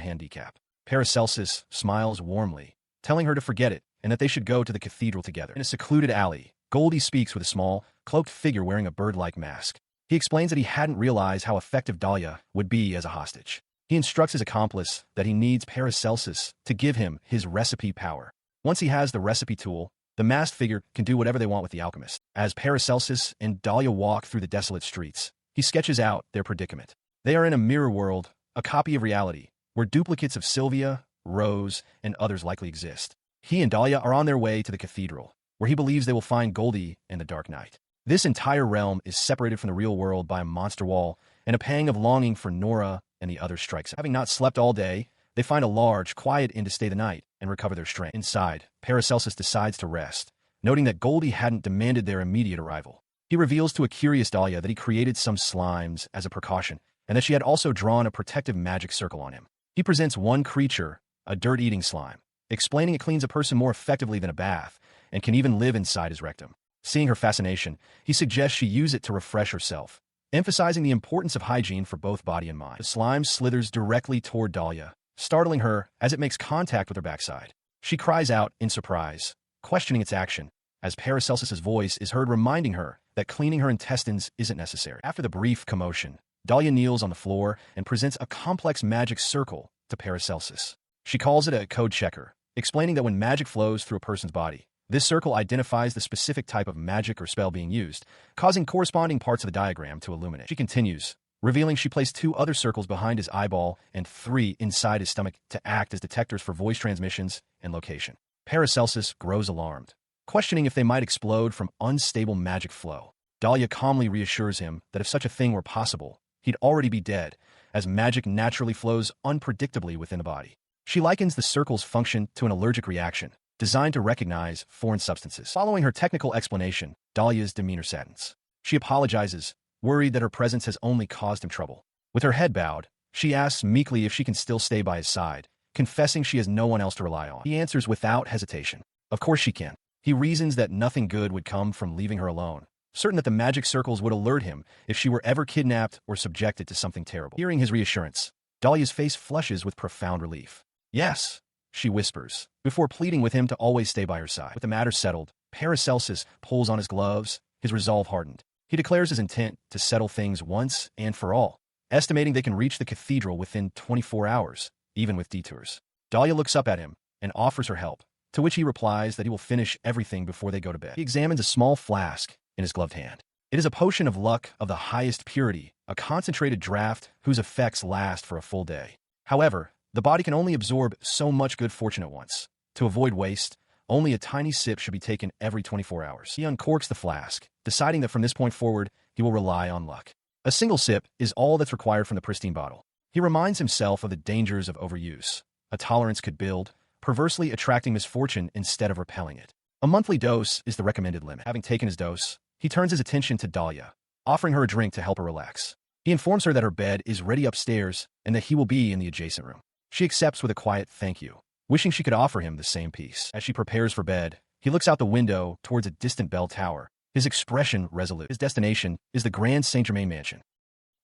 handicap. Paracelsus smiles warmly, telling her to forget it and that they should go to the cathedral together. In a secluded alley, Goldie speaks with a small, cloaked figure wearing a bird-like mask. He explains that he hadn't realized how effective Dahlia would be as a hostage. He instructs his accomplice that he needs Paracelsus to give him his recipe power. Once he has the recipe tool, the masked figure can do whatever they want with the alchemist. As Paracelsus and Dahlia walk through the desolate streets, he sketches out their predicament. They are in a mirror world, a copy of reality, where duplicates of Sylvia, Rose, and others likely exist. He and Dahlia are on their way to the cathedral, where he believes they will find Goldie and the Dark Knight. This entire realm is separated from the real world by a monster wall, and a pang of longing for Nora and the others strikes him. Having not slept all day, they find a large, quiet inn to stay the night and recover their strength. Inside, Paracelsus decides to rest, noting that Goldie hadn't demanded their immediate arrival. He reveals to a curious Dahlia that he created some slimes as a precaution, and that she had also drawn a protective magic circle on him. He presents one creature, a dirt-eating slime, explaining it cleans a person more effectively than a bath, and can even live inside his rectum. Seeing her fascination, he suggests she use it to refresh herself, emphasizing the importance of hygiene for both body and mind. The slime slithers directly toward Dahlia, startling her as it makes contact with her backside. She cries out in surprise, questioning its action, as Paracelsus's voice is heard reminding her that cleaning her intestines isn't necessary. After the brief commotion, Dahlia kneels on the floor and presents a complex magic circle to Paracelsus. She calls it a code checker, explaining that when magic flows through a person's body, this circle identifies the specific type of magic or spell being used, causing corresponding parts of the diagram to illuminate. She continues, revealing she placed 2 other circles behind his eyeball and 3 inside his stomach to act as detectors for voice transmissions and location. Paracelsus grows alarmed, questioning if they might explode from unstable magic flow. Dahlia calmly reassures him that if such a thing were possible, he'd already be dead, as magic naturally flows unpredictably within the body. She likens the circle's function to an allergic reaction, designed to recognize foreign substances. Following her technical explanation, Dahlia's demeanor saddens. She apologizes, worried that her presence has only caused him trouble. With her head bowed, she asks meekly if she can still stay by his side, confessing she has no one else to rely on. He answers without hesitation. Of course she can. He reasons that nothing good would come from leaving her alone, certain that the magic circles would alert him if she were ever kidnapped or subjected to something terrible. Hearing his reassurance, Dahlia's face flushes with profound relief. Yes, she whispers, before pleading with him to always stay by her side. With the matter settled, Paracelsus pulls on his gloves, his resolve hardened. He declares his intent to settle things once and for all, estimating they can reach the cathedral within 24 hours, even with detours. Dahlia looks up at him and offers her help, to which he replies that he will finish everything before they go to bed. He examines a small flask in his gloved hand. It is a potion of luck of the highest purity, a concentrated draft whose effects last for a full day. However, the body can only absorb so much good fortune at once. To avoid waste, only a tiny sip should be taken every 24 hours. He uncorks the flask, deciding that from this point forward, he will rely on luck. A single sip is all that's required from the pristine bottle. He reminds himself of the dangers of overuse. A tolerance could build, perversely attracting misfortune instead of repelling it. A monthly dose is the recommended limit. Having taken his dose, he turns his attention to Dahlia, offering her a drink to help her relax. He informs her that her bed is ready upstairs and that he will be in the adjacent room. She accepts with a quiet thank you, wishing she could offer him the same peace. As she prepares for bed, he looks out the window towards a distant bell tower, his expression resolute. His destination is the Grand Saint Germain mansion.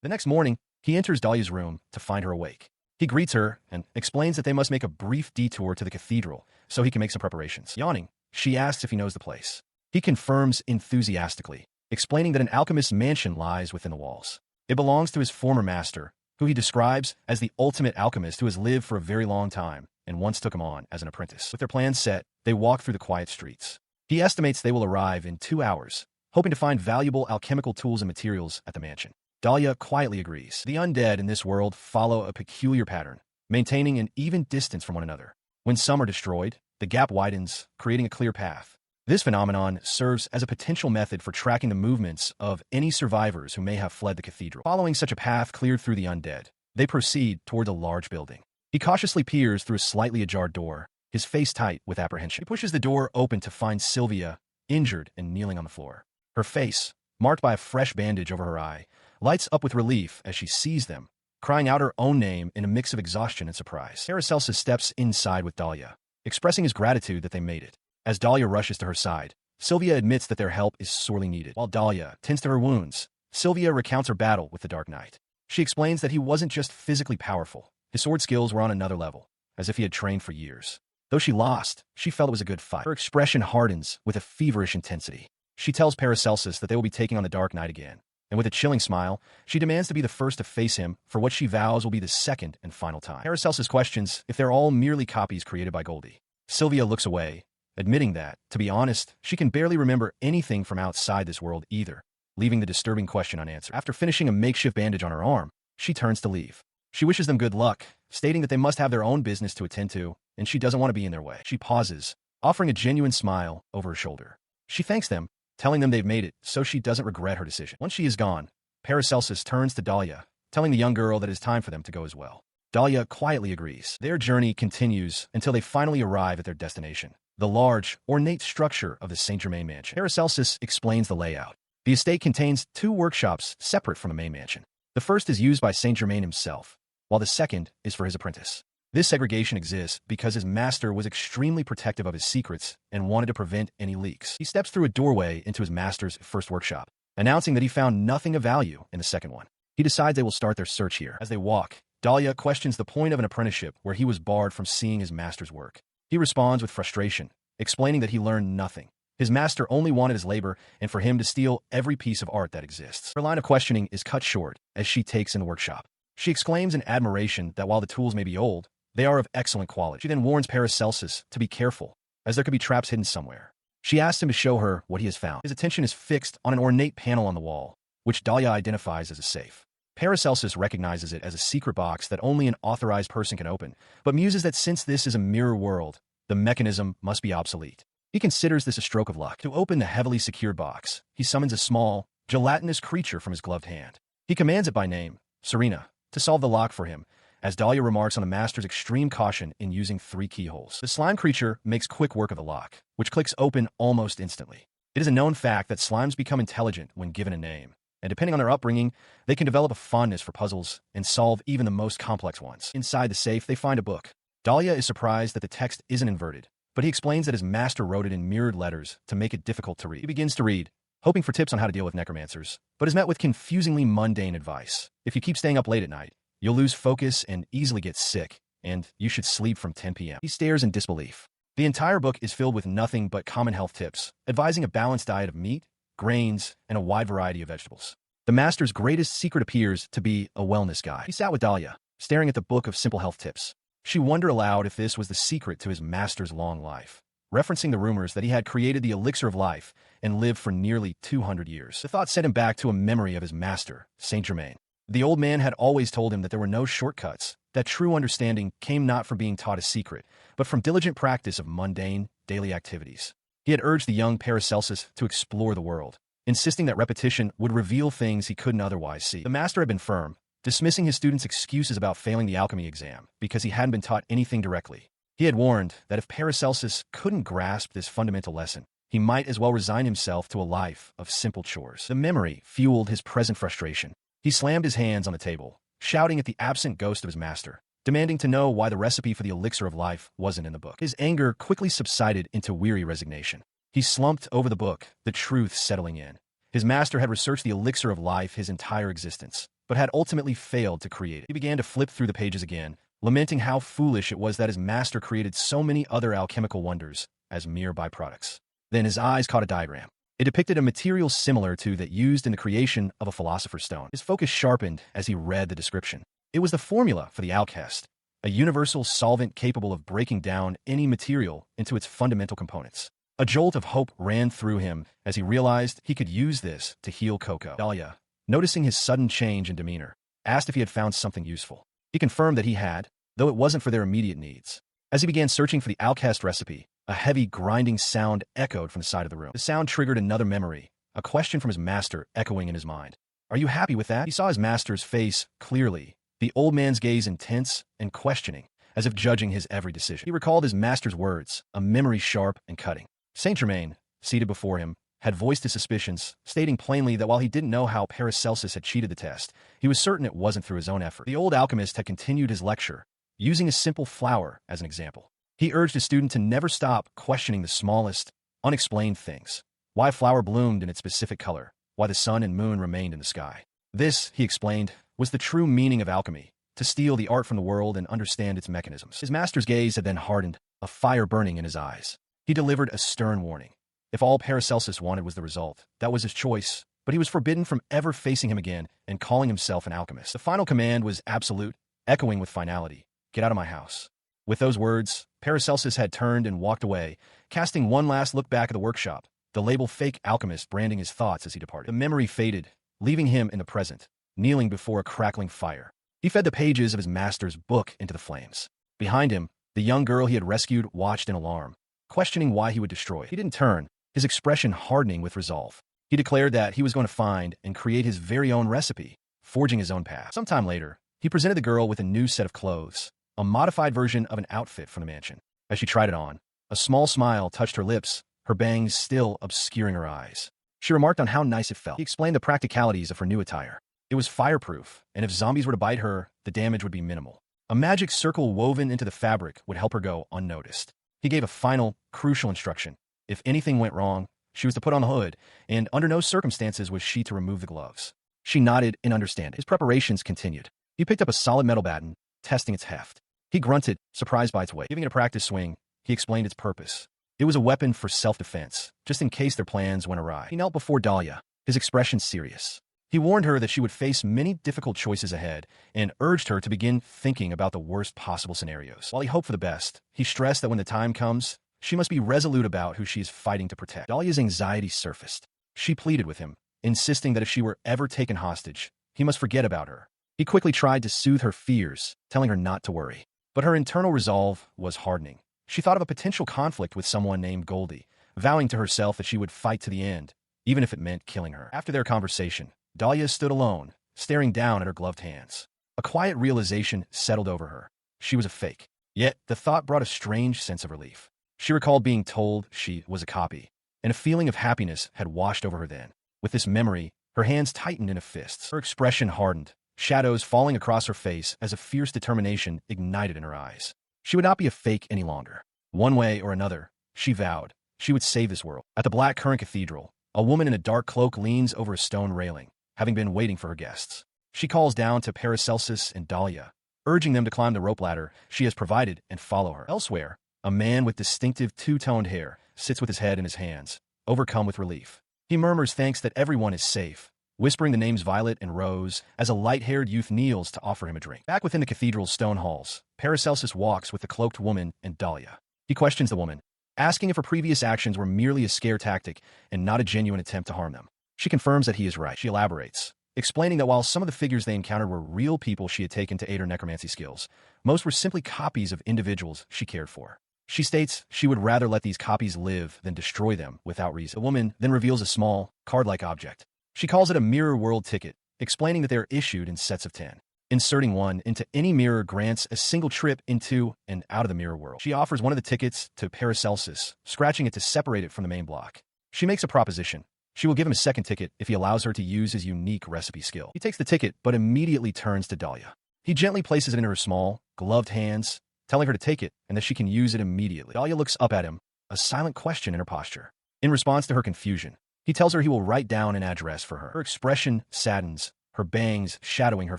The next morning, he enters Dahlia's room to find her awake. He greets her and explains that they must make a brief detour to the cathedral so he can make some preparations. Yawning, she asks if he knows the place. He confirms enthusiastically, explaining that an alchemist's mansion lies within the walls. It belongs to his former master, who he describes as the ultimate alchemist who has lived for a very long time and once took him on as an apprentice. With their plans set, they walk through the quiet streets. He estimates they will arrive in 2 hours, hoping to find valuable alchemical tools and materials at the mansion. Dahlia quietly agrees. The undead in this world follow a peculiar pattern, maintaining an even distance from one another. When some are destroyed, the gap widens, creating a clear path. This phenomenon serves as a potential method for tracking the movements of any survivors who may have fled the cathedral. Following such a path cleared through the undead, they proceed toward a large building. He cautiously peers through a slightly ajar door, his face tight with apprehension. He pushes the door open to find Sylvia, injured and kneeling on the floor. Her face, marked by a fresh bandage over her eye, lights up with relief as she sees them, crying out her own name in a mix of exhaustion and surprise. Paracelsus steps inside with Dahlia, expressing his gratitude that they made it. As Dahlia rushes to her side, Sylvia admits that their help is sorely needed. While Dahlia tends to her wounds, Sylvia recounts her battle with the Dark Knight. She explains that he wasn't just physically powerful. His sword skills were on another level, as if he had trained for years. Though she lost, she felt it was a good fight. Her expression hardens with a feverish intensity. She tells Paracelsus that they will be taking on the Dark Knight again, and with a chilling smile, she demands to be the first to face him for what she vows will be the second and final time. Paracelsus questions if they're all merely copies created by Goldie. Sylvia looks away, admitting that, to be honest, she can barely remember anything from outside this world either, leaving the disturbing question unanswered. After finishing a makeshift bandage on her arm, she turns to leave. She wishes them good luck, stating that they must have their own business to attend to, and she doesn't want to be in their way. She pauses, offering a genuine smile over her shoulder. She thanks them, telling them they've made it, so she doesn't regret her decision. Once she is gone, Paracelsus turns to Dahlia, telling the young girl that it is time for them to go as well. Dahlia quietly agrees. Their journey continues until they finally arrive at their destination, the large, ornate structure of the Saint Germain mansion. Paracelsus explains the layout. The estate contains 2 workshops separate from the main mansion. The first is used by Saint Germain himself, while the second is for his apprentice. This segregation exists because his master was extremely protective of his secrets and wanted to prevent any leaks. He steps through a doorway into his master's first workshop, announcing that he found nothing of value in the second one. He decides they will start their search here. As they walk, Dahlia questions the point of an apprenticeship where he was barred from seeing his master's work. He responds with frustration, explaining that he learned nothing. His master only wanted his labor and for him to steal every piece of art that exists. Her line of questioning is cut short as she takes in the workshop. She exclaims in admiration that while the tools may be old, they are of excellent quality. She then warns Paracelsus to be careful, as there could be traps hidden somewhere. She asks him to show her what he has found. His attention is fixed on an ornate panel on the wall, which Dahlia identifies as a safe. Paracelsus recognizes it as a secret box that only an authorized person can open, but muses that since this is a mirror world, the mechanism must be obsolete. He considers this a stroke of luck. To open the heavily secured box, he summons a small, gelatinous creature from his gloved hand. He commands it by name, Serena, to solve the lock for him, as Dahlia remarks on the master's extreme caution in using 3 keyholes. The slime creature makes quick work of the lock, which clicks open almost instantly. It is a known fact that slimes become intelligent when given a name, and depending on their upbringing, they can develop a fondness for puzzles and solve even the most complex ones. Inside the safe, they find a book. Dahlia is surprised that the text isn't inverted, but he explains that his master wrote it in mirrored letters to make it difficult to read. He begins to read, hoping for tips on how to deal with necromancers, but is met with confusingly mundane advice. If you keep staying up late at night, you'll lose focus and easily get sick, and you should sleep from 10 p.m. He stares in disbelief. The entire book is filled with nothing but common health tips, advising a balanced diet of meat, grains, and a wide variety of vegetables. The master's greatest secret appears to be a wellness guide. He sat with Dahlia, staring at the book of simple health tips. She wondered aloud if this was the secret to his master's long life, referencing the rumors that he had created the elixir of life and lived for nearly 200 years. The thought sent him back to a memory of his master, Saint Germain. The old man had always told him that there were no shortcuts, that true understanding came not from being taught a secret, but from diligent practice of mundane, daily activities. He had urged the young Paracelsus to explore the world, insisting that repetition would reveal things he couldn't otherwise see. The master had been firm, dismissing his students' excuses about failing the alchemy exam because he hadn't been taught anything directly. He had warned that if Paracelsus couldn't grasp this fundamental lesson, he might as well resign himself to a life of simple chores. The memory fueled his present frustration. He slammed his hands on the table, shouting at the absent ghost of his master, demanding to know why the recipe for the elixir of life wasn't in the book. His anger quickly subsided into weary resignation. He slumped over the book, the truth settling in. His master had researched the elixir of life his entire existence, but had ultimately failed to create it. He began to flip through the pages again, lamenting how foolish it was that his master created so many other alchemical wonders as mere byproducts. Then his eyes caught a diagram. It depicted a material similar to that used in the creation of a philosopher's stone. His focus sharpened as he read the description. It was the formula for the alchest, a universal solvent capable of breaking down any material into its fundamental components. A jolt of hope ran through him as he realized he could use this to heal Koko. Dahlia, noticing his sudden change in demeanor, asked if he had found something useful. He confirmed that he had, though it wasn't for their immediate needs. As he began searching for the alchest recipe, a heavy, grinding sound echoed from the side of the room. The sound triggered another memory, a question from his master echoing in his mind. "Are you happy with that?" He saw his master's face clearly, the old man's gaze intense and questioning, as if judging his every decision. He recalled his master's words, a memory sharp and cutting. Saint Germain, seated before him, had voiced his suspicions, stating plainly that while he didn't know how Paracelsus had cheated the test, he was certain it wasn't through his own effort. The old alchemist had continued his lecture, using a simple flower as an example. He urged his student to never stop questioning the smallest, unexplained things. why a flower bloomed in its specific color, why the sun and moon remained in the sky. This, he explained, was the true meaning of alchemy, to steal the art from the world and understand its mechanisms. His master's gaze had then hardened, a fire burning in his eyes. He delivered a stern warning. If all Paracelsus wanted was the result, that was his choice, but he was forbidden from ever facing him again and calling himself an alchemist. The final command was absolute, echoing with finality. Get out of my house. With those words, Paracelsus had turned and walked away, casting one last look back at the workshop, the label fake alchemist branding his thoughts as he departed. The memory faded, leaving him in the present, kneeling before a crackling fire. He fed the pages of his master's book into the flames. Behind him, the young girl he had rescued watched in alarm, questioning why he would destroy it. He didn't turn, his expression hardening with resolve. He declared that he was going to find and create his very own recipe, forging his own path. Sometime later, he presented the girl with a new set of clothes, a modified version of an outfit from the mansion. As she tried it on, a small smile touched her lips, her bangs still obscuring her eyes. She remarked on how nice it felt. He explained the practicalities of her new attire. It was fireproof, and if zombies were to bite her, the damage would be minimal. A magic circle woven into the fabric would help her go unnoticed. He gave a final, crucial instruction. If anything went wrong, she was to put on the hood, and under no circumstances was she to remove the gloves. She nodded in understanding. His preparations continued. He picked up a solid metal baton, testing its heft. He grunted, surprised by its weight. Giving it a practice swing, he explained its purpose. It was a weapon for self-defense, just in case their plans went awry. He knelt before Dahlia, his expression serious. He warned her that she would face many difficult choices ahead and urged her to begin thinking about the worst possible scenarios. While he hoped for the best, he stressed that when the time comes, she must be resolute about who she is fighting to protect. Dahlia's anxiety surfaced. She pleaded with him, insisting that if she were ever taken hostage, he must forget about her. He quickly tried to soothe her fears, telling her not to worry. But her internal resolve was hardening. She thought of a potential conflict with someone named Goldie, vowing to herself that she would fight to the end, even if it meant killing her. After their conversation, Dahlia stood alone, staring down at her gloved hands. A quiet realization settled over her. She was a fake. Yet, the thought brought a strange sense of relief. She recalled being told she was a copy, and a feeling of happiness had washed over her then. With this memory, her hands tightened into fists. Her expression hardened, shadows falling across her face as a fierce determination ignited in her eyes. She would not be a fake any longer. One way or another, she vowed, she would save this world. At the Black Currant Cathedral, a woman in a dark cloak leans over a stone railing, having been waiting for her guests. She calls down to Paracelsus and Dahlia, urging them to climb the rope ladder she has provided and follow her. Elsewhere, a man with distinctive two-toned hair sits with his head in his hands, overcome with relief. He murmurs thanks that everyone is safe, whispering the names Violet and Rose as a light-haired youth kneels to offer him a drink. Back within the cathedral's stone halls, Paracelsus walks with the cloaked woman and Dahlia. He questions the woman, asking if her previous actions were merely a scare tactic and not a genuine attempt to harm them. She confirms that he is right. She elaborates, explaining that while some of the figures they encountered were real people she had taken to aid her necromancy skills, most were simply copies of individuals she cared for. She states she would rather let these copies live than destroy them without reason. The woman then reveals a small, card-like object. She calls it a mirror world ticket, explaining that they are issued in sets of 10. Inserting one into any mirror grants a single trip into and out of the mirror world. She offers one of the tickets to Paracelsus, scratching it to separate it from the main block. She makes a proposition. She will give him a second ticket if he allows her to use his unique recipe skill. He takes the ticket, but immediately turns to Dahlia. He gently places it in her small, gloved hands, telling her to take it and that she can use it immediately. Dahlia looks up at him, a silent question in her posture. In response to her confusion, he tells her he will write down an address for her. Her expression saddens, her bangs shadowing her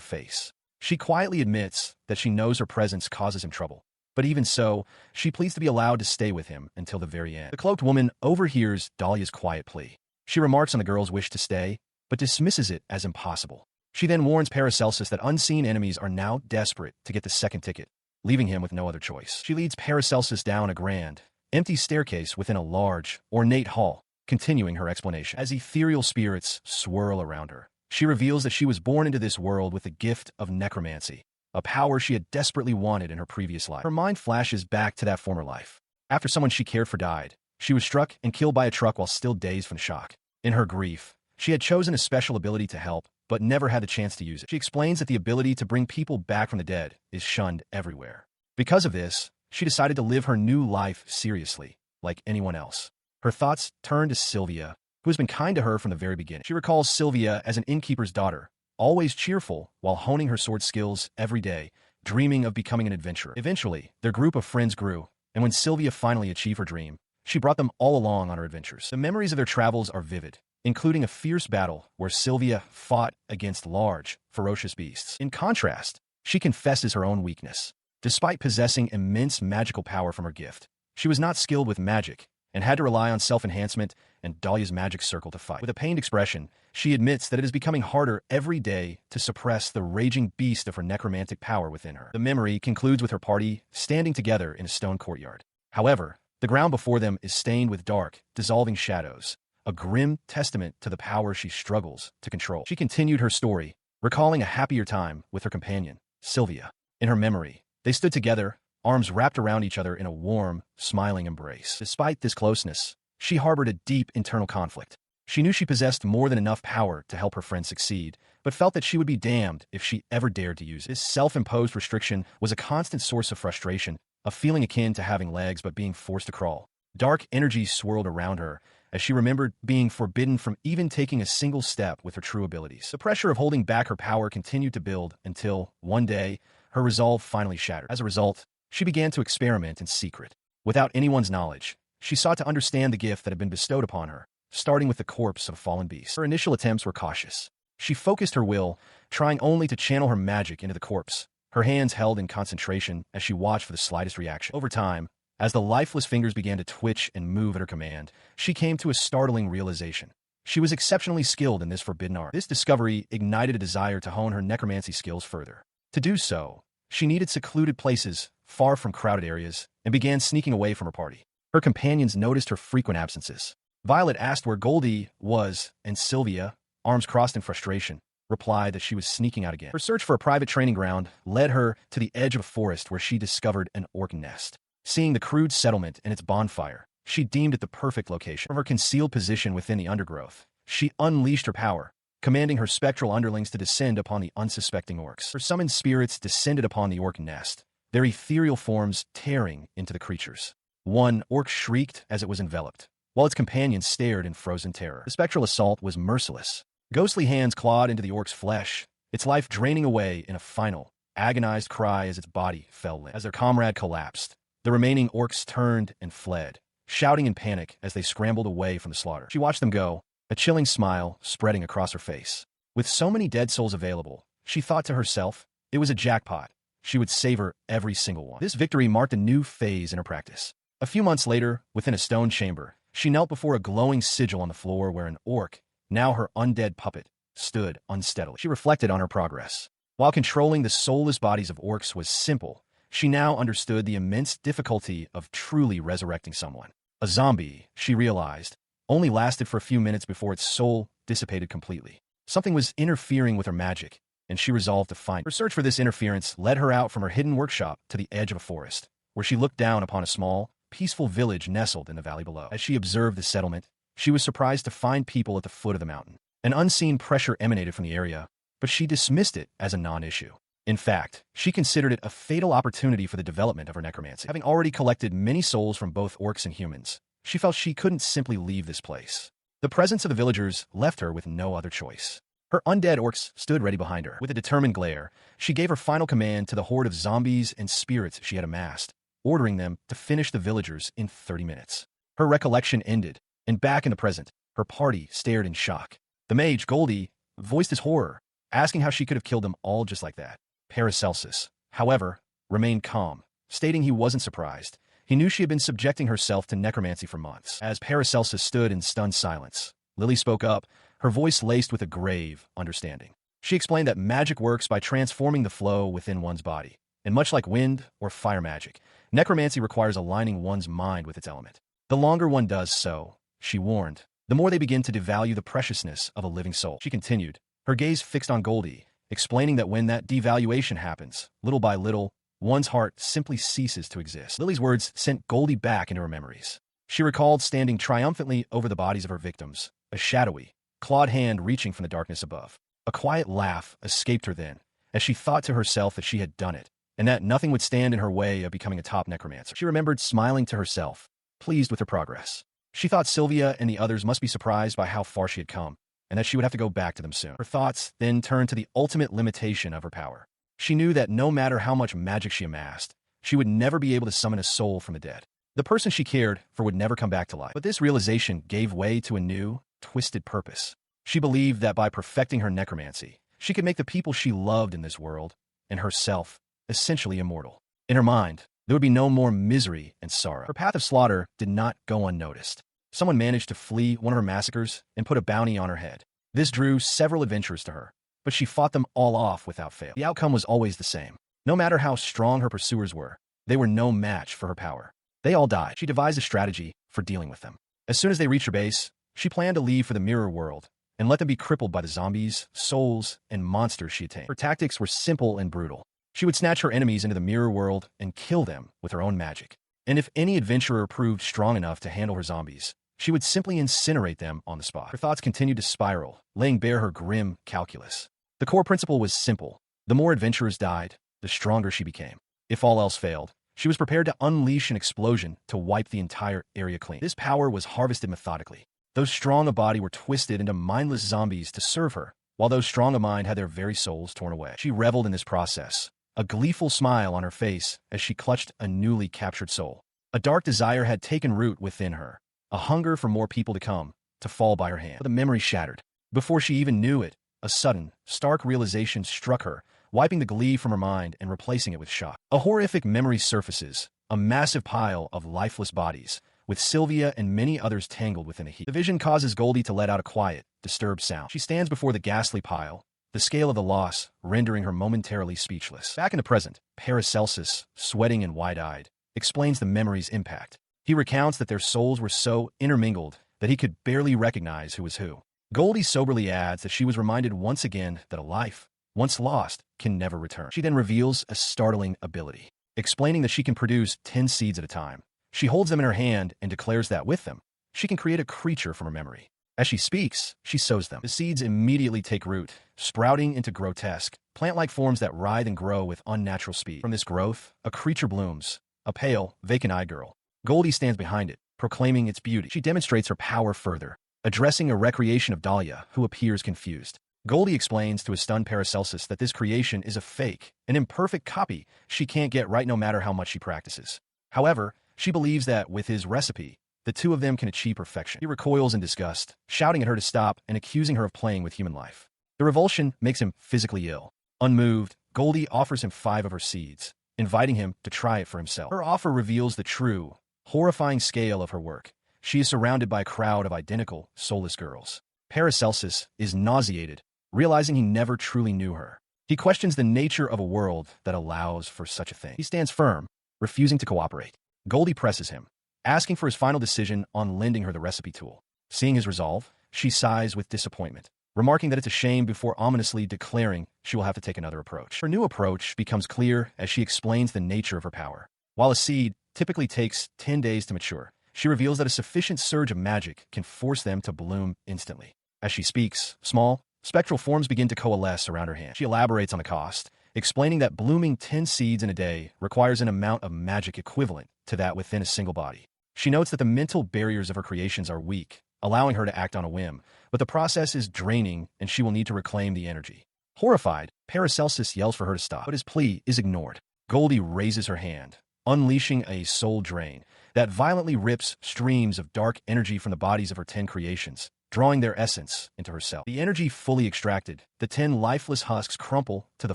face. She quietly admits that she knows her presence causes him trouble. But even so, she pleads to be allowed to stay with him until the very end. The cloaked woman overhears Dahlia's quiet plea. She remarks on the girl's wish to stay, but dismisses it as impossible. She then warns Paracelsus that unseen enemies are now desperate to get the second ticket, leaving him with no other choice. She leads Paracelsus down a grand, empty staircase within a large, ornate hall, continuing her explanation. As ethereal spirits swirl around her, she reveals that she was born into this world with the gift of necromancy, a power she had desperately wanted in her previous life. Her mind flashes back to that former life. After someone she cared for died, she was struck and killed by a truck while still dazed from shock. In her grief, she had chosen a special ability to help, but never had the chance to use it. She explains that the ability to bring people back from the dead is shunned everywhere. Because of this, she decided to live her new life seriously, like anyone else. Her thoughts turn to Sylvia, who has been kind to her from the very beginning. She recalls Sylvia as an innkeeper's daughter, always cheerful while honing her sword skills every day, dreaming of becoming an adventurer. Eventually, their group of friends grew, and when Sylvia finally achieved her dream, She brought them all along on her adventures. The memories of their travels are vivid, including a fierce battle where Sylvia fought against large, ferocious beasts. In contrast, she confesses her own weakness. Despite possessing immense magical power from her gift, she was not skilled with magic and had to rely on self-enhancement and Dahlia's magic circle to fight. With a pained expression, she admits that it is becoming harder every day to suppress the raging beast of her necromantic power within her. The memory concludes with her party standing together in a stone courtyard. However, the ground before them is stained with dark, dissolving shadows, a grim testament to the power she struggles to control. She continued her story, recalling a happier time with her companion, Sylvia. In her memory, they stood together, arms wrapped around each other in a warm, smiling embrace. Despite this closeness, she harbored a deep internal conflict. She knew she possessed more than enough power to help her friend succeed, but felt that she would be damned if she ever dared to use it. This self-imposed restriction was a constant source of frustration, a feeling akin to having legs but being forced to crawl. Dark energies swirled around her as she remembered being forbidden from even taking a single step with her true abilities. The pressure of holding back her power continued to build until, one day, her resolve finally shattered. As a result, she began to experiment in secret. Without anyone's knowledge, she sought to understand the gift that had been bestowed upon her, starting with the corpse of a fallen beast. Her initial attempts were cautious. She focused her will, trying only to channel her magic into the corpse, her hands held in concentration as she watched for the slightest reaction. Over time, as the lifeless fingers began to twitch and move at her command, she came to a startling realization. She was exceptionally skilled in this forbidden art. This discovery ignited a desire to hone her necromancy skills further. To do so, she needed secluded places, far from crowded areas, and began sneaking away from her party. Her companions noticed her frequent absences. Violet asked where Goldie was, and Sylvia, arms crossed in frustration, replied that she was sneaking out again. Her search for a private training ground led her to the edge of a forest where she discovered an orc nest. Seeing the crude settlement and its bonfire, she deemed it the perfect location. From her concealed position within the undergrowth, she unleashed her power, commanding her spectral underlings to descend upon the unsuspecting orcs. Her summoned spirits descended upon the orc nest, their ethereal forms tearing into the creatures. One orc shrieked as it was enveloped, while its companions stared in frozen terror. The spectral assault was merciless. Ghostly hands clawed into the orc's flesh, its life draining away in a final, agonized cry as its body fell limp. As their comrade collapsed, the remaining orcs turned and fled, shouting in panic as they scrambled away from the slaughter. She watched them go, a chilling smile spreading across her face. With so many dead souls available, she thought to herself, it was a jackpot. She would savor every single one. This victory marked a new phase in her practice. A few months later, within a stone chamber, she knelt before a glowing sigil on the floor where an orc, now her undead puppet, stood unsteadily. She reflected on her progress. While controlling the soulless bodies of orcs was simple, she now understood the immense difficulty of truly resurrecting someone. A zombie, she realized, only lasted for a few minutes before its soul dissipated completely. Something was interfering with her magic, and she resolved to find it. Her search for this interference led her out from her hidden workshop to the edge of a forest, where she looked down upon a small, peaceful village nestled in the valley below. As she observed the settlement, she was surprised to find people at the foot of the mountain. An unseen pressure emanated from the area, but she dismissed it as a non-issue. In fact, she considered it a fatal opportunity for the development of her necromancy. Having already collected many souls from both orcs and humans, she felt she couldn't simply leave this place. The presence of the villagers left her with no other choice. Her undead orcs stood ready behind her. With a determined glare, she gave her final command to the horde of zombies and spirits she had amassed, ordering them to finish the villagers in 30 minutes. Her recollection ended, and back in the present, her party stared in shock. The mage, Goldie, voiced his horror, asking how she could have killed them all just like that. Paracelsus, however, remained calm, stating he wasn't surprised. He knew she had been subjecting herself to necromancy for months. As Paracelsus stood in stunned silence, Lily spoke up, her voice laced with a grave understanding. She explained that magic works by transforming the flow within one's body, and much like wind or fire magic, necromancy requires aligning one's mind with its element. The longer one does so, she warned, the more they begin to devalue the preciousness of a living soul. She continued, her gaze fixed on Goldie, explaining that when that devaluation happens, little by little, one's heart simply ceases to exist. Lily's words sent Goldie back into her memories. She recalled standing triumphantly over the bodies of her victims, a shadowy, clawed hand reaching from the darkness above. A quiet laugh escaped her then, as she thought to herself that she had done it, and that nothing would stand in her way of becoming a top necromancer. She remembered smiling to herself, pleased with her progress. She thought Sylvia and the others must be surprised by how far she had come, and that she would have to go back to them soon. Her thoughts then turned to the ultimate limitation of her power. She knew that no matter how much magic she amassed, she would never be able to summon a soul from the dead. The person she cared for would never come back to life. But this realization gave way to a new, twisted purpose. She believed that by perfecting her necromancy, she could make the people she loved in this world, and herself, essentially immortal. In her mind, there would be no more misery and sorrow. Her path of slaughter did not go unnoticed. Someone managed to flee one of her massacres and put a bounty on her head. This drew several adventurers to her, but she fought them all off without fail. The outcome was always the same. No matter how strong her pursuers were, they were no match for her power. They all died. She devised a strategy for dealing with them. As soon as they reached her base, she planned to leave for the mirror world and let them be crippled by the zombies, souls, and monsters she attained. Her tactics were simple and brutal. She would snatch her enemies into the mirror world and kill them with her own magic. And if any adventurer proved strong enough to handle her zombies, she would simply incinerate them on the spot. Her thoughts continued to spiral, laying bare her grim calculus. The core principle was simple. The more adventurers died, the stronger she became. If all else failed, she was prepared to unleash an explosion to wipe the entire area clean. This power was harvested methodically. Those strong of body were twisted into mindless zombies to serve her, while those strong of mind had their very souls torn away. She reveled in this process, a gleeful smile on her face as she clutched a newly captured soul. A dark desire had taken root within her, a hunger for more people to come, to fall by her hand. But the memory shattered. Before she even knew it, a sudden, stark realization struck her, wiping the glee from her mind and replacing it with shock. A horrific memory surfaces, a massive pile of lifeless bodies, with Sylvia and many others tangled within a heap. The vision causes Goldie to let out a quiet, disturbed sound. She stands before the ghastly pile, the scale of the loss rendering her momentarily speechless. Back in the present, Paracelsus, sweating and wide-eyed, explains the memory's impact. He recounts that their souls were so intermingled that he could barely recognize who was who. Goldie soberly adds that she was reminded once again that a life, once lost, can never return. She then reveals a startling ability, explaining that she can produce 10 seeds at a time. She holds them in her hand and declares that with them, she can create a creature from her memory. As she speaks, she sows them. The seeds immediately take root, sprouting into grotesque, plant-like forms that writhe and grow with unnatural speed. From this growth, a creature blooms, a pale, vacant-eyed girl. Goldie stands behind it, proclaiming its beauty. She demonstrates her power further, addressing a recreation of Dahlia, who appears confused. Goldie explains to a stunned Paracelsus that this creation is a fake, an imperfect copy she can't get right no matter how much she practices. However, she believes that with his recipe, the two of them can achieve perfection. He recoils in disgust, shouting at her to stop and accusing her of playing with human life. The revulsion makes him physically ill. Unmoved, Goldie offers him 5 of her seeds, inviting him to try it for himself. Her offer reveals the true, horrifying scale of her work. She is surrounded by a crowd of identical, soulless girls. Paracelsus is nauseated, realizing he never truly knew her. He questions the nature of a world that allows for such a thing. He stands firm, refusing to cooperate. Goldie presses him, asking for his final decision on lending her the recipe tool. Seeing his resolve, she sighs with disappointment, remarking that it's a shame before ominously declaring she will have to take another approach. Her new approach becomes clear as she explains the nature of her power. While a seed typically takes 10 days to mature, she reveals that a sufficient surge of magic can force them to bloom instantly. As she speaks, small, spectral forms begin to coalesce around her hand. She elaborates on the cost, explaining that blooming 10 seeds in a day requires an amount of magic equivalent to that within a single body. She notes that the mental barriers of her creations are weak, allowing her to act on a whim, but the process is draining and she will need to reclaim the energy. Horrified, Paracelsus yells for her to stop, but his plea is ignored. Goldie raises her hand, unleashing a soul drain that violently rips streams of dark energy from the bodies of her 10 creations, drawing their essence into herself. The energy fully extracted, the 10 lifeless husks crumple to the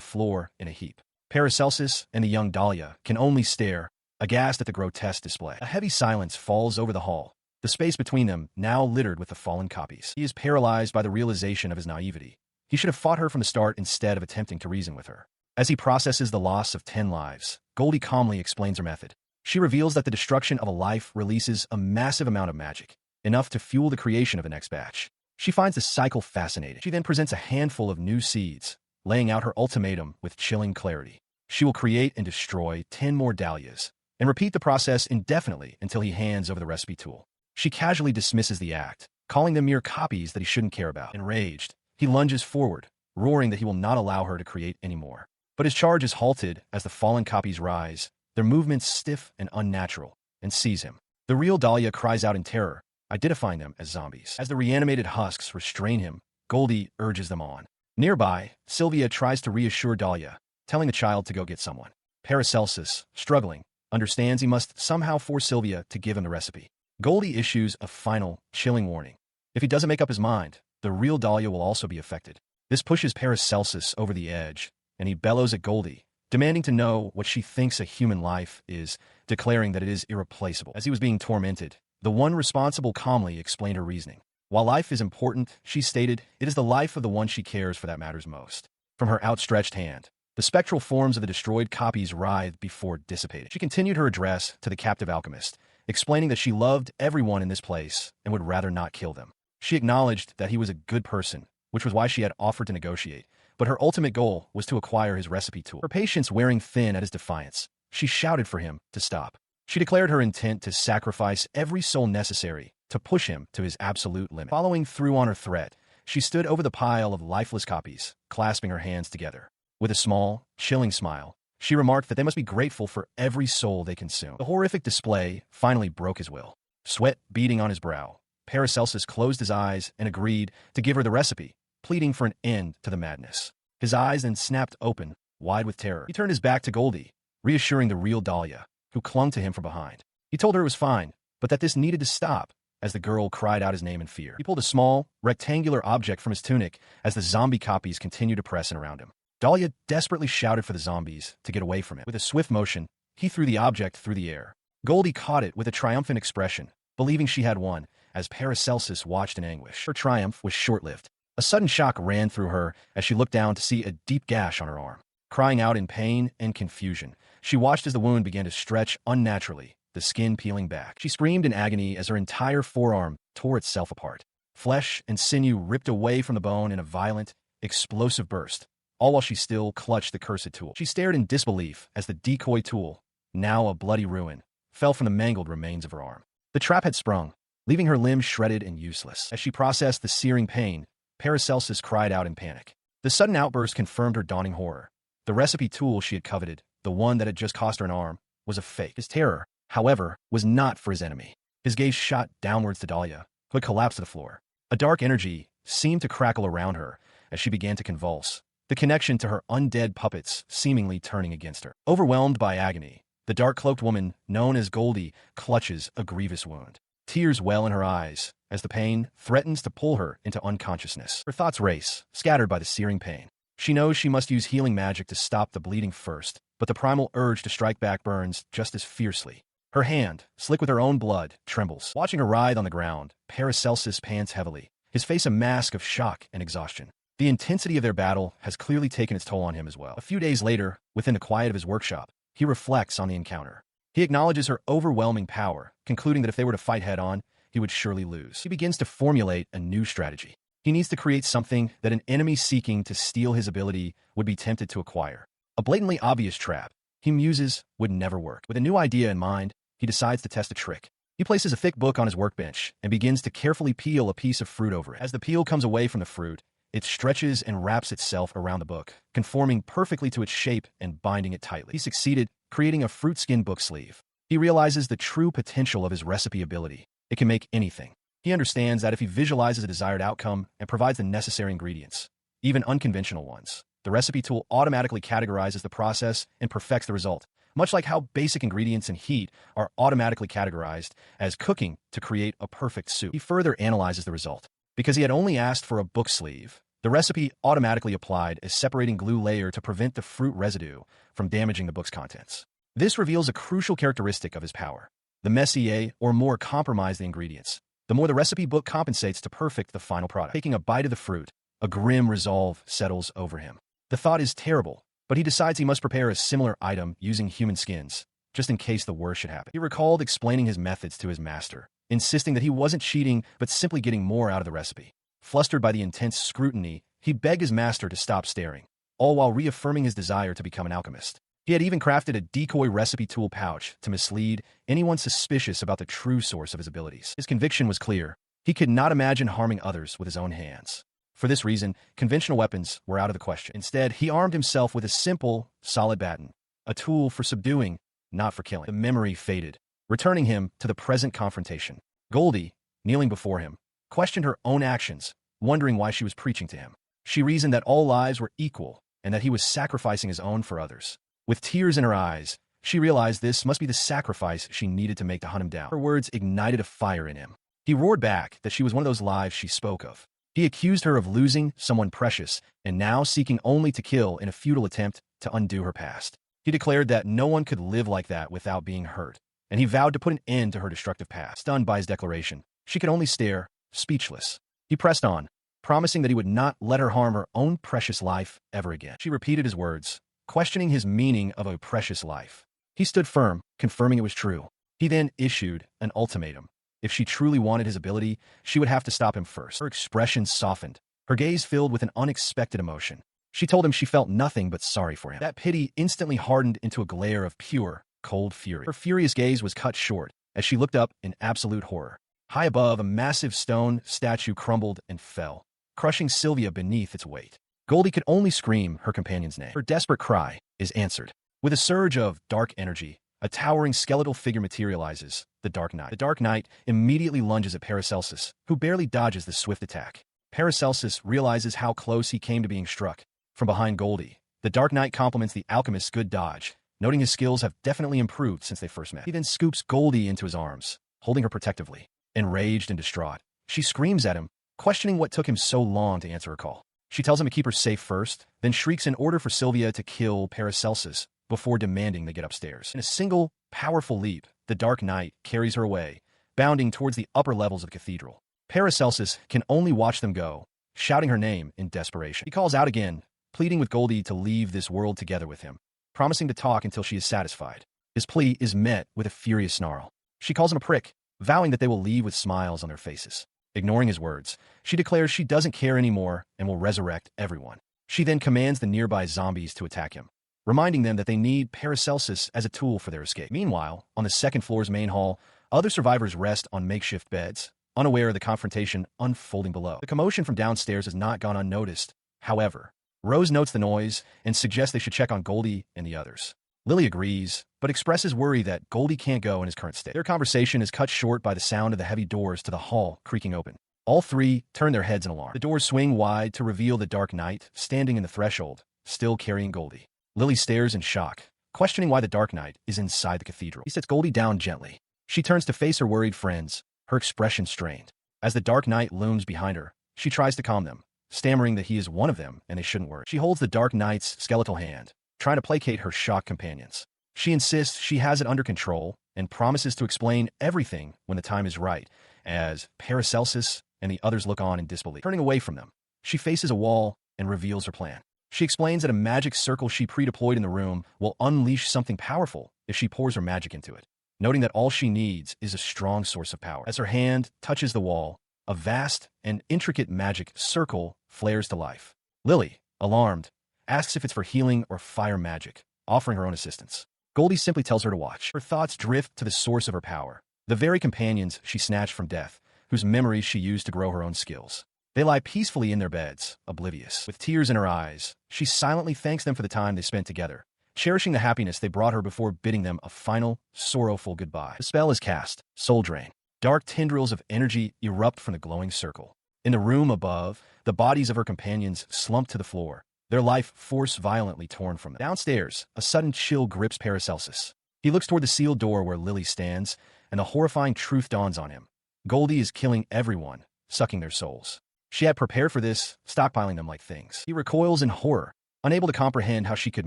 floor in a heap. Paracelsus and the young Dahlia can only stare, aghast at the grotesque display. A heavy silence falls over the hall, the space between them now littered with the fallen copies. He is paralyzed by the realization of his naivety. He should have fought her from the start instead of attempting to reason with her. As he processes the loss of 10 lives, Goldie calmly explains her method. She reveals that the destruction of a life releases a massive amount of magic, enough to fuel the creation of the next batch. She finds the cycle fascinating. She then presents a handful of new seeds, laying out her ultimatum with chilling clarity. She will create and destroy 10 more Dahlias, and repeat the process indefinitely until he hands over the recipe tool. She casually dismisses the act, calling them mere copies that he shouldn't care about. Enraged, he lunges forward, roaring that he will not allow her to create any more. But his charge is halted as the fallen copies rise, their movements stiff and unnatural, and seize him. The real Dahlia cries out in terror, identifying them as zombies. As the reanimated husks restrain him, Goldie urges them on. Nearby, Sylvia tries to reassure Dahlia, telling the child to go get someone. Paracelsus, struggling, understands he must somehow force Sylvia to give him the recipe. Goldie issues a final, chilling warning. If he doesn't make up his mind, the real Dahlia will also be affected. This pushes Paracelsus over the edge, and he bellows at Goldie, demanding to know what she thinks a human life is, declaring that it is irreplaceable. As he was being tormented, the one responsible calmly explained her reasoning. While life is important, she stated, it is the life of the one she cares for that matters most. From her outstretched hand, the spectral forms of the destroyed copies writhed before dissipating. She continued her address to the captive alchemist, explaining that she loved everyone in this place and would rather not kill them. She acknowledged that he was a good person, which was why she had offered to negotiate, but her ultimate goal was to acquire his recipe tool. Her patience wearing thin at his defiance, she shouted for him to stop. She declared her intent to sacrifice every soul necessary to push him to his absolute limit. Following through on her threat, she stood over the pile of lifeless copies, clasping her hands together. With a small, chilling smile, she remarked that they must be grateful for every soul they consume. The horrific display finally broke his will. Sweat beading on his brow, Paracelsus closed his eyes and agreed to give her the recipe, pleading for an end to the madness. His eyes then snapped open, wide with terror. He turned his back to Goldie, reassuring the real Dahlia, who clung to him from behind. He told her it was fine, but that this needed to stop, as the girl cried out his name in fear. He pulled a small, rectangular object from his tunic as the zombie copies continued to press in around him. Dahlia desperately shouted for the zombies to get away from it. With a swift motion, he threw the object through the air. Goldie caught it with a triumphant expression, believing she had won, as Paracelsus watched in anguish. Her triumph was short-lived. A sudden shock ran through her as she looked down to see a deep gash on her arm. Crying out in pain and confusion, she watched as the wound began to stretch unnaturally, the skin peeling back. She screamed in agony as her entire forearm tore itself apart. Flesh and sinew ripped away from the bone in a violent, explosive burst, all while she still clutched the cursed tool. She stared in disbelief as the decoy tool, now a bloody ruin, fell from the mangled remains of her arm. The trap had sprung, leaving her limbs shredded and useless. As she processed the searing pain, Paracelsus cried out in panic. The sudden outburst confirmed her dawning horror. The recipe tool she had coveted, the one that had just cost her an arm, was a fake. His terror, however, was not for his enemy. His gaze shot downwards to Dahlia, who had collapsed to the floor. A dark energy seemed to crackle around her as she began to convulse, the connection to her undead puppets seemingly turning against her. Overwhelmed by agony, the dark-cloaked woman, known as Goldie, clutches a grievous wound. Tears well in her eyes as the pain threatens to pull her into unconsciousness. Her thoughts race, scattered by the searing pain. She knows she must use healing magic to stop the bleeding first, but the primal urge to strike back burns just as fiercely. Her hand, slick with her own blood, trembles. Watching her writhe on the ground, Paracelsus pants heavily, his face a mask of shock and exhaustion. The intensity of their battle has clearly taken its toll on him as well. A few days later, within the quiet of his workshop, he reflects on the encounter. He acknowledges her overwhelming power, concluding that if they were to fight head-on, he would surely lose. He begins to formulate a new strategy. He needs to create something that an enemy seeking to steal his ability would be tempted to acquire. A blatantly obvious trap, he muses, would never work. With a new idea in mind, he decides to test a trick. He places a thick book on his workbench and begins to carefully peel a piece of fruit over it. As the peel comes away from the fruit, it stretches and wraps itself around the book, conforming perfectly to its shape and binding it tightly. He succeeded, creating a fruit skin book sleeve. He realizes the true potential of his recipe ability. It can make anything. He understands that if he visualizes a desired outcome and provides the necessary ingredients, even unconventional ones, the recipe tool automatically categorizes the process and perfects the result, much like how basic ingredients and heat are automatically categorized as cooking to create a perfect soup. He further analyzes the result. Because he had only asked for a book sleeve, the recipe automatically applied a separating glue layer to prevent the fruit residue from damaging the book's contents. This reveals a crucial characteristic of his power. The messier or more compromise the ingredients, the more the recipe book compensates to perfect the final product. Taking a bite of the fruit, a grim resolve settles over him. The thought is terrible, but he decides he must prepare a similar item using human skins, just in case the worst should happen. He recalled explaining his methods to his master, insisting that he wasn't cheating but simply getting more out of the recipe. Flustered by the intense scrutiny, he begged his master to stop staring, all while reaffirming his desire to become an alchemist. He had even crafted a decoy recipe tool pouch to mislead anyone suspicious about the true source of his abilities. His conviction was clear. He could not imagine harming others with his own hands. For this reason, conventional weapons were out of the question. Instead, he armed himself with a simple, solid baton, a tool for subduing, not for killing. The memory faded, returning him to the present confrontation. Goldie, kneeling before him, questioned her own actions, wondering why she was preaching to him. She reasoned that all lives were equal and that he was sacrificing his own for others. With tears in her eyes, She realized this must be the sacrifice she needed to make to hunt him down. Her words ignited a fire in him. He roared back that she was one of those lives she spoke of. He accused her of losing someone precious and now seeking only to kill in a futile attempt to undo her past. He declared that no one could live like that without being hurt, and he vowed to put an end to her destructive past. Stunned by his declaration, she could only stare, speechless. He pressed on, promising that he would not let her harm her own precious life ever again. She repeated his words, questioning his meaning of a precious life. He stood firm, confirming it was true. He then issued an ultimatum. If she truly wanted his ability, she would have to stop him first. Her expression softened, her gaze filled with an unexpected emotion. She told him she felt nothing but sorry for him. That pity instantly hardened into a glare of pure, cold fury. Her furious gaze was cut short as she looked up in absolute horror. High above, a massive stone statue crumbled and fell, crushing Sylvia beneath its weight. Goldie could only scream her companion's name. Her desperate cry is answered. With a surge of dark energy, a towering skeletal figure materializes, the Dark Knight. The Dark Knight immediately lunges at Paracelsus, who barely dodges the swift attack. Paracelsus realizes how close he came to being struck. From behind Goldie, the Dark Knight compliments the alchemist's good dodge, noting his skills have definitely improved since they first met. He then scoops Goldie into his arms, holding her protectively. Enraged and distraught, she screams at him, questioning what took him so long to answer her call. She tells him to keep her safe first, then shrieks an order for Sylvia to kill Paracelsus before demanding they get upstairs. In a single, powerful leap, the Dark Knight carries her away, bounding towards the upper levels of the cathedral. Paracelsus can only watch them go, shouting her name in desperation. He calls out again, pleading with Goldie to leave this world together with him, promising to talk until she is satisfied. His plea is met with a furious snarl. She calls him a prick, vowing that they will leave with smiles on their faces. Ignoring his words, she declares she doesn't care anymore and will resurrect everyone. She then commands the nearby zombies to attack him, reminding them that they need Paracelsus as a tool for their escape. Meanwhile, on the second floor's main hall, other survivors rest on makeshift beds, unaware of the confrontation unfolding below. The commotion from downstairs has not gone unnoticed. However, Rose notes the noise and suggests they should check on Goldie and the others. Lily agrees, but expresses worry that Goldie can't go in his current state. Their conversation is cut short by the sound of the heavy doors to the hall creaking open. All three turn their heads in alarm. The doors swing wide to reveal the Dark Knight standing in the threshold, still carrying Goldie. Lily stares in shock, questioning why the Dark Knight is inside the cathedral. He sets Goldie down gently. She turns to face her worried friends, her expression strained. As the Dark Knight looms behind her, she tries to calm them, stammering that he is one of them and they shouldn't worry. She holds the Dark Knight's skeletal hand, trying to placate her shocked companions. She insists she has it under control and promises to explain everything when the time is right, as Paracelsus and the others look on in disbelief. Turning away from them, she faces a wall and reveals her plan. She explains that a magic circle she pre-deployed in the room will unleash something powerful if she pours her magic into it, noting that all she needs is a strong source of power. As her hand touches the wall, a vast and intricate magic circle flares to life. Lily, alarmed, asks if it's for healing or fire magic, offering her own assistance. Goldie simply tells her to watch. Her thoughts drift to the source of her power, the very companions she snatched from death, whose memories she used to grow her own skills. They lie peacefully in their beds, oblivious. With tears in her eyes, she silently thanks them for the time they spent together, cherishing the happiness they brought her before bidding them a final, sorrowful goodbye. The spell is cast, soul drain. Dark tendrils of energy erupt from the glowing circle. In the room above, the bodies of her companions slump to the floor, their life force violently torn from them. Downstairs, a sudden chill grips Paracelsus. He looks toward the sealed door where Lily stands, and the horrifying truth dawns on him. Goldie is killing everyone, sucking their souls. She had prepared for this, stockpiling them like things. He recoils in horror, unable to comprehend how she could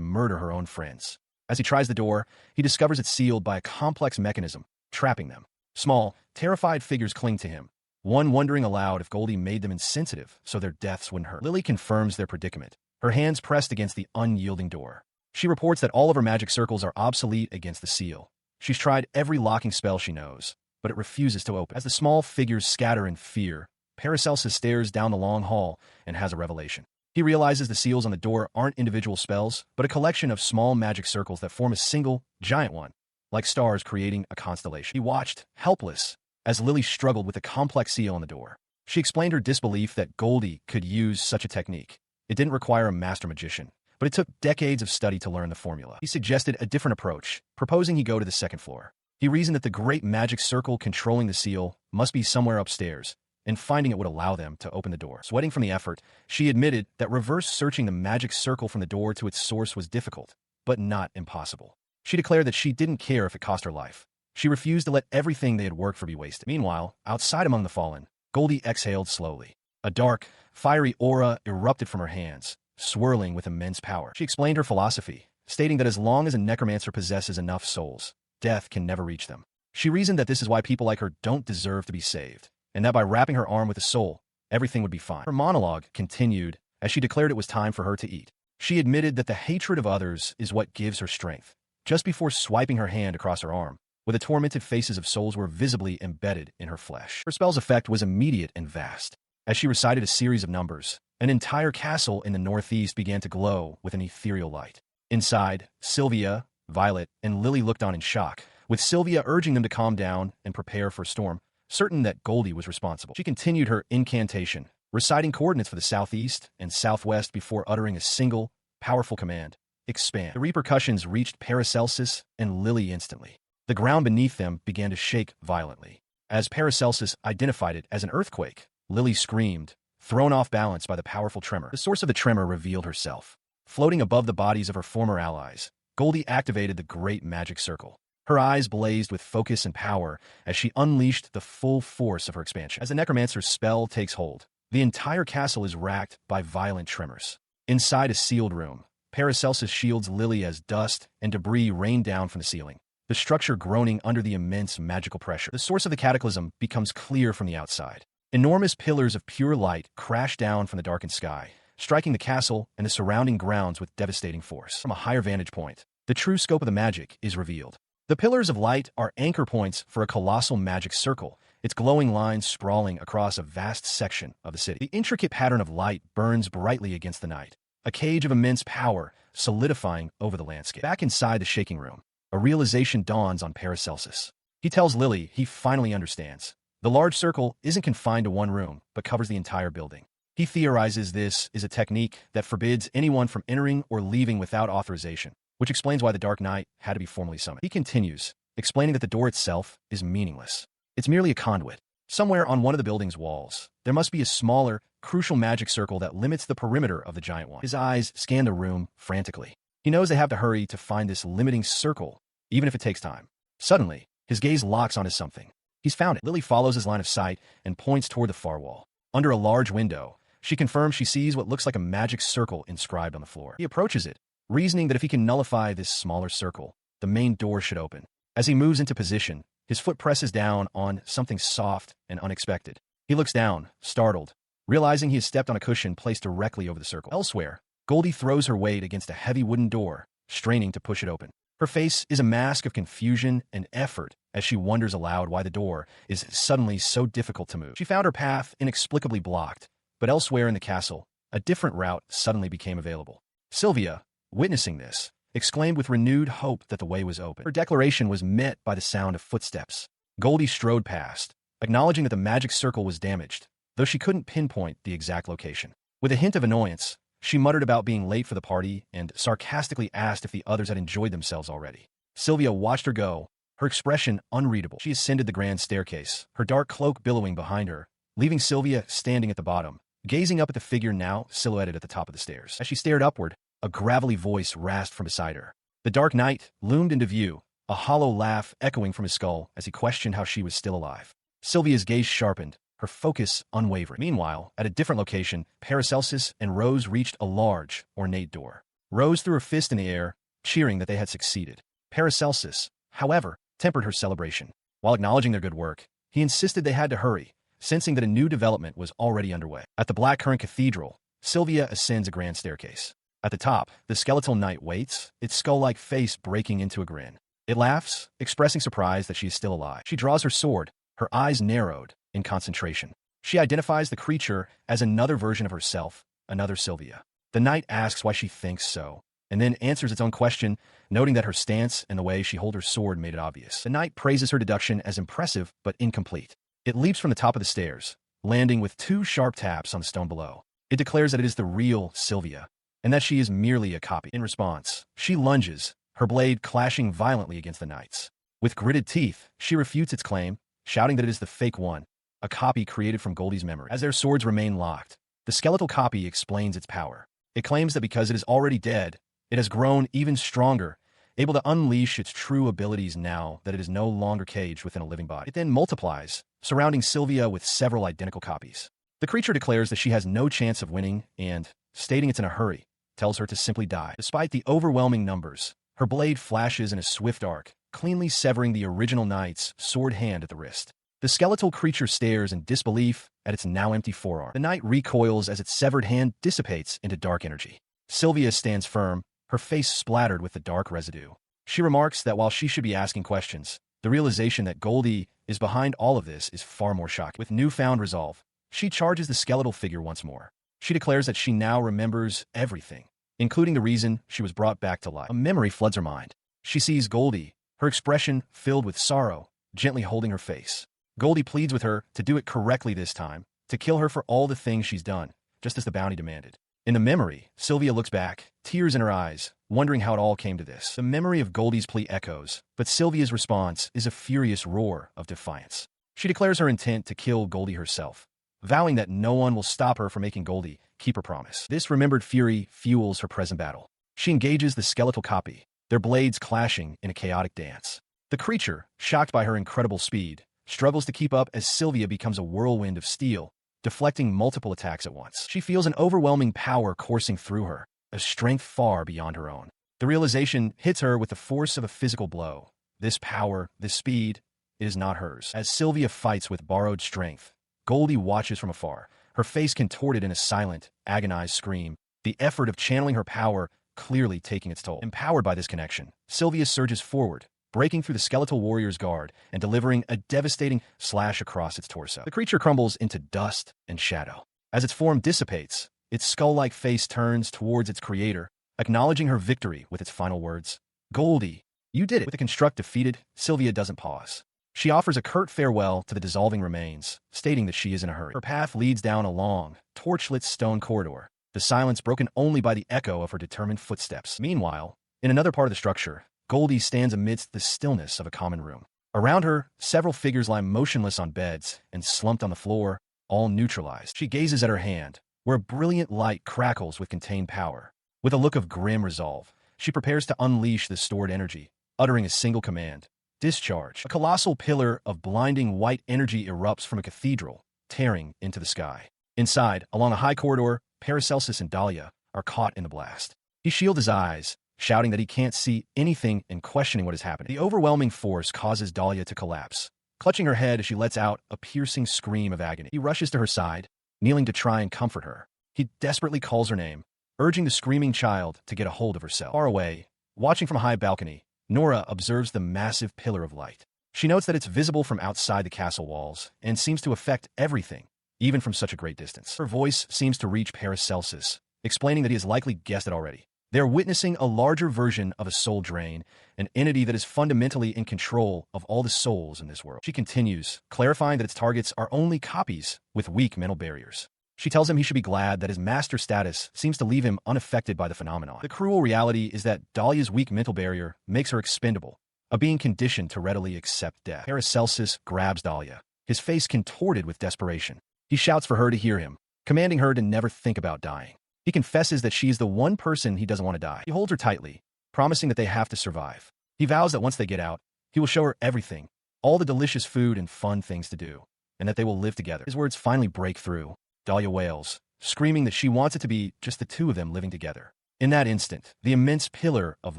murder her own friends. As he tries the door, he discovers it's sealed by a complex mechanism, trapping them. Small, terrified figures cling to him, one wondering aloud if Goldie made them insensitive so their deaths wouldn't hurt. Lily confirms their predicament, her hands pressed against the unyielding door. She reports that all of her magic circles are obsolete against the seal. She's tried every locking spell she knows, but it refuses to open. As the small figures scatter in fear, Paracelsus stares down the long hall and has a revelation. He realizes the seals on the door aren't individual spells, but a collection of small magic circles that form a single, giant one, like stars creating a constellation. He watched, helpless, as Lily struggled with the complex seal on the door. She explained her disbelief that Goldie could use such a technique. It didn't require a master magician, but it took decades of study to learn the formula. He suggested a different approach, proposing he go to the second floor. He reasoned that the great magic circle controlling the seal must be somewhere upstairs, and finding it would allow them to open the door. Sweating from the effort, she admitted that reverse searching the magic circle from the door to its source was difficult, but not impossible. She declared that she didn't care if it cost her life. She refused to let everything they had worked for be wasted. Meanwhile, outside among the fallen, Goldie exhaled slowly. A dark, fiery aura erupted from her hands, swirling with immense power. She explained her philosophy, stating that as long as a necromancer possesses enough souls, death can never reach them. She reasoned that this is why people like her don't deserve to be saved, and that by wrapping her arm with a soul, everything would be fine. Her monologue continued as she declared it was time for her to eat. She admitted that the hatred of others is what gives her strength. Just before swiping her hand across her arm, where the tormented faces of souls were visibly embedded in her flesh. Her spell's effect was immediate and vast. As she recited a series of numbers, an entire castle in the northeast began to glow with an ethereal light. Inside, Sylvia, Violet, and Lily looked on in shock, with Sylvia urging them to calm down and prepare for a storm, certain that Goldie was responsible. She continued her incantation, reciting coordinates for the southeast and southwest before uttering a single, powerful command: expand. The repercussions reached Paracelsus and Lily instantly. The ground beneath them began to shake violently. As Paracelsus identified it as an earthquake, Lily screamed, thrown off balance by the powerful tremor. The source of the tremor revealed herself. Floating above the bodies of her former allies, Goldie activated the Great Magic Circle. Her eyes blazed with focus and power as she unleashed the full force of her expansion. As the necromancer's spell takes hold, the entire castle is racked by violent tremors. Inside a sealed room, Paracelsus shields Lily as dust and debris rain down from the ceiling, the structure groaning under the immense magical pressure. The source of the cataclysm becomes clear from the outside. Enormous pillars of pure light crash down from the darkened sky, striking the castle and the surrounding grounds with devastating force. From a higher vantage point, the true scope of the magic is revealed. The pillars of light are anchor points for a colossal magic circle, its glowing lines sprawling across a vast section of the city. The intricate pattern of light burns brightly against the night, a cage of immense power solidifying over the landscape. Back inside the shaking room, a realization dawns on Paracelsus. He tells Lily he finally understands. The large circle isn't confined to one room, but covers the entire building. He theorizes this is a technique that forbids anyone from entering or leaving without authorization, which explains why the Dark Knight had to be formally summoned. He continues, explaining that the door itself is meaningless. It's merely a conduit. Somewhere on one of the building's walls, there must be a smaller, crucial magic circle that limits the perimeter of the giant one. His eyes scan the room frantically. He knows they have to hurry to find this limiting circle, even if it takes time. Suddenly, his gaze locks onto something. He's found it. Lily follows his line of sight and points toward the far wall. Under a large window, she confirms she sees what looks like a magic circle inscribed on the floor. He approaches it, reasoning that if he can nullify this smaller circle, the main door should open. As he moves into position, his foot presses down on something soft and unexpected. He looks down, startled, realizing he has stepped on a cushion placed directly over the circle. Elsewhere, Goldie throws her weight against a heavy wooden door, straining to push it open. Her face is a mask of confusion and effort as she wonders aloud why the door is suddenly so difficult to move. She found her path inexplicably blocked, but elsewhere in the castle, a different route suddenly became available. Sylvia, witnessing this, exclaimed with renewed hope that the way was open. Her declaration was met by the sound of footsteps. Goldie strode past, acknowledging that the magic circle was damaged, though she couldn't pinpoint the exact location. With a hint of annoyance, she muttered about being late for the party and sarcastically asked if the others had enjoyed themselves already. Sylvia watched her go, her expression unreadable. She ascended the grand staircase, her dark cloak billowing behind her, leaving Sylvia standing at the bottom, gazing up at the figure now silhouetted at the top of the stairs. As she stared upward, a gravelly voice rasped from beside her. The Dark Knight loomed into view, a hollow laugh echoing from his skull as he questioned how she was still alive. Sylvia's gaze sharpened, her focus unwavering. Meanwhile, at a different location, Paracelsus and Rose reached a large, ornate door. Rose threw her fist in the air, cheering that they had succeeded. Paracelsus, however, tempered her celebration. While acknowledging their good work, he insisted they had to hurry, sensing that a new development was already underway. At the Blackcurrant Cathedral, Sylvia ascends a grand staircase. At the top, the skeletal knight waits, its skull-like face breaking into a grin. It laughs, expressing surprise that she is still alive. She draws her sword, her eyes narrowed in concentration. She identifies the creature as another version of herself, another Sylvia. The knight asks why she thinks so, and then answers its own question, noting that her stance and the way she held her sword made it obvious. The knight praises her deduction as impressive but incomplete. It leaps from the top of the stairs, landing with 2 sharp taps on the stone below. It declares that it is the real Sylvia, and that she is merely a copy. In response, she lunges, her blade clashing violently against the knight's. With gritted teeth, she refutes its claim, shouting that it is the fake one, a copy created from Goldie's memory. As their swords remain locked, the skeletal copy explains its power. It claims that because it is already dead, it has grown even stronger, able to unleash its true abilities now that it is no longer caged within a living body. It then multiplies, surrounding Sylvia with several identical copies. The creature declares that she has no chance of winning and, stating it's in a hurry, tells her to simply die. Despite the overwhelming numbers, her blade flashes in a swift arc, cleanly severing the original knight's sword hand at the wrist. The skeletal creature stares in disbelief at its now empty forearm. The knight recoils as its severed hand dissipates into dark energy. Sylvia stands firm, her face splattered with the dark residue. She remarks that while she should be asking questions, the realization that Goldie is behind all of this is far more shocking. With newfound resolve, she charges the skeletal figure once more. She declares that she now remembers everything, including the reason she was brought back to life. A memory floods her mind. She sees Goldie, her expression filled with sorrow, gently holding her face. Goldie pleads with her to do it correctly this time, to kill her for all the things she's done, just as the bounty demanded. In the memory, Sylvia looks back, tears in her eyes, wondering how it all came to this. The memory of Goldie's plea echoes, but Sylvia's response is a furious roar of defiance. She declares her intent to kill Goldie herself, vowing that no one will stop her from making Goldie keep her promise. This remembered fury fuels her present battle. She engages the skeletal copy, their blades clashing in a chaotic dance. The creature, shocked by her incredible speed, struggles to keep up as Sylvia becomes a whirlwind of steel, deflecting multiple attacks at once. She feels an overwhelming power coursing through her, a strength far beyond her own. The realization hits her with the force of a physical blow. This power, this speed, it is not hers. As Sylvia fights with borrowed strength, Goldie watches from afar, her face contorted in a silent, agonized scream, the effort of channeling her power clearly taking its toll. Empowered by this connection, Sylvia surges forward, breaking through the skeletal warrior's guard and delivering a devastating slash across its torso. The creature crumbles into dust and shadow. As its form dissipates, its skull-like face turns towards its creator, acknowledging her victory with its final words. "Goldie, you did it." With the construct defeated, Sylvia doesn't pause. She offers a curt farewell to the dissolving remains, stating that she is in a hurry. Her path leads down a long, torchlit stone corridor, the silence broken only by the echo of her determined footsteps. Meanwhile, in another part of the structure, Goldie stands amidst the stillness of a common room. Around her, several figures lie motionless on beds and slumped on the floor, all neutralized. She gazes at her hand, where a brilliant light crackles with contained power. With a look of grim resolve, she prepares to unleash the stored energy, uttering a single command: discharge. A colossal pillar of blinding white energy erupts from a cathedral, tearing into the sky. Inside, along a high corridor, Paracelsus and Dahlia are caught in the blast. He shields his eyes, shouting that he can't see anything and questioning what is happening. The overwhelming force causes Dahlia to collapse, clutching her head as she lets out a piercing scream of agony. He rushes to her side, kneeling to try and comfort her. He desperately calls her name, urging the screaming child to get a hold of herself. Far away, watching from a high balcony, Nora observes the massive pillar of light. She notes that it's visible from outside the castle walls and seems to affect everything, even from such a great distance. Her voice seems to reach Paracelsus, explaining that he has likely guessed it already. They are witnessing a larger version of a soul drain, an entity that is fundamentally in control of all the souls in this world. She continues, clarifying that its targets are only copies with weak mental barriers. She tells him he should be glad that his master status seems to leave him unaffected by the phenomenon. The cruel reality is that Dahlia's weak mental barrier makes her expendable, a being conditioned to readily accept death. Paracelsus grabs Dahlia, his face contorted with desperation. He shouts for her to hear him, commanding her to never think about dying. He confesses that she is the one person he doesn't want to die. He holds her tightly, promising that they have to survive. He vows that once they get out, he will show her everything, all the delicious food and fun things to do, and that they will live together. His words finally break through. Dahlia wails, screaming that she wants it to be just the two of them living together. In that instant, the immense pillar of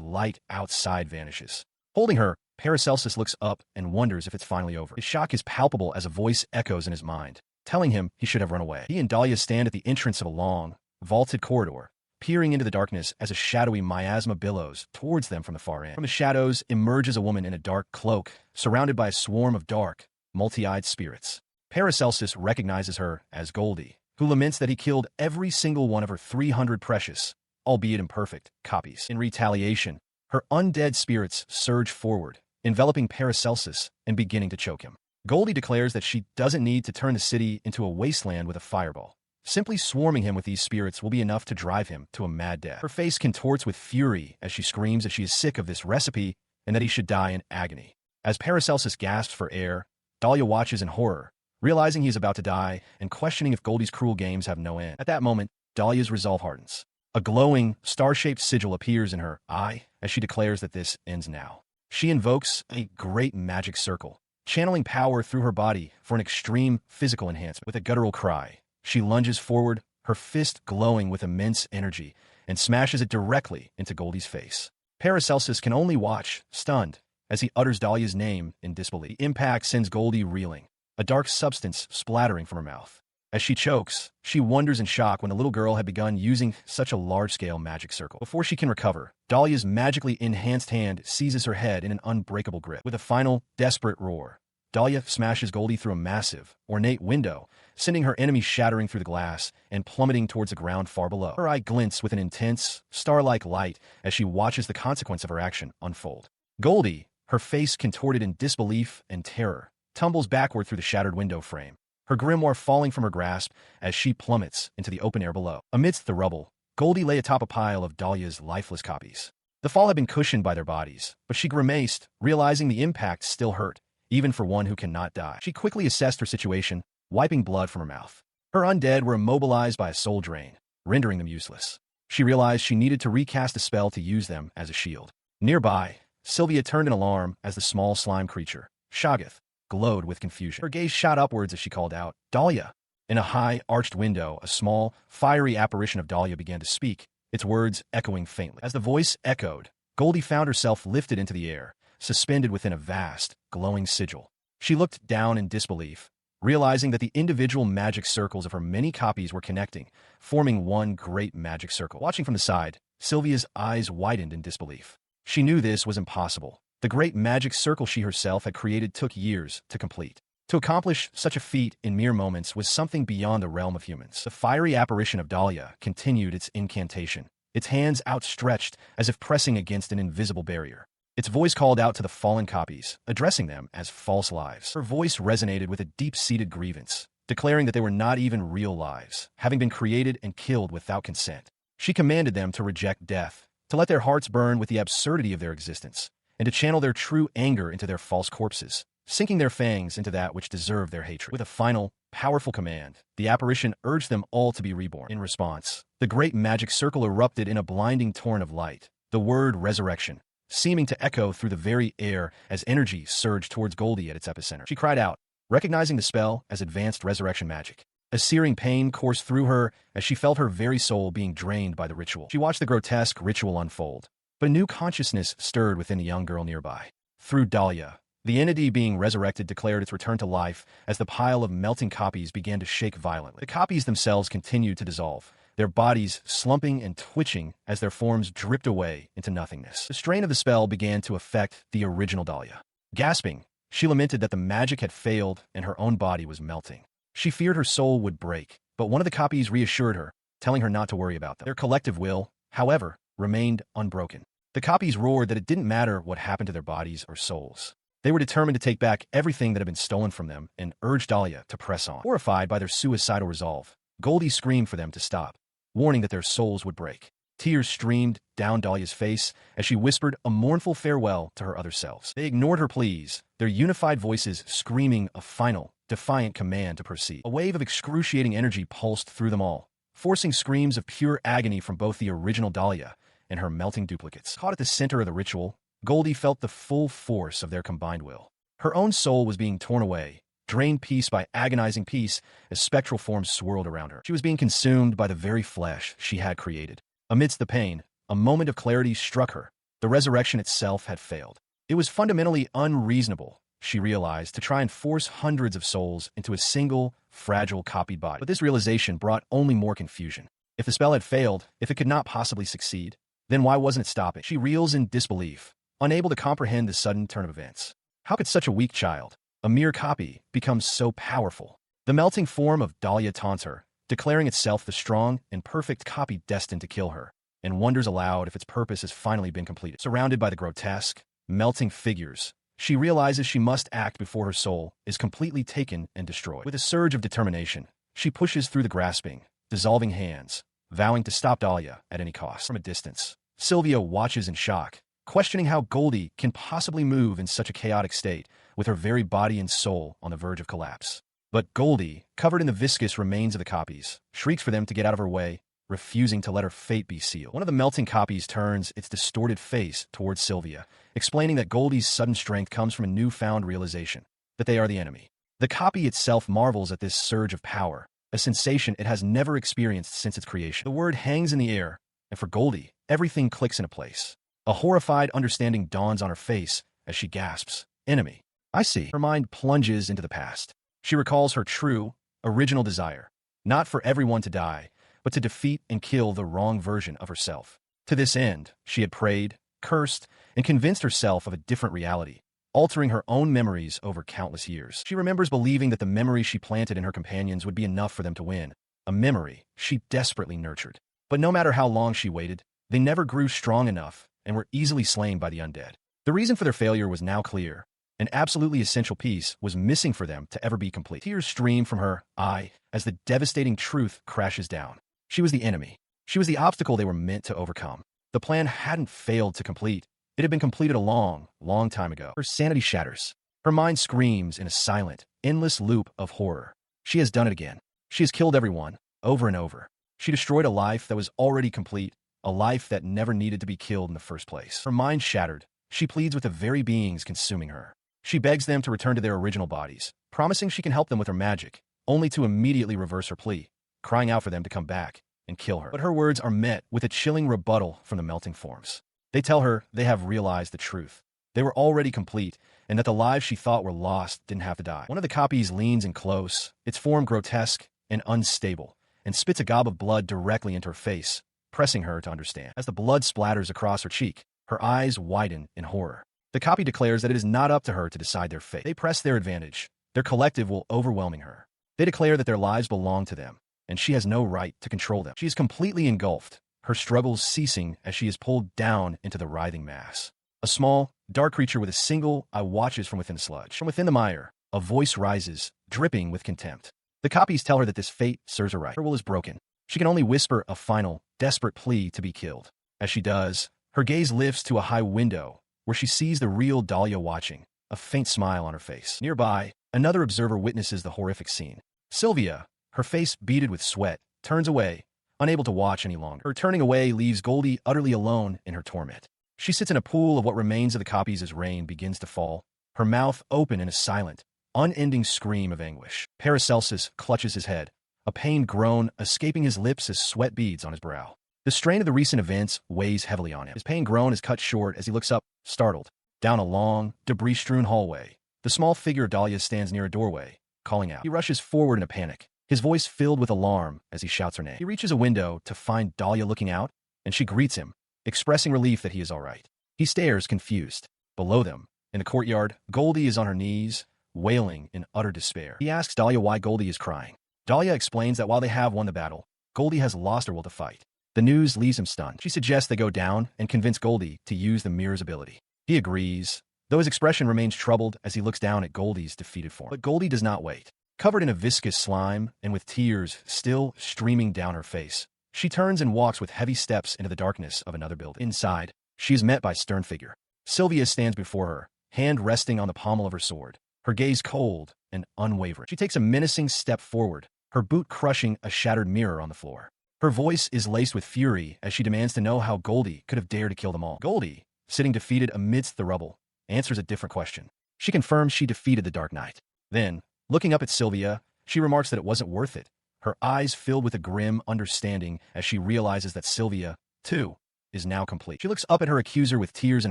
light outside vanishes. Holding her, Paracelsus looks up and wonders if it's finally over. His shock is palpable as a voice echoes in his mind, telling him he should have run away. He and Dahlia stand at the entrance of a long, vaulted corridor, peering into the darkness as a shadowy miasma billows towards them from the far end. From the shadows emerges a woman in a dark cloak, surrounded by a swarm of dark, multi-eyed spirits. Paracelsus recognizes her as Goldie, who laments that he killed every single one of her 300 precious, albeit imperfect, copies. In retaliation, her undead spirits surge forward, enveloping Paracelsus and beginning to choke him. Goldie declares that she doesn't need to turn the city into a wasteland with a fireball. Simply swarming him with these spirits will be enough to drive him to a mad death. Her face contorts with fury as she screams that she is sick of this recipe and that he should die in agony. As Paracelsus gasps for air, Dahlia watches in horror, realizing he is about to die and questioning if Goldie's cruel games have no end. At that moment, Dahlia's resolve hardens. A glowing, star-shaped sigil appears in her eye as she declares that this ends now. She invokes a great magic circle, channeling power through her body for an extreme physical enhancement. With a guttural cry, she lunges forward, her fist glowing with immense energy, and smashes it directly into Goldie's face. Paracelsus can only watch, stunned, as he utters Dahlia's name in disbelief. The impact sends Goldie reeling, a dark substance splattering from her mouth. As she chokes, she wonders in shock when the little girl had begun using such a large-scale magic circle. Before she can recover, Dahlia's magically enhanced hand seizes her head in an unbreakable grip. With a final, desperate roar, Dahlia smashes Goldie through a massive, ornate window, sending her enemy shattering through the glass and plummeting towards the ground far below. Her eye glints with an intense, star-like light as she watches the consequence of her action unfold. Goldie, her face contorted in disbelief and terror, tumbles backward through the shattered window frame, her grimoire falling from her grasp as she plummets into the open air below. Amidst the rubble, Goldie lay atop a pile of Dahlia's lifeless copies. The fall had been cushioned by their bodies, but she grimaced, realizing the impact still hurt, even for one who cannot die. She quickly assessed her situation, wiping blood from her mouth. Her undead were immobilized by a soul drain, rendering them useless. She realized she needed to recast a spell to use them as a shield. Nearby, Sylvia turned in alarm as the small slime creature, Shoggoth, glowed with confusion. Her gaze shot upwards as she called out, "Dahlia!" In a high, arched window, a small, fiery apparition of Dahlia began to speak, its words echoing faintly. As the voice echoed, Goldie found herself lifted into the air, suspended within a vast, glowing sigil. She looked down in disbelief, realizing that the individual magic circles of her many copies were connecting, forming one great magic circle. Watching from the side, Sylvia's eyes widened in disbelief. She knew this was impossible. The great magic circle she herself had created took years to complete. To accomplish such a feat in mere moments was something beyond the realm of humans. The fiery apparition of Dahlia continued its incantation, its hands outstretched as if pressing against an invisible barrier. Its voice called out to the fallen copies, addressing them as false lives. Her voice resonated with a deep-seated grievance, declaring that they were not even real lives, having been created and killed without consent. She commanded them to reject death, to let their hearts burn with the absurdity of their existence, and to channel their true anger into their false corpses, sinking their fangs into that which deserved their hatred. With a final, powerful command, the apparition urged them all to be reborn. In response, the great magic circle erupted in a blinding torrent of light, the word resurrection, seeming to echo through the very air as energy surged towards Goldie at its epicenter. She cried out, recognizing the spell as advanced resurrection magic. A searing pain coursed through her as she felt her very soul being drained by the ritual. She watched the grotesque ritual unfold, but a new consciousness stirred within the young girl nearby. Through Dahlia, the entity being resurrected declared its return to life as the pile of melting copies began to shake violently. The copies themselves continued to dissolve, their bodies slumping and twitching as their forms dripped away into nothingness. The strain of the spell began to affect the original Dahlia. Gasping, she lamented that the magic had failed and her own body was melting. She feared her soul would break, but one of the copies reassured her, telling her not to worry about them. Their collective will, however, remained unbroken. The copies roared that it didn't matter what happened to their bodies or souls. They were determined to take back everything that had been stolen from them and urged Dahlia to press on. Horrified by their suicidal resolve, Goldie screamed for them to stop, warning that their souls would break. Tears streamed down Dahlia's face as she whispered a mournful farewell to her other selves. They ignored her pleas, their unified voices screaming a final, defiant command to proceed. A wave of excruciating energy pulsed through them all, forcing screams of pure agony from both the original Dahlia and her melting duplicates. Caught at the center of the ritual, Goldie felt the full force of their combined will. Her own soul was being torn away, drained piece by agonizing piece as spectral forms swirled around her. She was being consumed by the very flesh she had created. Amidst the pain, a moment of clarity struck her. The resurrection itself had failed. It was fundamentally unreasonable, she realized, to try and force hundreds of souls into a single, fragile copied body. But this realization brought only more confusion. If the spell had failed, if it could not possibly succeed, then why wasn't it stopping? She reels in disbelief, unable to comprehend the sudden turn of events. How could such a weak child, a mere copy, become so powerful? The melting form of Dahlia taunts her, declaring itself the strong and perfect copy destined to kill her, and wonders aloud if its purpose has finally been completed. Surrounded by the grotesque, melting figures, she realizes she must act before her soul is completely taken and destroyed. With a surge of determination, she pushes through the grasping, dissolving hands, vowing to stop Dahlia at any cost. From a distance, Sylvia watches in shock, questioning how Goldie can possibly move in such a chaotic state, with her very body and soul on the verge of collapse. But Goldie, covered in the viscous remains of the copies, shrieks for them to get out of her way, refusing to let her fate be sealed. One of the melting copies turns its distorted face towards Sylvia, explaining that Goldie's sudden strength comes from a newfound realization that they are the enemy. The copy itself marvels at this surge of power, a sensation it has never experienced since its creation. The word hangs in the air, and for Goldie, everything clicks into place. A horrified understanding dawns on her face as she gasps, "Enemy. I see." Her mind plunges into the past. She recalls her true, original desire, not for everyone to die, but to defeat and kill the wrong version of herself. To this end, she had prayed, cursed, and convinced herself of a different reality, altering her own memories over countless years. She remembers believing that the memory she planted in her companions would be enough for them to win, a memory she desperately nurtured. But no matter how long she waited, they never grew strong enough and were easily slain by the undead. The reason for their failure was now clear. An absolutely essential piece was missing for them to ever be complete. Tears stream from her eye as the devastating truth crashes down. She was the enemy. She was the obstacle they were meant to overcome. The plan hadn't failed to complete. It had been completed a long, long time ago. Her sanity shatters. Her mind screams in a silent, endless loop of horror. She has done it again. She has killed everyone, over and over. She destroyed a life that was already complete, a life that never needed to be killed in the first place. Her mind shattered, she pleads with the very beings consuming her. She begs them to return to their original bodies, promising she can help them with her magic, only to immediately reverse her plea, crying out for them to come back and kill her. But her words are met with a chilling rebuttal from the melting forms. They tell her they have realized the truth. They were already complete, and that the lives she thought were lost didn't have to die. One of the copies leans in close, its form grotesque and unstable, and spits a gob of blood directly into her face, pressing her to understand. As the blood splatters across her cheek, her eyes widen in horror. The copy declares that it is not up to her to decide their fate. They press their advantage. Their collective will overwhelming her. They declare that their lives belong to them, and she has no right to control them. She is completely engulfed, her struggles ceasing as she is pulled down into the writhing mass. A small, dark creature with a single eye watches from within the sludge. From within the mire, a voice rises, dripping with contempt. The copies tell her that this fate serves her right. Her will is broken. She can only whisper a final, desperate plea to be killed. As she does, her gaze lifts to a high window, where she sees the real Dahlia watching, a faint smile on her face. Nearby, another observer witnesses the horrific scene. Sylvia, her face beaded with sweat, turns away, unable to watch any longer. Her turning away leaves Goldie utterly alone in her torment. She sits in a pool of what remains of the copies as rain begins to fall, her mouth open in a silent, unending scream of anguish. Paracelsus clutches his head, a pained groan escaping his lips as sweat beads on his brow. The strain of the recent events weighs heavily on him. His pained groan is cut short as he looks up, startled, down a long, debris-strewn hallway. The small figure of Dahlia stands near a doorway, calling out. He rushes forward in a panic, his voice filled with alarm as he shouts her name. He reaches a window to find Dahlia looking out, and she greets him, expressing relief that he is all right. He stares, confused. Below them, in the courtyard, Goldie is on her knees, wailing in utter despair. He asks Dahlia why Goldie is crying. Dahlia explains that while they have won the battle, Goldie has lost her will to fight. The news leaves him stunned. She suggests they go down and convince Goldie to use the mirror's ability. He agrees, though his expression remains troubled as he looks down at Goldie's defeated form. But Goldie does not wait. Covered in a viscous slime and with tears still streaming down her face, she turns and walks with heavy steps into the darkness of another building. Inside, she is met by a stern figure. Sylvia stands before her, hand resting on the pommel of her sword, her gaze cold and unwavering. She takes a menacing step forward, her boot crushing a shattered mirror on the floor. Her voice is laced with fury as she demands to know how Goldie could have dared to kill them all. Goldie, sitting defeated amidst the rubble, answers a different question. She confirms she defeated the Dark Knight. Then, looking up at Sylvia, she remarks that it wasn't worth it, her eyes filled with a grim understanding as she realizes that Sylvia, too, is now complete. She looks up at her accuser with tears in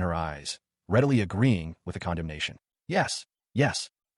her eyes, readily agreeing with the condemnation. Yes,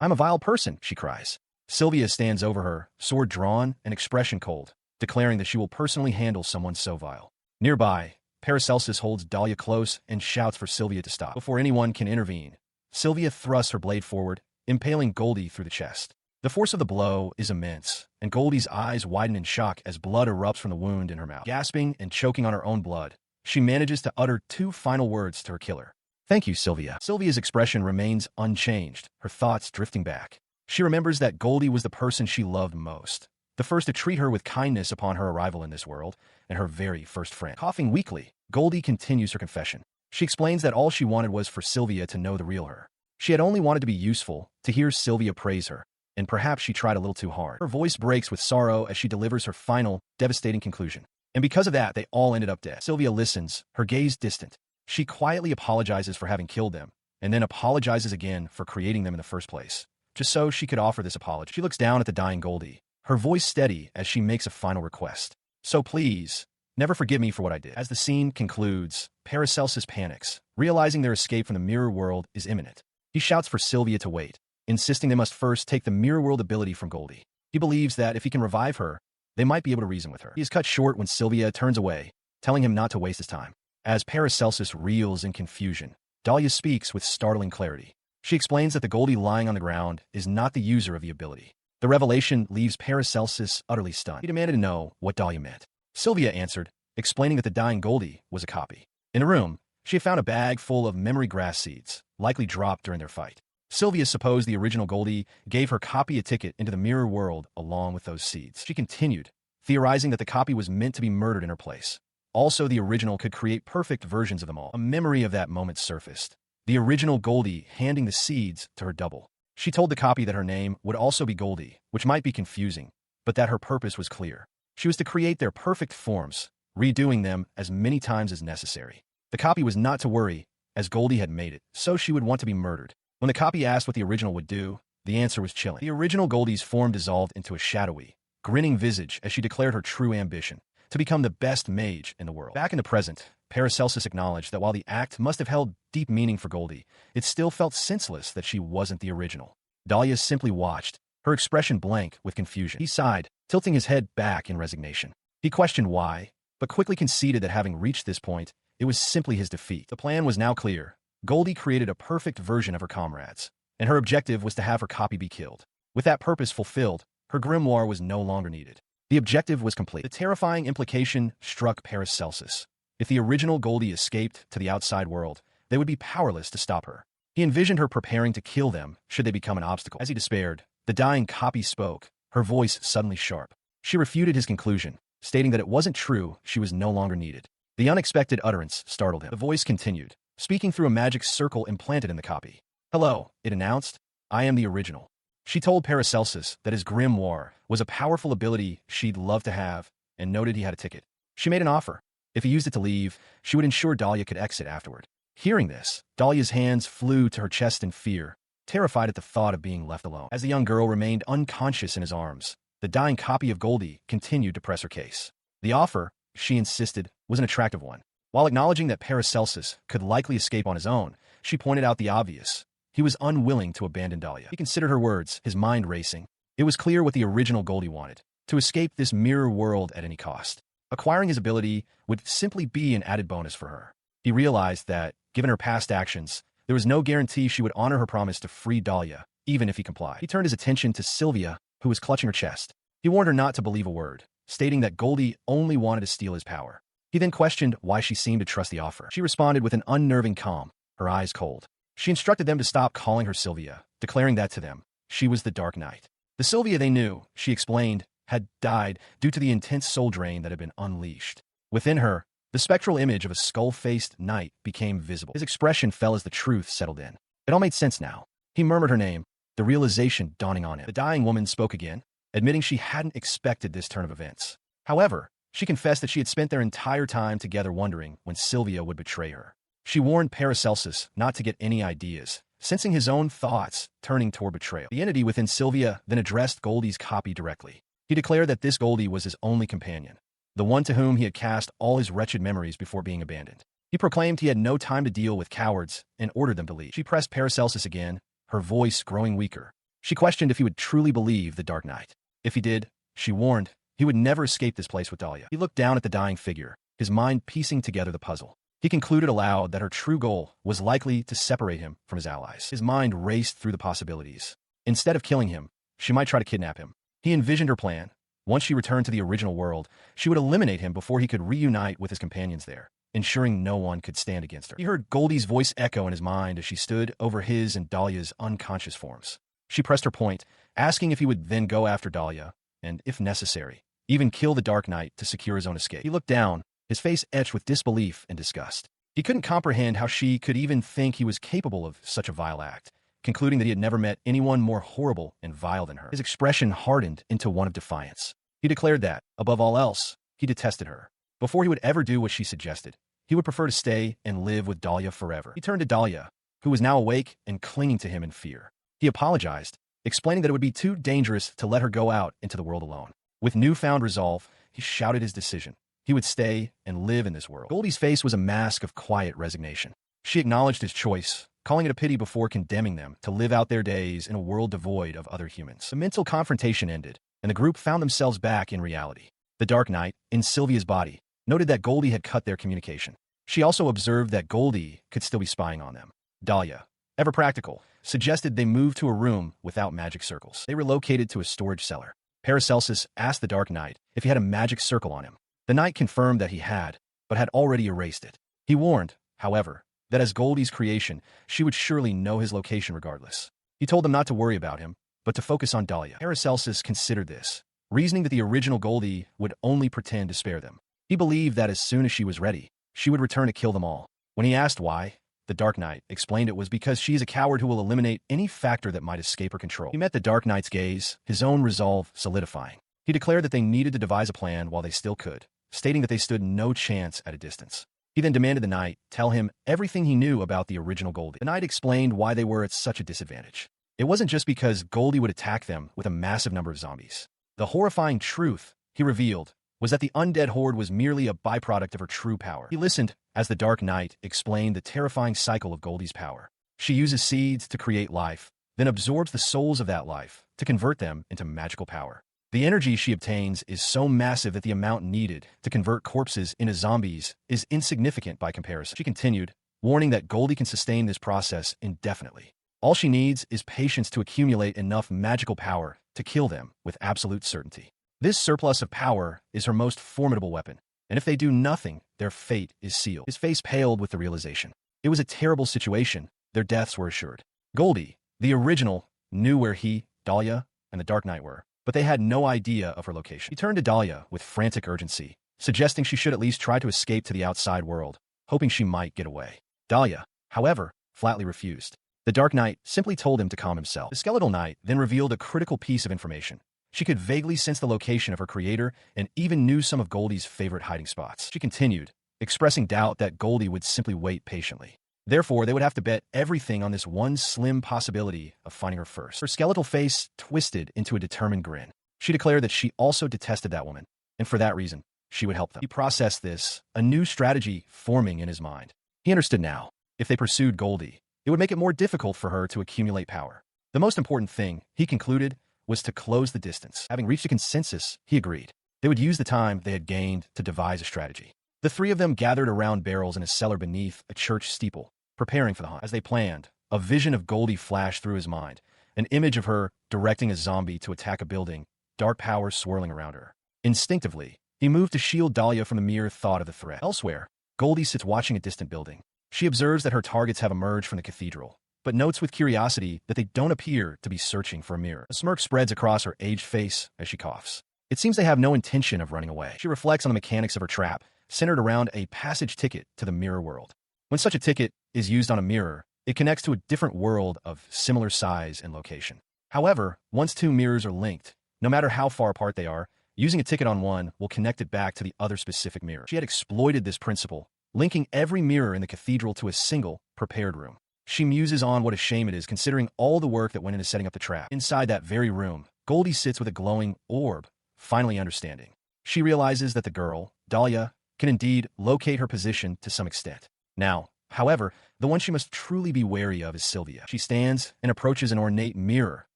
I'm a vile person, she cries. Sylvia stands over her, sword drawn and expression cold, declaring that she will personally handle someone so vile. Nearby, Paracelsus holds Dahlia close and shouts for Sylvia to stop. Before anyone can intervene, Sylvia thrusts her blade forward, impaling Goldie through the chest. The force of the blow is immense, and Goldie's eyes widen in shock as blood erupts from the wound in her mouth. Gasping and choking on her own blood, she manages to utter two final words to her killer. Thank you, Sylvia. Sylvia's expression remains unchanged, her thoughts drifting back. She remembers that Goldie was the person she loved most, the first to treat her with kindness upon her arrival in this world, and her very first friend. Coughing weakly, Goldie continues her confession. She explains that all she wanted was for Sylvia to know the real her. She had only wanted to be useful, to hear Sylvia praise her, and perhaps she tried a little too hard. Her voice breaks with sorrow as she delivers her final, devastating conclusion. And because of that, they all ended up dead. Sylvia listens, her gaze distant. She quietly apologizes for having killed them, and then apologizes again for creating them in the first place, just so she could offer this apology. She looks down at the dying Goldie, her voice steady as she makes a final request. So please, never forgive me for what I did. As the scene concludes, Paracelsus panics, realizing their escape from the mirror world is imminent. He shouts for Sylvia to wait, insisting they must first take the mirror world ability from Goldie. He believes that if he can revive her, they might be able to reason with her. He is cut short when Sylvia turns away, telling him not to waste his time. As Paracelsus reels in confusion, Dahlia speaks with startling clarity. She explains that the Goldie lying on the ground is not the user of the ability. The revelation leaves Paracelsus utterly stunned. He demanded to know what Dahlia meant. Sylvia answered, explaining that the dying Goldie was a copy. In a room, she had found a bag full of memory grass seeds, likely dropped during their fight. Sylvia supposed the original Goldie gave her copy a ticket into the mirror world along with those seeds. She continued, theorizing that the copy was meant to be murdered in her place. Also, the original could create perfect versions of them all. A memory of that moment surfaced. The original Goldie handing the seeds to her double. She told the copy that her name would also be Goldie, which might be confusing, but that her purpose was clear. She was to create their perfect forms, redoing them as many times as necessary. The copy was not to worry, as Goldie had made it, so she would want to be murdered. When the copy asked what the original would do, the answer was chilling. The original Goldie's form dissolved into a shadowy, grinning visage as she declared her true ambition, to become the best mage in the world. Back in the present, Paracelsus acknowledged that while the act must have held deep meaning for Goldie, it still felt senseless that she wasn't the original. Dahlia simply watched, her expression blank with confusion. He sighed, tilting his head back in resignation. He questioned why, but quickly conceded that having reached this point, it was simply his defeat. The plan was now clear. Goldie created a perfect version of her comrades, and her objective was to have her copy be killed. With that purpose fulfilled, her grimoire was no longer needed. The objective was complete. The terrifying implication struck Paracelsus. If the original Goldie escaped to the outside world, they would be powerless to stop her. He envisioned her preparing to kill them should they become an obstacle. As he despaired, the dying copy spoke, her voice suddenly sharp. She refuted his conclusion, stating that it wasn't true she was no longer needed. The unexpected utterance startled him. The voice continued, speaking through a magic circle implanted in the copy. Hello, it announced. I am the original. She told Paracelsus that his grimoire was a powerful ability she'd love to have, and noted he had a ticket. She made an offer. If he used it to leave, she would ensure Dahlia could exit afterward. Hearing this, Dahlia's hands flew to her chest in fear, terrified at the thought of being left alone. As the young girl remained unconscious in his arms, the dying copy of Goldie continued to press her case. The offer, she insisted, was an attractive one. While acknowledging that Paracelsus could likely escape on his own, she pointed out the obvious. He was unwilling to abandon Dahlia. He considered her words, his mind racing. It was clear what the original Goldie wanted, to escape this mirror world at any cost. Acquiring his ability would simply be an added bonus for her. He realized that, given her past actions, there was no guarantee she would honor her promise to free Dahlia, even if he complied. He turned his attention to Sylvia, who was clutching her chest. He warned her not to believe a word, stating that Goldie only wanted to steal his power. He then questioned why she seemed to trust the offer. She responded with an unnerving calm, her eyes cold. She instructed them to stop calling her Sylvia, declaring that to them, she was the Dark Knight. The Sylvia they knew, she explained, had died due to the intense soul drain that had been unleashed. Within her, the spectral image of a skull-faced knight became visible. His expression fell as the truth settled in. It all made sense now. He murmured her name, the realization dawning on him. The dying woman spoke again, admitting she hadn't expected this turn of events. However, she confessed that she had spent their entire time together wondering when Sylvia would betray her. She warned Paracelsus not to get any ideas, sensing his own thoughts turning toward betrayal. The entity within Sylvia then addressed Goldie's copy directly. He declared that this Goldie was his only companion, the one to whom he had cast all his wretched memories before being abandoned. He proclaimed he had no time to deal with cowards and ordered them to leave. She pressed Paracelsus again, her voice growing weaker. She questioned if he would truly believe the Dark Knight. If he did, she warned, he would never escape this place with Dahlia. He looked down at the dying figure, his mind piecing together the puzzle. He concluded aloud that her true goal was likely to separate him from his allies. His mind raced through the possibilities. Instead of killing him, she might try to kidnap him. He envisioned her plan. Once she returned to the original world, she would eliminate him before he could reunite with his companions there, ensuring no one could stand against her. He heard Goldie's voice echo in his mind as she stood over his and Dahlia's unconscious forms. She pressed her point, asking if he would then go after Dahlia, and, if necessary, even kill the Dark Knight to secure his own escape. He looked down, his face etched with disbelief and disgust. He couldn't comprehend how she could even think he was capable of such a vile act, concluding that he had never met anyone more horrible and vile than her. His expression hardened into one of defiance. He declared that, above all else, he detested her. Before he would ever do what she suggested, he would prefer to stay and live with Dahlia forever. He turned to Dahlia, who was now awake and clinging to him in fear. He apologized, explaining that it would be too dangerous to let her go out into the world alone. With newfound resolve, he shouted his decision. He would stay and live in this world. Goldie's face was a mask of quiet resignation. She acknowledged his choice, calling it a pity before condemning them to live out their days in a world devoid of other humans. The mental confrontation ended, and the group found themselves back in reality. The Dark Knight, in Sylvia's body, noted that Goldie had cut their communication. She also observed that Goldie could still be spying on them. Dahlia, ever practical, suggested they move to a room without magic circles. They relocated to a storage cellar. Paracelsus asked the Dark Knight if he had a magic circle on him. The knight confirmed that he had, but had already erased it. He warned, however, that as Goldie's creation, she would surely know his location regardless. He told them not to worry about him, but to focus on Dahlia. Paracelsus considered this, reasoning that the original Goldie would only pretend to spare them. He believed that as soon as she was ready, she would return to kill them all. When he asked why, the Dark Knight explained it was because she is a coward who will eliminate any factor that might escape her control. He met the Dark Knight's gaze, his own resolve solidifying. He declared that they needed to devise a plan while they still could, stating that they stood no chance at a distance. He then demanded the knight tell him everything he knew about the original Goldie. The knight explained why they were at such a disadvantage. It wasn't just because Goldie would attack them with a massive number of zombies. The horrifying truth, he revealed, was that the undead horde was merely a byproduct of her true power. He listened as the Dark Knight explained the terrifying cycle of Goldie's power. She uses seeds to create life, then absorbs the souls of that life to convert them into magical power. The energy she obtains is so massive that the amount needed to convert corpses into zombies is insignificant by comparison. She continued, warning that Goldie can sustain this process indefinitely. All she needs is patience to accumulate enough magical power to kill them with absolute certainty. This surplus of power is her most formidable weapon, and if they do nothing, their fate is sealed. His face paled with the realization. It was a terrible situation. Their deaths were assured. Goldie, the original, knew where he, Dahlia, and the Dark Knight were, but they had no idea of her location. He turned to Dahlia with frantic urgency, suggesting she should at least try to escape to the outside world, hoping she might get away. Dahlia, however, flatly refused. The Dark Knight simply told him to calm himself. The Skeletal Knight then revealed a critical piece of information. She could vaguely sense the location of her creator and even knew some of Goldie's favorite hiding spots. She continued, expressing doubt that Goldie would simply wait patiently. Therefore, they would have to bet everything on this one slim possibility of finding her first. Her skeletal face twisted into a determined grin. She declared that she also detested that woman, and for that reason, she would help them. He processed this, a new strategy forming in his mind. He understood now. If they pursued Goldie, it would make it more difficult for her to accumulate power. The most important thing, he concluded, was to close the distance. Having reached a consensus, he agreed. They would use the time they had gained to devise a strategy. The three of them gathered around barrels in a cellar beneath a church steeple, preparing for the hunt. As they planned, a vision of Goldie flashed through his mind, an image of her directing a zombie to attack a building, dark powers swirling around her. Instinctively, he moved to shield Dahlia from the mere thought of the threat. Elsewhere, Goldie sits watching a distant building. She observes that her targets have emerged from the cathedral, but notes with curiosity that they don't appear to be searching for a mirror. A smirk spreads across her aged face as she coughs. It seems they have no intention of running away. She reflects on the mechanics of her trap, centered around a passage ticket to the mirror world. When such a ticket is used on a mirror, it connects to a different world of similar size and location. However, once two mirrors are linked, no matter how far apart they are, using a ticket on one will connect it back to the other specific mirror. She had exploited this principle, linking every mirror in the cathedral to a single, prepared room. She muses on what a shame it is considering all the work that went into setting up the trap. Inside that very room, Goldie sits with a glowing orb, finally understanding. She realizes that the girl, Dahlia, can indeed locate her position to some extent. Now, however, the one she must truly be wary of is Sylvia. She stands and approaches an ornate mirror,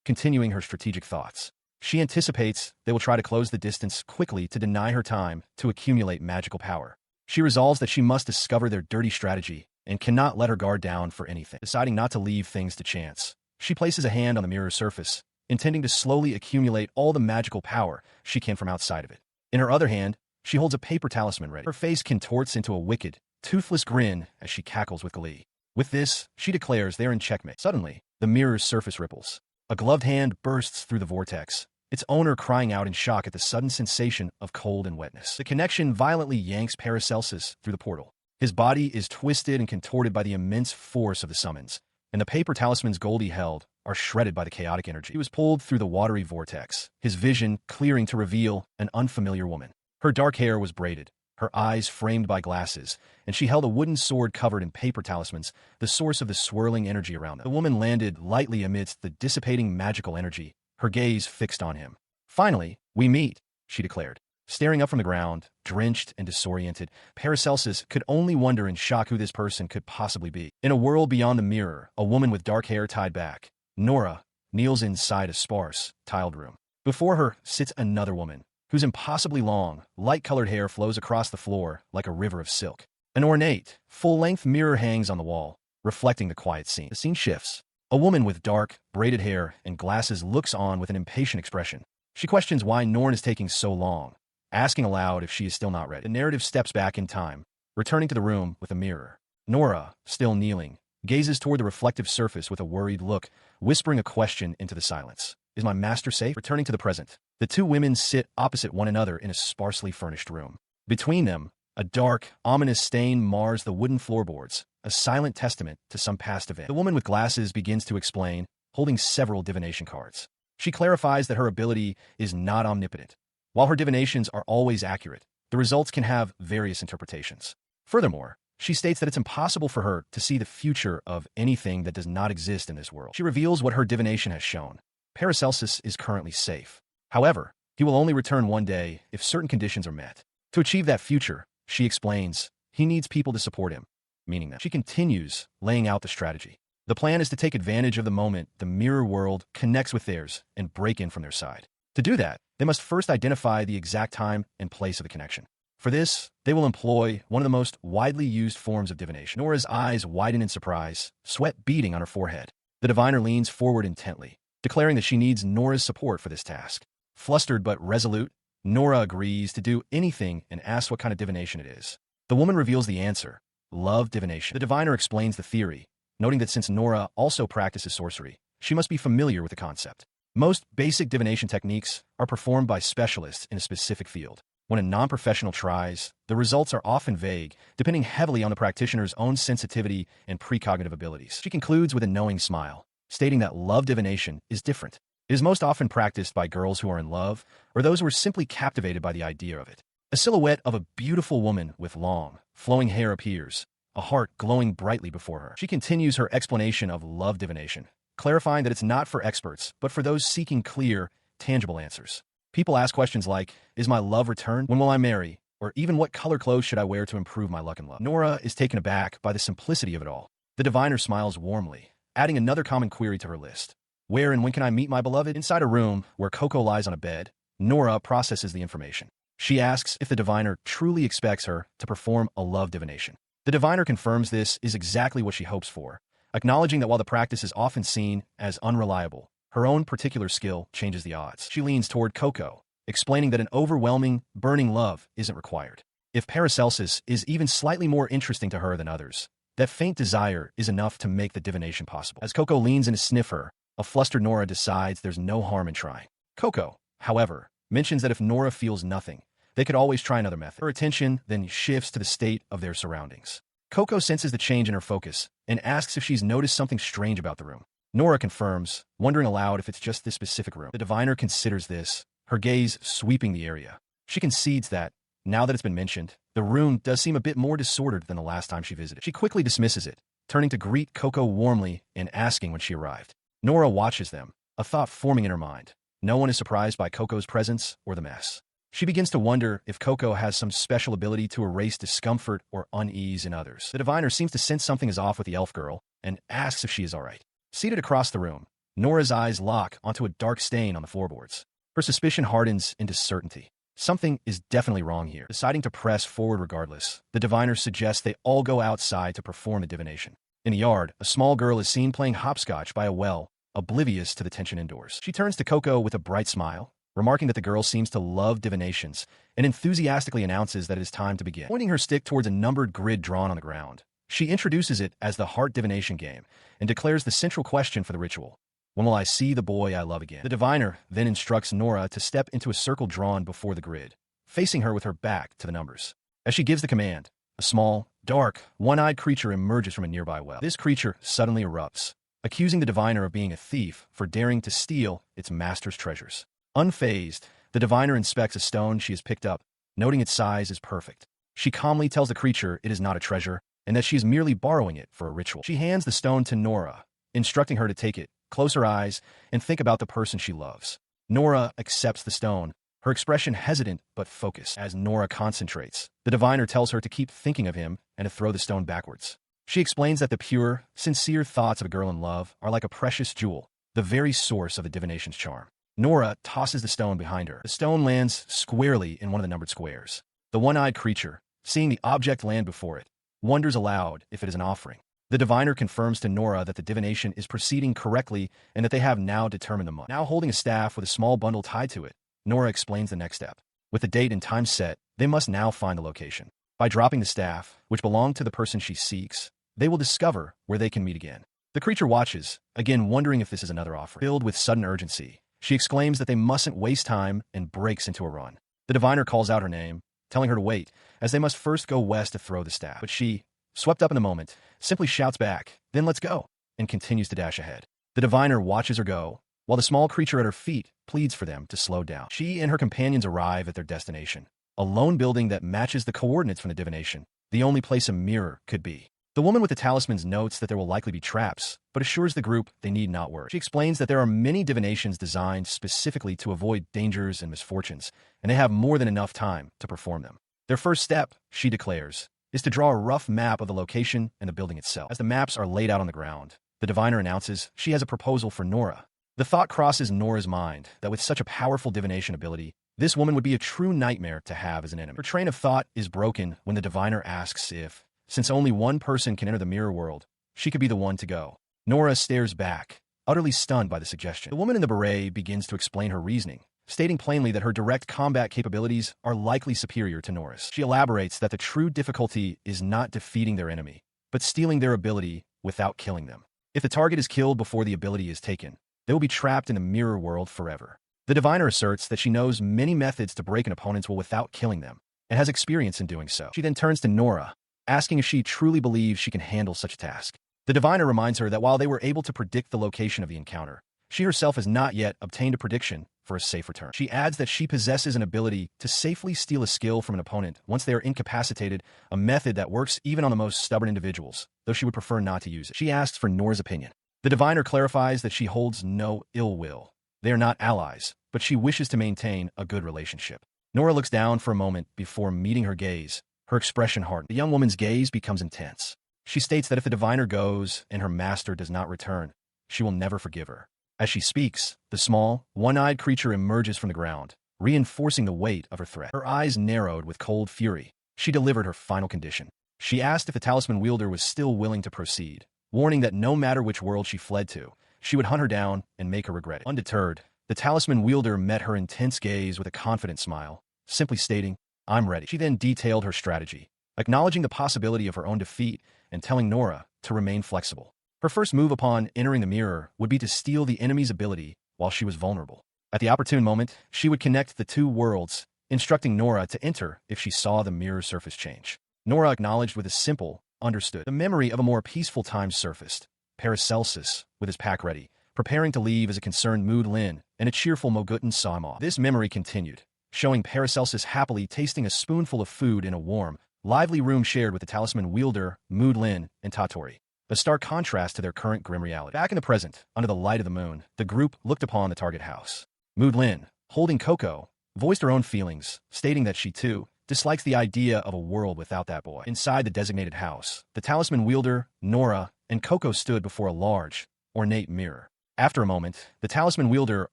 continuing her strategic thoughts. She anticipates they will try to close the distance quickly to deny her time to accumulate magical power. She resolves that she must discover their dirty strategy and cannot let her guard down for anything. Deciding not to leave things to chance, she places a hand on the mirror's surface, intending to slowly accumulate all the magical power she can from outside of it. In her other hand, she holds a paper talisman ready. Her face contorts into a wicked, toothless grin as she cackles with glee. With this, she declares they're in checkmate. Suddenly, the mirror's surface ripples. A gloved hand bursts through the vortex, its owner crying out in shock at the sudden sensation of cold and wetness. The connection violently yanks Paracelsus through the portal. His body is twisted and contorted by the immense force of the summons, and the paper talismans Goldie held are shredded by the chaotic energy. He was pulled through the watery vortex, his vision clearing to reveal an unfamiliar woman. Her dark hair was braided, her eyes framed by glasses, and she held a wooden sword covered in paper talismans, the source of the swirling energy around them. The woman landed lightly amidst the dissipating magical energy, her gaze fixed on him. "Finally, we meet," she declared. Staring up from the ground, drenched and disoriented, Paracelsus could only wonder in shock who this person could possibly be. In a world beyond the mirror, a woman with dark hair tied back, Nora, kneels inside a sparse, tiled room. Before her sits another woman, whose impossibly long, light-colored hair flows across the floor like a river of silk. An ornate, full-length mirror hangs on the wall, reflecting the quiet scene. The scene shifts. A woman with dark, braided hair and glasses looks on with an impatient expression. She questions why Norn is taking so long, asking aloud if she is still not ready. The narrative steps back in time, returning to the room with a mirror. Nora, still kneeling, gazes toward the reflective surface with a worried look, whispering a question into the silence. "Is my master safe?" Returning to the present, the two women sit opposite one another in a sparsely furnished room. Between them, a dark, ominous stain mars the wooden floorboards, a silent testament to some past event. The woman with glasses begins to explain, holding several divination cards. She clarifies that her ability is not omnipotent. While her divinations are always accurate, the results can have various interpretations. Furthermore, she states that it's impossible for her to see the future of anything that does not exist in this world. She reveals what her divination has shown. Paracelsus is currently safe. However, he will only return one day if certain conditions are met. To achieve that future, she explains, he needs people to support him, meaning that she continues laying out the strategy. The plan is to take advantage of the moment the mirror world connects with theirs and break in from their side. To do that, they must first identify the exact time and place of the connection. For this, they will employ one of the most widely used forms of divination. Nora's eyes widen in surprise, sweat beading on her forehead. The diviner leans forward intently, declaring that she needs Nora's support for this task. Flustered but resolute, Nora agrees to do anything and asks what kind of divination it is. The woman reveals the answer: love divination. The diviner explains the theory, noting that since Nora also practices sorcery, she must be familiar with the concept. Most basic divination techniques are performed by specialists in a specific field. When a non-professional tries, the results are often vague, depending heavily on the practitioner's own sensitivity and precognitive abilities. She concludes with a knowing smile, stating that love divination is different. It is most often practiced by girls who are in love, or those who are simply captivated by the idea of it. A silhouette of a beautiful woman with long, flowing hair appears, a heart glowing brightly before her. She continues her explanation of love divination, clarifying that it's not for experts, but for those seeking clear, tangible answers. People ask questions like, is my love returned? When will I marry? Or even what color clothes should I wear to improve my luck in love? Nora is taken aback by the simplicity of it all. The diviner smiles warmly, adding another common query to her list. Where and when can I meet my beloved? Inside a room where Koko lies on a bed, Nora processes the information. She asks if the diviner truly expects her to perform a love divination. The diviner confirms this is exactly what she hopes for, acknowledging that while the practice is often seen as unreliable, her own particular skill changes the odds. She leans toward Koko, explaining that an overwhelming, burning love isn't required. If Paracelsus is even slightly more interesting to her than others, that faint desire is enough to make the divination possible. As Koko leans in to sniff her, a flustered Nora decides there's no harm in trying. Koko, however, mentions that if Nora feels nothing, they could always try another method. Her attention then shifts to the state of their surroundings. Koko senses the change in her focus and asks if she's noticed something strange about the room. Nora confirms, wondering aloud if it's just this specific room. The diviner considers this, her gaze sweeping the area. She concedes that, now that it's been mentioned, the room does seem a bit more disordered than the last time she visited. She quickly dismisses it, turning to greet Koko warmly and asking when she arrived. Nora watches them, a thought forming in her mind. No one is surprised by Koko's presence or the mess. She begins to wonder if Koko has some special ability to erase discomfort or unease in others. The diviner seems to sense something is off with the elf girl and asks if she is all right. Seated across the room, Nora's eyes lock onto a dark stain on the floorboards. Her suspicion hardens into certainty. Something is definitely wrong here. Deciding to press forward regardless, the diviner suggests they all go outside to perform the divination. In the yard, a small girl is seen playing hopscotch by a well, oblivious to the tension indoors. She turns to Koko with a bright smile, remarking that the girl seems to love divinations, and enthusiastically announces that it is time to begin. Pointing her stick towards a numbered grid drawn on the ground, she introduces it as the Heart Divination game and declares the central question for the ritual: when will I see the boy I love again? The diviner then instructs Nora to step into a circle drawn before the grid, facing her with her back to the numbers. As she gives the command, a small, dark, one-eyed creature emerges from a nearby well. This creature suddenly erupts, accusing the diviner of being a thief for daring to steal its master's treasures. Unfazed, the diviner inspects a stone she has picked up, noting its size is perfect. She calmly tells the creature it is not a treasure, and that she is merely borrowing it for a ritual. She hands the stone to Nora, instructing her to take it, close her eyes, and think about the person she loves. Nora accepts the stone, her expression hesitant but focused. As Nora concentrates, the diviner tells her to keep thinking of him and to throw the stone backwards. She explains that the pure, sincere thoughts of a girl in love are like a precious jewel, the very source of the divination's charm. Nora tosses the stone behind her. The stone lands squarely in one of the numbered squares. The one-eyed creature, seeing the object land before it, wonders aloud if it is an offering. The diviner confirms to Nora that the divination is proceeding correctly and that they have now determined the month. Now holding a staff with a small bundle tied to it, Nora explains the next step. With the date and time set, they must now find the location. By dropping the staff, which belonged to the person she seeks, they will discover where they can meet again. The creature watches, again wondering if this is another offering. Filled with sudden urgency, she exclaims that they mustn't waste time and breaks into a run. The diviner calls out her name, telling her to wait, as they must first go west to throw the staff. But she, swept up in the moment, simply shouts back, "Then let's go," and continues to dash ahead. The diviner watches her go, while the small creature at her feet pleads for them to slow down. She and her companions arrive at their destination, a lone building that matches the coordinates from the divination, the only place a mirror could be. The woman with the talismans notes that there will likely be traps, but assures the group they need not worry. She explains that there are many divinations designed specifically to avoid dangers and misfortunes, and they have more than enough time to perform them. Their first step, she declares, is to draw a rough map of the location and the building itself. As the maps are laid out on the ground, the diviner announces she has a proposal for Nora. The thought crosses Nora's mind that with such a powerful divination ability, this woman would be a true nightmare to have as an enemy. Her train of thought is broken when the diviner asks if, since only one person can enter the mirror world, she could be the one to go. Nora stares back, utterly stunned by the suggestion. The woman in the beret begins to explain her reasoning, stating plainly that her direct combat capabilities are likely superior to Nora's. She elaborates that the true difficulty is not defeating their enemy, but stealing their ability without killing them. If the target is killed before the ability is taken, they will be trapped in the mirror world forever. The diviner asserts that she knows many methods to break an opponent's will without killing them, and has experience in doing so. She then turns to Nora, asking if she truly believes she can handle such a task. The diviner reminds her that while they were able to predict the location of the encounter, she herself has not yet obtained a prediction for a safe return. She adds that she possesses an ability to safely steal a skill from an opponent once they are incapacitated, a method that works even on the most stubborn individuals, though she would prefer not to use it. She asks for Nora's opinion. The diviner clarifies that she holds no ill will. They are not allies, but she wishes to maintain a good relationship. Nora looks down for a moment before meeting her gaze, her expression hardens. The young woman's gaze becomes intense. She states that if the diviner goes and her master does not return, she will never forgive her. As she speaks, the small, one-eyed creature emerges from the ground, reinforcing the weight of her threat. Her eyes narrowed with cold fury. She delivered her final condition. She asked if the talisman wielder was still willing to proceed, warning that no matter which world she fled to, she would hunt her down and make her regret it. Undeterred, the talisman wielder met her intense gaze with a confident smile, simply stating, "I'm ready." She then detailed her strategy, acknowledging the possibility of her own defeat and telling Nora to remain flexible. Her first move upon entering the mirror would be to steal the enemy's ability while she was vulnerable. At the opportune moment, she would connect the two worlds, instructing Nora to enter if she saw the mirror surface change. Nora acknowledged with a simple, understood. The memory of a more peaceful time surfaced. Paracelsus, with his pack ready, preparing to leave as a concerned Mood Lin and a cheerful Mogutin saw him off. This memory continued, showing Paracelsus happily tasting a spoonful of food in a warm, lively room shared with the talisman wielder, Mood Lin, and Tatori. A stark contrast to their current grim reality. Back in the present, under the light of the moon, the group looked upon the target house. Mood Lin, holding Koko, voiced her own feelings, stating that she, too, dislikes the idea of a world without that boy. Inside the designated house, the talisman wielder, Nora, and Koko stood before a large, ornate mirror. After a moment, the talisman wielder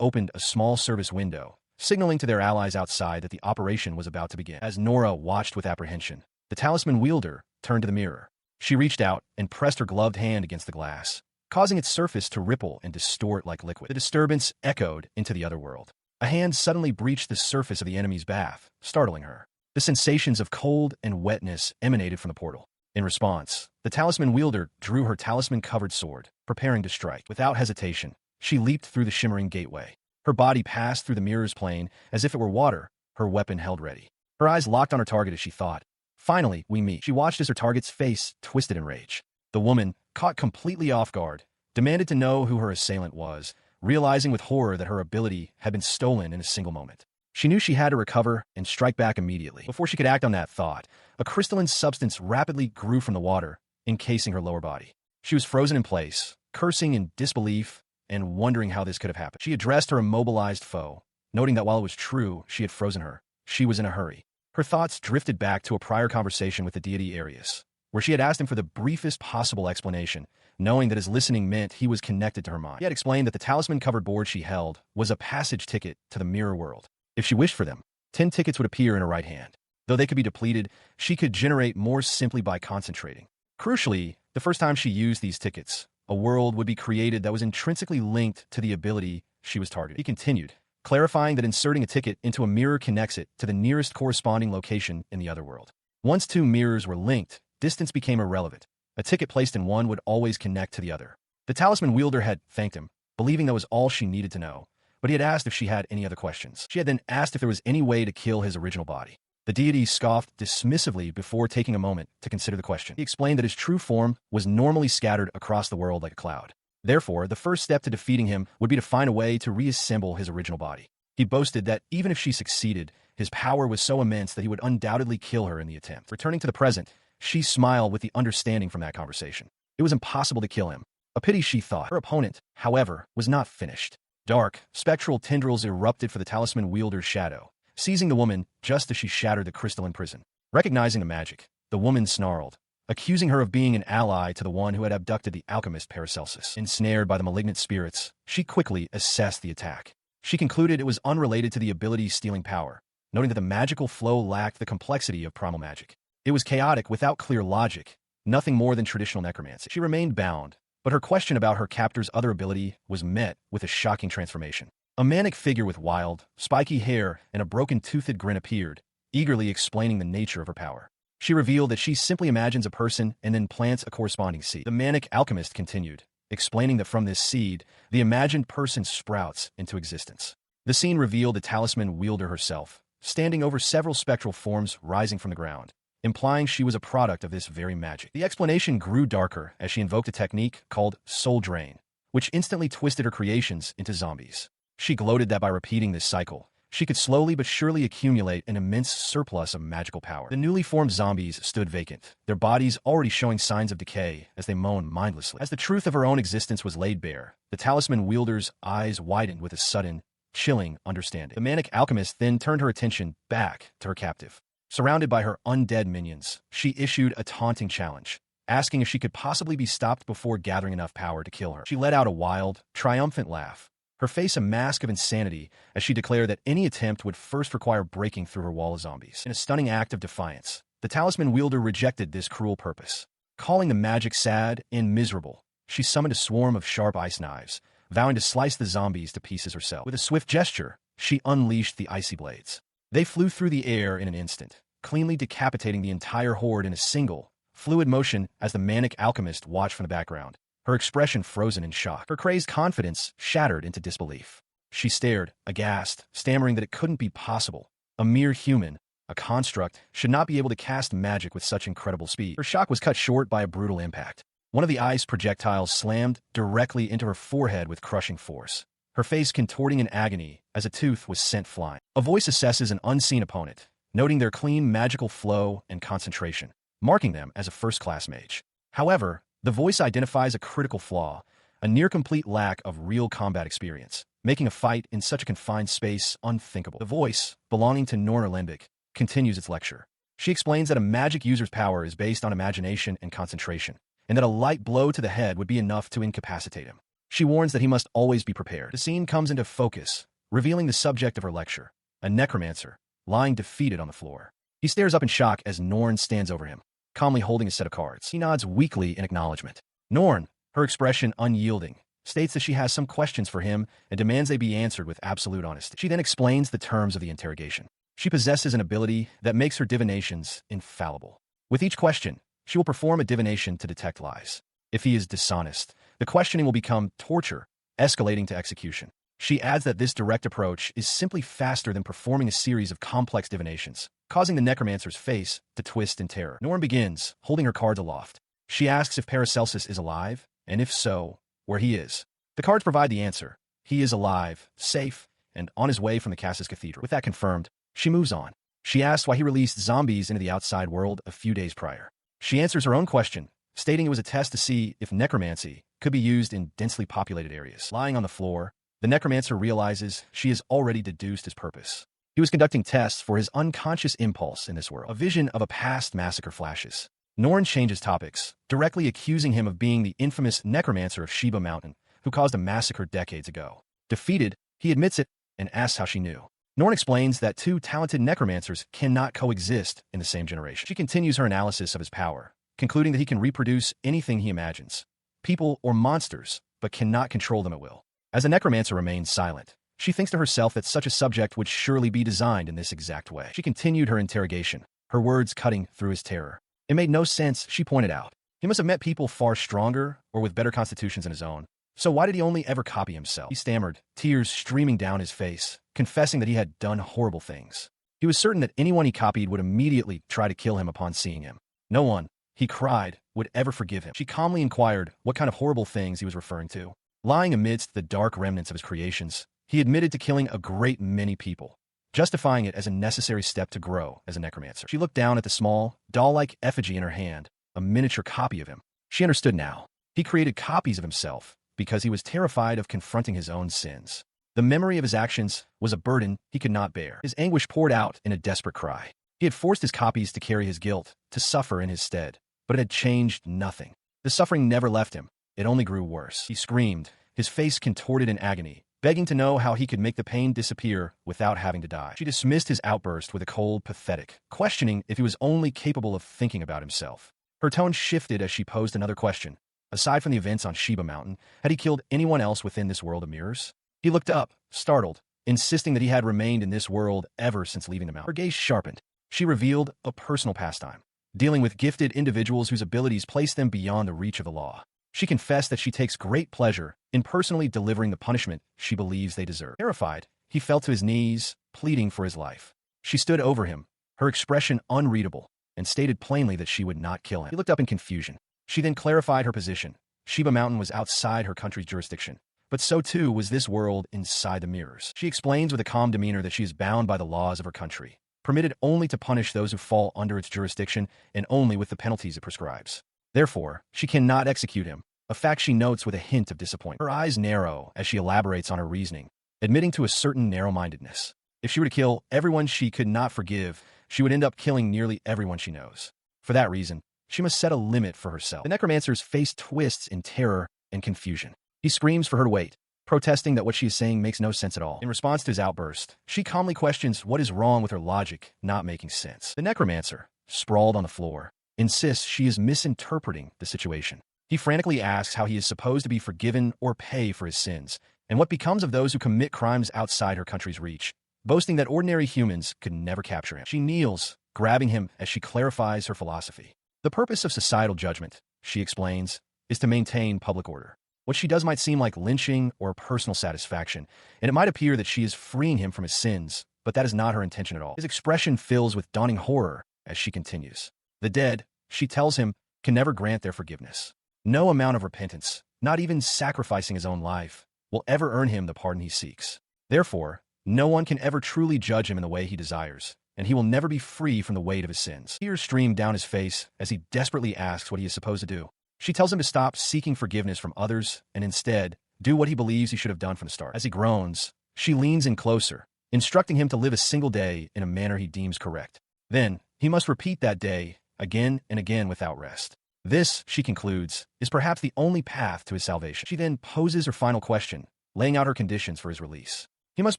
opened a small service window, signaling to their allies outside that the operation was about to begin. As Nora watched with apprehension, the talisman wielder turned to the mirror. She reached out and pressed her gloved hand against the glass, causing its surface to ripple and distort like liquid. The disturbance echoed into the other world. A hand suddenly breached the surface of the enemy's bath, startling her. The sensations of cold and wetness emanated from the portal. In response, the talisman wielder drew her talisman-covered sword, preparing to strike. Without hesitation, she leaped through the shimmering gateway. Her body passed through the mirror's plane as if it were water, her weapon held ready. Her eyes locked on her target as she thought, "Finally, we meet." She watched as her target's face twisted in rage. The woman, caught completely off guard, demanded to know who her assailant was, realizing with horror that her ability had been stolen in a single moment. She knew she had to recover and strike back immediately. Before she could act on that thought, a crystalline substance rapidly grew from the water, encasing her lower body. She was frozen in place, cursing in disbelief and wondering how this could have happened. She addressed her immobilized foe, noting that while it was true she had frozen her, she was in a hurry. Her thoughts drifted back to a prior conversation with the deity Arius, where she had asked him for the briefest possible explanation, knowing that his listening meant he was connected to her mind. He had explained that the talisman-covered board she held was a passage ticket to the mirror world. If she wished for them, 10 tickets would appear in her right hand. Though they could be depleted, she could generate more simply by concentrating. Crucially, the first time she used these tickets, a world would be created that was intrinsically linked to the ability she was targeting. He continued, clarifying that inserting a ticket into a mirror connects it to the nearest corresponding location in the other world. Once two mirrors were linked, distance became irrelevant. A ticket placed in one would always connect to the other. The talisman wielder had thanked him, believing that was all she needed to know, but he had asked if she had any other questions. She had then asked if there was any way to kill his original body. The deity scoffed dismissively before taking a moment to consider the question. He explained that his true form was normally scattered across the world like a cloud. Therefore, the first step to defeating him would be to find a way to reassemble his original body. He boasted that even if she succeeded, his power was so immense that he would undoubtedly kill her in the attempt. Returning to the present, she smiled with the understanding from that conversation. It was impossible to kill him. A pity, she thought. Her opponent, however, was not finished. Dark, spectral tendrils erupted for the talisman wielder's shadow, seizing the woman just as she shattered the crystalline prison. Recognizing the magic, the woman snarled, accusing her of being an ally to the one who had abducted the alchemist Paracelsus. Ensnared by the malignant spirits, she quickly assessed the attack. She concluded it was unrelated to the ability stealing power, noting that the magical flow lacked the complexity of primal magic. It was chaotic without clear logic, nothing more than traditional necromancy. She remained bound, but her question about her captor's other ability was met with a shocking transformation. A manic figure with wild, spiky hair and a broken-toothed grin appeared, eagerly explaining the nature of her power. She revealed that she simply imagines a person and then plants a corresponding seed. The manic alchemist continued, explaining that from this seed, the imagined person sprouts into existence. The scene revealed the talisman wielder herself, standing over several spectral forms rising from the ground, implying she was a product of this very magic. The explanation grew darker as she invoked a technique called soul drain, which instantly twisted her creations into zombies. She gloated that by repeating this cycle, she could slowly but surely accumulate an immense surplus of magical power. The newly formed zombies stood vacant, their bodies already showing signs of decay as they moaned mindlessly. As the truth of her own existence was laid bare, the talisman wielder's eyes widened with a sudden, chilling understanding. The manic alchemist then turned her attention back to her captive. Surrounded by her undead minions, she issued a taunting challenge, asking if she could possibly be stopped before gathering enough power to kill her. She let out a wild, triumphant laugh, her face a mask of insanity as she declared that any attempt would first require breaking through her wall of zombies. In a stunning act of defiance, the talisman wielder rejected this cruel purpose. Calling the magic sad and miserable, she summoned a swarm of sharp ice knives, vowing to slice the zombies to pieces herself. With a swift gesture, she unleashed the icy blades. They flew through the air in an instant, cleanly decapitating the entire horde in a single, fluid motion as the manic alchemist watched from the background, her expression frozen in shock. Her crazed confidence shattered into disbelief. She stared, aghast, stammering that it couldn't be possible. A mere human, a construct, should not be able to cast magic with such incredible speed. Her shock was cut short by a brutal impact. One of the ice projectiles slammed directly into her forehead with crushing force, her face contorting in agony as a tooth was sent flying. A voice assesses an unseen opponent, noting their clean magical flow and concentration, marking them as a first-class mage. However, the voice identifies a critical flaw, a near-complete lack of real combat experience, making a fight in such a confined space unthinkable. The voice, belonging to Nora Lembic, continues its lecture. She explains that a magic user's power is based on imagination and concentration, and that a light blow to the head would be enough to incapacitate him. She warns that he must always be prepared. The scene comes into focus, revealing the subject of her lecture, a necromancer, lying defeated on the floor. He stares up in shock as Norn stands over him, calmly holding a set of cards. He nods weakly in acknowledgement. Norn, her expression unyielding, states that she has some questions for him and demands they be answered with absolute honesty. She then explains the terms of the interrogation. She possesses an ability that makes her divinations infallible. With each question, she will perform a divination to detect lies. If he is dishonest, the questioning will become torture, escalating to execution. She adds that this direct approach is simply faster than performing a series of complex divinations, causing the necromancer's face to twist in terror. Norn begins, holding her cards aloft. She asks if Paracelsus is alive, and if so, where he is. The cards provide the answer. He is alive, safe, and on his way from the castle's cathedral. With that confirmed, she moves on. She asks why he released zombies into the outside world a few days prior. She answers her own question, stating it was a test to see if necromancy could be used in densely populated areas. Lying on the floor, the necromancer realizes she has already deduced his purpose. He was conducting tests for his unconscious impulse in this world. A vision of a past massacre flashes. Norn changes topics, directly accusing him of being the infamous necromancer of Sheba Mountain, who caused a massacre decades ago. Defeated, he admits it and asks how she knew. Norn explains that two talented necromancers cannot coexist in the same generation. She continues her analysis of his power, concluding that he can reproduce anything he imagines, people or monsters, but cannot control them at will. As the necromancer remains silent, she thinks to herself that such a subject would surely be designed in this exact way. She continued her interrogation, her words cutting through his terror. It made no sense, she pointed out. He must have met people far stronger or with better constitutions than his own. So why did he only ever copy himself? He stammered, tears streaming down his face, confessing that he had done horrible things. He was certain that anyone he copied would immediately try to kill him upon seeing him. No one, he cried, would ever forgive him. She calmly inquired what kind of horrible things he was referring to. Lying amidst the dark remnants of his creations, he admitted to killing a great many people, justifying it as a necessary step to grow as a necromancer. She looked down at the small, doll-like effigy in her hand, a miniature copy of him. She understood now. He created copies of himself because he was terrified of confronting his own sins. The memory of his actions was a burden he could not bear. His anguish poured out in a desperate cry. He had forced his copies to carry his guilt, to suffer in his stead, but it had changed nothing. The suffering never left him. It only grew worse. He screamed, his face contorted in agony, begging to know how he could make the pain disappear without having to die. She dismissed his outburst with a cold, pathetic, questioning if he was only capable of thinking about himself. Her tone shifted as she posed another question. Aside from the events on Sheba Mountain, had he killed anyone else within this world of mirrors? He looked up, startled, insisting that he had remained in this world ever since leaving the mountain. Her gaze sharpened. She revealed a personal pastime, dealing with gifted individuals whose abilities place them beyond the reach of the law. She confessed that she takes great pleasure in personally delivering the punishment she believes they deserve. Terrified, he fell to his knees, pleading for his life. She stood over him, her expression unreadable, and stated plainly that she would not kill him. He looked up in confusion. She then clarified her position. Sheba Mountain was outside her country's jurisdiction, but so too was this world inside the mirrors. She explains with a calm demeanor that she is bound by the laws of her country, permitted only to punish those who fall under its jurisdiction and only with the penalties it prescribes. Therefore, she cannot execute him, a fact she notes with a hint of disappointment. Her eyes narrow as she elaborates on her reasoning, admitting to a certain narrow-mindedness. If she were to kill everyone she could not forgive, she would end up killing nearly everyone she knows. For that reason, she must set a limit for herself. The necromancer's face twists in terror and confusion. He screams for her to wait, protesting that what she is saying makes no sense at all. In response to his outburst, she calmly questions what is wrong with her logic not making sense. The necromancer, sprawled on the floor, insists she is misinterpreting the situation. He frantically asks how he is supposed to be forgiven or pay for his sins, and what becomes of those who commit crimes outside her country's reach, boasting that ordinary humans could never capture him. She kneels, grabbing him as she clarifies her philosophy. The purpose of societal judgment, she explains, is to maintain public order. What she does might seem like lynching or personal satisfaction, and it might appear that she is freeing him from his sins, but that is not her intention at all. His expression fills with dawning horror as she continues. The dead, she tells him, can never grant their forgiveness. No amount of repentance, not even sacrificing his own life, will ever earn him the pardon he seeks. Therefore, no one can ever truly judge him in the way he desires, and he will never be free from the weight of his sins. Tears stream down his face as he desperately asks what he is supposed to do. She tells him to stop seeking forgiveness from others and instead do what he believes he should have done from the start. As he groans, she leans in closer, instructing him to live a single day in a manner he deems correct. Then, he must repeat that day again and again without rest. This, she concludes, is perhaps the only path to his salvation. She then poses her final question, laying out her conditions for his release. He must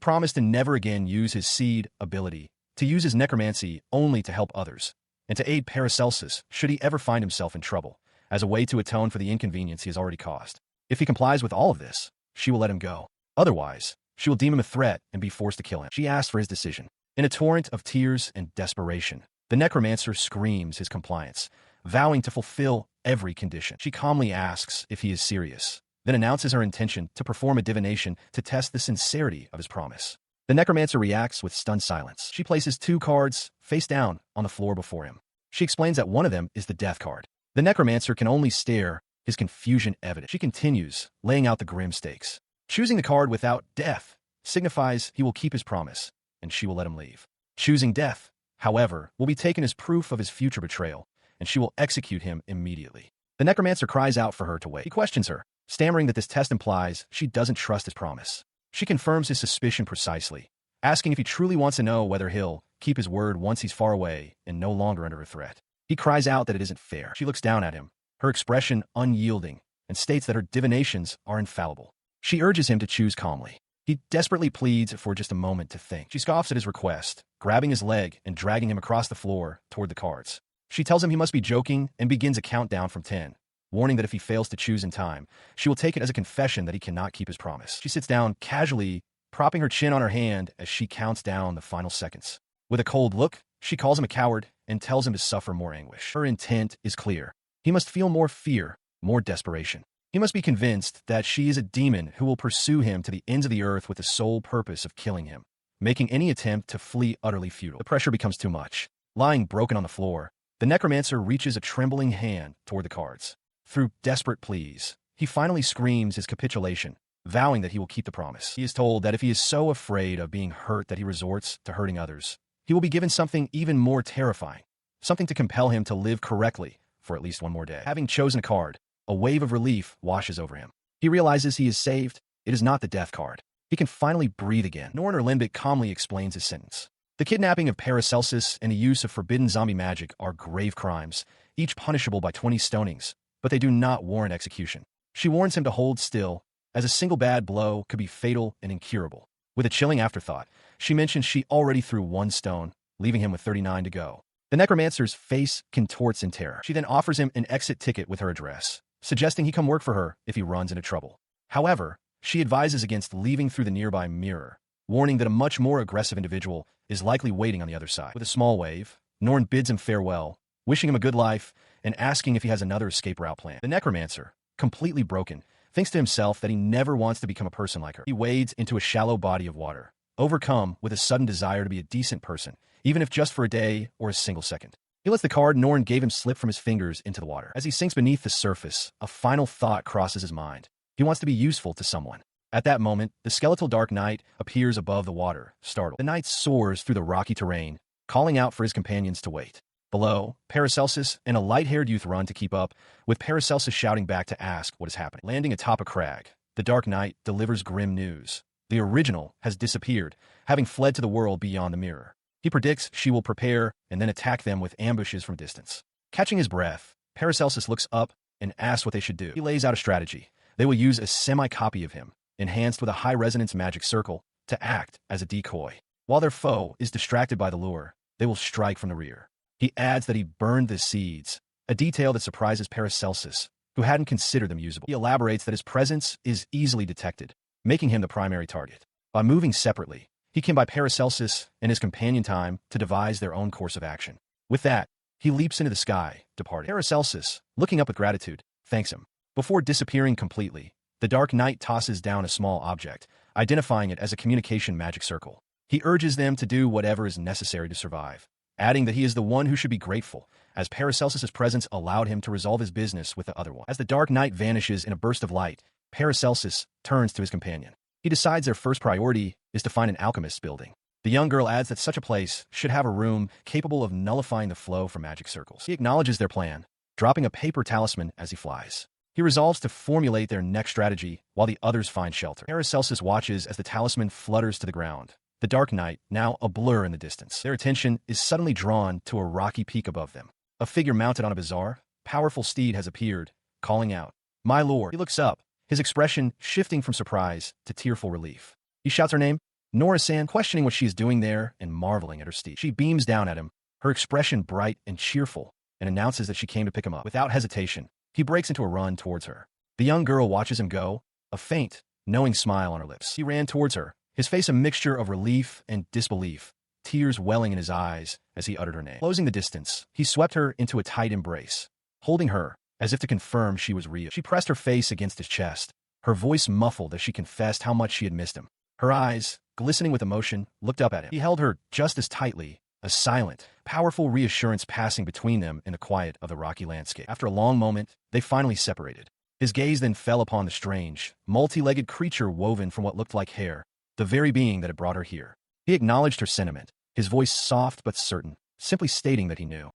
promise to never again use his seed ability, to use his necromancy only to help others, and to aid Paracelsus should he ever find himself in trouble, as a way to atone for the inconvenience he has already caused. If he complies with all of this, she will let him go. Otherwise, she will deem him a threat and be forced to kill him. She asks for his decision. In a torrent of tears and desperation, the necromancer screams his compliance, vowing to fulfill every condition. She calmly asks if he is serious, then announces her intention to perform a divination to test the sincerity of his promise. The necromancer reacts with stunned silence. She places 2 cards, face down, on the floor before him. She explains that one of them is the death card. The necromancer can only stare, his confusion evident. She continues, laying out the grim stakes. Choosing the card without death signifies he will keep his promise, and she will let him leave. Choosing death, however, will be taken as proof of his future betrayal, and she will execute him immediately. The necromancer cries out for her to wait. He questions her, stammering that this test implies she doesn't trust his promise. She confirms his suspicion precisely, asking if he truly wants to know whether he'll keep his word once he's far away and no longer under a threat. He cries out that it isn't fair. She looks down at him, her expression unyielding, and states that her divinations are infallible. She urges him to choose calmly. He desperately pleads for just a moment to think. She scoffs at his request, grabbing his leg and dragging him across the floor toward the cards. She tells him he must be joking and begins a countdown from 10, warning that if he fails to choose in time, she will take it as a confession that he cannot keep his promise. She sits down casually, propping her chin on her hand as she counts down the final seconds. With a cold look, she calls him a coward and tells him to suffer more anguish. Her intent is clear. He must feel more fear, more desperation. He must be convinced that she is a demon who will pursue him to the ends of the earth with the sole purpose of killing him, making any attempt to flee utterly futile. The pressure becomes too much. Lying broken on the floor, the necromancer reaches a trembling hand toward the cards. Through desperate pleas, he finally screams his capitulation, vowing that he will keep the promise. He is told that if he is so afraid of being hurt that he resorts to hurting others, he will be given something even more terrifying, something to compel him to live correctly for at least one more day. Having chosen a card, a wave of relief washes over him. He realizes he is saved. It is not the death card. He can finally breathe again. Nor Limbic calmly explains his sentence. The kidnapping of Paracelsus and the use of forbidden zombie magic are grave crimes, each punishable by 20 stonings, but they do not warrant execution. She warns him to hold still, as a single bad blow could be fatal and incurable. With a chilling afterthought, she mentions she already threw 1 stone, leaving him with 39 to go. The necromancer's face contorts in terror. She then offers him an exit ticket with her address, suggesting he come work for her if he runs into trouble. However, she advises against leaving through the nearby mirror, warning that a much more aggressive individual is likely waiting on the other side. With a small wave, Norn bids him farewell, wishing him a good life, and asking if he has another escape route planned. The necromancer, completely broken, thinks to himself that he never wants to become a person like her. He wades into a shallow body of water, overcome with a sudden desire to be a decent person, even if just for a day or a single second. He lets the card Norn gave him slip from his fingers into the water. As he sinks beneath the surface, a final thought crosses his mind. He wants to be useful to someone. At that moment, the skeletal Dark Knight appears above the water, startled. The knight soars through the rocky terrain, calling out for his companions to wait. Below, Paracelsus and a light-haired youth run to keep up, with Paracelsus shouting back to ask what is happening. Landing atop a crag, the Dark Knight delivers grim news. The original has disappeared, having fled to the world beyond the mirror. He predicts she will prepare and then attack them with ambushes from distance. Catching his breath, Paracelsus looks up and asks what they should do. He lays out a strategy. They will use a semi-copy of him, enhanced with a high-resonance magic circle, to act as a decoy. While their foe is distracted by the lure, they will strike from the rear. He adds that he burned the seeds, a detail that surprises Paracelsus, who hadn't considered them usable. He elaborates that his presence is easily detected, making him the primary target. By moving separately, he can buy Paracelsus and his companion time to devise their own course of action. With that, he leaps into the sky, departing. Paracelsus, looking up with gratitude, thanks him. Before disappearing completely, the Dark Knight tosses down a small object, identifying it as a communication magic circle. He urges them to do whatever is necessary to survive, adding that he is the one who should be grateful, as Paracelsus' presence allowed him to resolve his business with the other one. As the Dark Knight vanishes in a burst of light, Paracelsus turns to his companion. He decides their first priority is to find an alchemist's building. The young girl adds that such a place should have a room capable of nullifying the flow from magic circles. He acknowledges their plan, dropping a paper talisman as he flies. He resolves to formulate their next strategy while the others find shelter. Paracelsus watches as the talisman flutters to the ground, the Dark Knight now a blur in the distance. Their attention is suddenly drawn to a rocky peak above them. A figure mounted on a bizarre, powerful steed has appeared, calling out, "My lord." He looks up, his expression shifting from surprise to tearful relief. He shouts her name, Nora-san, questioning what she is doing there and marveling at her steed. She beams down at him, her expression bright and cheerful, and announces that she came to pick him up. Without hesitation, he breaks into a run towards her. The young girl watches him go, a faint, knowing smile on her lips. He ran towards her, his face a mixture of relief and disbelief, tears welling in his eyes as he uttered her name. Closing the distance, he swept her into a tight embrace, holding her as if to confirm she was real. She pressed her face against his chest, her voice muffled as she confessed how much she had missed him. Her eyes, glistening with emotion, looked up at him. He held her just as tightly, a silent, powerful reassurance passing between them in the quiet of the rocky landscape. After a long moment, they finally separated. His gaze then fell upon the strange, multi-legged creature woven from what looked like hair, the very being that had brought her here. He acknowledged her sentiment, his voice soft but certain, simply stating that he knew.